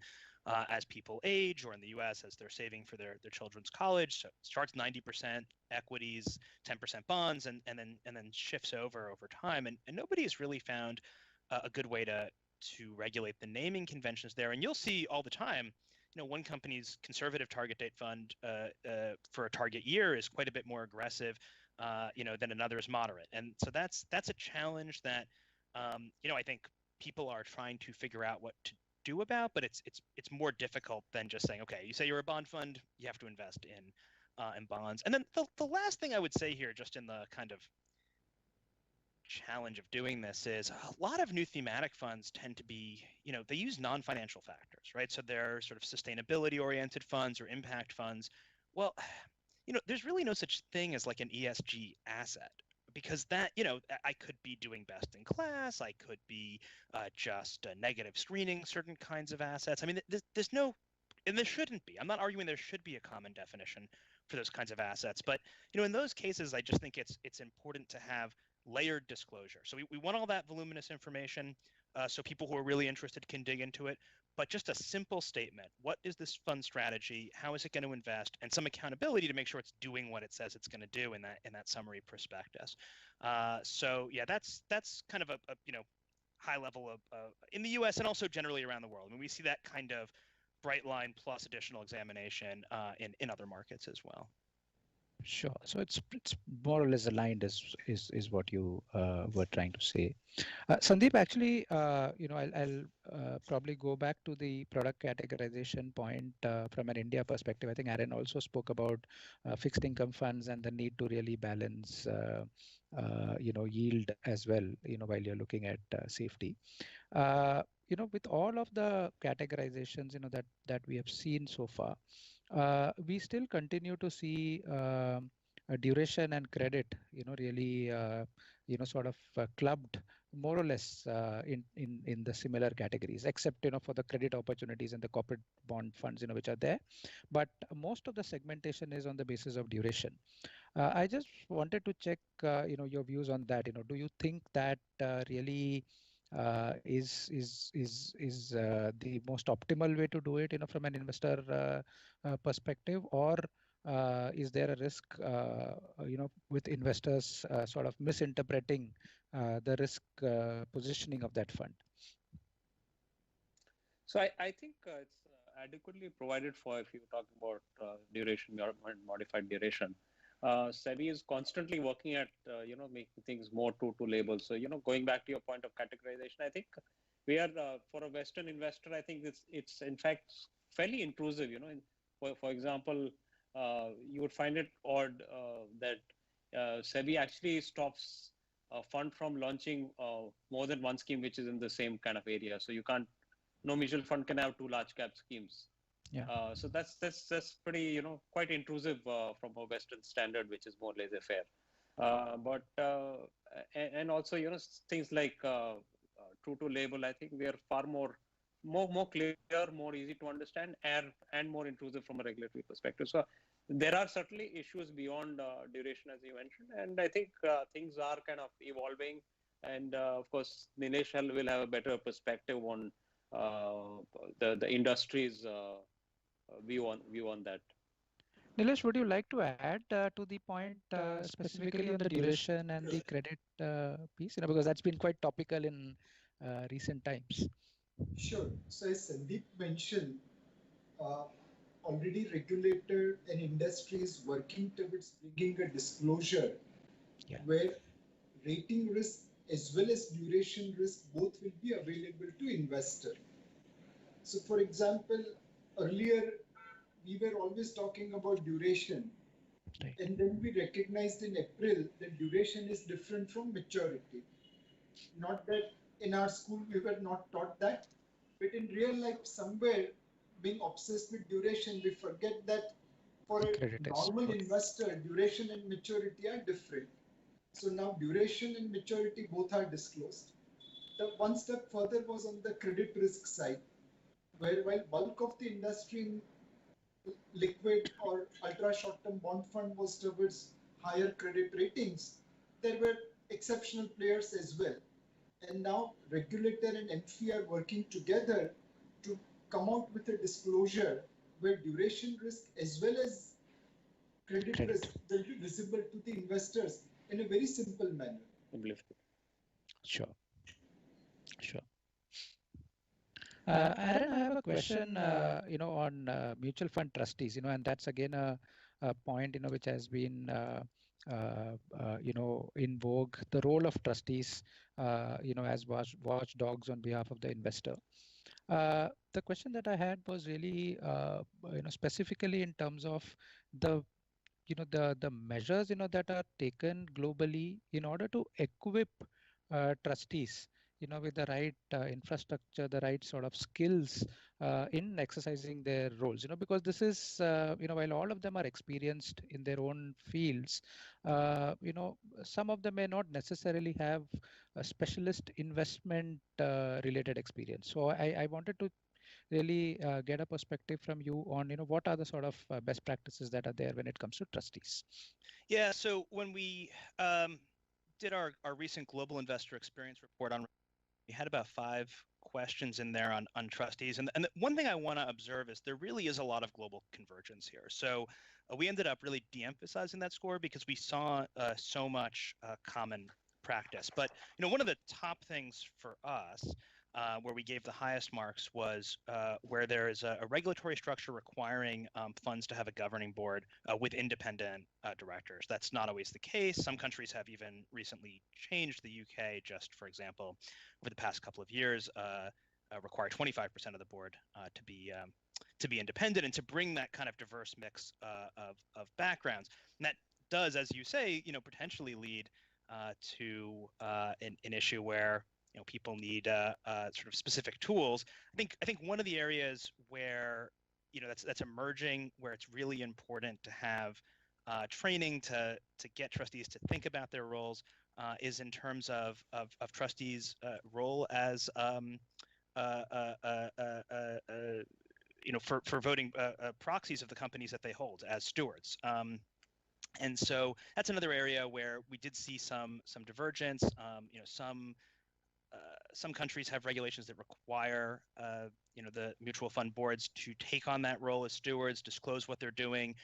as people age, or in the US, as they're saving for their children's college. So it starts 90% equities, 10% bonds, and then shifts over time. And nobody has really found a good way to regulate the naming conventions there. And you'll see all the time, one company's conservative target date fund for a target year is quite a bit more aggressive, than another's moderate. And so that's a challenge that, I think people are trying to figure out what to do about, but it's more difficult than just saying, okay, you say you're a bond fund, you have to invest in bonds. And then the last thing I would say here, just in the kind of challenge of doing this, is a lot of new thematic funds tend to be, they use non-financial factors, right? So they're sort of sustainability oriented funds or impact funds. Well, there's really no such thing as like an ESG asset, because that, I could be doing best in class, I could be just negative screening certain kinds of assets. I mean, there's no, and there shouldn't be. I'm not arguing there should be a common definition for those kinds of assets, but in those cases, I just think it's important to have layered disclosure. So we want all that voluminous information, so people who are really interested can dig into it. But just a simple statement: what is this fund strategy? How is it going to invest? And some accountability to make sure it's doing what it says it's going to do in that summary prospectus. So yeah, that's kind of a high level of in the U.S. and also generally around the world. I mean, we see that kind of bright line plus additional examination in other markets as well. Sure. So it's more or less aligned is what you were trying to say. Sandeep, actually, I'll probably go back to the product categorization point from an India perspective. I think Aaron also spoke about fixed income funds and the need to really balance, yield as well, while you're looking at safety. With all of the categorizations, that we have seen so far, we still continue to see a duration and credit, really, sort of clubbed more or less in the similar categories, except for the credit opportunities and the corporate bond funds, which are there. But most of the segmentation is on the basis of duration. I just wanted to check, your views on that. Do you think that really is the most optimal way to do it, from an investor perspective, or is there a risk, with investors sort of misinterpreting the risk positioning of that fund? So I think it's adequately provided for if you're talking about duration or modified duration. SEBI is constantly working at making things more true to label. So going back to your point of categorization, I think we are for a Western investor, I think it's in fact fairly intrusive. For example, you would find it odd that SEBI actually stops a fund from launching more than one scheme which is in the same kind of area. So no mutual fund can have two large cap schemes. Yeah. So that's pretty quite intrusive from a Western standard, which is more laissez-faire. But and also things like true to label, I think we are far more clear, more easy to understand, and more intrusive from a regulatory perspective. So there are certainly issues beyond duration, as you mentioned, and I think things are kind of evolving. And of course, Nilesh will have a better perspective on the industry's view on that. Nilesh, would you like to add to the point specifically on the duration and the credit piece? Because that's been quite topical in recent times. Sure. So as Sandeep mentioned, already regulator and industry is working towards bringing a disclosure where rating risk as well as duration risk both will be available to investor. So for example, earlier we were always talking about duration, and then we recognized in April that duration is different from maturity. Not that in our school we were not taught that, but in real life somewhere, being obsessed with duration, we forget that For a Credit risk. normal Okay. investor, duration and maturity are different. So now duration and maturity both are disclosed. The one step further was on the credit risk side, where while bulk of the industry in liquid or ultra short-term bond fund was towards higher credit ratings, there were exceptional players as well. And now regulator and MFI are working together to come out with a disclosure where duration risk as well as credit risk will be visible to the investors in a very simple manner. Sure. Sure. Aaron, I have a question, on mutual fund trustees, and that's again a point, which has been, in vogue, the role of trustees, as watchdogs on behalf of the investor. The question that I had was really, specifically in terms of the, the measures, that are taken globally in order to equip trustees, with the right infrastructure, the right sort of skills in exercising their roles, because this is, while all of them are experienced in their own fields, some of them may not necessarily have a specialist investment related experience. So I wanted to really get a perspective from you on, what are the sort of best practices that are there when it comes to trustees? Yeah, so when we did our recent global investor experience report on, we had about 5 questions in there on trustees. And the one thing I want to observe is there really is a lot of global convergence here. So we ended up really de-emphasizing that score because we saw so much common practice. But, one of the top things for us where we gave the highest marks was where there is a regulatory structure requiring funds to have a governing board with independent directors. That's not always the case. Some countries have even recently changed. The UK, just for example, over the past couple of years, require 25% of the board to be independent and to bring that kind of diverse mix of backgrounds. And that does, as you say, potentially lead to an issue where people need sort of specific tools. I think one of the areas where that's emerging, where it's really important to have training to get trustees to think about their roles, is in terms of trustees' role as for voting proxies of the companies that they hold as stewards. And so that's another area where we did see some divergence. Some countries have regulations that require the mutual fund boards to take on that role as stewards, disclose what they're doing,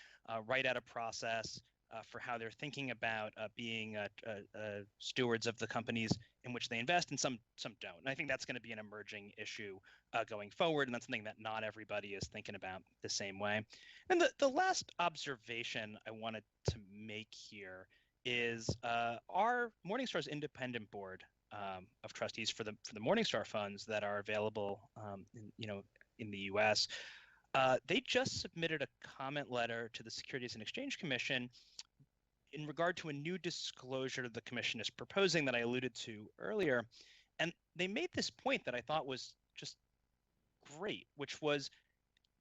write out a process for how they're thinking about being stewards of the companies in which they invest, and some don't. And I think that's going to be an emerging issue going forward, and that's something that not everybody is thinking about the same way. And the last observation I wanted to make here is our Morningstar's independent board of trustees for the Morningstar funds that are available, in the U.S. They just submitted a comment letter to the Securities and Exchange Commission in regard to a new disclosure the Commission is proposing that I alluded to earlier, and they made this point that I thought was just great, which was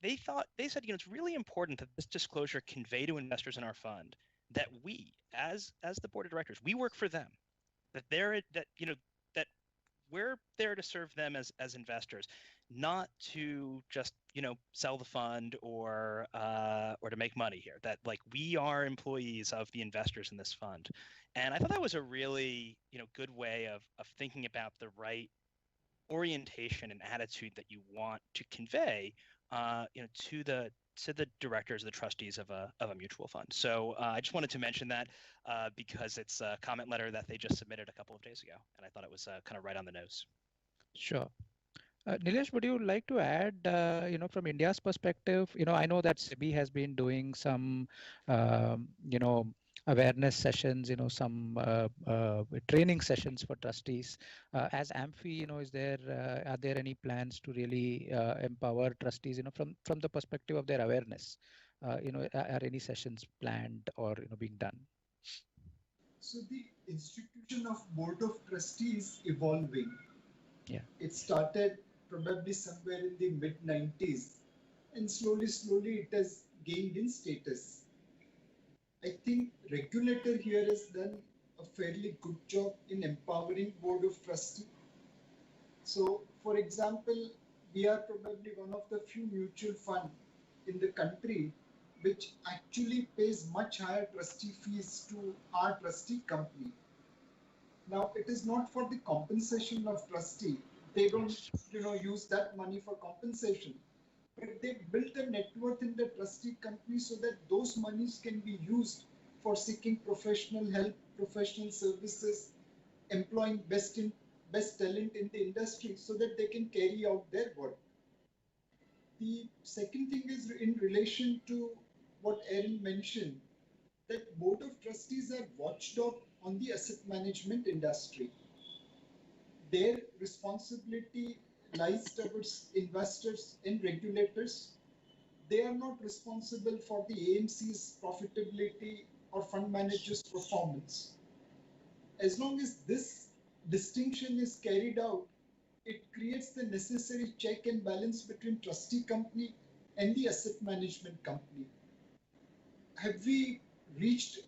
they said it's really important that this disclosure convey to investors in our fund that we, as the board of directors, we work for them. That we're there to serve them as investors, not to just sell the fund or to make money here. That we are employees of the investors in this fund, and I thought that was a really good way of thinking about the right orientation and attitude that you want to convey to the directors, the trustees of a mutual fund. So I just wanted to mention that because it's a comment letter that they just submitted a couple of days ago, and I thought it was kind of right on the nose. Sure. Nilesh, would you like to add, from India's perspective, I know that SEBI has been doing some, awareness sessions, some training sessions for trustees. As AMFI, are there any plans to really empower trustees, from the perspective of their awareness? Are any sessions planned or being done? So the institution of board of trustees evolving. Yeah. It started probably somewhere in the mid-90s, and slowly it has gained in status. I think regulator here has done a fairly good job in empowering board of trustee. So, for example, we are probably one of the few mutual fund in the country which actually pays much higher trustee fees to our trustee company. Now, it is not for the compensation of trustee. They don't, use that money for compensation. But they built a net worth in the trustee company so that those monies can be used for seeking professional help, professional services, employing best talent in the industry so that they can carry out their work. The second thing is in relation to what Aaron mentioned, that board of trustees are watchdog on the asset management industry. Their responsibility lies towards investors and regulators. They are not responsible for the AMC's profitability or fund managers' performance. As long as this distinction is carried out, it creates the necessary check and balance between trustee company and the asset management company. Have we reached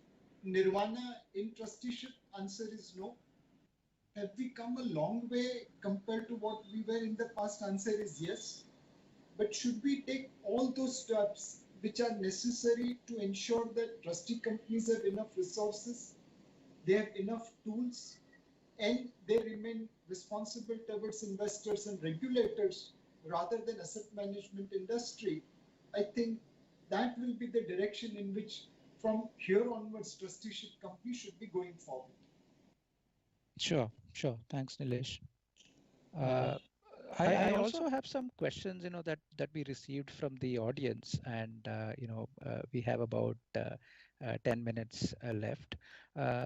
nirvana in trusteeship? Answer is no. Have we come a long way compared to what we were in the past? Answer is yes. But should we take all those steps which are necessary to ensure that trustee companies have enough resources, they have enough tools, and they remain responsible towards investors and regulators rather than asset management industry? I think that will be the direction in which from here onwards trusteeship companies should be going forward. Sure, sure. Thanks, Nilesh. I also have some questions, that we received from the audience, and we have about 10 minutes left.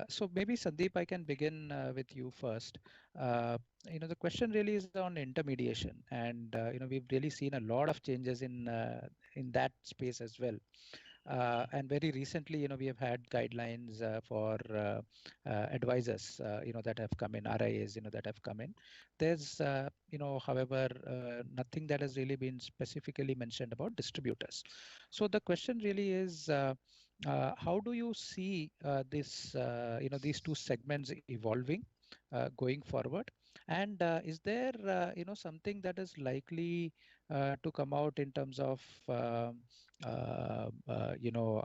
So maybe Sandeep, I can begin with you first. The question really is on intermediation, and we've really seen a lot of changes in that space as well. And very recently, we have had guidelines for advisors, that have come in, RIAs, that have come in. There's, however, nothing that has really been specifically mentioned about distributors. So the question really is, how do you see this, these two segments evolving going forward? And is there, something that is likely to come out in terms of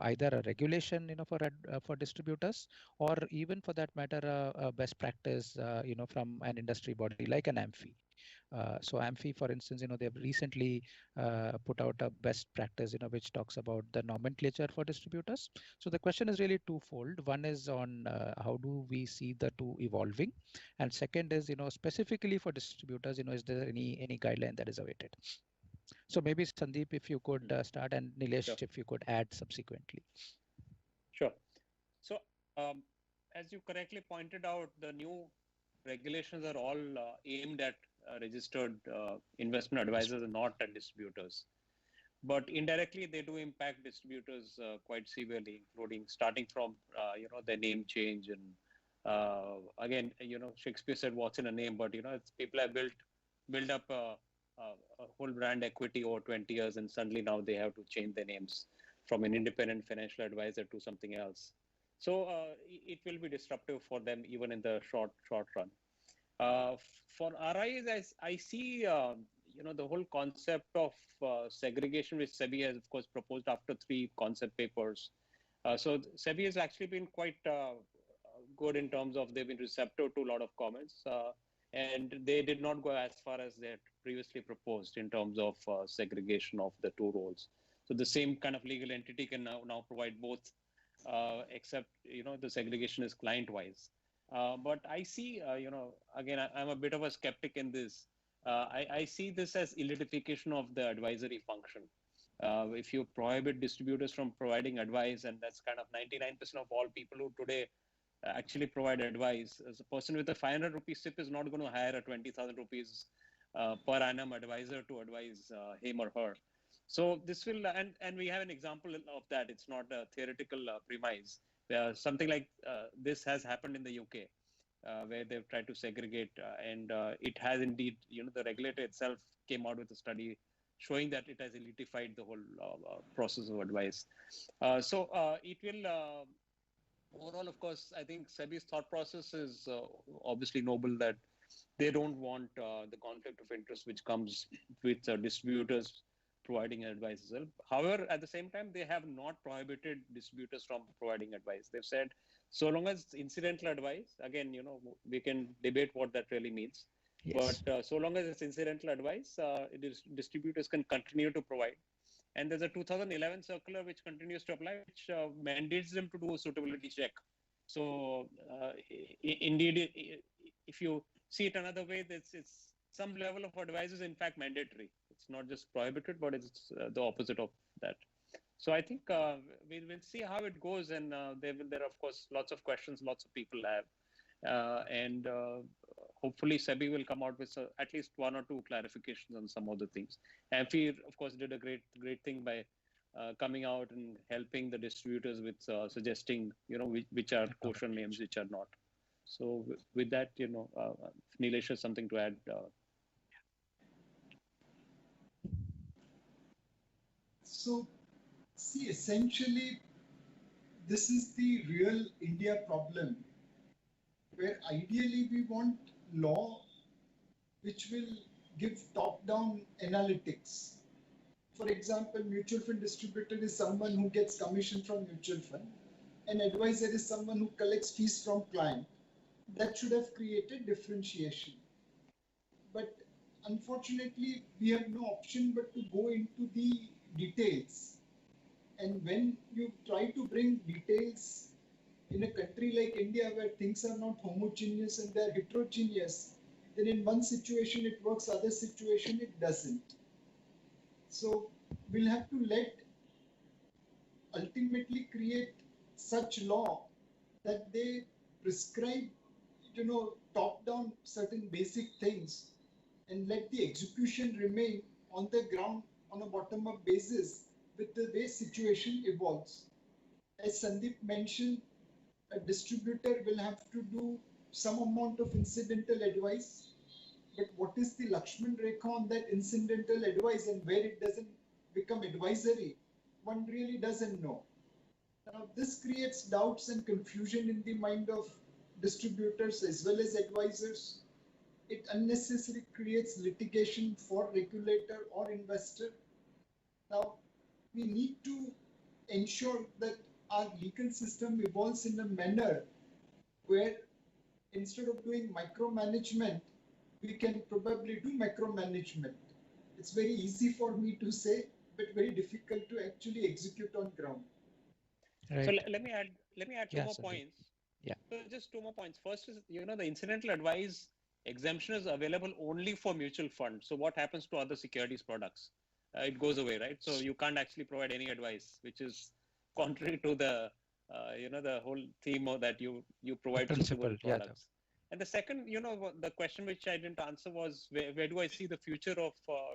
either a regulation, for distributors, or even for that matter, a best practice, from an industry body like an AMFI. So AMFI, for instance, they've recently put out a best practice, which talks about the nomenclature for distributors. So the question is really twofold. One is on how do we see the two evolving, and second is, specifically for distributors, is there any guideline that is awaited? So maybe Sandeep, if you could start, and Nilesh, Sure. if you could add subsequently. Sure. So, as you correctly pointed out, the new regulations are all aimed at registered investment advisors and not at distributors. But indirectly, they do impact distributors quite severely, including starting from their name change, and again, Shakespeare said, "What's in a name?" But it's people have built up a whole brand equity over 20 years, and suddenly now they have to change their names from an independent financial advisor to something else. So it will be disruptive for them even in the short run. For RIAs, I see the whole concept of segregation, which SEBI has, of course, proposed after 3 concept papers. So SEBI has actually been quite good in terms of they've been receptive to a lot of comments. And they did not go as far as they had previously proposed in terms of segregation of the 2 roles. So the same kind of legal entity can now provide both, except the segregation is client-wise. But I see, again, I'm a bit of a skeptic in this. I see this as elitification of the advisory function. If you prohibit distributors from providing advice, and that's kind of 99% of all people who today actually provide advice, as a person with a 500 rupee SIP is not going to hire a 20,000 rupees per annum advisor to advise him or her. So this will, and we have an example of that. It's not a theoretical premise. Something like this has happened in the UK, where they've tried to segregate, and it has indeed, the regulator itself came out with a study showing that it has elitified the whole process of advice. So it will overall, of course, I think SEBI's thought process is obviously noble, that they don't want the conflict of interest which comes with distributors providing advice as well. However, at the same time, they have not prohibited distributors from providing advice. They've said, so long as it's incidental advice, again, we can debate what that really means. Yes. But so long as it's incidental advice, distributors can continue to provide. And there's a 2011 circular which continues to apply, which mandates them to do a suitability check. So indeed, if you see it another way, it's some level of advice is in fact mandatory. It's not just prohibited, but it's the opposite of that. So I think we will see how it goes, and there are of course lots of questions lots of people have, and hopefully SEBI will come out with at least one or two clarifications on some of the things. AMFI, of course, did a great thing by coming out and helping the distributors with suggesting, which are kosher names, which are not. So with that, Nilesh has something to add. So, see, essentially, this is the real India problem, where ideally we want law which will give top-down analytics. For example, mutual fund distributor is someone who gets commission from mutual fund. An advisor is someone who collects fees from client. That should have created differentiation. But unfortunately, we have no option but to go into the details. And when you try to bring details in a country like India, where things are not homogeneous and they're heterogeneous, then in one situation it works, other situation it doesn't. So we'll have to ultimately create such law that they prescribe, top-down certain basic things, and let the execution remain on the ground on a bottom-up basis with the way situation evolves. As Sandeep mentioned, a distributor will have to do some amount of incidental advice, but what is the Lakshman Rekha on that incidental advice and where it doesn't become advisory, one really doesn't know. Now, this creates doubts and confusion in the mind of distributors as well as advisors. It unnecessarily creates litigation for regulator or investor. Now, we need to ensure that our legal system evolves in a manner where instead of doing micromanagement, we can probably do macromanagement. It's very easy for me to say, but very difficult to actually execute on ground. Right. So let me add two more points. Yeah. So just two more points. First is, the incidental advice exemption is available only for mutual funds. So what happens to other securities products? It goes away, right? So you can't actually provide any advice, which is contrary to the, the whole theme of that you provide suitable products. And the second, the question which I didn't answer was, where do I see the future of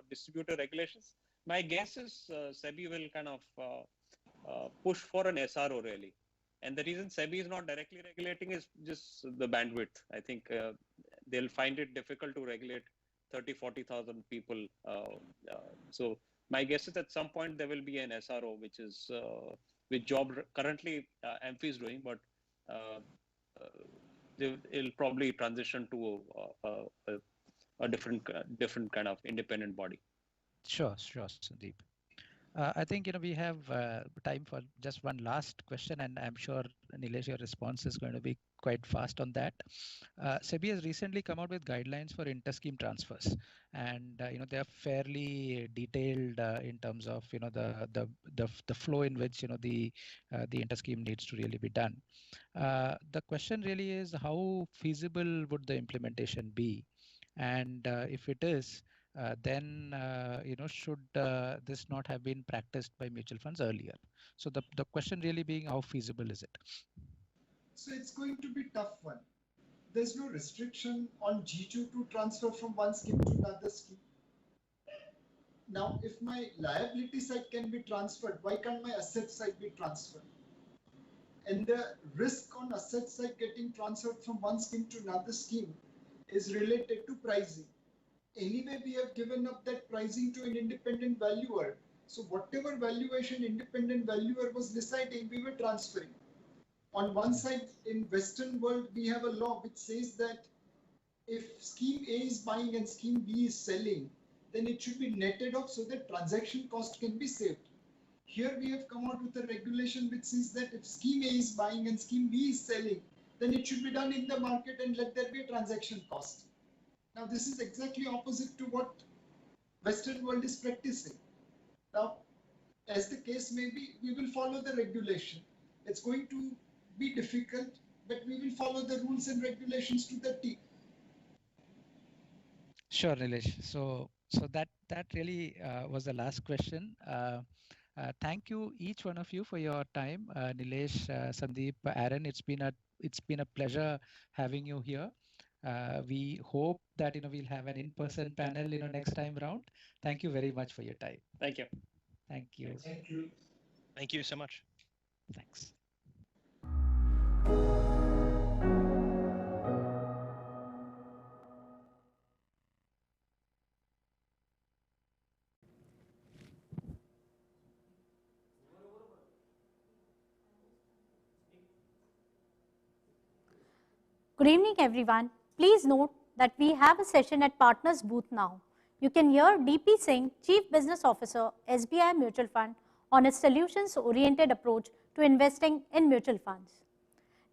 distributor regulations? My guess is SEBI will kind of push for an SRO really. And the reason SEBI is not directly regulating is just the bandwidth. I think they'll find it difficult to regulate 40,000 people. So my guess is at some point there will be an SRO, which is which job currently AMFI is doing, but it'll probably transition to a different kind of independent body. Sure, Sandeep. I think we have time for just one last question, and I'm sure Nilesh, your response is going to be quite fast on that. SEBI has recently come out with guidelines for inter-scheme transfers, and they are fairly detailed in terms of the flow in which the inter-scheme needs to really be done. The question really is, how feasible would the implementation be, and if it is, then should this not have been practiced by mutual funds earlier? So the question really being, how feasible is it? So it's going to be a tough one. There's no restriction on G2 to transfer from one scheme to another scheme. Now, if my liability side can be transferred, why can't my asset side be transferred? And the risk on asset side getting transferred from one scheme to another scheme is related to pricing. anyway we have given up that pricing to an independent valuer. So whatever valuation independent valuer was deciding, we were transferring. On one side, in Western world, we have a law which says that if scheme A is buying and scheme B is selling, then it should be netted off so that transaction cost can be saved. Here we have come out with a regulation which says that if scheme A is buying and scheme B is selling, then it should be done in the market and let there be a transaction cost. Now this is exactly opposite to what Western world is practicing. Now, as the case may be, we will follow the regulation. It's going to be difficult, but we will follow the rules and regulations to the T. Sure, Nilesh. So that really was the last question. Thank you, each one of you, for your time. Nilesh, Sandeep, Aaron, it's been a pleasure having you here. We hope that we'll have an in-person panel next time round. Thank you very much for your time. Thank you. Thank you. Thank you. Thank you so much. Thanks. Good evening, everyone. Please note that we have a session at Partners booth now. You can hear DP Singh, Chief Business Officer, SBI Mutual Fund, on a solutions-oriented approach to investing in mutual funds.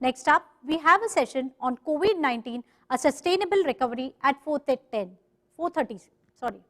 Next up, we have a session on COVID-19, a sustainable recovery at 4:30. Sorry.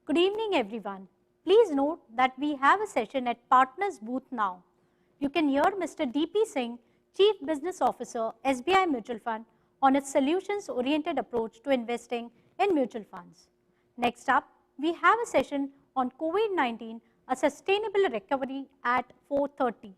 Good evening, everyone. Please note that we have a session at Partners booth now. You can hear Mr. D.P. Singh, Chief Business Officer, SBI Mutual Fund, on its solutions-oriented approach to investing in mutual funds. Next up, we have a session on COVID-19, a sustainable recovery at 4:30.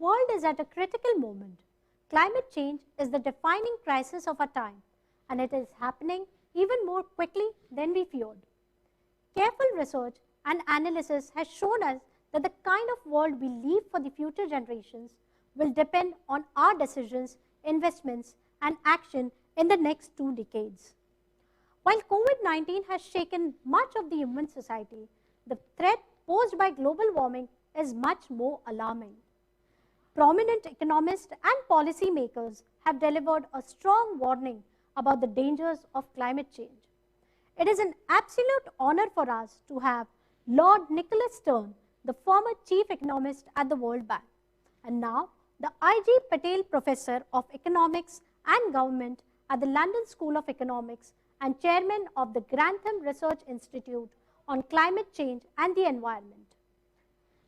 world is at a critical moment. Climate change is the defining crisis of our time, and it is happening even more quickly than we feared. Careful research and analysis has shown us that the kind of world we leave for the future generations will depend on our decisions, investments, and action in the next 2 decades. While COVID-19 has shaken much of the human society, the threat posed by global warming is much more alarming. Prominent economists and policymakers have delivered a strong warning about the dangers of climate change. It is an absolute honor for us to have Lord Nicholas Stern, the former chief economist at the World Bank, and now the I.G. Patel Professor of Economics and Government at the London School of Economics and chairman of the Grantham Research Institute on Climate Change and the Environment.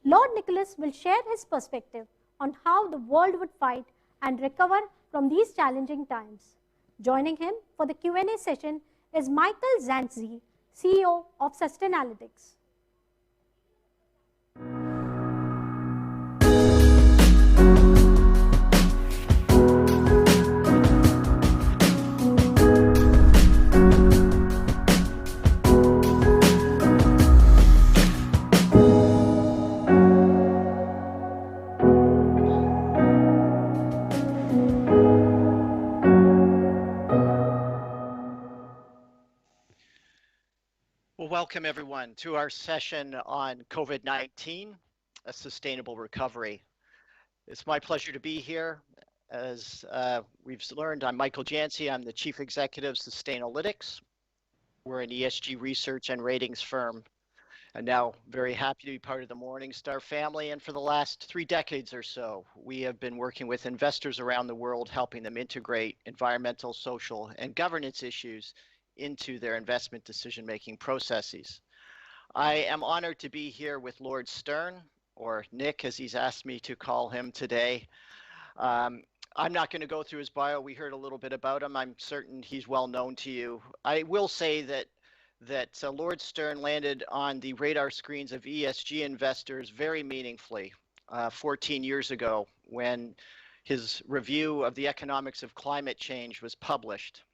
Lord Nicholas will share his perspective on how the world would fight and recover from these challenging times. Joining him for the Q&A session is Michael Zanzi, CEO of Sustainalytics. Well, welcome everyone to our session on COVID-19, a sustainable recovery. It's my pleasure to be here. As we've learned, I'm Michael Jancy. I'm the Chief Executive of Sustainalytics. We're an ESG research and ratings firm. And now very happy to be part of the Morningstar family. And for the last 3 decades or so, we have been working with investors around the world, helping them integrate environmental, social, and governance issues into their investment decision-making processes. I am honored to be here with Lord Stern, or Nick, as he's asked me to call him today. I'm not going to go through his bio. We heard a little bit about him. I'm certain he's well known to you. I will say that Lord Stern landed on the radar screens of ESG investors very meaningfully 14 years ago when his review of the economics of climate change was published.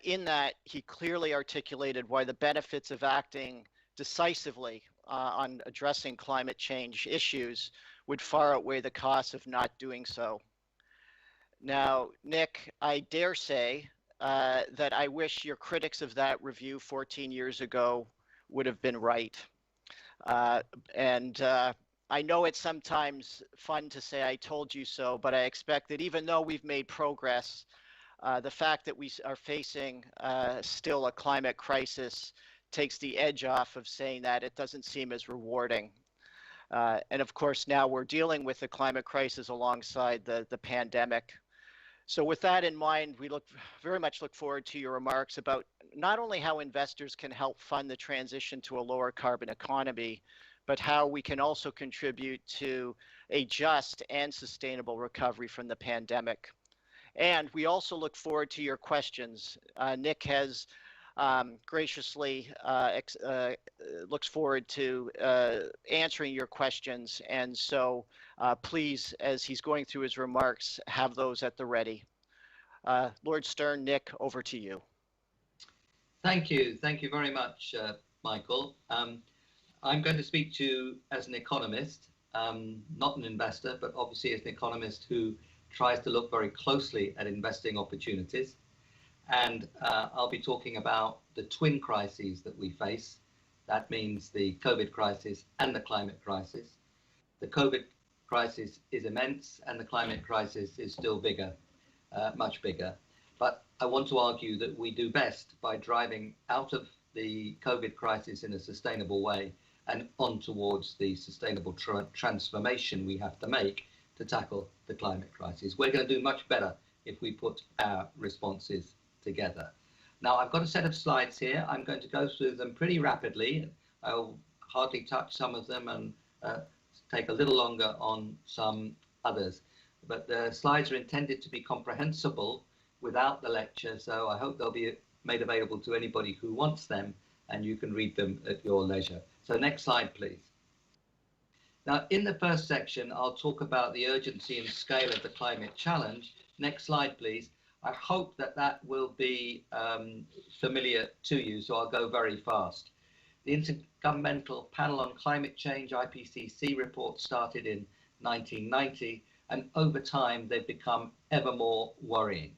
In that, he clearly articulated why the benefits of acting decisively on addressing climate change issues would far outweigh the costs of not doing so. Now, Nick, I dare say that I wish your critics of that review 14 years ago would have been right. I know it's sometimes fun to say I told you so, but I expect that even though we've made progress, the fact that we are facing still a climate crisis takes the edge off of saying that. It doesn't seem as rewarding. And of course, now we're dealing with the climate crisis alongside the pandemic. So with that in mind, we very much look forward to your remarks about not only how investors can help fund the transition to a lower carbon economy, but how we can also contribute to a just and sustainable recovery from the pandemic. And we also look forward to your questions. Nick has graciously looks forward to answering your questions. And so please, as he's going through his remarks, have those at the ready. Lord Stern, Nick, over to you. Thank you. Thank you very much, Michael. I'm going to speak to you as an economist, not an investor, but obviously as an economist who tries to look very closely at investing opportunities. And I'll be talking about the twin crises that we face. That means the COVID crisis and the climate crisis. The COVID crisis is immense and the climate crisis is still bigger, much bigger. But I want to argue that we do best by driving out of the COVID crisis in a sustainable way and on towards the sustainable transformation we have to make to tackle the climate crisis. We're going to do much better if we put our responses together. Now, I've got a set of slides here. I'm going to go through them pretty rapidly. I'll hardly touch some of them and take a little longer on some others. But the slides are intended to be comprehensible without the lecture, so I hope they'll be made available to anybody who wants them, and you can read them at your leisure. So next slide, please. Now, in the first section, I'll talk about the urgency and scale of the climate challenge. Next slide, please. I hope that that will be familiar to you, so I'll go very fast. The Intergovernmental Panel on Climate Change, IPCC report started in 1990, and over time they've become ever more worrying.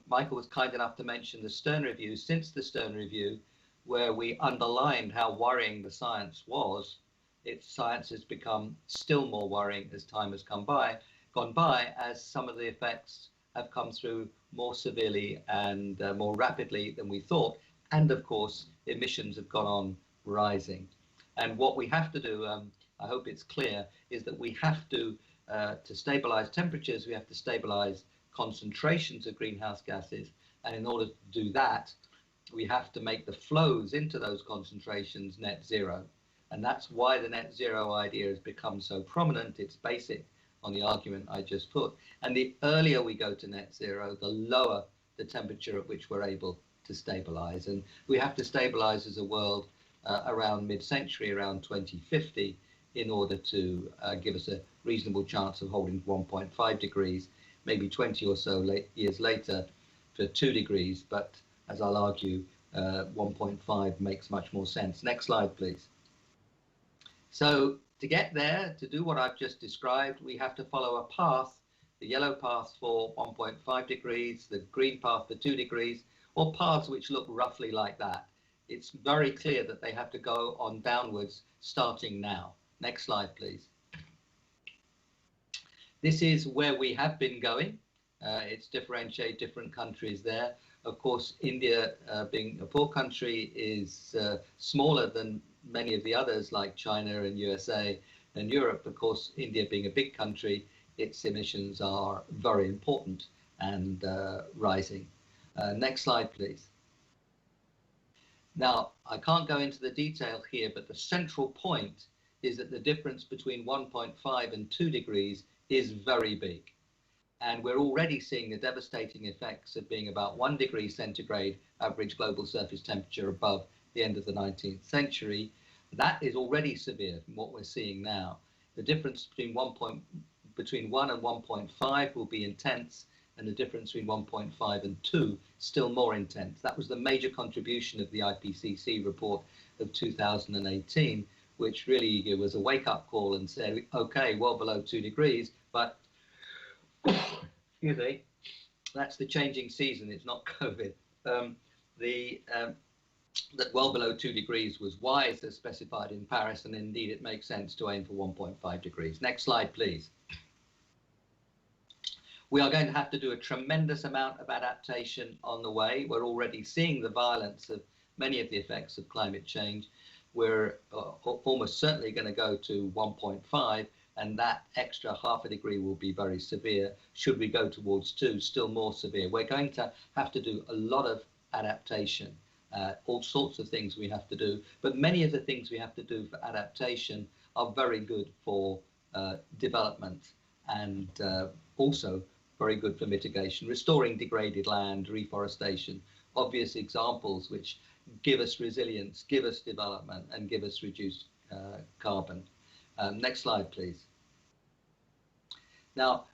Michael was kind enough to mention the Stern Review. Since the Stern Review, where we underlined how worrying the science was, its science has become still more worrying as time has gone by, as some of the effects have come through more severely and more rapidly than we thought. And of course, emissions have gone on rising. And what we have to do, I hope it's clear, is that we have to stabilize temperatures, we have to stabilize concentrations of greenhouse gases. And in order to do that, we have to make the flows into those concentrations net zero. And that's why the net zero idea has become so prominent. It's basic on the argument I just put. And the earlier we go to net zero, the lower the temperature at which we're able to stabilize. And we have to stabilize as a world around mid-century, around 2050, in order to give us a reasonable chance of holding 1.5 degrees, maybe 20 or so years later for 2 degrees. But as I'll argue, 1.5 makes much more sense. Next slide, please. So to get there, to do what I've just described, we have to follow a path, the yellow path for 1.5 degrees, the green path for 2 degrees, or paths which look roughly like that. It's very clear that they have to go on downwards starting now. Next slide, please. This is where we have been going. It's differentiate different countries there. Of course, India, being a poor country, is smaller than many of the others like China and USA and Europe. Of course, India being a big country, its emissions are very important and rising. Next slide, please. Now, I can't go into the detail here, but the central point is that the difference between 1.5 and 2 degrees is very big. And we're already seeing the devastating effects of being about 1 degree centigrade average global surface temperature above the end of the 19th century. That is already severe from what we're seeing now. The difference between 1 and 1.5 will be intense, and the difference between 1.5 and 2 still more intense. That was the major contribution of the IPCC report of 2018, which really was a wake-up call and said, okay, well below 2 degrees, but excuse me, that's the changing season, it's not COVID. That well below 2 degrees was wise as specified in Paris, and indeed it makes sense to aim for 1.5 degrees. Next slide, please. We are going to have to do a tremendous amount of adaptation on the way. We're already seeing the violence of many of the effects of climate change. We're almost certainly going to go to 1.5, and that extra half a degree will be very severe. Should we go towards 2, still more severe. We're going to have to do a lot of adaptation. All sorts of things we have to do, but many of the things we have to do for adaptation are very good for development and also very good for mitigation. Restoring degraded land, reforestation, obvious examples which give us resilience, give us development, and give us reduced carbon. Next slide, please. Now,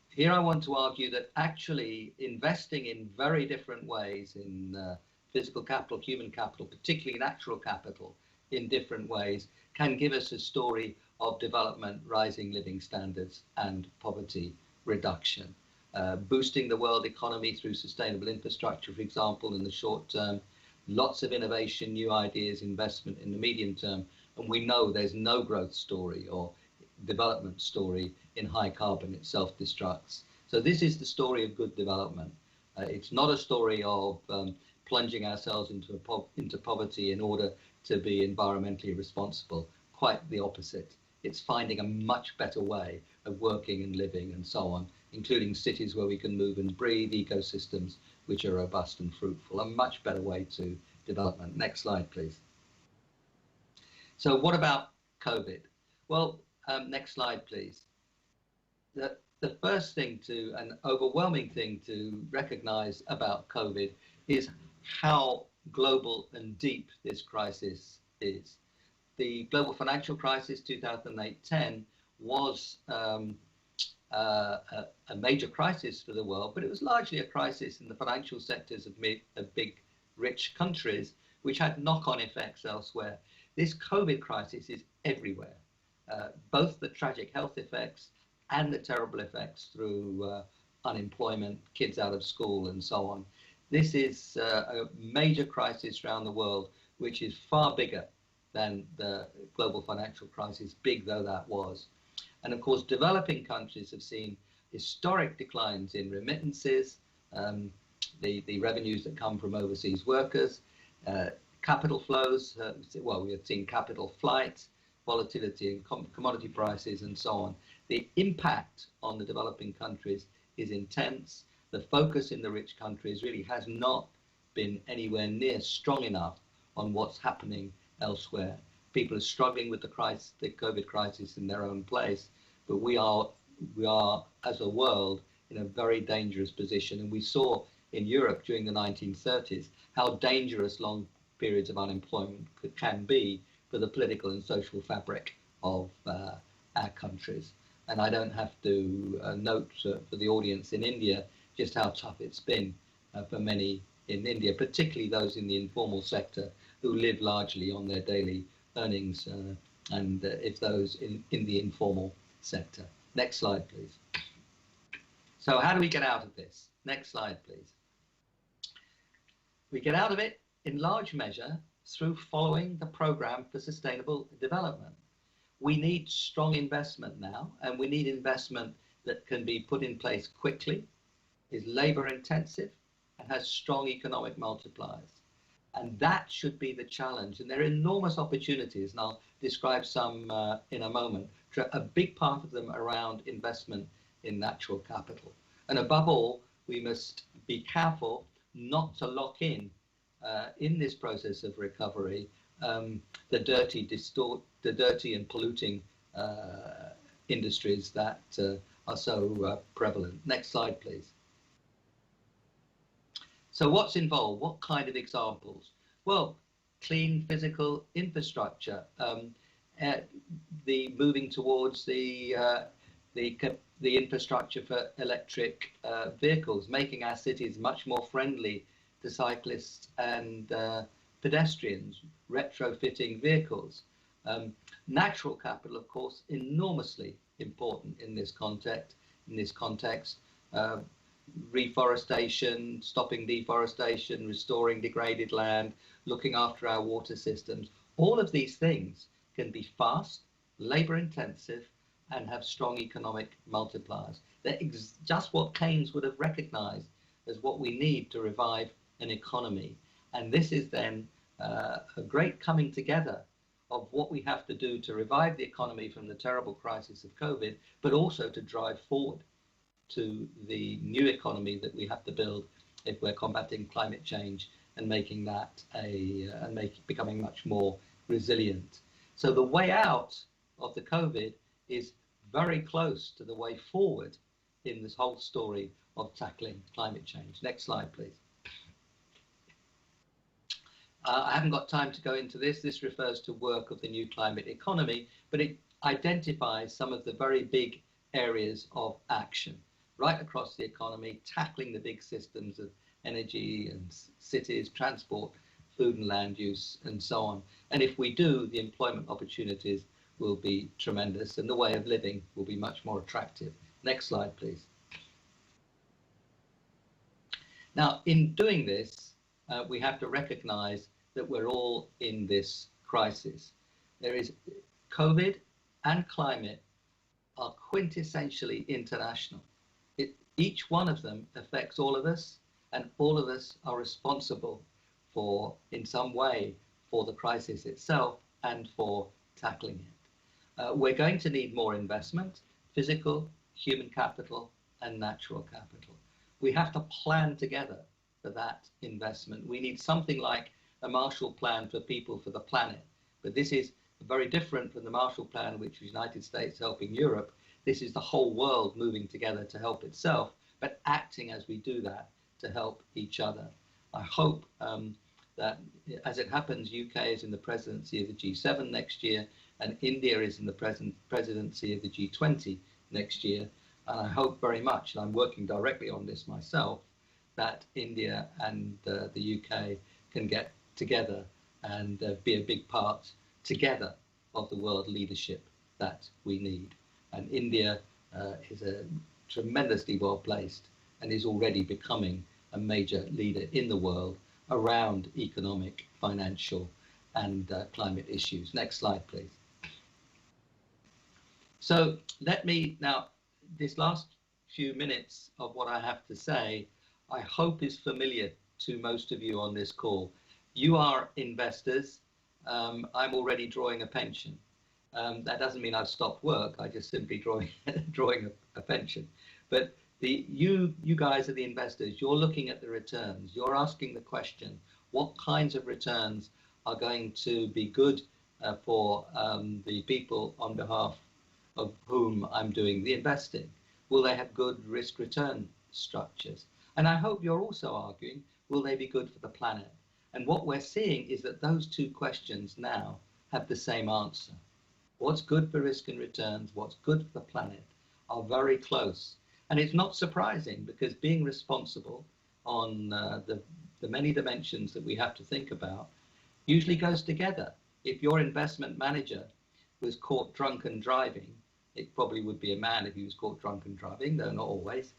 here I want to argue that actually investing in very different ways in physical capital, human capital, particularly natural capital, in different ways, can give us a story of development, rising living standards, and poverty reduction. Boosting the world economy through sustainable infrastructure, for example, in the short term, lots of innovation, new ideas, investment in the medium term, and we know there's no growth story or development story in high carbon. It self-destructs. So this is the story of good development. It's not a story of plunging ourselves into poverty in order to be environmentally responsible. Quite the opposite. It's finding a much better way of working and living and so on, including cities where we can move and breathe, ecosystems which are robust and fruitful, a much better way to development. Next slide, please. So what about COVID? Well, next slide, please. The first thing an overwhelming thing to recognize about COVID is how global and deep this crisis is. the global financial crisis 2008-10 was a major crisis for the world, but it was largely a crisis in the financial sectors of big, rich countries, which had knock-on effects elsewhere. This COVID crisis is everywhere, both the tragic health effects and the terrible effects through unemployment, kids out of school, and so on. This is a major crisis around the world, which is far bigger than the global financial crisis, big though that was. And of course, developing countries have seen historic declines in remittances, the revenues that come from overseas workers, capital flows. Well, we have seen capital flights, volatility in commodity prices, and so on. The impact on the developing countries is intense. The focus in the rich countries really has not been anywhere near strong enough on what's happening elsewhere. People are struggling with the COVID crisis in their own place, but we are, as a world, in a very dangerous position. And we saw in Europe during the 1930s how dangerous long periods of unemployment can be for the political and social fabric of our countries. And I don't have to note for the audience in India just how tough it's been for many in India, particularly those in the informal sector who live largely on their daily earnings, and if those in the informal sector. Next slide, please. So how do we get out of this? Next slide, please. We get out of it in large measure through following the Programme for Sustainable Development. We need strong investment now, and we need investment that can be put in place quickly, is labor intensive, and has strong economic multipliers. And that should be the challenge. And there are enormous opportunities, and I'll describe some in a moment. A big part of them around investment in natural capital. And above all, we must be careful not to lock in this process of recovery, the dirty and polluting industries that are so prevalent. Next slide, please. So what's involved? What kind of examples? Well, clean physical infrastructure, the moving towards the infrastructure for electric vehicles, making our cities much more friendly to cyclists and pedestrians, retrofitting vehicles. Natural capital, of course, enormously important in this context. Reforestation, stopping deforestation, restoring degraded land, looking after our water systems. All of these things can be fast, labor intensive, and have strong economic multipliers. They're just what Keynes would have recognized as what we need to revive an economy. And this is then a great coming together of what we have to do to revive the economy from the terrible crisis of COVID, but also to drive forward to the new economy that we have to build if we're combating climate change and making that becoming much more resilient. So the way out of the COVID is very close to the way forward in this whole story of tackling climate change. Next slide, please. I haven't got time to go into this. This refers to work of the new climate economy, but it identifies some of the very big areas of action right across the economy, tackling the big systems of energy and cities, transport, food and land use, and so on. And if we do, the employment opportunities will be tremendous and the way of living will be much more attractive. Next slide, please. Now, in doing this, we have to recognize that we're all in this crisis. There is COVID and climate are quintessentially international. Each one of them affects all of us, and all of us are responsible for, in some way, for the crisis itself and for tackling it. We're going to need more investment, physical, human capital, and natural capital. We have to plan together for that investment. We need something like a Marshall Plan for people, for the planet. But this is very different from the Marshall Plan, which the United States helping Europe. This is the whole world moving together to help itself, but acting as we do that to help each other. I hope that, as it happens, UK is in the presidency of the G7 next year, and India is in the presidency of the G20 next year. And I hope very much, and I'm working directly on this myself, that India and the UK can get together and be a big part together of the world leadership that we need. And India is a tremendously well placed and is already becoming a major leader in the world around economic, financial, and climate issues. Next slide, please. So let me now, this last few minutes of what I have to say, I hope is familiar to most of you on this call. You are investors. I'm already drawing a pension. That doesn't mean I've stopped work. I just simply drawing a pension. But you guys are the investors. You're looking at the returns. You're asking the question, what kinds of returns are going to be good for the people on behalf of whom I'm doing the investing? Will they have good risk return structures? And I hope you're also arguing, will they be good for the planet? And what we're seeing is that those two questions now have the same answer. What's good for risk and returns, what's good for the planet, are very close. And it's not surprising, because being responsible on the many dimensions that we have to think about usually goes together. If your investment manager was caught drunk and driving, it probably would be a man if he was caught drunk and driving, though not always,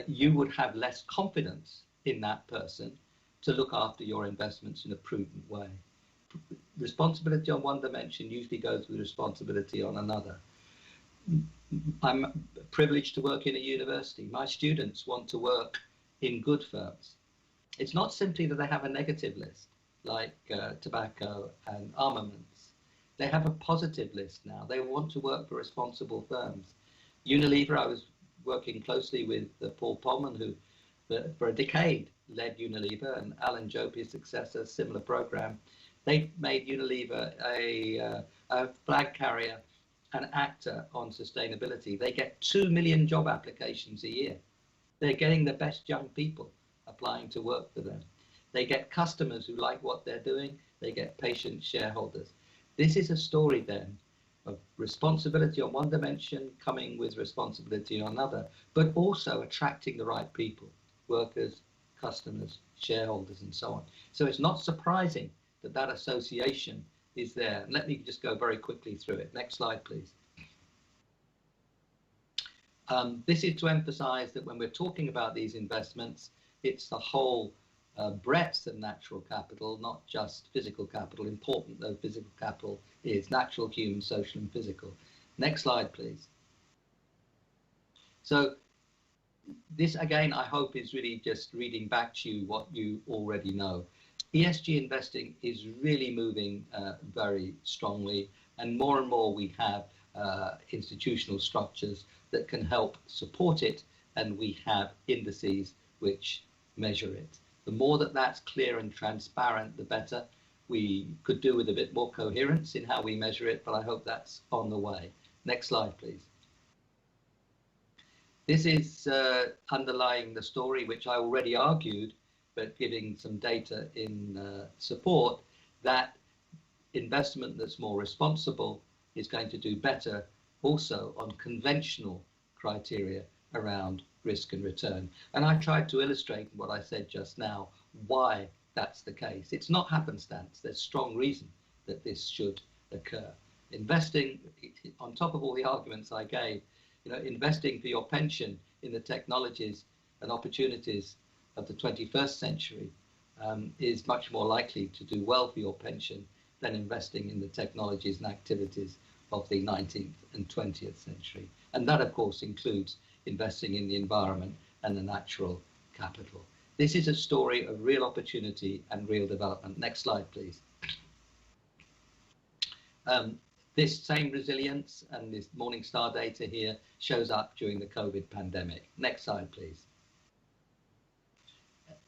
you would have less confidence in that person to look after your investments in a prudent way. Responsibility on one dimension usually goes with responsibility on another. I'm privileged to work in a university. My students want to work in good firms. It's not simply that they have a negative list, like tobacco and armaments. They have a positive list now. They want to work for responsible firms. Unilever, I was working closely with Paul Polman, who for a decade led Unilever, and Alan Jope, his successor, similar program. They made Unilever a flag carrier, an actor on sustainability. They get 2 million job applications a year. They're getting the best young people applying to work for them. They get customers who like what they're doing. They get patient shareholders. This is a story then of responsibility on one dimension coming with responsibility on another, but also attracting the right people, workers, customers, shareholders, and so on. So it's not surprising that that association is there. And let me just go very quickly through it. Next slide, please. This is to emphasize that when we're talking about these investments, it's the whole breadth of natural capital, not just physical capital, important though physical capital is, natural, human, social, and physical. Next slide, please. So this, again, I hope is really just reading back to you what you already know. ESG investing is really moving very strongly, and more we have institutional structures that can help support it, and we have indices which measure it. The more that that's clear and transparent, the better. We could do with a bit more coherence in how we measure it, but I hope that's on the way. Next slide, please. This is underlying the story which I already argued, but giving some data in support, that investment that's more responsible is going to do better also on conventional criteria around risk and return. And I tried to illustrate what I said just now, why that's the case. It's not happenstance. There's strong reason that this should occur. Investing, on top of all the arguments I gave, investing for your pension in the technologies and opportunities of the 21st century is much more likely to do well for your pension than investing in the technologies and activities of the 19th and 20th century. And that, of course, includes investing in the environment and the natural capital. This is a story of real opportunity and real development. Next slide, please. This same resilience and this Morningstar data here shows up during the COVID pandemic. Next slide, please.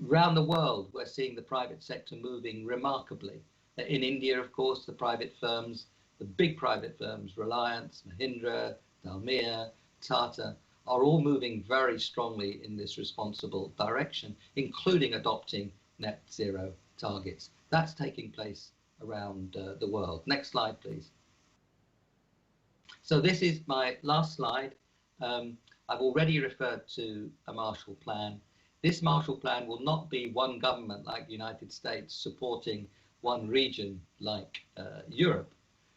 Around the world, we're seeing the private sector moving remarkably. In India, of course, the private firms, the big private firms, Reliance, Mahindra, Dalmia, Tata, are all moving very strongly in this responsible direction, including adopting net zero targets. That's taking place around the world. Next slide, please. So this is my last slide. I've already referred to a Marshall Plan. This Marshall Plan will not be one government like the United States supporting one region like Europe,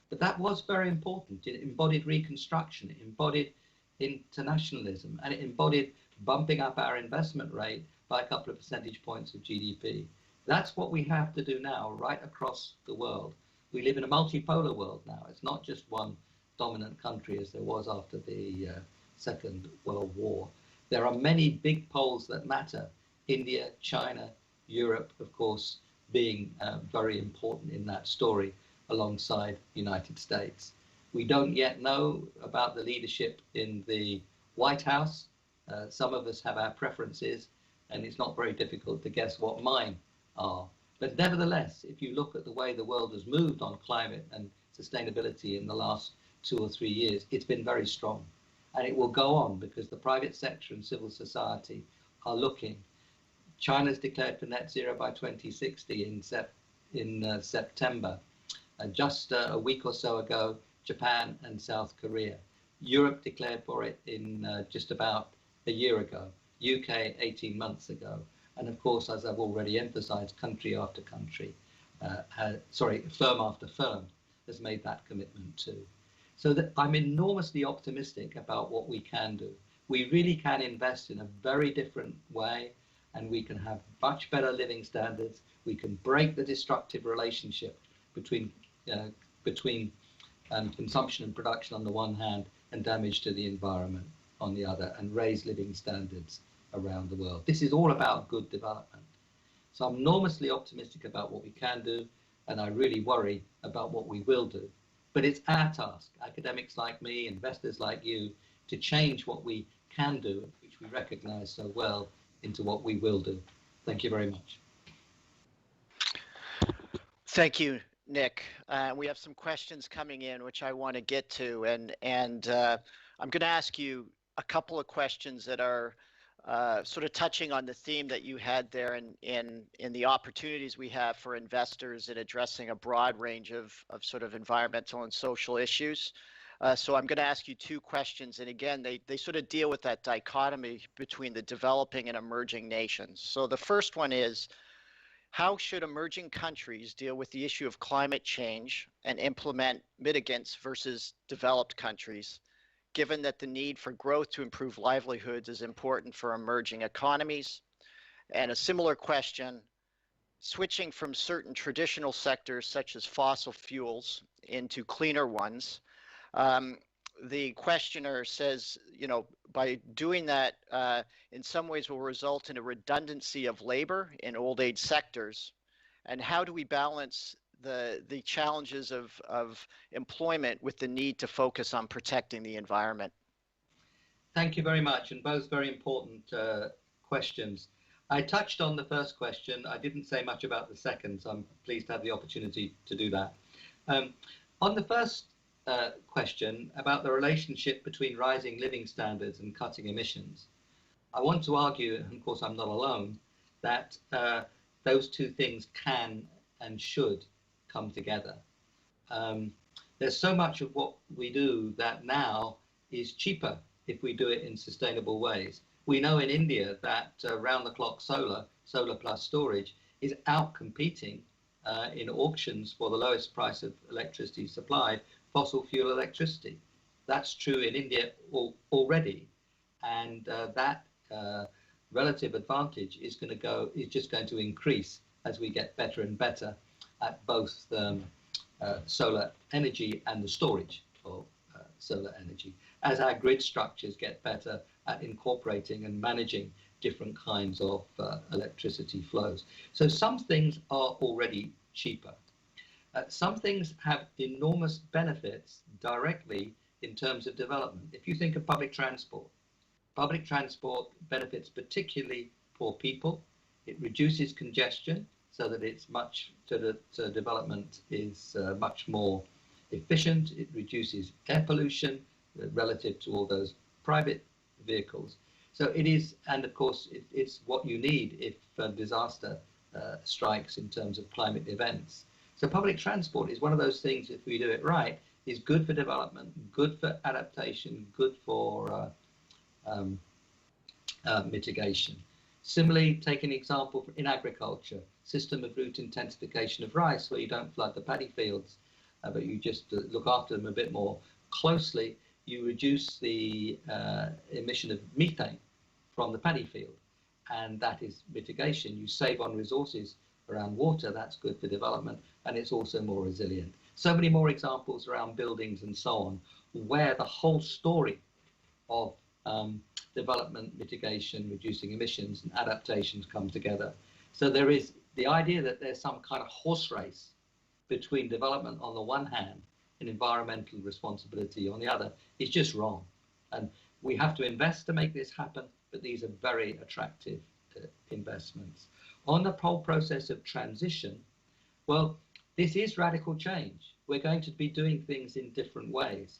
but that was very important. It embodied reconstruction, it embodied internationalism, and it embodied bumping up our investment rate by a couple of percentage points of GDP. That's what we have to do now right across the world. We live in a multipolar world now. It's not just one dominant country as there was after the Second World War. There are many big poles that matter. India, China, Europe, of course, being very important in that story alongside the United States. We don't yet know about the leadership in the White House. Some of us have our preferences, and it's not very difficult to guess what mine are. But nevertheless, if you look at the way the world has moved on climate and sustainability in the last 2 or 3 years, it's been very strong. And it will go on because the private sector and civil society are looking. China's declared for net zero by 2060 in September. Just a week or so ago, Japan and South Korea. Europe declared for it in just about a year ago. UK 18 months ago. And of course, as I've already emphasized, country after country, firm after firm has made that commitment too. So that I'm enormously optimistic about what we can do. We really can invest in a very different way, and we can have much better living standards. We can break the destructive relationship between consumption and production on the one hand and damage to the environment on the other, and raise living standards around the world. This is all about good development. So I'm enormously optimistic about what we can do, and I really worry about what we will do. But it's our task, academics like me, investors like you, to change what we can do, which we recognize so well, into what we will do. Thank you very much. Thank you, Nick. We have some questions coming in, which I want to get to, and I'm going to ask you a couple of questions that are sort of touching on the theme that you had there in the opportunities we have for investors in addressing a broad range of sort of environmental and social issues. So I'm going to ask you two questions, and again, they sort of deal with that dichotomy between the developing and emerging nations. So the first one is, how should emerging countries deal with the issue of climate change and implement mitigants versus developed countries, given that the need for growth to improve livelihoods is important for emerging economies? And a similar question, switching from certain traditional sectors such as fossil fuels into cleaner ones, the questioner says, you know, by doing that, in some ways will result in a redundancy of labor in old age sectors. And how do we balance the challenges of employment with the need to focus on protecting the environment? Thank you very much, and both very important questions. I touched on the first question. I didn't say much about the second, so I'm pleased to have the opportunity to do that. On the first question about the relationship between rising living standards and cutting emissions, I want to argue, and of course I'm not alone, that those two things can and should come together. There's so much of what we do that now is cheaper if we do it in sustainable ways. We know in India that round-the-clock solar plus storage, is out-competing in auctions for the lowest price of electricity supplied fossil fuel electricity. That's true in India already, and that relative advantage is just going to increase as we get better and better at both solar energy and the storage of solar energy, as our grid structures get better at incorporating and managing different kinds of electricity flows. So some things are already cheaper. Some things have enormous benefits directly in terms of development. If you think of public transport benefits particularly poor people. It reduces congestion so that development is much more efficient. It reduces air pollution relative to all those private vehicles. So it is, and of course, it's what you need if disaster strikes in terms of climate events. So public transport is one of those things, if we do it right, is good for development, good for adaptation, good for mitigation. Similarly, take an example in agriculture, system of root intensification of rice, where you don't flood the paddy fields, but you just look after them a bit more closely. You reduce the emission of methane from the paddy field, and that is mitigation. You save on resources around water, that's good for development, and it's also more resilient. So many more examples around buildings and so on, where the whole story of development, mitigation, reducing emissions, and adaptations come together. So there is the idea that there's some kind of horse race between development on the one hand and environmental responsibility on the other is just wrong. And we have to invest to make this happen, but these are very attractive investments. On the whole process of transition, well, this is radical change. We're going to be doing things in different ways.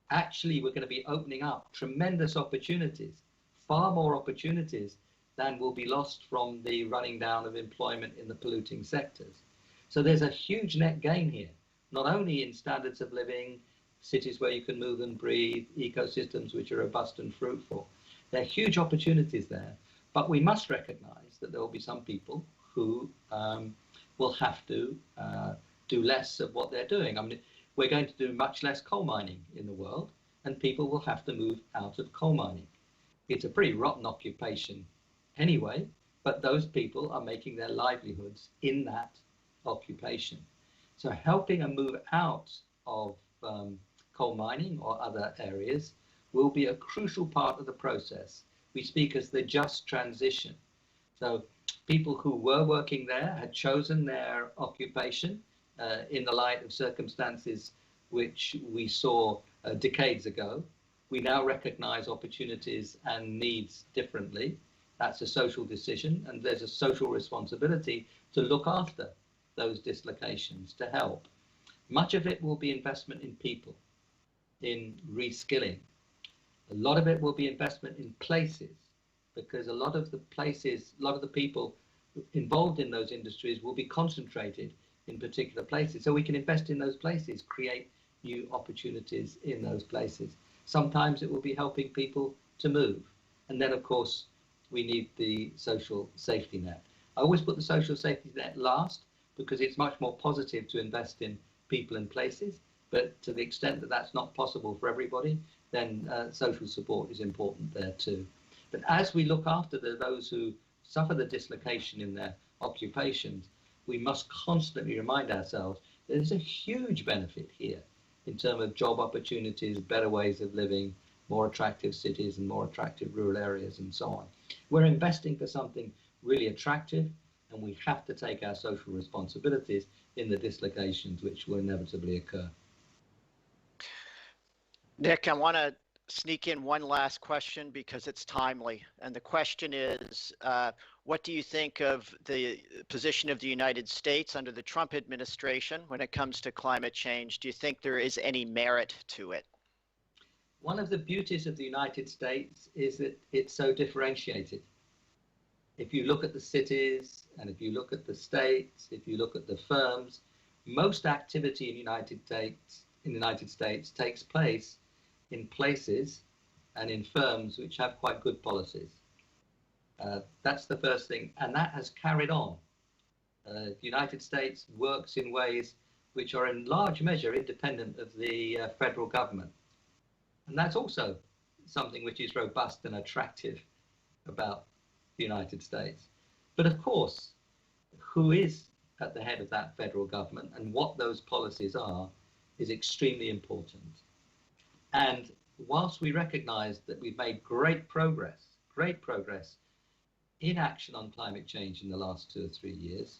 Actually, we're going to be opening up tremendous opportunities, far more opportunities than will be lost from the running down of employment in the polluting sectors. So there's a huge net gain here, not only in standards of living, cities where you can move and breathe, ecosystems which are robust and fruitful. There are huge opportunities there, but we must recognize that there will be some people who will have to do less of what they're doing. I mean, we're going to do much less coal mining in the world, and people will have to move out of coal mining. It's a pretty rotten occupation anyway, but those people are making their livelihoods in that occupation. So helping them move out of coal mining or other areas will be a crucial part of the process. We speak as the just transition. So people who were working there had chosen their occupation in the light of circumstances which we saw decades ago. We now recognize opportunities and needs differently. That's a social decision, and there's a social responsibility to look after those dislocations, to help. Much of it will be investment in people, in reskilling. A lot of it will be investment in places, because a lot of the places, a lot of the people involved in those industries will be concentrated in particular places. So we can invest in those places, create new opportunities in those places. Sometimes it will be helping people to move. And then, of course, we need the social safety net. I always put the social safety net last because it's much more positive to invest in people and places. But to the extent that that's not possible for everybody, then social support is important there too. But as we look after those who suffer the dislocation in their occupations, we must constantly remind ourselves that there's a huge benefit here in terms of job opportunities, better ways of living, more attractive cities and more attractive rural areas and so on. We're investing for something really attractive, and we have to take our social responsibilities in the dislocations which will inevitably occur. Nick, I want to sneak in one last question because it's timely. And the question is, what do you think of the position of the United States under the Trump administration when it comes to climate change? Do you think there is any merit to it? One of the beauties of the United States is that it's so differentiated. If you look at the cities, and if you look at the states, if you look at the firms, most activity in the United States takes place in places and in firms which have quite good policies. That's the first thing, and that has carried on. The United States works in ways which are in large measure independent of the federal government. And that's also something which is robust and attractive about the United States. But of course, who is at the head of that federal government and what those policies are is extremely important. And whilst we recognize that we've made great progress in action on climate change in the last 2 or 3 years,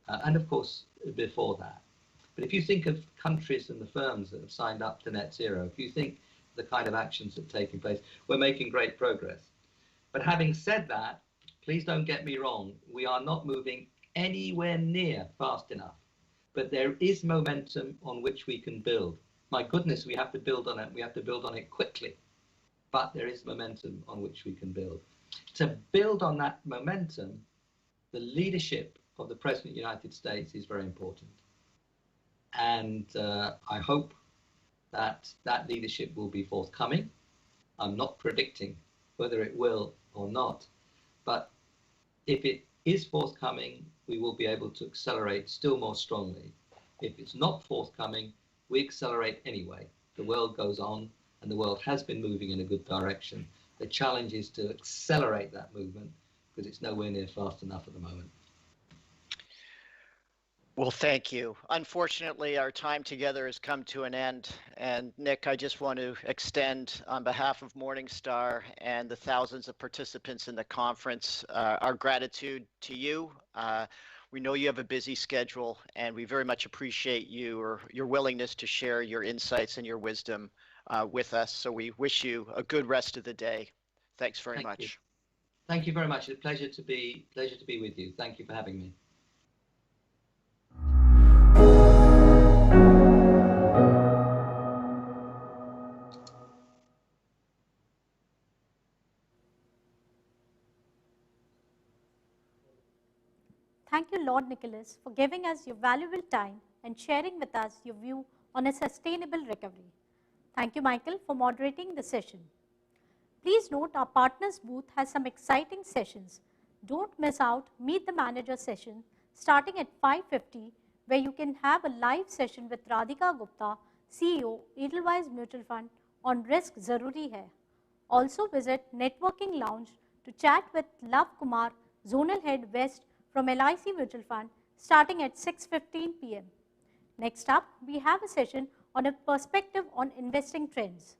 and of course before that. But if you think of countries and the firms that have signed up to net zero, if you think the kind of actions that are taking place, we're making great progress. But having said that, please don't get me wrong, we are not moving anywhere near fast enough. But there is momentum on which we can build. My goodness, we have to build on it. We have to build on it quickly. But there is momentum on which we can build. To build on that momentum, the leadership of the President of the United States is very important. And I hope that that leadership will be forthcoming. I'm not predicting whether it will or not, but if it is forthcoming, we will be able to accelerate still more strongly. If it's not forthcoming, we accelerate anyway. The world goes on, and the world has been moving in a good direction. The challenge is to accelerate that movement because it's nowhere near fast enough at the moment. Well, thank you. Unfortunately, our time together has come to an end. And Nick, I just want to extend on behalf of Morningstar and the thousands of participants in the conference, our gratitude to you. We know you have a busy schedule, and we very much appreciate your willingness to share your insights and your wisdom with us. So we wish you a good rest of the day. Thanks very much. You. Thank you very much. It's a pleasure to be with you. Thank you for having me. Thank you, Lord Nicholas, for giving us your valuable time and sharing with us your view on a sustainable recovery. Thank you, Michael, for moderating the session. Please note our partners booth has some exciting sessions. Don't miss out Meet the Manager session starting at 5:50, where you can have a live session with Radhika Gupta, CEO, Edelweiss Mutual Fund on Risk Zaruri Hai. Also visit Networking Lounge to chat with Love Kumar, Zonal Head West from LIC Mutual Fund starting at 6:15 p.m. Next up, we have a session on a perspective on investing trends.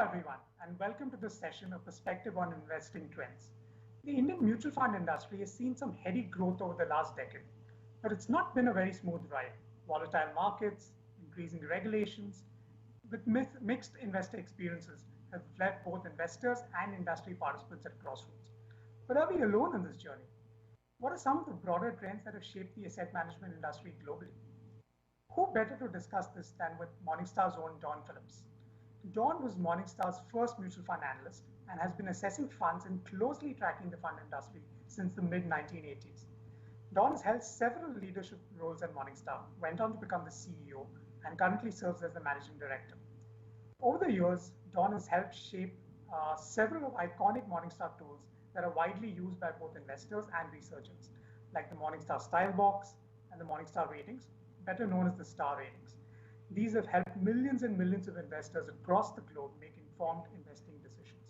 everyone, and welcome to this session of Perspective on Investing Trends. The Indian mutual fund industry has seen some heady growth over the last decade, but it's not been a very smooth ride. Volatile markets, increasing regulations, with mixed investor experiences have left both investors and industry participants at crossroads. But are we alone in this journey? What are some of the broader trends that have shaped the asset management industry globally? Who better to discuss this than with Morningstar's own Don Phillips? Don was Morningstar's first mutual fund analyst and has been assessing funds and closely tracking the fund industry since the mid-1980s. Don has held several leadership roles at Morningstar, went on to become the CEO, and currently serves as the managing director. Over the years, Don has helped shape several of iconic Morningstar tools that are widely used by both investors and researchers, like the Morningstar Style Box and the Morningstar Ratings, better known as the Star Ratings. These have helped millions and millions of investors across the globe make informed investing decisions.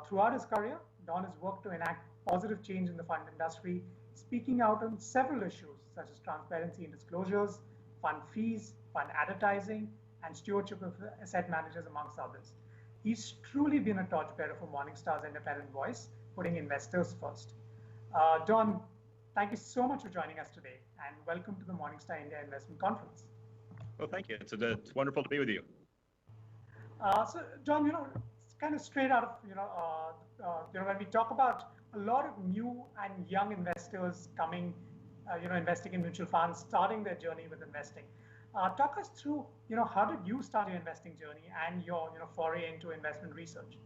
Throughout his career, Don has worked to enact positive change in the fund industry, speaking out on several issues such as transparency and disclosures, fund fees, fund advertising, and stewardship of asset managers, amongst others. He's truly been a torchbearer for Morningstar's independent voice, putting investors first. Don, thank you so much for joining us today, and welcome to the Morningstar India Investment Conference. Well, thank you. It's wonderful to be with you. So, John, it's kind of straight out of, when we talk about a lot of new and young investors coming, investing in mutual funds, starting their journey with investing. Talk us through, how did you start your investing journey and your, foray into investment research?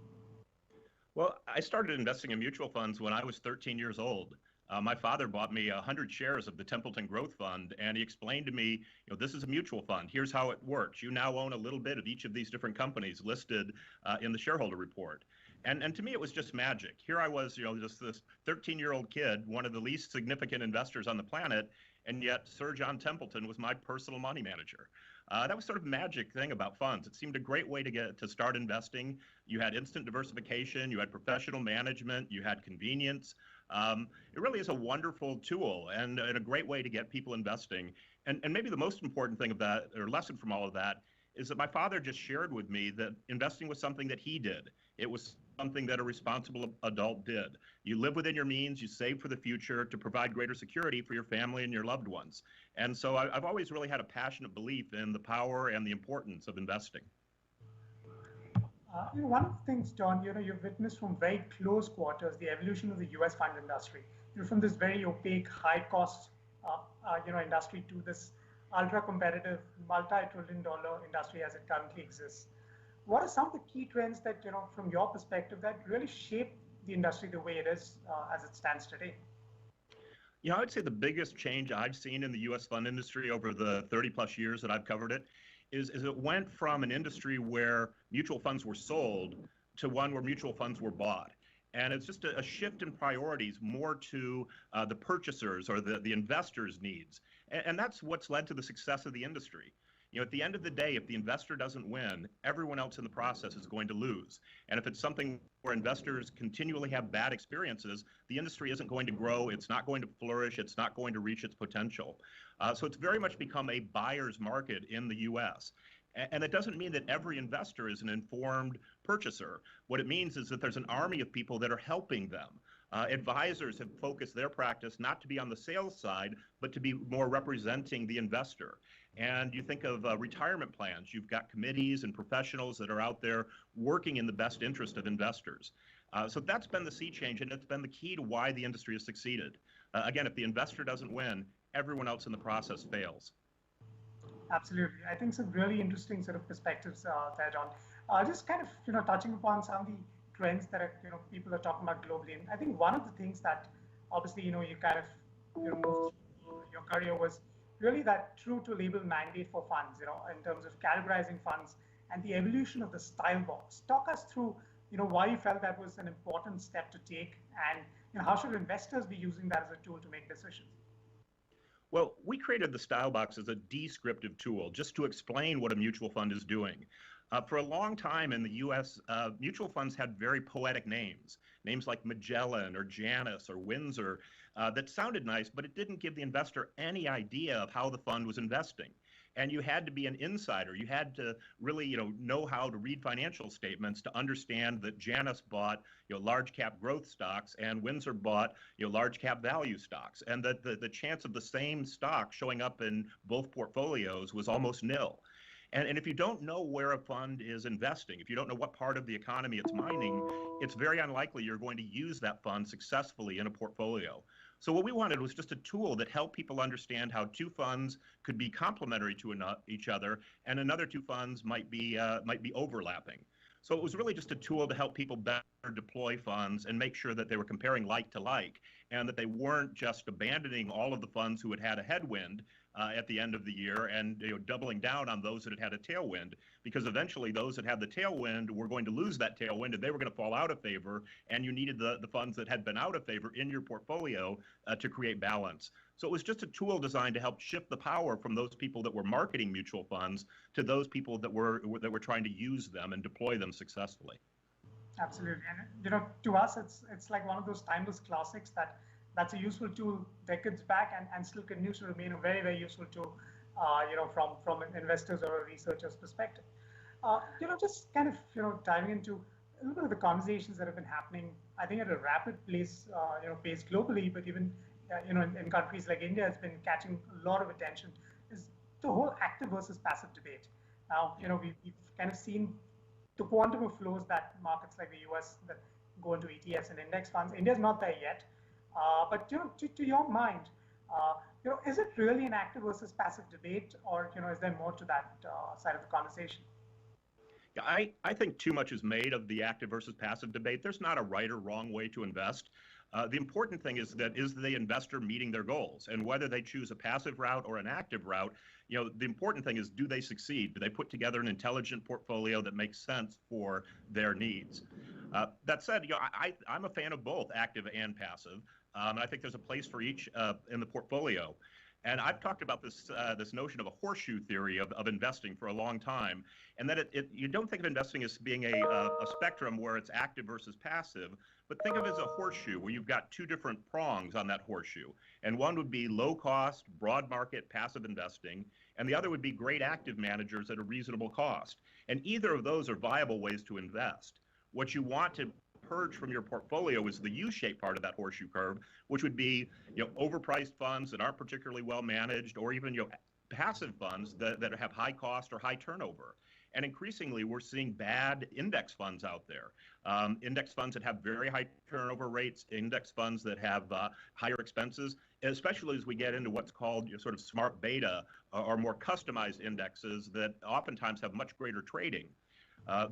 Well, I started investing in mutual funds when I was 13 years old. My father bought me 100 shares of the Templeton Growth Fund, and he explained to me, this is a mutual fund. Here's how it works. You now own a little bit of each of these different companies listed in the shareholder report. And to me, it was just magic. Here I was, just this 13-year-old kid, one of the least significant investors on the planet, and yet Sir John Templeton was my personal money manager. That was sort of a magic thing about funds. It seemed a great way to start investing. You had instant diversification, you had professional management, you had convenience. It really is a wonderful tool and a great way to get people investing. And maybe the most important thing of that, or lesson from all of that, is that my father just shared with me that investing was something that he did. It was something that a responsible adult did. You live within your means, you save for the future to provide greater security for your family and your loved ones. And so I've always really had a passionate belief in the power and the importance of investing. One of the things, John, you've witnessed from very close quarters the evolution of the U.S. fund industry. From this very opaque, high-cost, industry to this ultra-competitive, multi-trillion-dollar industry as it currently exists. What are some of the key trends that, from your perspective, that really shape the industry the way it is as it stands today? I would say the biggest change I've seen in the U.S. fund industry over the 30-plus years that I've covered it is it went from an industry where mutual funds were sold to one where mutual funds were bought. And it's just a shift in priorities more to the purchasers or the investors' needs. And that's what's led to the success of the industry. At the end of the day, if the investor doesn't win, everyone else in the process is going to lose. And if it's something where investors continually have bad experiences, the industry isn't going to grow, it's not going to flourish, it's not going to reach its potential. So it's very much become a buyer's market in the U.S. And it doesn't mean that every investor is an informed purchaser. What it means is that there's an army of people that are helping them. Advisors have focused their practice not to be on the sales side, but to be more representing the investor. And you think of retirement plans, you've got committees and professionals that are out there working in the best interest of investors. So that's been the sea change, and it's been the key to why the industry has succeeded. Again, if the investor doesn't win, everyone else in the process fails. Absolutely. I think some really interesting sort of perspectives there, John. Just kind of, touching upon some of the trends that are, people are talking about globally. And I think one of the things that obviously, you kind of, moved through your career was really that true to label mandate for funds, in terms of categorizing funds and the evolution of the style box. Talk us through, why you felt that was an important step to take, and how should investors be using that as a tool to make decisions? Well, we created the style box as a descriptive tool just to explain what a mutual fund is doing. For a long time in the U.S., mutual funds had very poetic names like Magellan or Janus or Windsor, that sounded nice, but it didn't give the investor any idea of how the fund was investing. and you had to be an insider. You had to really, know how to read financial statements to understand that Janus bought, large cap growth stocks and Windsor bought, large cap value stocks, and that the chance of the same stock showing up in both portfolios was almost nil. And if you don't know where a fund is investing, if you don't know what part of the economy it's mining, it's very unlikely you're going to use that fund successfully in a portfolio. So what we wanted was just a tool that helped people understand how two funds could be complementary to each other, and another two funds might be overlapping. So it was really just a tool to help people better deploy funds and make sure that they were comparing like to like, and that they weren't just abandoning all of the funds who had had a headwind at the end of the year and doubling down on those that had had a tailwind, because eventually those that had the tailwind were going to lose that tailwind and they were going to fall out of favor, and you needed the funds that had been out of favor in your portfolio to create balance. So it was just a tool designed to help shift the power from those people that were marketing mutual funds to those people that were trying to use them and deploy them successfully. Absolutely, and to us, it's like one of those timeless classics that's a useful tool decades back and still continues to remain a very, very useful tool, from an investor's or a researcher's perspective. Just kind of, diving into a little bit of the conversations that have been happening, I think at a rapid pace, pace globally, but even, in countries like India, it's been catching a lot of attention, is the whole active versus passive debate. Now, we've kind of seen the quantum of flows that markets like the US that go into ETFs and index funds. India's not there yet. But to your mind, is it really an active versus passive debate, or is there more to that side of the conversation? Yeah, I think too much is made of the active versus passive debate. There's not a right or wrong way to invest. The important thing is the investor meeting their goals, and whether they choose a passive route or an active route, the important thing is, do they succeed? Do they put together an intelligent portfolio that makes sense for their needs? That said, I'm a fan of both active and passive. And I think there's a place for each in the portfolio. And I've talked about this notion of a horseshoe theory of investing for a long time, and that you don't think of investing as being a spectrum where it's active versus passive, but think of it as a horseshoe where you've got two different prongs on that horseshoe. And one would be low cost, broad market, passive investing, and the other would be great active managers at a reasonable cost. And either of those are viable ways to invest. What you want to purge from your portfolio is the U-shaped part of that horseshoe curve, which would be overpriced funds that aren't particularly well managed, or even passive funds that have high cost or high turnover. And increasingly, we're seeing bad index funds out there. Index funds that have very high turnover rates, index funds that have higher expenses, especially as we get into what's called sort of smart beta or more customized indexes that oftentimes have much greater trading.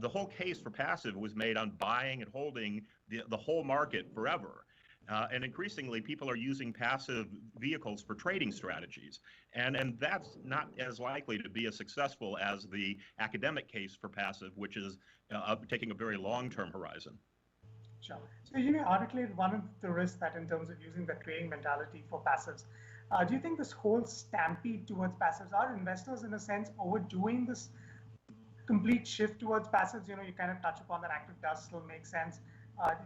The whole case for passive was made on buying and holding the whole market forever. And increasingly, people are using passive vehicles for trading strategies. And that's not as likely to be as successful as the academic case for passive, which is taking a very long-term horizon. Sure. So you articulate one of the risks that in terms of using the trading mentality for passives. Do you think this whole stampede towards passives, are investors in a sense overdoing this complete shift towards passives? You kind of touch upon that active does still make sense.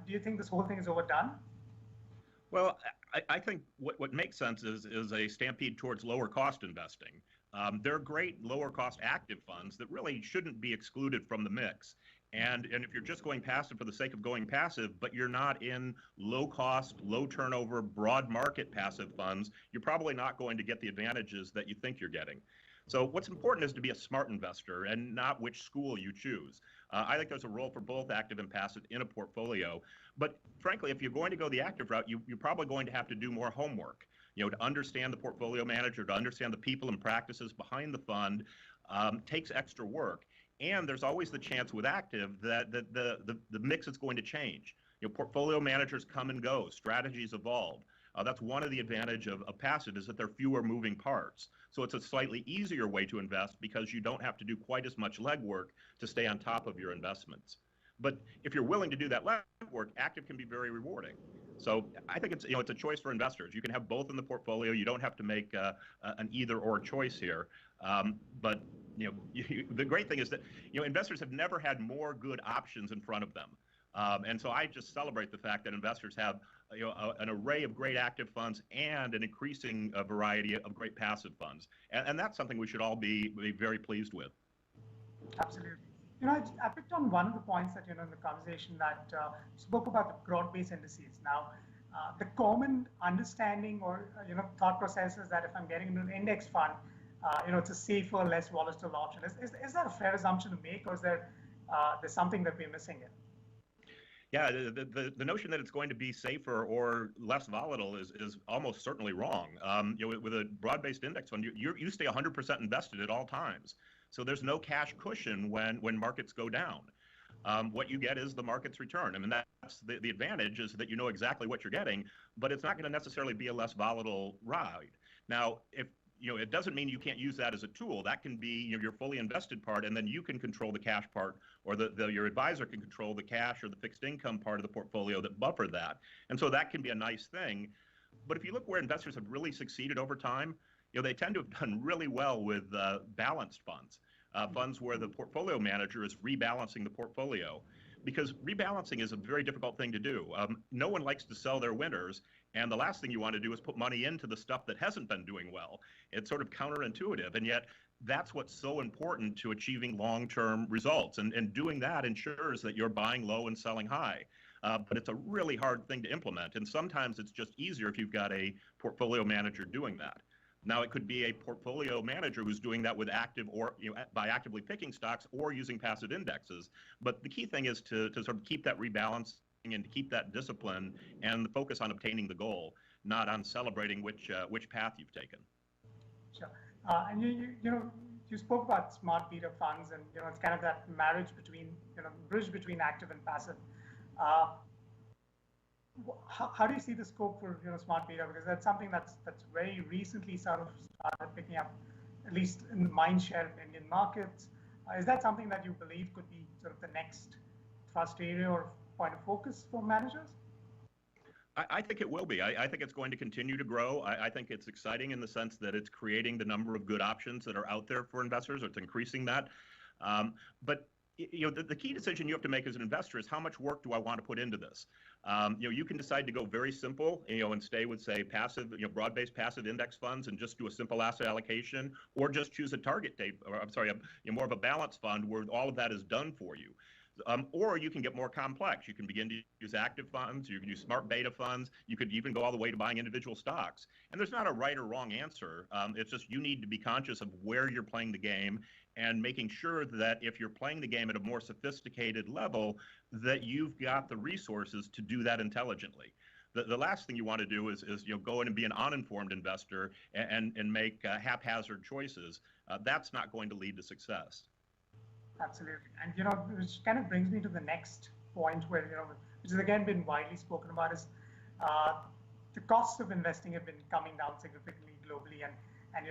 Do you think this whole thing is overdone? Well, I think what makes sense is a stampede towards lower cost investing. There are great lower cost active funds that really shouldn't be excluded from the mix. And if you're just going passive for the sake of going passive, but you're not in low cost, low turnover, broad market passive funds, you're probably not going to get the advantages that you think you're getting. So what's important is to be a smart investor and not which school you choose. I think there's a role for both active and passive in a portfolio. But frankly, if you're going to go the active route, you're probably going to have to do more homework. To understand the portfolio manager, to understand the people and practices behind the fund takes extra work. And there's always the chance with active that the mix is going to change. Portfolio managers come and go, strategies evolve. That's one of the advantages of passive, is that there are fewer moving parts. So it's a slightly easier way to invest because you don't have to do quite as much legwork to stay on top of your investments. But if you're willing to do that legwork, active can be very rewarding. So I think it's a choice for investors. You can have both in the portfolio. You don't have to make an either-or choice here. But the great thing is that investors have never had more good options in front of them. And so I just celebrate the fact that investors have an array of great active funds and an increasing variety of great passive funds. And that's something we should all be very pleased with. Absolutely. I picked on one of the points that, in the conversation that spoke about the broad-based indices. Now, the common understanding or, thought process is that if I'm getting into an index fund, it's a safer, less volatile option. Is that a fair assumption to make, or is there's something that we're missing in? Yeah, the notion that it's going to be safer or less volatile is almost certainly wrong. With a broad-based index fund, you stay 100% invested at all times. So there's no cash cushion when markets go down. What you get is the market's return. I mean, that's the advantage, is that you know exactly what you're getting, but it's not going to necessarily be a less volatile ride. Now, if it doesn't mean you can't use that as a tool. That can be your fully invested part, and then you can control the cash part, or your advisor can control the cash or the fixed income part of the portfolio that buffer that. And so that can be a nice thing. But if you look where investors have really succeeded over time, they tend to have done really well with balanced funds, funds where the portfolio manager is rebalancing the portfolio. Because rebalancing is a very difficult thing to do. No one likes to sell their winners, and the last thing you want to do is put money into the stuff that hasn't been doing well. It's sort of counterintuitive, and yet that's what's so important to achieving long-term results. And doing that ensures that you're buying low and selling high. But it's a really hard thing to implement, and sometimes it's just easier if you've got a portfolio manager doing that. Now, it could be a portfolio manager who's doing that with by actively picking stocks or using passive indexes. But the key thing is to sort of keep that rebalancing and to keep that discipline and the focus on obtaining the goal, not on celebrating which path you've taken. Sure. And you spoke about smart beta funds, and it's kind of that marriage between bridge between active and passive. How do you see the scope for smart beta? Because that's something that's very recently sort of started picking up, at least in the mind share of Indian markets. Is that something that you believe could be sort of the next thrust area or point of focus for managers? I think it will be. I think it's going to continue to grow. I think it's exciting in the sense that it's creating the number of good options that are out there for investors. It's increasing that. But the key decision you have to make as an investor is how much work do I want to put into this? You can decide to go very simple, and stay with, say, passive, broad-based passive index funds and just do a simple asset allocation, or just choose a target date, or I'm sorry, more of a balanced fund where all of that is done for you. Or you can get more complex. You can begin to use active funds. You can use smart beta funds. You could even go all the way to buying individual stocks. And there's not a right or wrong answer. It's just you need to be conscious of where you're playing the game and making sure that if you're playing the game at a more sophisticated level, that you've got the resources to do that intelligently. The last thing you want to do is go in and be an uninformed investor and make haphazard choices. That's not going to lead to success. Absolutely. And, which kind of brings me to the next point where, which has again been widely spoken about, is the costs of investing have been coming down significantly globally. And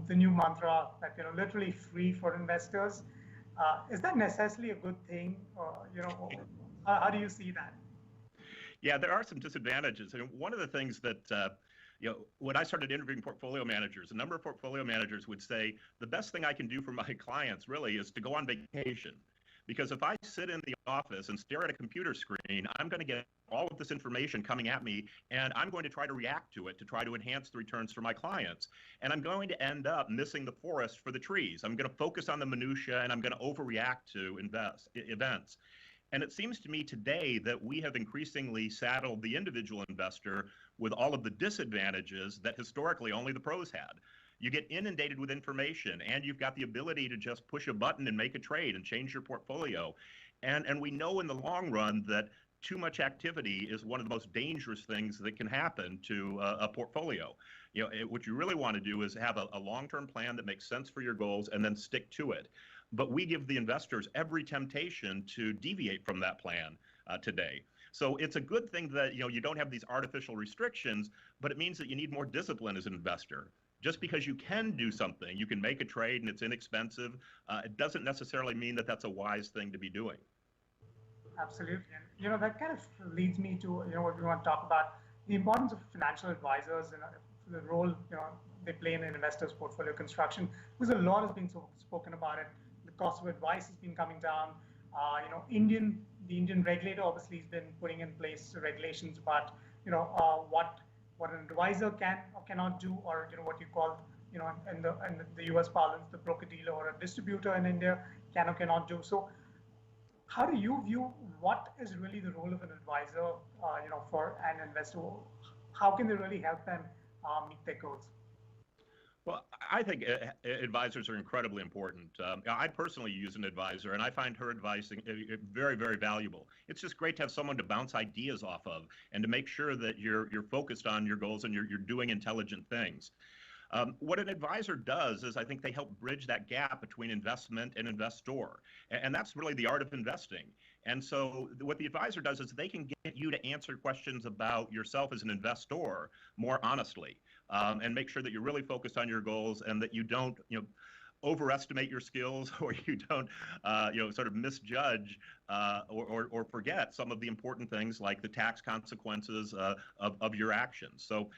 the new mantra that, literally free for investors, is that necessarily a good thing? Or, how do you see that? Yeah, there are some disadvantages. And one of the things that, when I started interviewing portfolio managers, a number of portfolio managers would say, the best thing I can do for my clients really is to go on vacation. Because if I sit in the office and stare at a computer screen, I'm going to get all of this information coming at me, and I'm going to try to react to it to try to enhance the returns for my clients. And I'm going to end up missing the forest for the trees. I'm going to focus on the minutia, and I'm going to overreact to events. And it seems to me today that we have increasingly saddled the individual investor with all of the disadvantages that historically only the pros had. You get inundated with information, and you've got the ability to just push a button and make a trade and change your portfolio. And we know in the long run that too much activity is one of the most dangerous things that can happen to a portfolio. What you really want to do is have a long-term plan that makes sense for your goals and then stick to it. But we give the investors every temptation to deviate from that plan today. So it's a good thing that you don't have these artificial restrictions, but it means that you need more discipline as an investor. Just because you can do something, you can make a trade and it's inexpensive, it doesn't necessarily mean that that's a wise thing to be doing. Absolutely. And that kind of leads me to what we want to talk about, the importance of financial advisors and the role they play in an investor's portfolio construction, because a lot has been spoken about it. The cost of advice has been coming down. The Indian regulator obviously has been putting in place regulations about what an advisor can or cannot do, or what you call in the US parlance, the broker dealer or a distributor in India can or cannot do. So how do you view what is really the role of an advisor, for an investor? How can they really help them meet their goals? Well, I think advisors are incredibly important. I personally use an advisor, and I find her advice very, very valuable. It's just great to have someone to bounce ideas off of and to make sure that you're focused on your goals and you're doing intelligent things. What an advisor does is I think they help bridge that gap between investment and investor. And that's really the art of investing. And so what the advisor does is they can get you to answer questions about yourself as an investor more honestly, and make sure that you're really focused on your goals and that you don't, overestimate your skills, or you don't, sort of misjudge or forget some of the important things like the tax consequences of your actions. So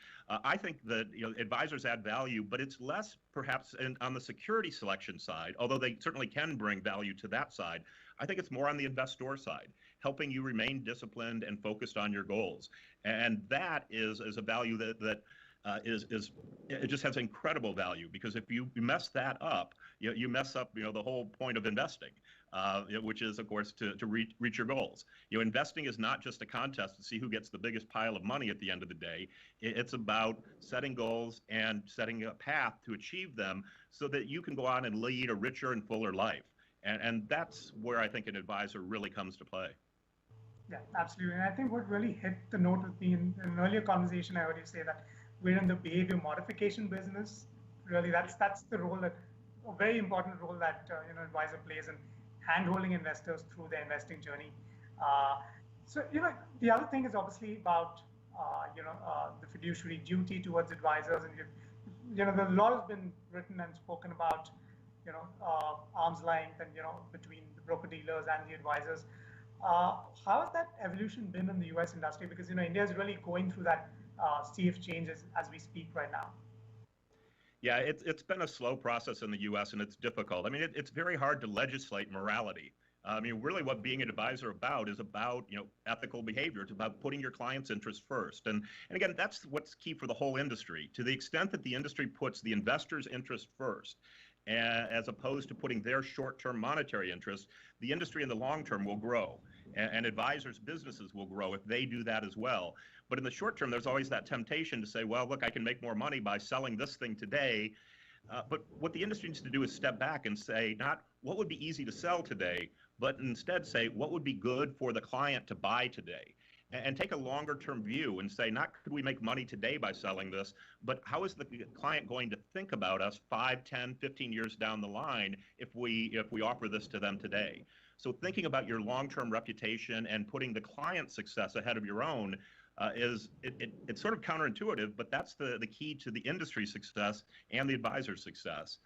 I think that advisors add value, but it's less perhaps on the security selection side, although they certainly can bring value to that side. I think it's more on the investor side, helping you remain disciplined and focused on your goals. And that is a value that it just has incredible value, because if you mess that up, you mess up the whole point of investing, which is of course to reach your goals. Investing is not just a contest to see who gets the biggest pile of money at the end of the day. It's about setting goals and setting a path to achieve them so that you can go on and lead a richer and fuller life. And that's where I think an advisor really comes to play. Yeah, absolutely. And I think what really hit the note with me in an earlier conversation, I heard you say that we're in the behavior modification business. Really, that's the role, a very important role that advisor plays in handholding investors through their investing journey. So the other thing is obviously about the fiduciary duty towards advisors, and the law has been written and spoken about arm's length and between the broker dealers and the advisors. How has that evolution been in the US industry? Because India is really going through that sea of changes as we speak right now. Yeah, it's been a slow process in the US, and it's difficult. I mean, it's very hard to legislate morality. I mean, really what being an advisor is about ethical behavior. It's about putting your client's interest first. And again, that's what's key for the whole industry. To the extent that the industry puts the investor's interest first, as opposed to putting their short-term monetary interest, the industry in the long term will grow, and advisors' businesses will grow if they do that as well. But in the short term, there's always that temptation to say, well, look, I can make more money by selling this thing today. But what the industry needs to do is step back and say, not what would be easy to sell today, but instead say, what would be good for the client to buy today? And take a longer term view and say, not could we make money today by selling this, but how is the client going to think about us 5, 10, 15 years down the line if we offer this to them today? So thinking about your long-term reputation and putting the client's success ahead of your own it's sort of counterintuitive, but that's the key to the industry's success and the advisor's success.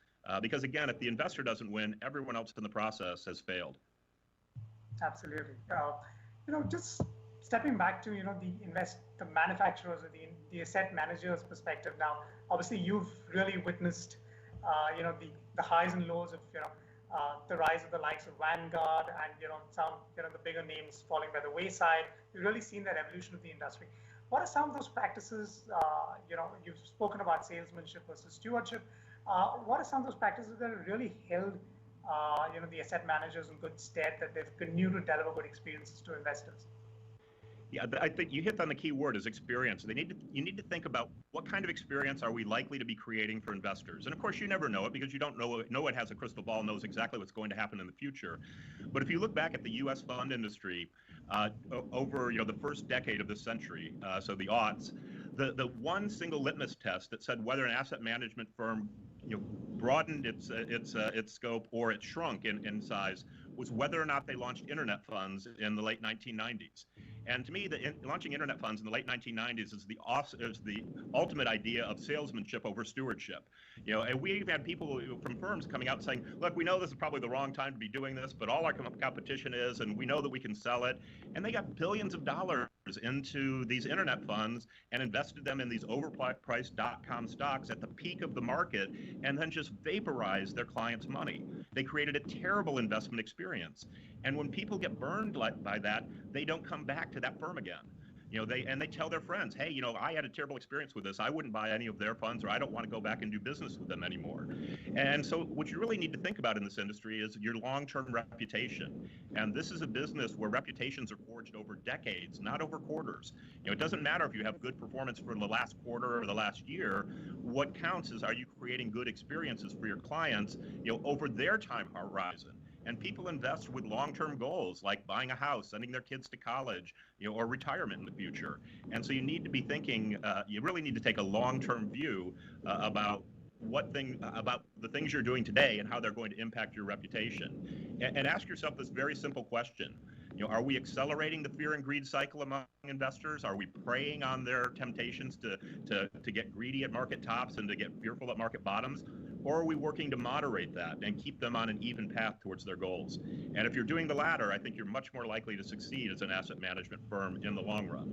Because again, if the investor doesn't win, everyone else in the process has failed. Absolutely. Just stepping back to the manufacturers or the asset managers' perspective now. Obviously, you've really witnessed the highs and lows of the rise of the likes of Vanguard and some the bigger names falling by the wayside. You've really seen that evolution of the industry. What are some of those practices? You've spoken about salesmanship versus stewardship. What are some of those practices that have really held the asset managers in good stead, that they've continued to deliver good experiences to investors? Yeah, I think you hit on the key word, is experience. You need to think about what kind of experience are we likely to be creating for investors. And of course, you never know it because you don't know. No one has a crystal ball, knows exactly what's going to happen in the future. But if you look back at the U.S. fund industry over the first decade of this century, so the aughts, the one single litmus test that said whether an asset management firm broadened its scope or it shrunk in size was whether or not they launched internet funds in the late 1990s. And to me, launching internet funds in the late 1990s is the ultimate idea of salesmanship over stewardship. And we've had people from firms coming out saying, look, we know this is probably the wrong time to be doing this, but all our competition is, and we know that we can sell it. And they got billions of dollars into these internet funds and invested them in these overpriced .com stocks at the peak of the market, and then just vaporized their clients' money. They created a terrible investment experience. And when people get burned by that, they don't come back to that firm again. They tell their friends, hey, I had a terrible experience with this. I wouldn't buy any of their funds, or I don't want to go back and do business with them anymore. And so what you really need to think about in this industry is your long-term reputation. And this is a business where reputations are forged over decades, not over quarters. It doesn't matter if you have good performance for the last quarter or the last year. What counts is, are you creating good experiences for your clients, over their time horizon? And people invest with long-term goals, like buying a house, sending their kids to college, or retirement in the future. And so you need to be thinking, you really need to take a long-term view about about the things you're doing today and how they're going to impact your reputation. And ask yourself this very simple question. Are we accelerating the fear and greed cycle among investors? Are we preying on their temptations to get greedy at market tops and to get fearful at market bottoms? Or are we working to moderate that and keep them on an even path towards their goals? And if you're doing the latter, I think you're much more likely to succeed as an asset management firm in the long run.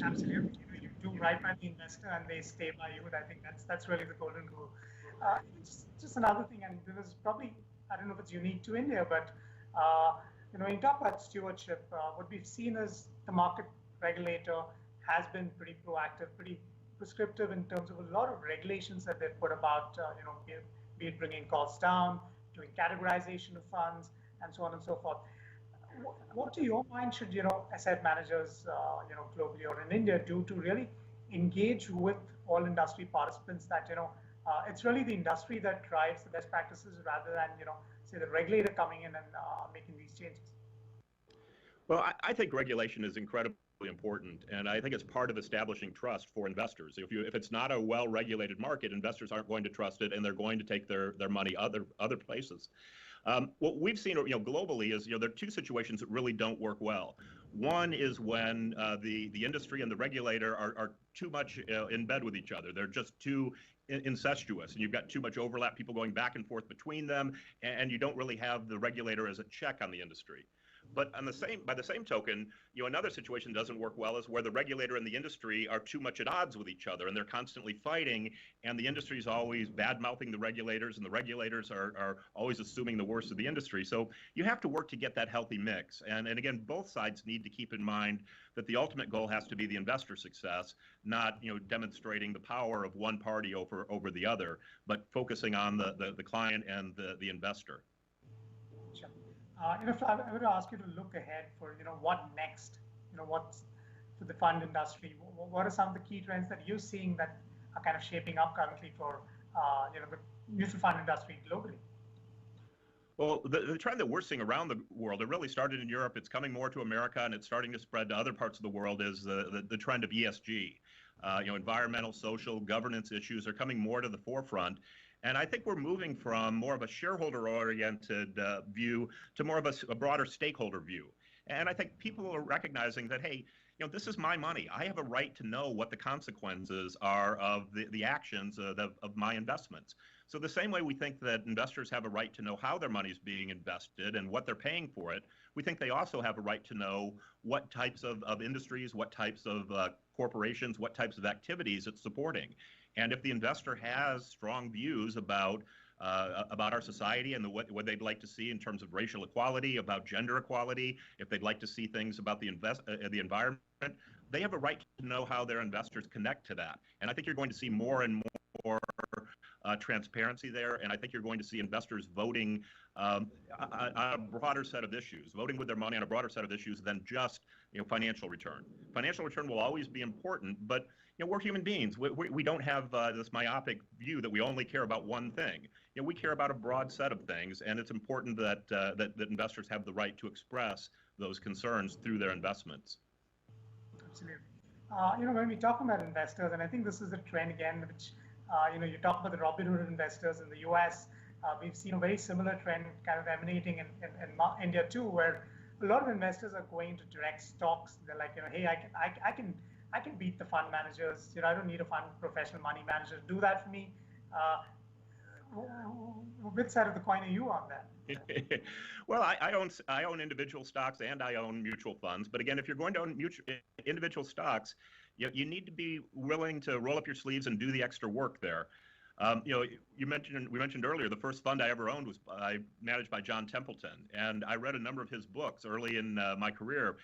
Absolutely. You do right by the investor and they stay by you. I think that's really the golden rule. Just another thing, and this is probably, I don't know if it's unique to India, but when you talk about stewardship, what we've seen is the market regulator has been pretty proactive, pretty prescriptive in terms of a lot of regulations that they've put about, be it bringing costs down, doing categorization of funds, and so on and so forth. What to your mind should, asset managers, globally or in India do to really engage with all industry participants that, it's really the industry that drives the best practices rather than, say the regulator coming in and making these changes? Well, I think regulation is incredibly important, and I think it's part of establishing trust for investors. If it's not a well-regulated market, investors aren't going to trust it, and they're going to take their money other places. What we've seen, globally is, there are two situations that really don't work well. One is when the industry and the regulator are too much in bed with each other. They're just too incestuous, and you've got too much overlap, people going back and forth between them, and you don't really have the regulator as a check on the industry. But by the same token, another situation doesn't work well is where the regulator and the industry are too much at odds with each other, and they're constantly fighting, and the industry is always bad-mouthing the regulators, and the regulators are always assuming the worst of the industry. So you have to work to get that healthy mix. And again, both sides need to keep in mind that the ultimate goal has to be the investor success, not demonstrating the power of one party over the other, but focusing on the client and the investor. If I were to ask you to look ahead for, what next, what's for the fund industry, what are some of the key trends that you're seeing that are kind of shaping up currently for, the mutual fund industry globally? Well, the trend that we're seeing around the world, it really started in Europe, it's coming more to America, and it's starting to spread to other parts of the world, is the trend of ESG. Environmental, social, governance issues are coming more to the forefront. And I think we're moving from more of a shareholder-oriented view to more of a broader stakeholder view. And I think people are recognizing that, hey, this is my money. I have a right to know what the consequences are of the actions of my investments. So the same way we think that investors have a right to know how their money is being invested and what they're paying for it, we think they also have a right to know what types of industries, what types of corporations, what types of activities it's supporting. And if the investor has strong views about our society and what they'd like to see in terms of racial equality, about gender equality, if they'd like to see things about the environment, they have a right to know how their investors connect to that. And I think you're going to see more and more transparency there, and I think you're going to see investors voting on a broader set of issues, voting with their money on a broader set of issues than just financial return. Financial return will always be important, but we're human beings. We don't have this myopic view that we only care about one thing. We care about a broad set of things, and it's important that investors have the right to express those concerns through their investments. Absolutely. When we talk about investors, and I think this is a trend again, which you talk about the Robinhood investors in the US. We've seen a very similar trend kind of emanating in India too, where a lot of investors are going to direct stocks. They're like, hey, I can beat the fund managers. I don't need a fund professional money manager to do that for me. Which side of the coin are you on that? Well, I own individual stocks and I own mutual funds. But again, if you're going to own individual stocks, you need to be willing to roll up your sleeves and do the extra work there. we mentioned earlier the first fund I ever owned was managed by John Templeton, and I read a number of his books early in my career.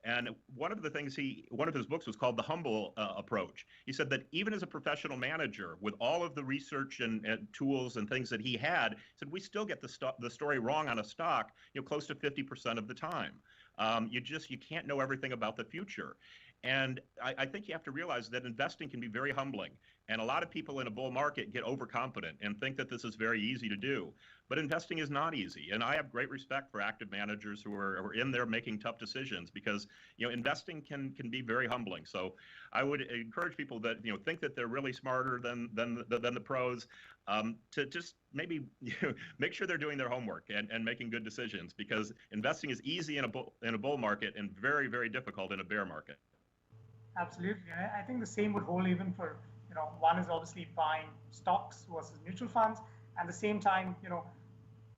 And one of his books was called The Humble Approach. He said that even as a professional manager, with all of the research and tools and things that he had, said we still get the story wrong on a stock, close to 50% of the time. You can't know everything about the future. And I think you have to realize that investing can be very humbling. And a lot of people in a bull market get overconfident and think that this is very easy to do. But investing is not easy. And I have great respect for active managers who are in there making tough decisions, because investing can be very humbling. So I would encourage people that think that they're really smarter than the pros, to just maybe make sure they're doing their homework and making good decisions, because investing is easy in a bull market and very, very difficult in a bear market. Absolutely. And I think the same would hold even for, one is obviously buying stocks versus mutual funds, and at the same time,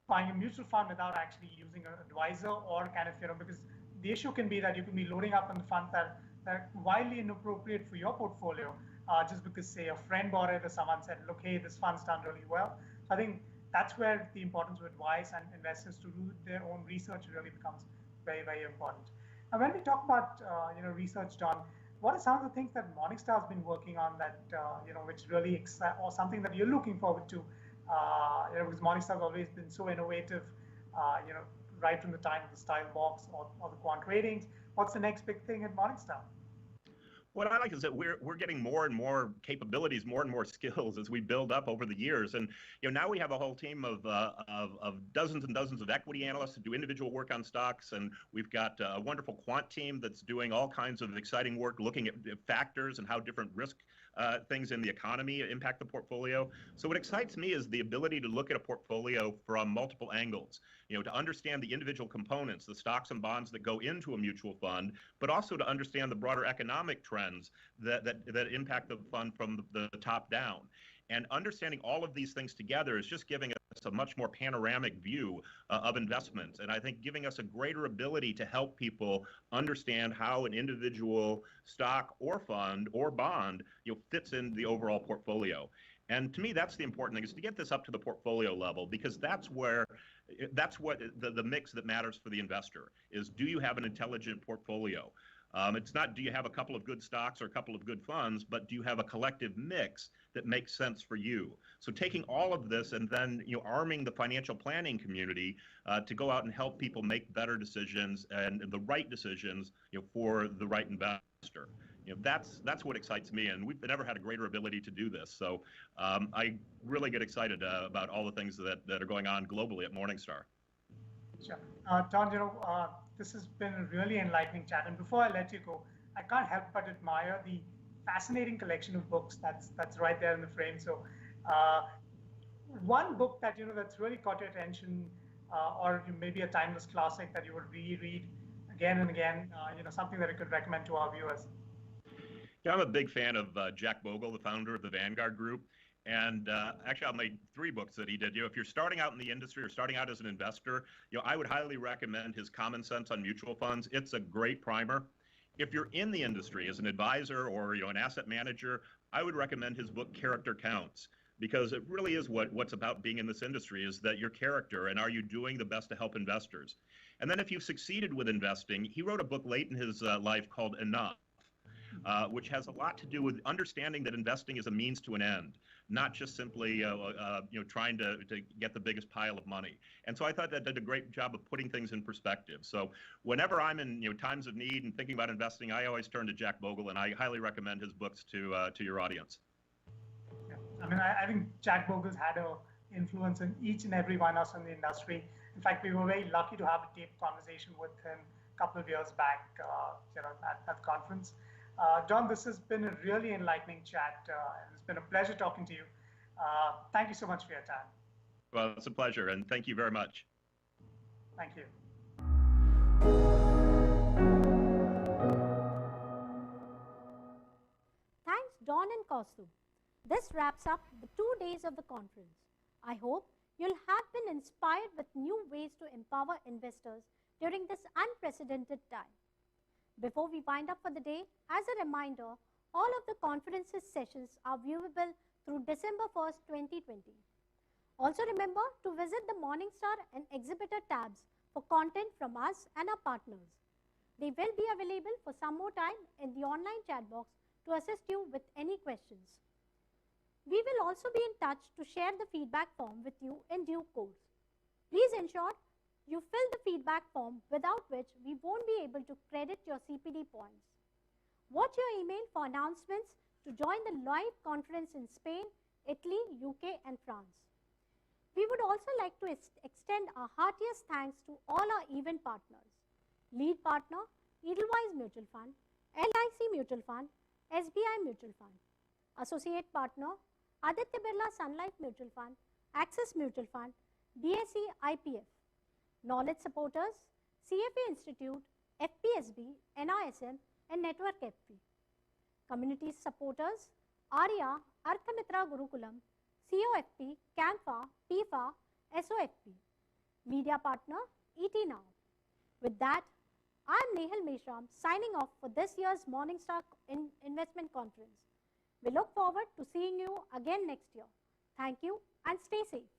buying a mutual fund without actually using an advisor, or kind of, because the issue can be that you can be loading up on the funds that are wildly inappropriate for your portfolio, just because, say, a friend bought it or someone said, look, hey, this fund's done really well. So I think that's where the importance of advice and investors to do their own research really becomes very, very important. Now, when we talk about, research, John, what are some of the things that Morningstar has been working on that, which really excite, or something that you're looking forward to? Because Morningstar has always been so innovative, right from the time of the style box or the quant ratings. What's the next big thing at Morningstar? What I like is that we're getting more and more capabilities, more and more skills as we build up over the years. And now we have a whole team of dozens and dozens of equity analysts who do individual work on stocks, and we've got a wonderful quant team that's doing all kinds of exciting work, looking at factors and how different risk things in the economy impact the portfolio. So what excites me is the ability to look at a portfolio from multiple angles, to understand the individual components, the stocks and bonds that go into a mutual fund, but also to understand the broader economic trends that impact the fund from the top down. And understanding all of these things together is just giving us a much more panoramic view of investments. And I think giving us a greater ability to help people understand how an individual stock or fund or bond fits in the overall portfolio. And to me, that's the important thing, is to get this up to the portfolio level, because that's what the mix that matters for the investor is. Do you have an intelligent portfolio? It's not, do you have a couple of good stocks or a couple of good funds, but do you have a collective mix that makes sense for you? So taking all of this and then arming the financial planning community to go out and help people make better decisions and the right decisions for the right investor. That's what excites me, and we've never had a greater ability to do this. So I really get excited about all the things that are going on globally at Morningstar. Sure. Don, this has been a really enlightening chat. And before I let you go, I can't help but admire the fascinating collection of books that's right there in the frame. So one book that, that's really caught your attention, or maybe a timeless classic that you would reread again and again, something that you could recommend to our viewers. Yeah, I'm a big fan of Jack Bogle, the founder of the Vanguard Group. And actually, I'll make 3 books that he did. If you're starting out in the industry or starting out as an investor, I would highly recommend his Common Sense on Mutual Funds. It's a great primer. If you're in the industry as an advisor or an asset manager, I would recommend his book Character Counts, because it really is what's about being in this industry, is that your character, and are you doing the best to help investors? And then if you've succeeded with investing, he wrote a book late in his life called Enough, which has a lot to do with understanding that investing is a means to an end, not just simply trying to get the biggest pile of money. And so I thought that did a great job of putting things in perspective. So whenever I'm in times of need and thinking about investing, I always turn to Jack Bogle, and I highly recommend his books to your audience. Yeah. I mean, I think Jack Bogle's had an influence in each and every one of us in the industry. In fact, we were very lucky to have a taped conversation with him a couple of years back, at that conference. John, this has been a really enlightening chat. It's been a pleasure talking to you. Thank you so much for your time. Well, it's a pleasure, and thank you very much. Thank you. Thanks, Don and Kaustuv. This wraps up the 2 days of the conference. I hope you'll have been inspired with new ways to empower investors during this unprecedented time. Before we wind up for the day, as a reminder, all of the conference's sessions are viewable through December 1st, 2020. Also remember to visit the Morningstar and Exhibitor tabs for content from us and our partners. They will be available for some more time in the online chat box to assist you with any questions. We will also be in touch to share the feedback form with you in due course. Please ensure you fill the feedback form, without which we won't be able to credit your CPD points. Watch your email for announcements to join the live conference in Spain, Italy, UK and France. We would also like to extend our heartiest thanks to all our event partners. Lead partner, Edelweiss Mutual Fund, LIC Mutual Fund, SBI Mutual Fund. Associate partner, Aditya Birla Sun Life Mutual Fund, Axis Mutual Fund, BSE IPF. Knowledge supporters, CFA Institute, FPSB, NISM and Network FP. Community supporters, ARIA, Arthamitra Gurukulam, COFP, CAMFA, PIFA, SOFP. Media partner, ET Now. With that, I am Nehal Meshram signing off for this year's Morningstar Investment Conference. We look forward to seeing you again next year. Thank you and stay safe.